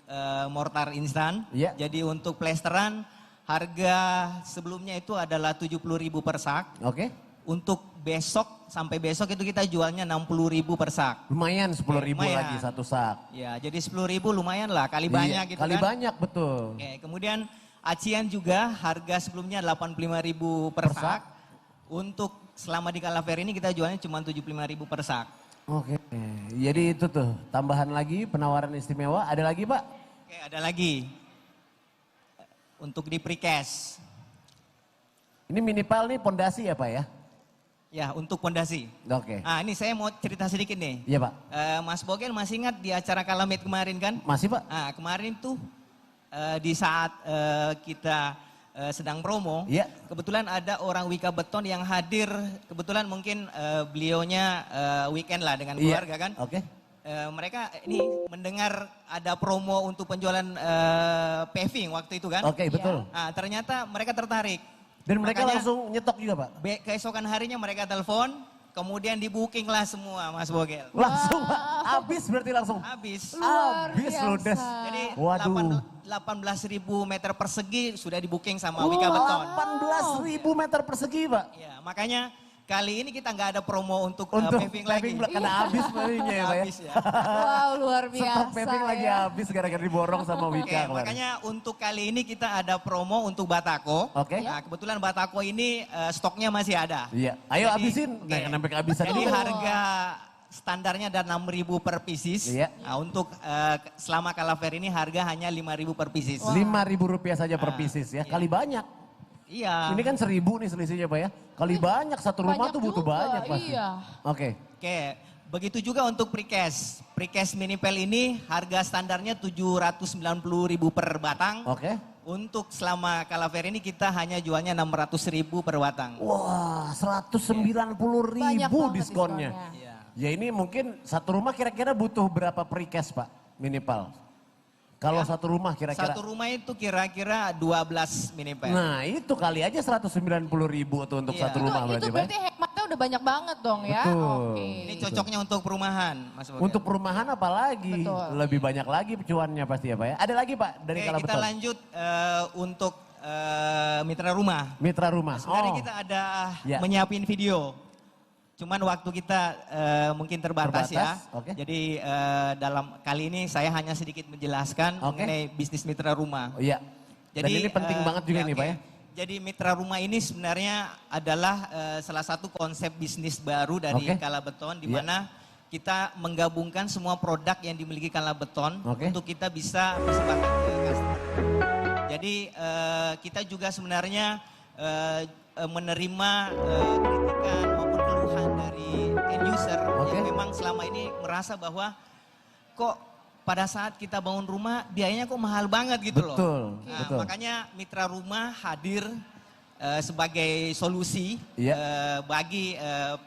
[SPEAKER 15] mortar instan. Jadi untuk plesteran harga sebelumnya itu adalah 70.000 per sak.
[SPEAKER 3] Oke.
[SPEAKER 15] Untuk besok sampai besok itu kita jualnya 60.000 per sak.
[SPEAKER 3] Lumayan 10.000
[SPEAKER 15] lumayan.
[SPEAKER 3] lagi satu sak.
[SPEAKER 15] Ya, jadi 10.000 lumayan lah, kali banyak gitu
[SPEAKER 3] kali
[SPEAKER 15] kan.
[SPEAKER 3] banyak betul.
[SPEAKER 15] Oke, kemudian acian juga harga sebelumnya 85.000 per sak. Untuk selama di Kalaver ini kita jualnya cuma 75.000 per sak.
[SPEAKER 3] Oke, jadi itu tuh tambahan lagi penawaran istimewa. Ada lagi Pak?
[SPEAKER 15] Oke, ada lagi. Untuk di precast.
[SPEAKER 3] Ini minipal nih pondasi ya Pak ya?
[SPEAKER 15] Ya, untuk pondasi.
[SPEAKER 3] Oke.
[SPEAKER 15] Nah, ini saya mau cerita sedikit nih.
[SPEAKER 3] Iya Pak.
[SPEAKER 15] Mas Bogel masih ingat di acara Kalamet kemarin kan?
[SPEAKER 3] Masih Pak.
[SPEAKER 15] Nah, kemarin tuh di saat kita sedang promo, kebetulan ada orang Wika Beton yang hadir, kebetulan mungkin beliaunya weekend lah dengan keluarga kan.
[SPEAKER 3] Oke.
[SPEAKER 15] Mereka ini mendengar ada promo untuk penjualan paving waktu itu kan.
[SPEAKER 3] Oke, betul.
[SPEAKER 15] Nah, ternyata mereka tertarik.
[SPEAKER 3] Dan mereka
[SPEAKER 15] Makanya,
[SPEAKER 3] langsung nyetok juga Pak?
[SPEAKER 15] Keesokan harinya mereka telepon, kemudian di booking lah semua Mas Bogel.
[SPEAKER 3] Langsung habis berarti langsung?
[SPEAKER 15] Habis.
[SPEAKER 3] Habis ludes.
[SPEAKER 15] Jadi
[SPEAKER 3] Waduh.
[SPEAKER 15] 18.000 meter persegi sudah di booking sama Wika Beton.
[SPEAKER 3] 18.000 meter persegi Pak?
[SPEAKER 15] Ya, makanya kali ini kita nggak ada promo untuk,
[SPEAKER 3] Untuk
[SPEAKER 15] paving lagi.
[SPEAKER 3] karena habis pavingnya ya Pak ya?
[SPEAKER 15] Habis ya.
[SPEAKER 2] wow, luar biasa.
[SPEAKER 3] Stok paving lagi habis gara-gara diborong sama Wika
[SPEAKER 15] Oke,
[SPEAKER 3] kemarin.
[SPEAKER 15] makanya untuk kali ini kita ada promo untuk Batako.
[SPEAKER 3] Oke.
[SPEAKER 15] Nah, kebetulan Batako ini stoknya masih ada.
[SPEAKER 3] Iya, ayo
[SPEAKER 15] Jadi,
[SPEAKER 3] habisin. Nah, sampai kehabisan
[SPEAKER 15] Jadi
[SPEAKER 3] dulu.
[SPEAKER 15] harga standarnya ada 6.000 per pieces.
[SPEAKER 3] Iya.
[SPEAKER 15] Nah, untuk selama Kalaver ini harga hanya 5.000 per pieces.
[SPEAKER 3] Rp5.000 saja per pieces ya, kali banyak.
[SPEAKER 15] Iya.
[SPEAKER 3] Ini kan 1.000 nih selisihnya Pak ya. Kali banyak, satu rumah
[SPEAKER 2] banyak
[SPEAKER 3] tuh butuh
[SPEAKER 2] juga,
[SPEAKER 3] banyak pasti.
[SPEAKER 2] iya.
[SPEAKER 3] Oke.
[SPEAKER 15] Oke, begitu juga untuk precast. Precast minipel ini harga standarnya 790.000 per batang.
[SPEAKER 3] Oke.
[SPEAKER 15] Untuk selama Kalaver ini kita hanya jualnya 600.000 per batang.
[SPEAKER 3] Wah, 190.000
[SPEAKER 15] Banyak banget
[SPEAKER 3] diskonnya. Ya ini mungkin satu rumah kira-kira butuh berapa precast Pak minimal? Kalau satu rumah kira-kira?
[SPEAKER 15] Satu rumah itu kira-kira 12 minipel.
[SPEAKER 3] Nah itu kali aja 190.000 tuh untuk
[SPEAKER 15] Iya.
[SPEAKER 3] satu rumah berarti
[SPEAKER 2] Itu
[SPEAKER 3] Pak.
[SPEAKER 2] berarti hematnya udah banyak banget dong ya.
[SPEAKER 3] Betul.
[SPEAKER 2] Oke.
[SPEAKER 15] Ini cocoknya untuk perumahan, Mas Bogel.
[SPEAKER 3] Untuk perumahan apalagi?
[SPEAKER 2] Betul.
[SPEAKER 3] Lebih banyak lagi cuannya pasti ya Pak ya. Ada lagi Pak dari
[SPEAKER 15] Oke,
[SPEAKER 3] Kala
[SPEAKER 15] kita
[SPEAKER 3] Beton?
[SPEAKER 15] lanjut untuk mitra rumah.
[SPEAKER 3] Mitra rumah.
[SPEAKER 15] Sebenarnya
[SPEAKER 3] Oh.
[SPEAKER 15] kita ada
[SPEAKER 3] Ya.
[SPEAKER 15] menyiapin video. Cuman waktu kita mungkin terbatas ya.
[SPEAKER 3] oke.
[SPEAKER 15] Jadi dalam kali ini saya hanya sedikit menjelaskan mengenai bisnis mitra rumah.
[SPEAKER 3] Oh, iya. Dan ini penting banget juga nih Pak ya.
[SPEAKER 15] Jadi mitra rumah ini sebenarnya adalah salah satu konsep bisnis baru dari
[SPEAKER 3] Oke.
[SPEAKER 15] Kala Beton di
[SPEAKER 3] Iya.
[SPEAKER 15] mana kita menggabungkan semua produk yang dimiliki Kala Beton
[SPEAKER 3] Oke.
[SPEAKER 15] untuk kita bisa persembahkan ke customer. Jadi kita juga sebenarnya menerima kritikan maupun keluhan dari end user yang memang selama ini merasa bahwa kok pada saat kita bangun rumah biayanya kok mahal banget gitu loh.
[SPEAKER 3] Betul,
[SPEAKER 15] Nah,
[SPEAKER 3] betul.
[SPEAKER 15] makanya mitra rumah hadir sebagai solusi
[SPEAKER 3] Iya.
[SPEAKER 15] bagi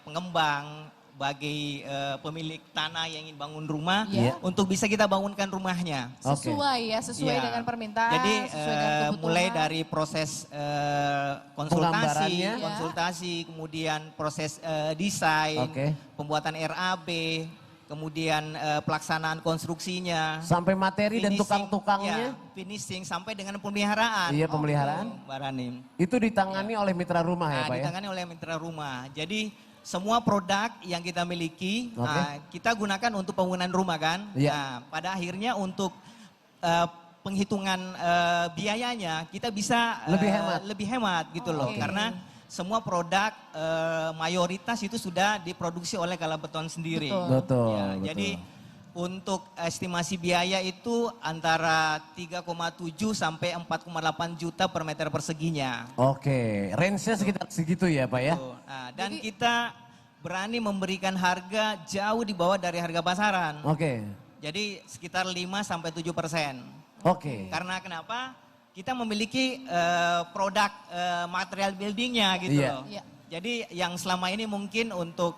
[SPEAKER 15] pengembang, sebagai pemilik tanah yang ingin bangun rumah
[SPEAKER 2] Iya.
[SPEAKER 15] untuk bisa kita bangunkan rumahnya.
[SPEAKER 2] Sesuai ya, sesuai
[SPEAKER 15] Iya.
[SPEAKER 2] dengan permintaan,
[SPEAKER 15] Jadi
[SPEAKER 2] sesuai dengan kebutuhan.
[SPEAKER 15] mulai dari proses
[SPEAKER 3] Penggambarannya.
[SPEAKER 15] konsultasi, kemudian proses desain,
[SPEAKER 3] Oke.
[SPEAKER 15] pembuatan RAB, kemudian pelaksanaan konstruksinya,
[SPEAKER 3] Sampai materi dan
[SPEAKER 15] finishing,
[SPEAKER 3] tukang-tukangnya.
[SPEAKER 15] ya, finishing sampai dengan pemeliharaan.
[SPEAKER 3] Iya, pemeliharaan.
[SPEAKER 15] Mbak Ranim.
[SPEAKER 3] Itu ditangani oleh mitra rumah ya
[SPEAKER 15] Nah,
[SPEAKER 3] Pak ya?
[SPEAKER 15] ditangani oleh mitra rumah. Jadi semua produk yang kita miliki,
[SPEAKER 3] Oke.
[SPEAKER 15] kita gunakan untuk pembangunan rumah kan.
[SPEAKER 3] Iya.
[SPEAKER 15] Nah, pada akhirnya untuk penghitungan biayanya kita bisa lebih hemat gitu loh.
[SPEAKER 2] Oke.
[SPEAKER 15] Karena semua produk mayoritas itu sudah diproduksi oleh Kala Beton sendiri.
[SPEAKER 3] Betul.
[SPEAKER 15] Ya,
[SPEAKER 3] betul.
[SPEAKER 15] jadi untuk estimasi biaya itu antara 3,7 sampai 4,8 juta per meter perseginya.
[SPEAKER 3] Oke, range-nya sekitar segitu ya Pak ya?
[SPEAKER 15] Nah, dan kita berani memberikan harga jauh di bawah dari harga pasaran.
[SPEAKER 3] Oke.
[SPEAKER 15] Jadi sekitar 5 sampai 7%.
[SPEAKER 3] Oke.
[SPEAKER 15] Karena kenapa? Kita memiliki produk material buildingnya gitu
[SPEAKER 3] Iya.
[SPEAKER 15] loh. Jadi yang selama ini mungkin untuk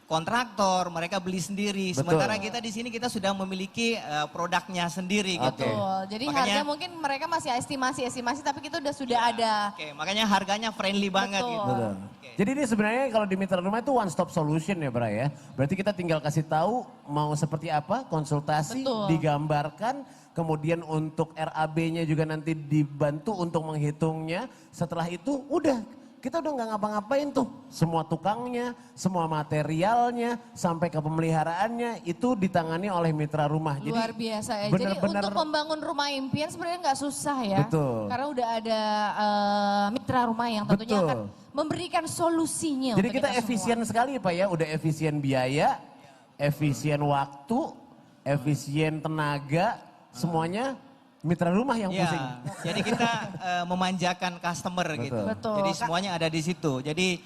[SPEAKER 15] kontraktor mereka beli sendiri.
[SPEAKER 3] Betul.
[SPEAKER 15] Sementara kita di sini kita sudah memiliki produknya sendiri gitu.
[SPEAKER 2] Betul. Jadi harga mungkin mereka masih estimasi tapi kita sudah ada.
[SPEAKER 15] Oke, makanya harganya friendly banget gitu.
[SPEAKER 3] Betul. Jadi ini sebenarnya kalau di mitra rumah itu one stop solution ya Bra ya. Berarti kita tinggal kasih tahu mau seperti apa, konsultasi,
[SPEAKER 2] Betul.
[SPEAKER 3] digambarkan, kemudian untuk RAB-nya juga nanti dibantu untuk menghitungnya. Setelah itu udah kita udah nggak ngapa-ngapain tuh. Semua tukangnya, semua materialnya, sampai ke pemeliharaannya itu ditangani oleh mitra rumah.
[SPEAKER 2] Luar biasa ya. Jadi
[SPEAKER 3] benar-benar-
[SPEAKER 2] untuk membangun rumah impian sebenarnya nggak susah ya.
[SPEAKER 3] Betul.
[SPEAKER 2] Karena udah ada mitra rumah yang tentunya
[SPEAKER 3] Betul.
[SPEAKER 2] akan memberikan solusinya.
[SPEAKER 3] Jadi
[SPEAKER 2] untuk
[SPEAKER 3] kita
[SPEAKER 2] semua.
[SPEAKER 3] efisien sekali Pak ya, udah efisien biaya, efisien waktu, efisien tenaga, semuanya mitra rumah yang
[SPEAKER 15] Ya,
[SPEAKER 3] pusing.
[SPEAKER 15] jadi kita memanjakan customer gitu.
[SPEAKER 2] Betul.
[SPEAKER 15] Jadi semuanya ada di situ. Jadi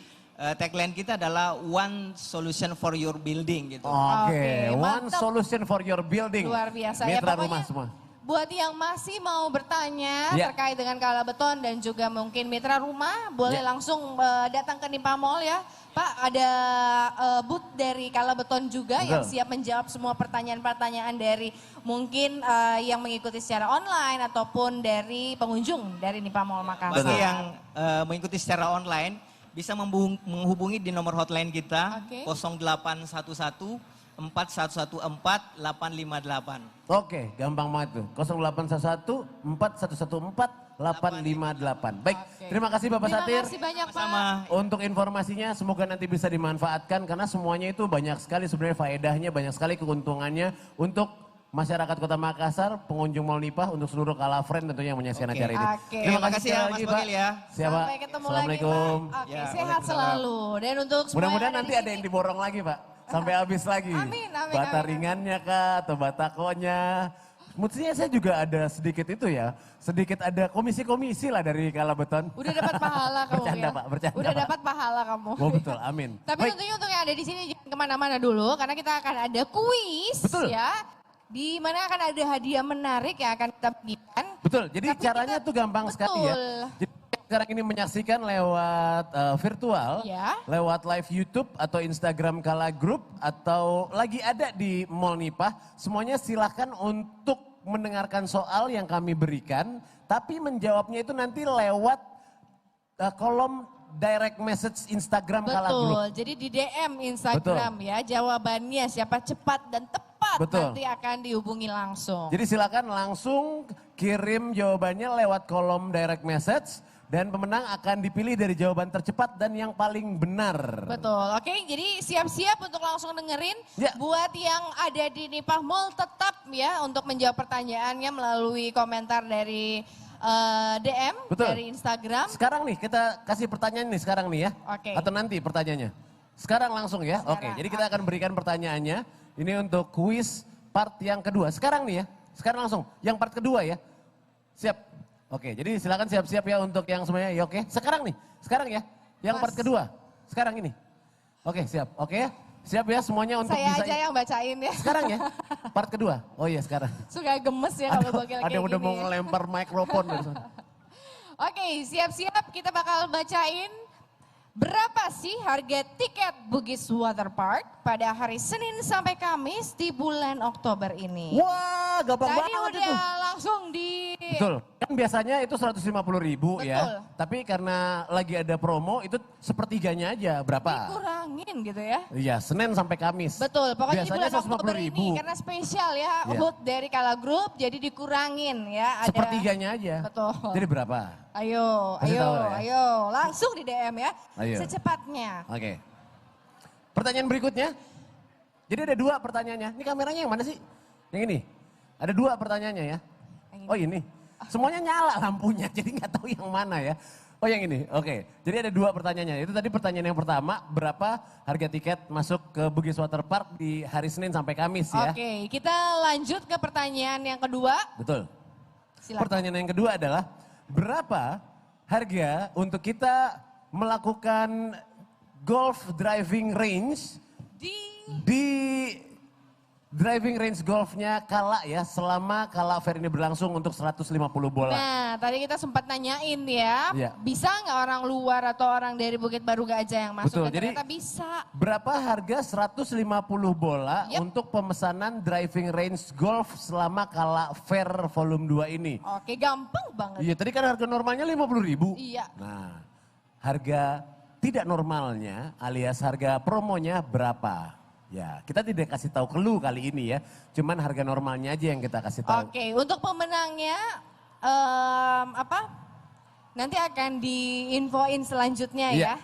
[SPEAKER 15] tagline kita adalah one solution for your building gitu.
[SPEAKER 3] Oke, one
[SPEAKER 2] mantap.
[SPEAKER 3] solution for your building.
[SPEAKER 2] Luar biasa ya,
[SPEAKER 3] Mitra
[SPEAKER 2] pokoknya
[SPEAKER 3] rumah semua.
[SPEAKER 2] Buat yang masih mau bertanya
[SPEAKER 3] Ya.
[SPEAKER 2] terkait dengan Kala Beton dan juga mungkin mitra rumah, boleh
[SPEAKER 3] Ya.
[SPEAKER 2] langsung datang ke Nimpa Mall ya. Pak, ada booth dari Kala Beton juga yang
[SPEAKER 3] Betul.
[SPEAKER 2] siap menjawab semua pertanyaan-pertanyaan dari mungkin yang mengikuti secara online ataupun dari pengunjung dari Nimpa Mall Makassar.
[SPEAKER 15] Bagi yang mengikuti secara online bisa menghubungi di nomor hotline kita
[SPEAKER 2] Oke.
[SPEAKER 15] 0811 4114 858.
[SPEAKER 3] Oke, gampang banget tuh. 0811 4114 858. Baik, terima kasih Bapak
[SPEAKER 2] Terima
[SPEAKER 3] Satir.
[SPEAKER 2] kasih banyak Pak.
[SPEAKER 15] Sama.
[SPEAKER 3] Untuk informasinya semoga nanti bisa dimanfaatkan karena semuanya itu banyak sekali sebenarnya faedahnya, banyak sekali keuntungannya untuk masyarakat Kota Makassar, pengunjung Mall Nipah, untuk seluruh Kala Friend tentunya yang menyaksikan acara ini.
[SPEAKER 2] Oke.
[SPEAKER 15] Terima kasih ya,
[SPEAKER 3] sekali
[SPEAKER 15] Mas
[SPEAKER 3] lagi,
[SPEAKER 15] Bagil ya.
[SPEAKER 3] Siapa?
[SPEAKER 2] Sampai ketemu lagi Pak.
[SPEAKER 3] Assalamualaikum.
[SPEAKER 2] Oke,
[SPEAKER 15] Ya,
[SPEAKER 2] sehat
[SPEAKER 15] waalaikumsalam.
[SPEAKER 2] selalu. Dan untuk semua
[SPEAKER 3] Mudah-mudahan
[SPEAKER 2] yang
[SPEAKER 3] nanti
[SPEAKER 2] di
[SPEAKER 3] ada
[SPEAKER 2] sini-
[SPEAKER 3] yang diborong lagi Pak. Sampai habis lagi.
[SPEAKER 2] Amin, amin,
[SPEAKER 3] Bata
[SPEAKER 2] amin.
[SPEAKER 3] ringannya kah atau batakonya. Mestinya saya juga ada sedikit itu ya. Sedikit ada komisi-komisi lah dari Kala Beton.
[SPEAKER 2] Udah dapat pahala kamu
[SPEAKER 3] Bercanda,
[SPEAKER 2] ya.
[SPEAKER 3] Pak, bercanda,
[SPEAKER 2] Udah
[SPEAKER 3] Pak.
[SPEAKER 2] dapat pahala kamu.
[SPEAKER 3] Oh betul, amin.
[SPEAKER 2] Tapi
[SPEAKER 3] Baik.
[SPEAKER 2] tentunya untuk yang ada di sini jangan kemana-mana dulu karena kita akan ada kuis
[SPEAKER 3] Betul.
[SPEAKER 2] ya. Di mana akan ada hadiah menarik yang akan kita bagikan.
[SPEAKER 3] Betul, jadi caranya tuh gampang sekali ya.
[SPEAKER 2] Betul.
[SPEAKER 3] Jadi sekarang ini menyaksikan lewat virtual,
[SPEAKER 2] Ya.
[SPEAKER 3] lewat live YouTube atau Instagram Kala Group atau lagi ada di Mall Nipah. Semuanya silahkan untuk mendengarkan soal yang kami berikan, tapi menjawabnya itu nanti lewat kolom direct message Instagram Kala Group.
[SPEAKER 2] Betul, jadi di DM Instagram ya jawabannya siapa cepat dan tepat
[SPEAKER 3] Betul.
[SPEAKER 2] nanti akan dihubungi langsung.
[SPEAKER 3] Jadi silakan langsung kirim jawabannya lewat kolom direct message dan pemenang akan dipilih dari jawaban tercepat dan yang paling benar.
[SPEAKER 2] Betul, oke jadi siap-siap untuk langsung dengerin.
[SPEAKER 3] Ya.
[SPEAKER 2] Buat yang ada di Nipah Mall tetap ya untuk menjawab pertanyaannya melalui komentar dari DM,
[SPEAKER 3] Betul.
[SPEAKER 2] dari Instagram.
[SPEAKER 3] Sekarang nih kita kasih pertanyaan nih sekarang nih ya.
[SPEAKER 2] Oke.
[SPEAKER 3] Atau nanti pertanyaannya. Sekarang langsung ya. Oke, jadi kita akan berikan pertanyaannya. Ini untuk kuis part yang kedua. Sekarang nih ya. Sekarang langsung. Yang part kedua ya. Siap. Oke, jadi silakan siap-siap ya untuk yang semuanya. Ya oke. Sekarang nih. Sekarang ya. Yang part kedua. Sekarang ini. Oke, siap. Oke ya. Siap ya semuanya untuk
[SPEAKER 2] Saya
[SPEAKER 3] bisa.
[SPEAKER 2] aja yang bacain ya.
[SPEAKER 3] Sekarang ya. Part kedua. Oh iya sekarang.
[SPEAKER 2] Suka gemes ya kalau bagel
[SPEAKER 3] Ada
[SPEAKER 2] kayak
[SPEAKER 3] udah
[SPEAKER 2] gini.
[SPEAKER 3] mau ngelempar mikrofon dari sana.
[SPEAKER 2] Oke, siap-siap kita bakal bacain Berapa sih harga tiket Bugis Waterpark pada hari Senin sampai Kamis di bulan Oktober ini?
[SPEAKER 3] Wah, gampang
[SPEAKER 2] Tadi
[SPEAKER 3] banget
[SPEAKER 2] udah
[SPEAKER 3] itu.
[SPEAKER 2] langsung di...
[SPEAKER 3] Betul, kan biasanya itu 150.000 ya.
[SPEAKER 2] Betul.
[SPEAKER 3] Tapi karena lagi ada promo itu sepertiganya aja, berapa?
[SPEAKER 2] Dikurangin gitu ya.
[SPEAKER 3] Iya, Senin sampai Kamis.
[SPEAKER 2] Betul, pokoknya
[SPEAKER 3] biasanya
[SPEAKER 2] di bulan Oktober ini karena spesial ya,
[SPEAKER 3] Iya.
[SPEAKER 2] HUT dari Kala Group jadi dikurangin ya. Ada...
[SPEAKER 3] Sepertiganya aja.
[SPEAKER 2] Betul.
[SPEAKER 3] Jadi berapa?
[SPEAKER 2] Ayo,
[SPEAKER 3] Kasih
[SPEAKER 2] ayo,
[SPEAKER 3] tahu ya.
[SPEAKER 2] ayo, langsung di DM ya,
[SPEAKER 3] Ayo.
[SPEAKER 2] secepatnya.
[SPEAKER 3] Oke. Pertanyaan berikutnya. Jadi ada 2 pertanyaannya. Ini kameranya yang mana sih? Yang ini. Ada 2 pertanyaannya ya. Oh ini. Semuanya nyala lampunya, jadi nggak tahu yang mana ya. Oh yang ini, oke. Jadi ada 2 pertanyaannya. Itu tadi pertanyaan yang pertama, berapa harga tiket masuk ke Bugis Waterpark di hari Senin sampai Kamis ya?
[SPEAKER 2] Oke, kita lanjut ke pertanyaan yang kedua.
[SPEAKER 3] Betul.
[SPEAKER 2] Silakan.
[SPEAKER 3] Pertanyaan yang kedua adalah, berapa harga untuk kita melakukan golf driving range di driving range golfnya Kala ya, selama Kala Fair ini berlangsung untuk 150 bola.
[SPEAKER 2] Nah, tadi kita sempat nanyain ya,
[SPEAKER 3] Iya.
[SPEAKER 2] bisa nggak orang luar atau orang dari Bukit Baru Gajah yang masuk?
[SPEAKER 3] Betul,
[SPEAKER 2] Dan
[SPEAKER 3] jadi
[SPEAKER 2] ternyata bisa.
[SPEAKER 3] berapa harga 150 bola untuk pemesanan driving range golf selama Kala Fair volume 2 ini?
[SPEAKER 2] Oke, gampang banget.
[SPEAKER 3] Iya, tadi kan harga normalnya 50.000.
[SPEAKER 2] Iya.
[SPEAKER 3] Nah, harga tidak normalnya alias harga promonya berapa? Ya, kita tidak kasih tahu clue kali ini ya. Cuman harga normalnya aja yang kita kasih tahu.
[SPEAKER 2] Oke, untuk pemenangnya nanti akan diinfoin selanjutnya
[SPEAKER 3] Iya.
[SPEAKER 2] ya.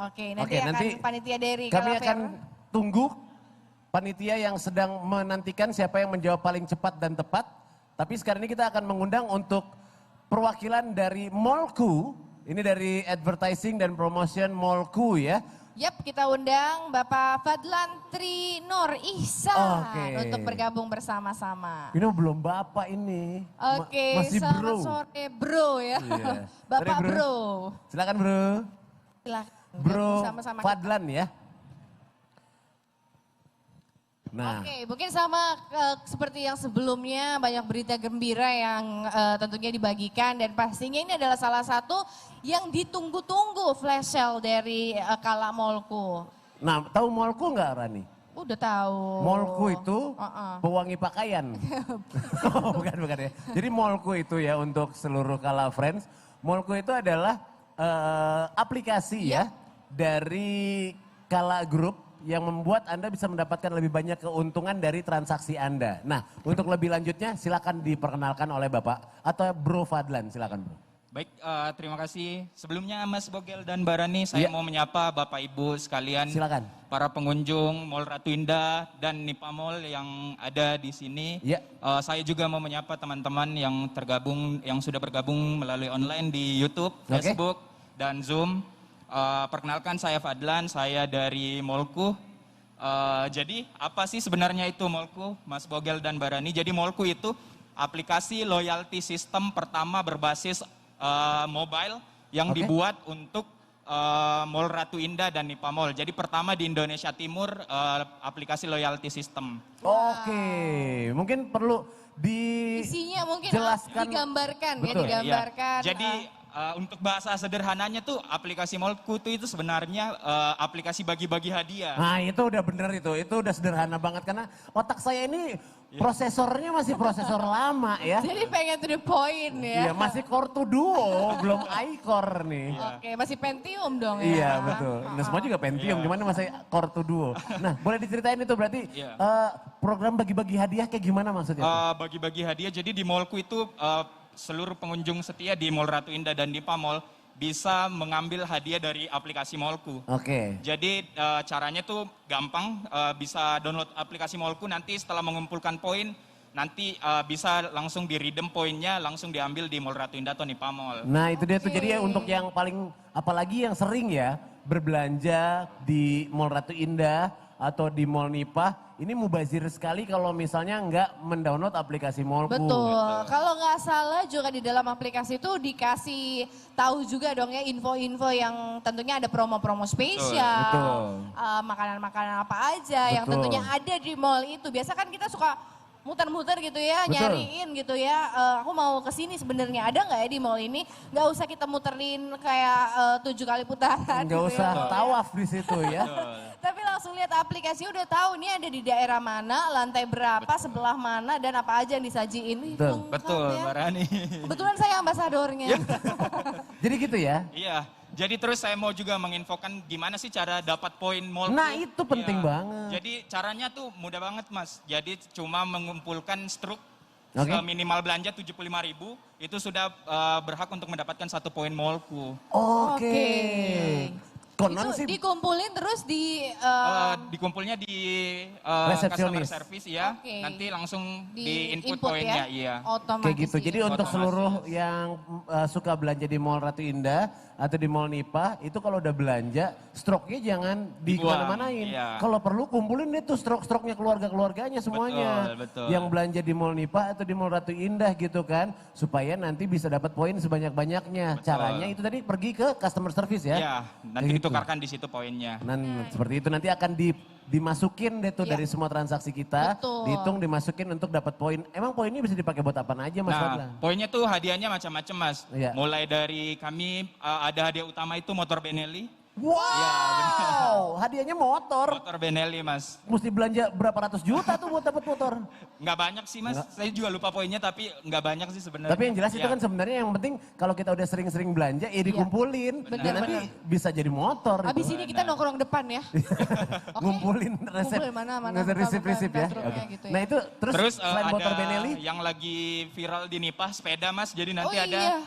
[SPEAKER 2] Oke, nanti
[SPEAKER 3] Oke,
[SPEAKER 2] akan
[SPEAKER 3] nanti
[SPEAKER 2] panitia dari
[SPEAKER 3] Kami
[SPEAKER 2] Kala
[SPEAKER 3] akan
[SPEAKER 2] Fair.
[SPEAKER 3] tunggu panitia yang sedang menantikan siapa yang menjawab paling cepat dan tepat. Tapi sekarang ini kita akan mengundang untuk perwakilan dari Mallku. Ini dari advertising dan promotion Mallku ya.
[SPEAKER 2] Yap, kita undang Bapak Fadlan Tri Nur Ihsan
[SPEAKER 3] Oke.
[SPEAKER 2] untuk bergabung bersama-sama.
[SPEAKER 3] Ini belum bapak ini.
[SPEAKER 2] Oke,
[SPEAKER 3] Masih
[SPEAKER 2] selamat
[SPEAKER 3] bro.
[SPEAKER 2] sore bro ya.
[SPEAKER 3] Iya.
[SPEAKER 2] Bapak
[SPEAKER 3] Sorry,
[SPEAKER 2] bro.
[SPEAKER 3] Silakan bro.
[SPEAKER 2] Silakan.
[SPEAKER 3] Bro
[SPEAKER 2] gabung sama-sama kita.
[SPEAKER 3] Fadlan ya. Nah,
[SPEAKER 2] Oke, mungkin sama seperti yang sebelumnya banyak berita gembira yang tentunya dibagikan dan pastinya ini adalah salah satu yang ditunggu-tunggu flash sale dari Kala Mallku.
[SPEAKER 3] nah tahu Mallku nggak Rani?
[SPEAKER 2] Udah tahu.
[SPEAKER 3] Mallku itu
[SPEAKER 2] Uh-uh.
[SPEAKER 3] pewangi pakaian. Oh, bukan ya. Jadi Mallku itu ya untuk seluruh Kala Friends. Mallku itu adalah aplikasi ya dari Kala Group yang membuat Anda bisa mendapatkan lebih banyak keuntungan dari transaksi Anda. Nah, untuk lebih lanjutnya silakan diperkenalkan oleh Bapak atau Bro Fadlan, silakan Bro.
[SPEAKER 17] Baik, terima kasih. Sebelumnya Mas Bogel dan Barani, saya mau menyapa Bapak Ibu sekalian.
[SPEAKER 3] Silakan.
[SPEAKER 17] Para pengunjung Mall Ratu Indah dan Nipa Mall yang ada di sini.
[SPEAKER 3] Ya.
[SPEAKER 17] Saya juga mau menyapa teman-teman yang sudah bergabung melalui online di YouTube, Facebook, dan Zoom. Perkenalkan saya Fadlan, saya dari Mallku. Jadi apa sih sebenarnya itu Mallku, Mas Bogel dan Barani? Jadi Mallku itu aplikasi loyalty system pertama berbasis mobile yang dibuat untuk Mall Ratu Indah dan Nipa Mall. Jadi pertama di Indonesia Timur aplikasi loyalty system.
[SPEAKER 3] Oke, mungkin perlu
[SPEAKER 2] Isinya mungkin
[SPEAKER 3] dijelaskan.
[SPEAKER 2] digambarkan ya,
[SPEAKER 3] Betul.
[SPEAKER 2] digambarkan.
[SPEAKER 17] Jadi untuk bahasa sederhananya tuh aplikasi Mallku itu sebenarnya aplikasi bagi-bagi hadiah.
[SPEAKER 3] Nah itu udah bener itu udah sederhana banget karena otak saya ini prosesornya masih prosesor lama ya.
[SPEAKER 2] Jadi pengen to the point ya.
[SPEAKER 3] Iya masih Core 2 Duo, belum i-Core nih.
[SPEAKER 2] Oke, masih Pentium dong ya.
[SPEAKER 3] Iya betul, nah semua juga Pentium, cuman masih Core 2 Duo. Nah boleh diceritain itu berarti program bagi-bagi hadiah kayak gimana maksudnya?
[SPEAKER 17] Bagi-bagi hadiah, jadi di Mallku itu seluruh pengunjung setia di Mall Ratu Indah dan Nipa Mall bisa mengambil hadiah dari aplikasi Mallku.
[SPEAKER 3] Oke.
[SPEAKER 17] Jadi caranya tuh gampang, bisa download aplikasi Mallku, nanti setelah mengumpulkan poin, nanti bisa langsung di-redeem poinnya, langsung diambil di Mall Ratu Indah atau Nipa Mall.
[SPEAKER 3] Nah itu dia tuh jadi ya untuk yang paling, apalagi yang sering ya berbelanja di Mall Ratu Indah atau di Mall Nipa, ini mubazir sekali kalau misalnya nggak mendownload aplikasi Mallku.
[SPEAKER 2] Betul. Kalau nggak salah juga di dalam aplikasi itu dikasih tahu juga dong ya info-info yang tentunya ada promo-promo spesial,
[SPEAKER 3] Betul.
[SPEAKER 2] makanan-makanan apa aja yang
[SPEAKER 3] Betul.
[SPEAKER 2] tentunya ada di mall itu. Biasa kan kita suka muter-muter gitu ya,
[SPEAKER 3] Betul.
[SPEAKER 2] nyariin gitu ya. Aku mau ke sini sebenarnya, ada nggak ya di mall ini? Nggak usah kita muterin kayak 7 kali putaran.
[SPEAKER 3] Nggak
[SPEAKER 2] gitu
[SPEAKER 3] usah
[SPEAKER 2] ya.
[SPEAKER 3] tawaf di situ ya.
[SPEAKER 2] Tapi langsung lihat aplikasi udah tahu ini ada di daerah mana, lantai berapa, sebelah mana, dan apa aja yang disajiin. Wih, lengkap
[SPEAKER 17] Betul,
[SPEAKER 2] ya.
[SPEAKER 17] Mbak Rani.
[SPEAKER 2] Kebetulan saya ambasadornya.
[SPEAKER 3] Jadi gitu ya?
[SPEAKER 17] Iya, jadi terus saya mau juga menginfokan gimana sih cara dapat poin Molku.
[SPEAKER 3] Nah itu penting
[SPEAKER 17] Iya.
[SPEAKER 3] banget.
[SPEAKER 17] Jadi caranya tuh mudah banget Mas. Jadi cuma mengumpulkan struk
[SPEAKER 3] Oke.
[SPEAKER 17] minimal belanja 75.000 itu sudah berhak untuk mendapatkan 1 poin Molku.
[SPEAKER 3] Oke.
[SPEAKER 2] Itu
[SPEAKER 3] Konon sih
[SPEAKER 2] dikumpulin terus di
[SPEAKER 17] Dikumpulnya di
[SPEAKER 3] Resepsionis.
[SPEAKER 17] customer service ya.
[SPEAKER 2] Oke.
[SPEAKER 17] Nanti langsung
[SPEAKER 2] Di
[SPEAKER 17] di input
[SPEAKER 2] input
[SPEAKER 17] poinnya,
[SPEAKER 2] ya?
[SPEAKER 17] iya.
[SPEAKER 2] Otomatis
[SPEAKER 3] kayak gitu. Jadi untuk
[SPEAKER 17] Otomatis.
[SPEAKER 3] seluruh yang suka belanja di Mall Ratu Indah atau di Mall Nipa, itu kalau udah belanja, stroknya jangan di
[SPEAKER 17] Dibuang,
[SPEAKER 3] kemana-manain.
[SPEAKER 17] iya.
[SPEAKER 3] Kalau perlu kumpulin itu stroknya keluarga-keluarganya semuanya.
[SPEAKER 17] Betul.
[SPEAKER 3] Yang belanja di Mall Nipa atau di Mall Ratu Indah gitu kan, supaya nanti bisa dapat poin sebanyak-banyaknya. Caranya itu tadi pergi ke customer service ya.
[SPEAKER 17] Iya, nanti
[SPEAKER 3] Kayak gitu.
[SPEAKER 17] ditukarkan di situ poinnya.
[SPEAKER 3] Seperti itu nanti akan dimasukin deh tuh
[SPEAKER 17] Iya.
[SPEAKER 3] dari semua transaksi kita,
[SPEAKER 2] Betul.
[SPEAKER 3] dihitung dimasukin untuk dapat poin. Emang poin ini bisa dipakai buat apa aja Mas Fadlan?
[SPEAKER 17] Nah, poinnya tuh hadiahnya macam-macam Mas.
[SPEAKER 3] Iya.
[SPEAKER 17] Mulai dari kami ada hadiah utama itu motor Benelli.
[SPEAKER 3] Wow, hadiahnya motor.
[SPEAKER 17] Motor Benelli Mas.
[SPEAKER 3] Mesti belanja berapa ratus juta tuh buat dapat motor.
[SPEAKER 17] Nggak banyak sih Mas, saya juga lupa poinnya tapi nggak banyak sih sebenarnya.
[SPEAKER 3] Tapi yang jelas itu
[SPEAKER 17] Iya.
[SPEAKER 3] kan sebenarnya yang penting kalau kita udah sering-sering belanja ya dikumpulin.
[SPEAKER 2] Benar,
[SPEAKER 3] Dan nanti bisa jadi motor.
[SPEAKER 2] Habis
[SPEAKER 3] gitu.
[SPEAKER 2] ini kita nongkrong depan ya.
[SPEAKER 3] Ngumpulin resep.
[SPEAKER 2] Kumpulin mana,
[SPEAKER 3] Resep resip ya.
[SPEAKER 2] bukan
[SPEAKER 3] Oke.
[SPEAKER 2] gitu ya.
[SPEAKER 3] Nah itu terus, selain
[SPEAKER 17] ada
[SPEAKER 3] motor Benelli.
[SPEAKER 17] yang lagi viral di Nipah sepeda Mas. Jadi nanti
[SPEAKER 2] Oh,
[SPEAKER 17] ada
[SPEAKER 2] iya.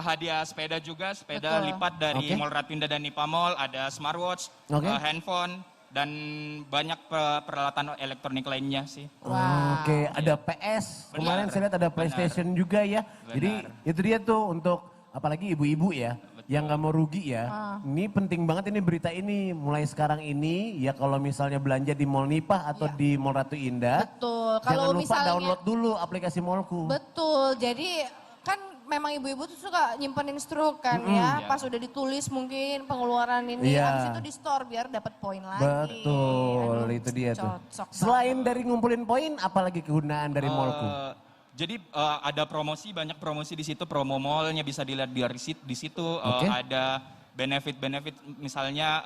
[SPEAKER 17] hadiah sepeda juga, sepeda
[SPEAKER 2] Betul.
[SPEAKER 17] lipat dari
[SPEAKER 3] Oke.
[SPEAKER 17] Mall Ratu Indah dan Nipah Mall, ada smartwatch,
[SPEAKER 3] Oke.
[SPEAKER 17] handphone dan banyak peralatan elektronik lainnya sih.
[SPEAKER 3] Oke, ada PS. Kemarin saya lihat ada PlayStation juga ya. Jadi itu dia tuh untuk apalagi ibu-ibu ya. Yang nggak mau rugi ya. Ini penting banget ini berita ini. Mulai sekarang ini ya kalau misalnya belanja di Mall Nipah atau di Mall Ratu Indah.
[SPEAKER 2] Betul.
[SPEAKER 3] Jangan
[SPEAKER 2] Kalau
[SPEAKER 3] lupa
[SPEAKER 2] misalnya
[SPEAKER 3] download dulu aplikasi Mallku.
[SPEAKER 2] Betul. Jadi kan memang ibu-ibu tuh suka nyimpenin struk kan ya. Pas udah ditulis mungkin pengeluaran ini,
[SPEAKER 3] Iya.
[SPEAKER 2] habis itu di store biar dapat poin lagi.
[SPEAKER 3] Betul, itu dia tuh.
[SPEAKER 2] cocok
[SPEAKER 3] Selain dari ngumpulin poin, apalagi kegunaan dari Mallku?
[SPEAKER 17] Jadi ada promosi, banyak promosi di situ, promo mallnya bisa dilihat di situ.
[SPEAKER 3] Oke.
[SPEAKER 17] Ada benefit-benefit misalnya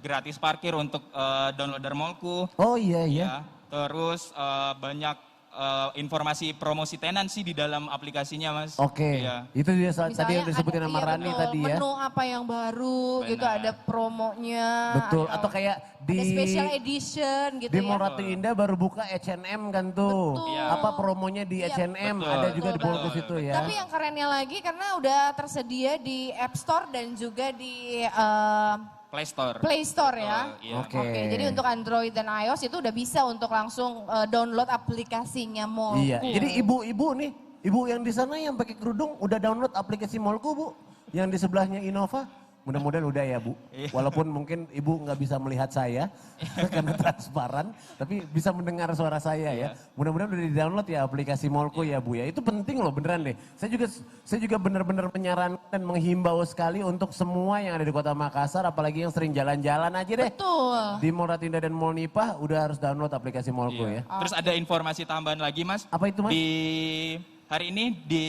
[SPEAKER 17] gratis parkir untuk downloader Mallku.
[SPEAKER 3] Oh iya iya.
[SPEAKER 17] Ya, terus banyak informasi promosi tenancy di dalam aplikasinya Mas.
[SPEAKER 3] Oke,
[SPEAKER 17] Iya.
[SPEAKER 3] itu dia tadi
[SPEAKER 2] Misalnya
[SPEAKER 3] yang disebutin sama
[SPEAKER 2] iya,
[SPEAKER 3] Rani
[SPEAKER 2] betul.
[SPEAKER 3] tadi ya.
[SPEAKER 2] Menu apa yang baru gitu, ada promonya.
[SPEAKER 3] Betul, atau kayak
[SPEAKER 2] ada
[SPEAKER 3] di
[SPEAKER 2] special edition gitu
[SPEAKER 3] di
[SPEAKER 2] ya.
[SPEAKER 3] Mall Ratu Indah baru buka H&M kan tuh.
[SPEAKER 2] Betul.
[SPEAKER 3] Apa promonya di
[SPEAKER 2] Iya,
[SPEAKER 3] H&M
[SPEAKER 17] betul.
[SPEAKER 3] ada juga di
[SPEAKER 2] Betul,
[SPEAKER 3] Mallku situ ya.
[SPEAKER 2] Tapi yang kerennya lagi karena udah tersedia di App Store dan juga di
[SPEAKER 17] Play Store.
[SPEAKER 2] Play Store ya.
[SPEAKER 17] Iya.
[SPEAKER 3] Oke.
[SPEAKER 2] Oke, jadi untuk Android dan iOS itu udah bisa untuk langsung download aplikasinya Mallku.
[SPEAKER 3] Iya, jadi ibu-ibu nih, ibu yang di sana yang pakai kerudung udah download aplikasi Mallku Bu. Yang di sebelahnya Innova. Mudah-mudahan udah ya Bu. Walaupun mungkin ibu nggak bisa melihat saya karena transparan, tapi bisa mendengar suara saya ya. Mudah-mudahan udah di-download ya aplikasi Mallku ya Bu ya. Itu penting loh beneran deh. Saya juga benar-benar menyarankan dan menghimbau sekali untuk semua yang ada di Kota Makassar, apalagi yang sering jalan-jalan aja deh.
[SPEAKER 2] Betul.
[SPEAKER 3] Di Mall Ratu Indah dan Mall Nipah udah harus download aplikasi Mallku ya.
[SPEAKER 17] Terus ada informasi tambahan lagi Mas.
[SPEAKER 3] Apa itu Mas?
[SPEAKER 17] Di hari ini di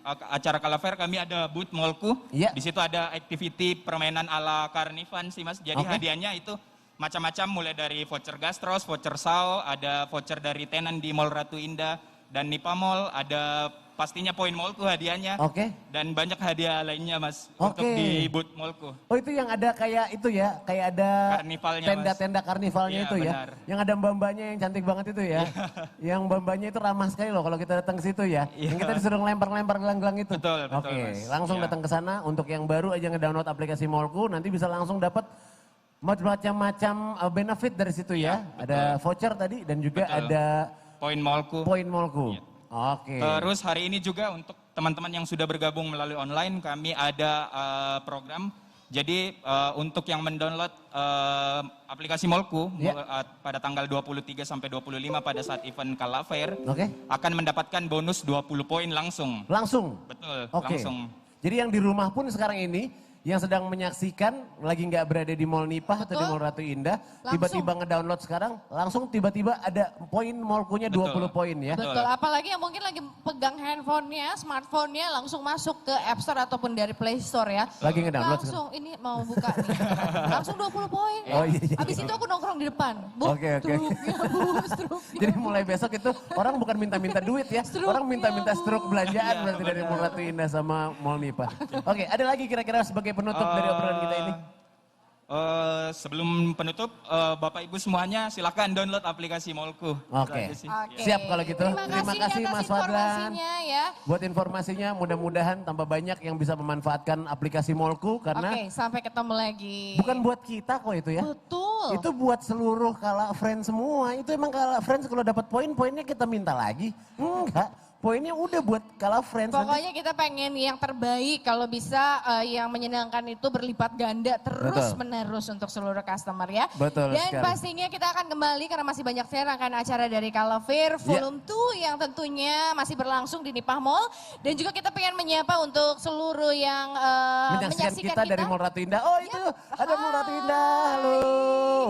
[SPEAKER 17] acara Kalafair kami ada booth Mallku.
[SPEAKER 3] Iya.
[SPEAKER 17] Di situ ada activity permainan ala karnivan sih Mas. Jadi
[SPEAKER 3] Oke.
[SPEAKER 17] hadiahnya itu macam-macam mulai dari voucher Gastros, voucher Sao, ada voucher dari tenan di Mall Ratu Indah dan Nipah Mall, ada pastinya poin Mallku hadiahnya.
[SPEAKER 3] Oke.
[SPEAKER 17] Dan banyak hadiah lainnya Mas
[SPEAKER 3] Oke.
[SPEAKER 17] untuk di booth Mallku.
[SPEAKER 3] Oh itu yang ada kayak itu ya, kayak ada
[SPEAKER 17] Karnivalnya,
[SPEAKER 3] tenda-tenda karnivalnya
[SPEAKER 17] Iya,
[SPEAKER 3] itu ya.
[SPEAKER 17] benar.
[SPEAKER 3] Yang ada mbak-mbaknya yang cantik banget itu ya. Yang mbak-mbaknya itu ramah sekali loh kalau kita datang ke situ ya. Yang kita disuruh lempar-lempar gelang-gelang itu.
[SPEAKER 17] Betul, betul,
[SPEAKER 3] Oke,
[SPEAKER 17] Mas.
[SPEAKER 3] langsung
[SPEAKER 17] Iya.
[SPEAKER 3] datang ke sana untuk yang baru aja ngedownload aplikasi Mallku nanti bisa langsung dapat macam-macam benefit dari situ ya. Ada voucher tadi dan juga
[SPEAKER 17] Betul.
[SPEAKER 3] ada
[SPEAKER 17] Poin Mallku.
[SPEAKER 3] poin Mallku. Oke.
[SPEAKER 17] Terus hari ini juga untuk teman-teman yang sudah bergabung melalui online kami ada program. Jadi untuk yang mendownload aplikasi Mallku pada tanggal 23 sampai 25 pada saat event Kalafair akan mendapatkan bonus 20 poin langsung.
[SPEAKER 3] Langsung?
[SPEAKER 17] Betul,
[SPEAKER 3] Oke.
[SPEAKER 17] langsung.
[SPEAKER 3] Jadi yang di rumah pun sekarang ini yang sedang menyaksikan lagi nggak berada di Mall Nipah atau di Mall Ratu Indah, tiba-tiba ngedownload sekarang, langsung tiba-tiba ada poin Mallku-nya 20 poin ya.
[SPEAKER 2] Betul, apalagi yang mungkin lagi pegang handphonenya, smartphone-nya langsung masuk ke App Store ataupun dari Play Store ya.
[SPEAKER 3] Lagi ngedownload
[SPEAKER 2] langsung ini mau buka nih. Langsung 20 poin.
[SPEAKER 3] Oh iya.
[SPEAKER 2] Habis itu aku nongkrong di depan.
[SPEAKER 3] Oke. Jadi mulai besok itu orang bukan minta-minta duit ya, orang minta-minta struk belanjaan berarti dari Mall Ratu Indah sama Mall Nipah. Oke, ada lagi kira-kira sebagai penutup dari obrolan kita ini?
[SPEAKER 17] Sebelum penutup, Bapak Ibu semuanya silakan download aplikasi Mallku.
[SPEAKER 3] Oke, siap kalau gitu. Terima kasih Mas Fadlan.
[SPEAKER 2] Ya.
[SPEAKER 3] Buat informasinya, mudah-mudahan tambah banyak yang bisa memanfaatkan aplikasi Mallku karena
[SPEAKER 2] Oke, sampai ketemu lagi.
[SPEAKER 3] bukan buat kita kok itu ya.
[SPEAKER 2] Betul.
[SPEAKER 3] Itu buat seluruh Kala Friends semua. Itu emang Kala Friends kalau dapat poin-poinnya kita minta lagi. Enggak. Poinnya udah buat Kala Friends.
[SPEAKER 2] Pokoknya kita pengen yang terbaik, kalau bisa yang menyenangkan itu berlipat ganda terus menerus untuk seluruh customer ya.
[SPEAKER 3] Betul
[SPEAKER 2] Dan
[SPEAKER 3] sekali.
[SPEAKER 2] pastinya kita akan kembali karena masih banyak serangkaian acara dari Kala Fair Volume 2 yang tentunya masih berlangsung di Nipah Mall. Dan juga kita pengen menyapa untuk seluruh yang menyaksikan
[SPEAKER 3] kita dari Mall Ratu Indah. Oh itu ada Mall Ratu Indah. Halo.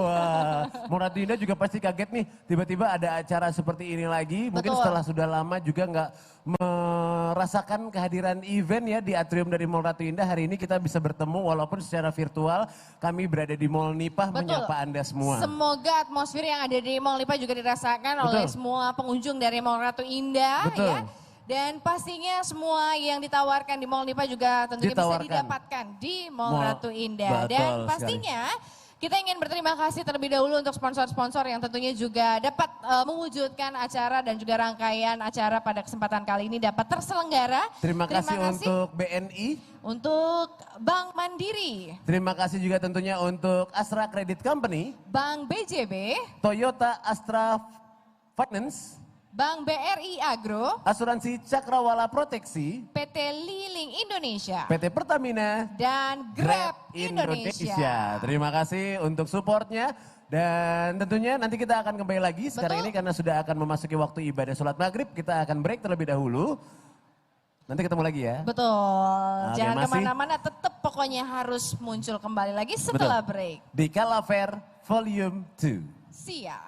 [SPEAKER 3] Wah, Mall Ratu Indah juga pasti kaget nih. Tiba-tiba ada acara seperti ini lagi. Mungkin setelah sudah lama juga nggak merasakan kehadiran event ya di atrium dari Mall Ratu Indah. Hari ini kita bisa bertemu walaupun secara virtual. Kami berada di Mall Nipah menyapa Anda semua.
[SPEAKER 2] Semoga atmosfer yang ada di Mall Nipah juga dirasakan oleh semua pengunjung dari Mall Ratu Indah ya. Dan pastinya semua yang ditawarkan di Mall Nipah juga tentunya bisa didapatkan di Mall Ratu Indah. Dan pastinya kita ingin berterima kasih terlebih dahulu untuk sponsor-sponsor yang tentunya juga dapat mewujudkan acara dan juga rangkaian acara pada kesempatan kali ini dapat terselenggara.
[SPEAKER 3] Terima kasih untuk BNI.
[SPEAKER 2] Untuk Bank Mandiri.
[SPEAKER 3] Terima kasih juga tentunya untuk Astra Credit Company.
[SPEAKER 2] Bank BJB.
[SPEAKER 3] Toyota Astra Finance.
[SPEAKER 2] Bank BRI Agro,
[SPEAKER 3] Asuransi Cakrawala Proteksi,
[SPEAKER 2] PT Liling Indonesia,
[SPEAKER 3] PT Pertamina,
[SPEAKER 2] dan Grab Indonesia.
[SPEAKER 3] Terima kasih untuk supportnya. Dan tentunya nanti kita akan kembali lagi sekarang ini karena sudah akan memasuki waktu ibadah sholat maghrib. Kita akan break terlebih dahulu. Nanti ketemu lagi ya.
[SPEAKER 2] Betul, jangan kemana-mana, tetap pokoknya harus muncul kembali lagi setelah break.
[SPEAKER 3] Di Kala Fair Volume 2.
[SPEAKER 2] See ya.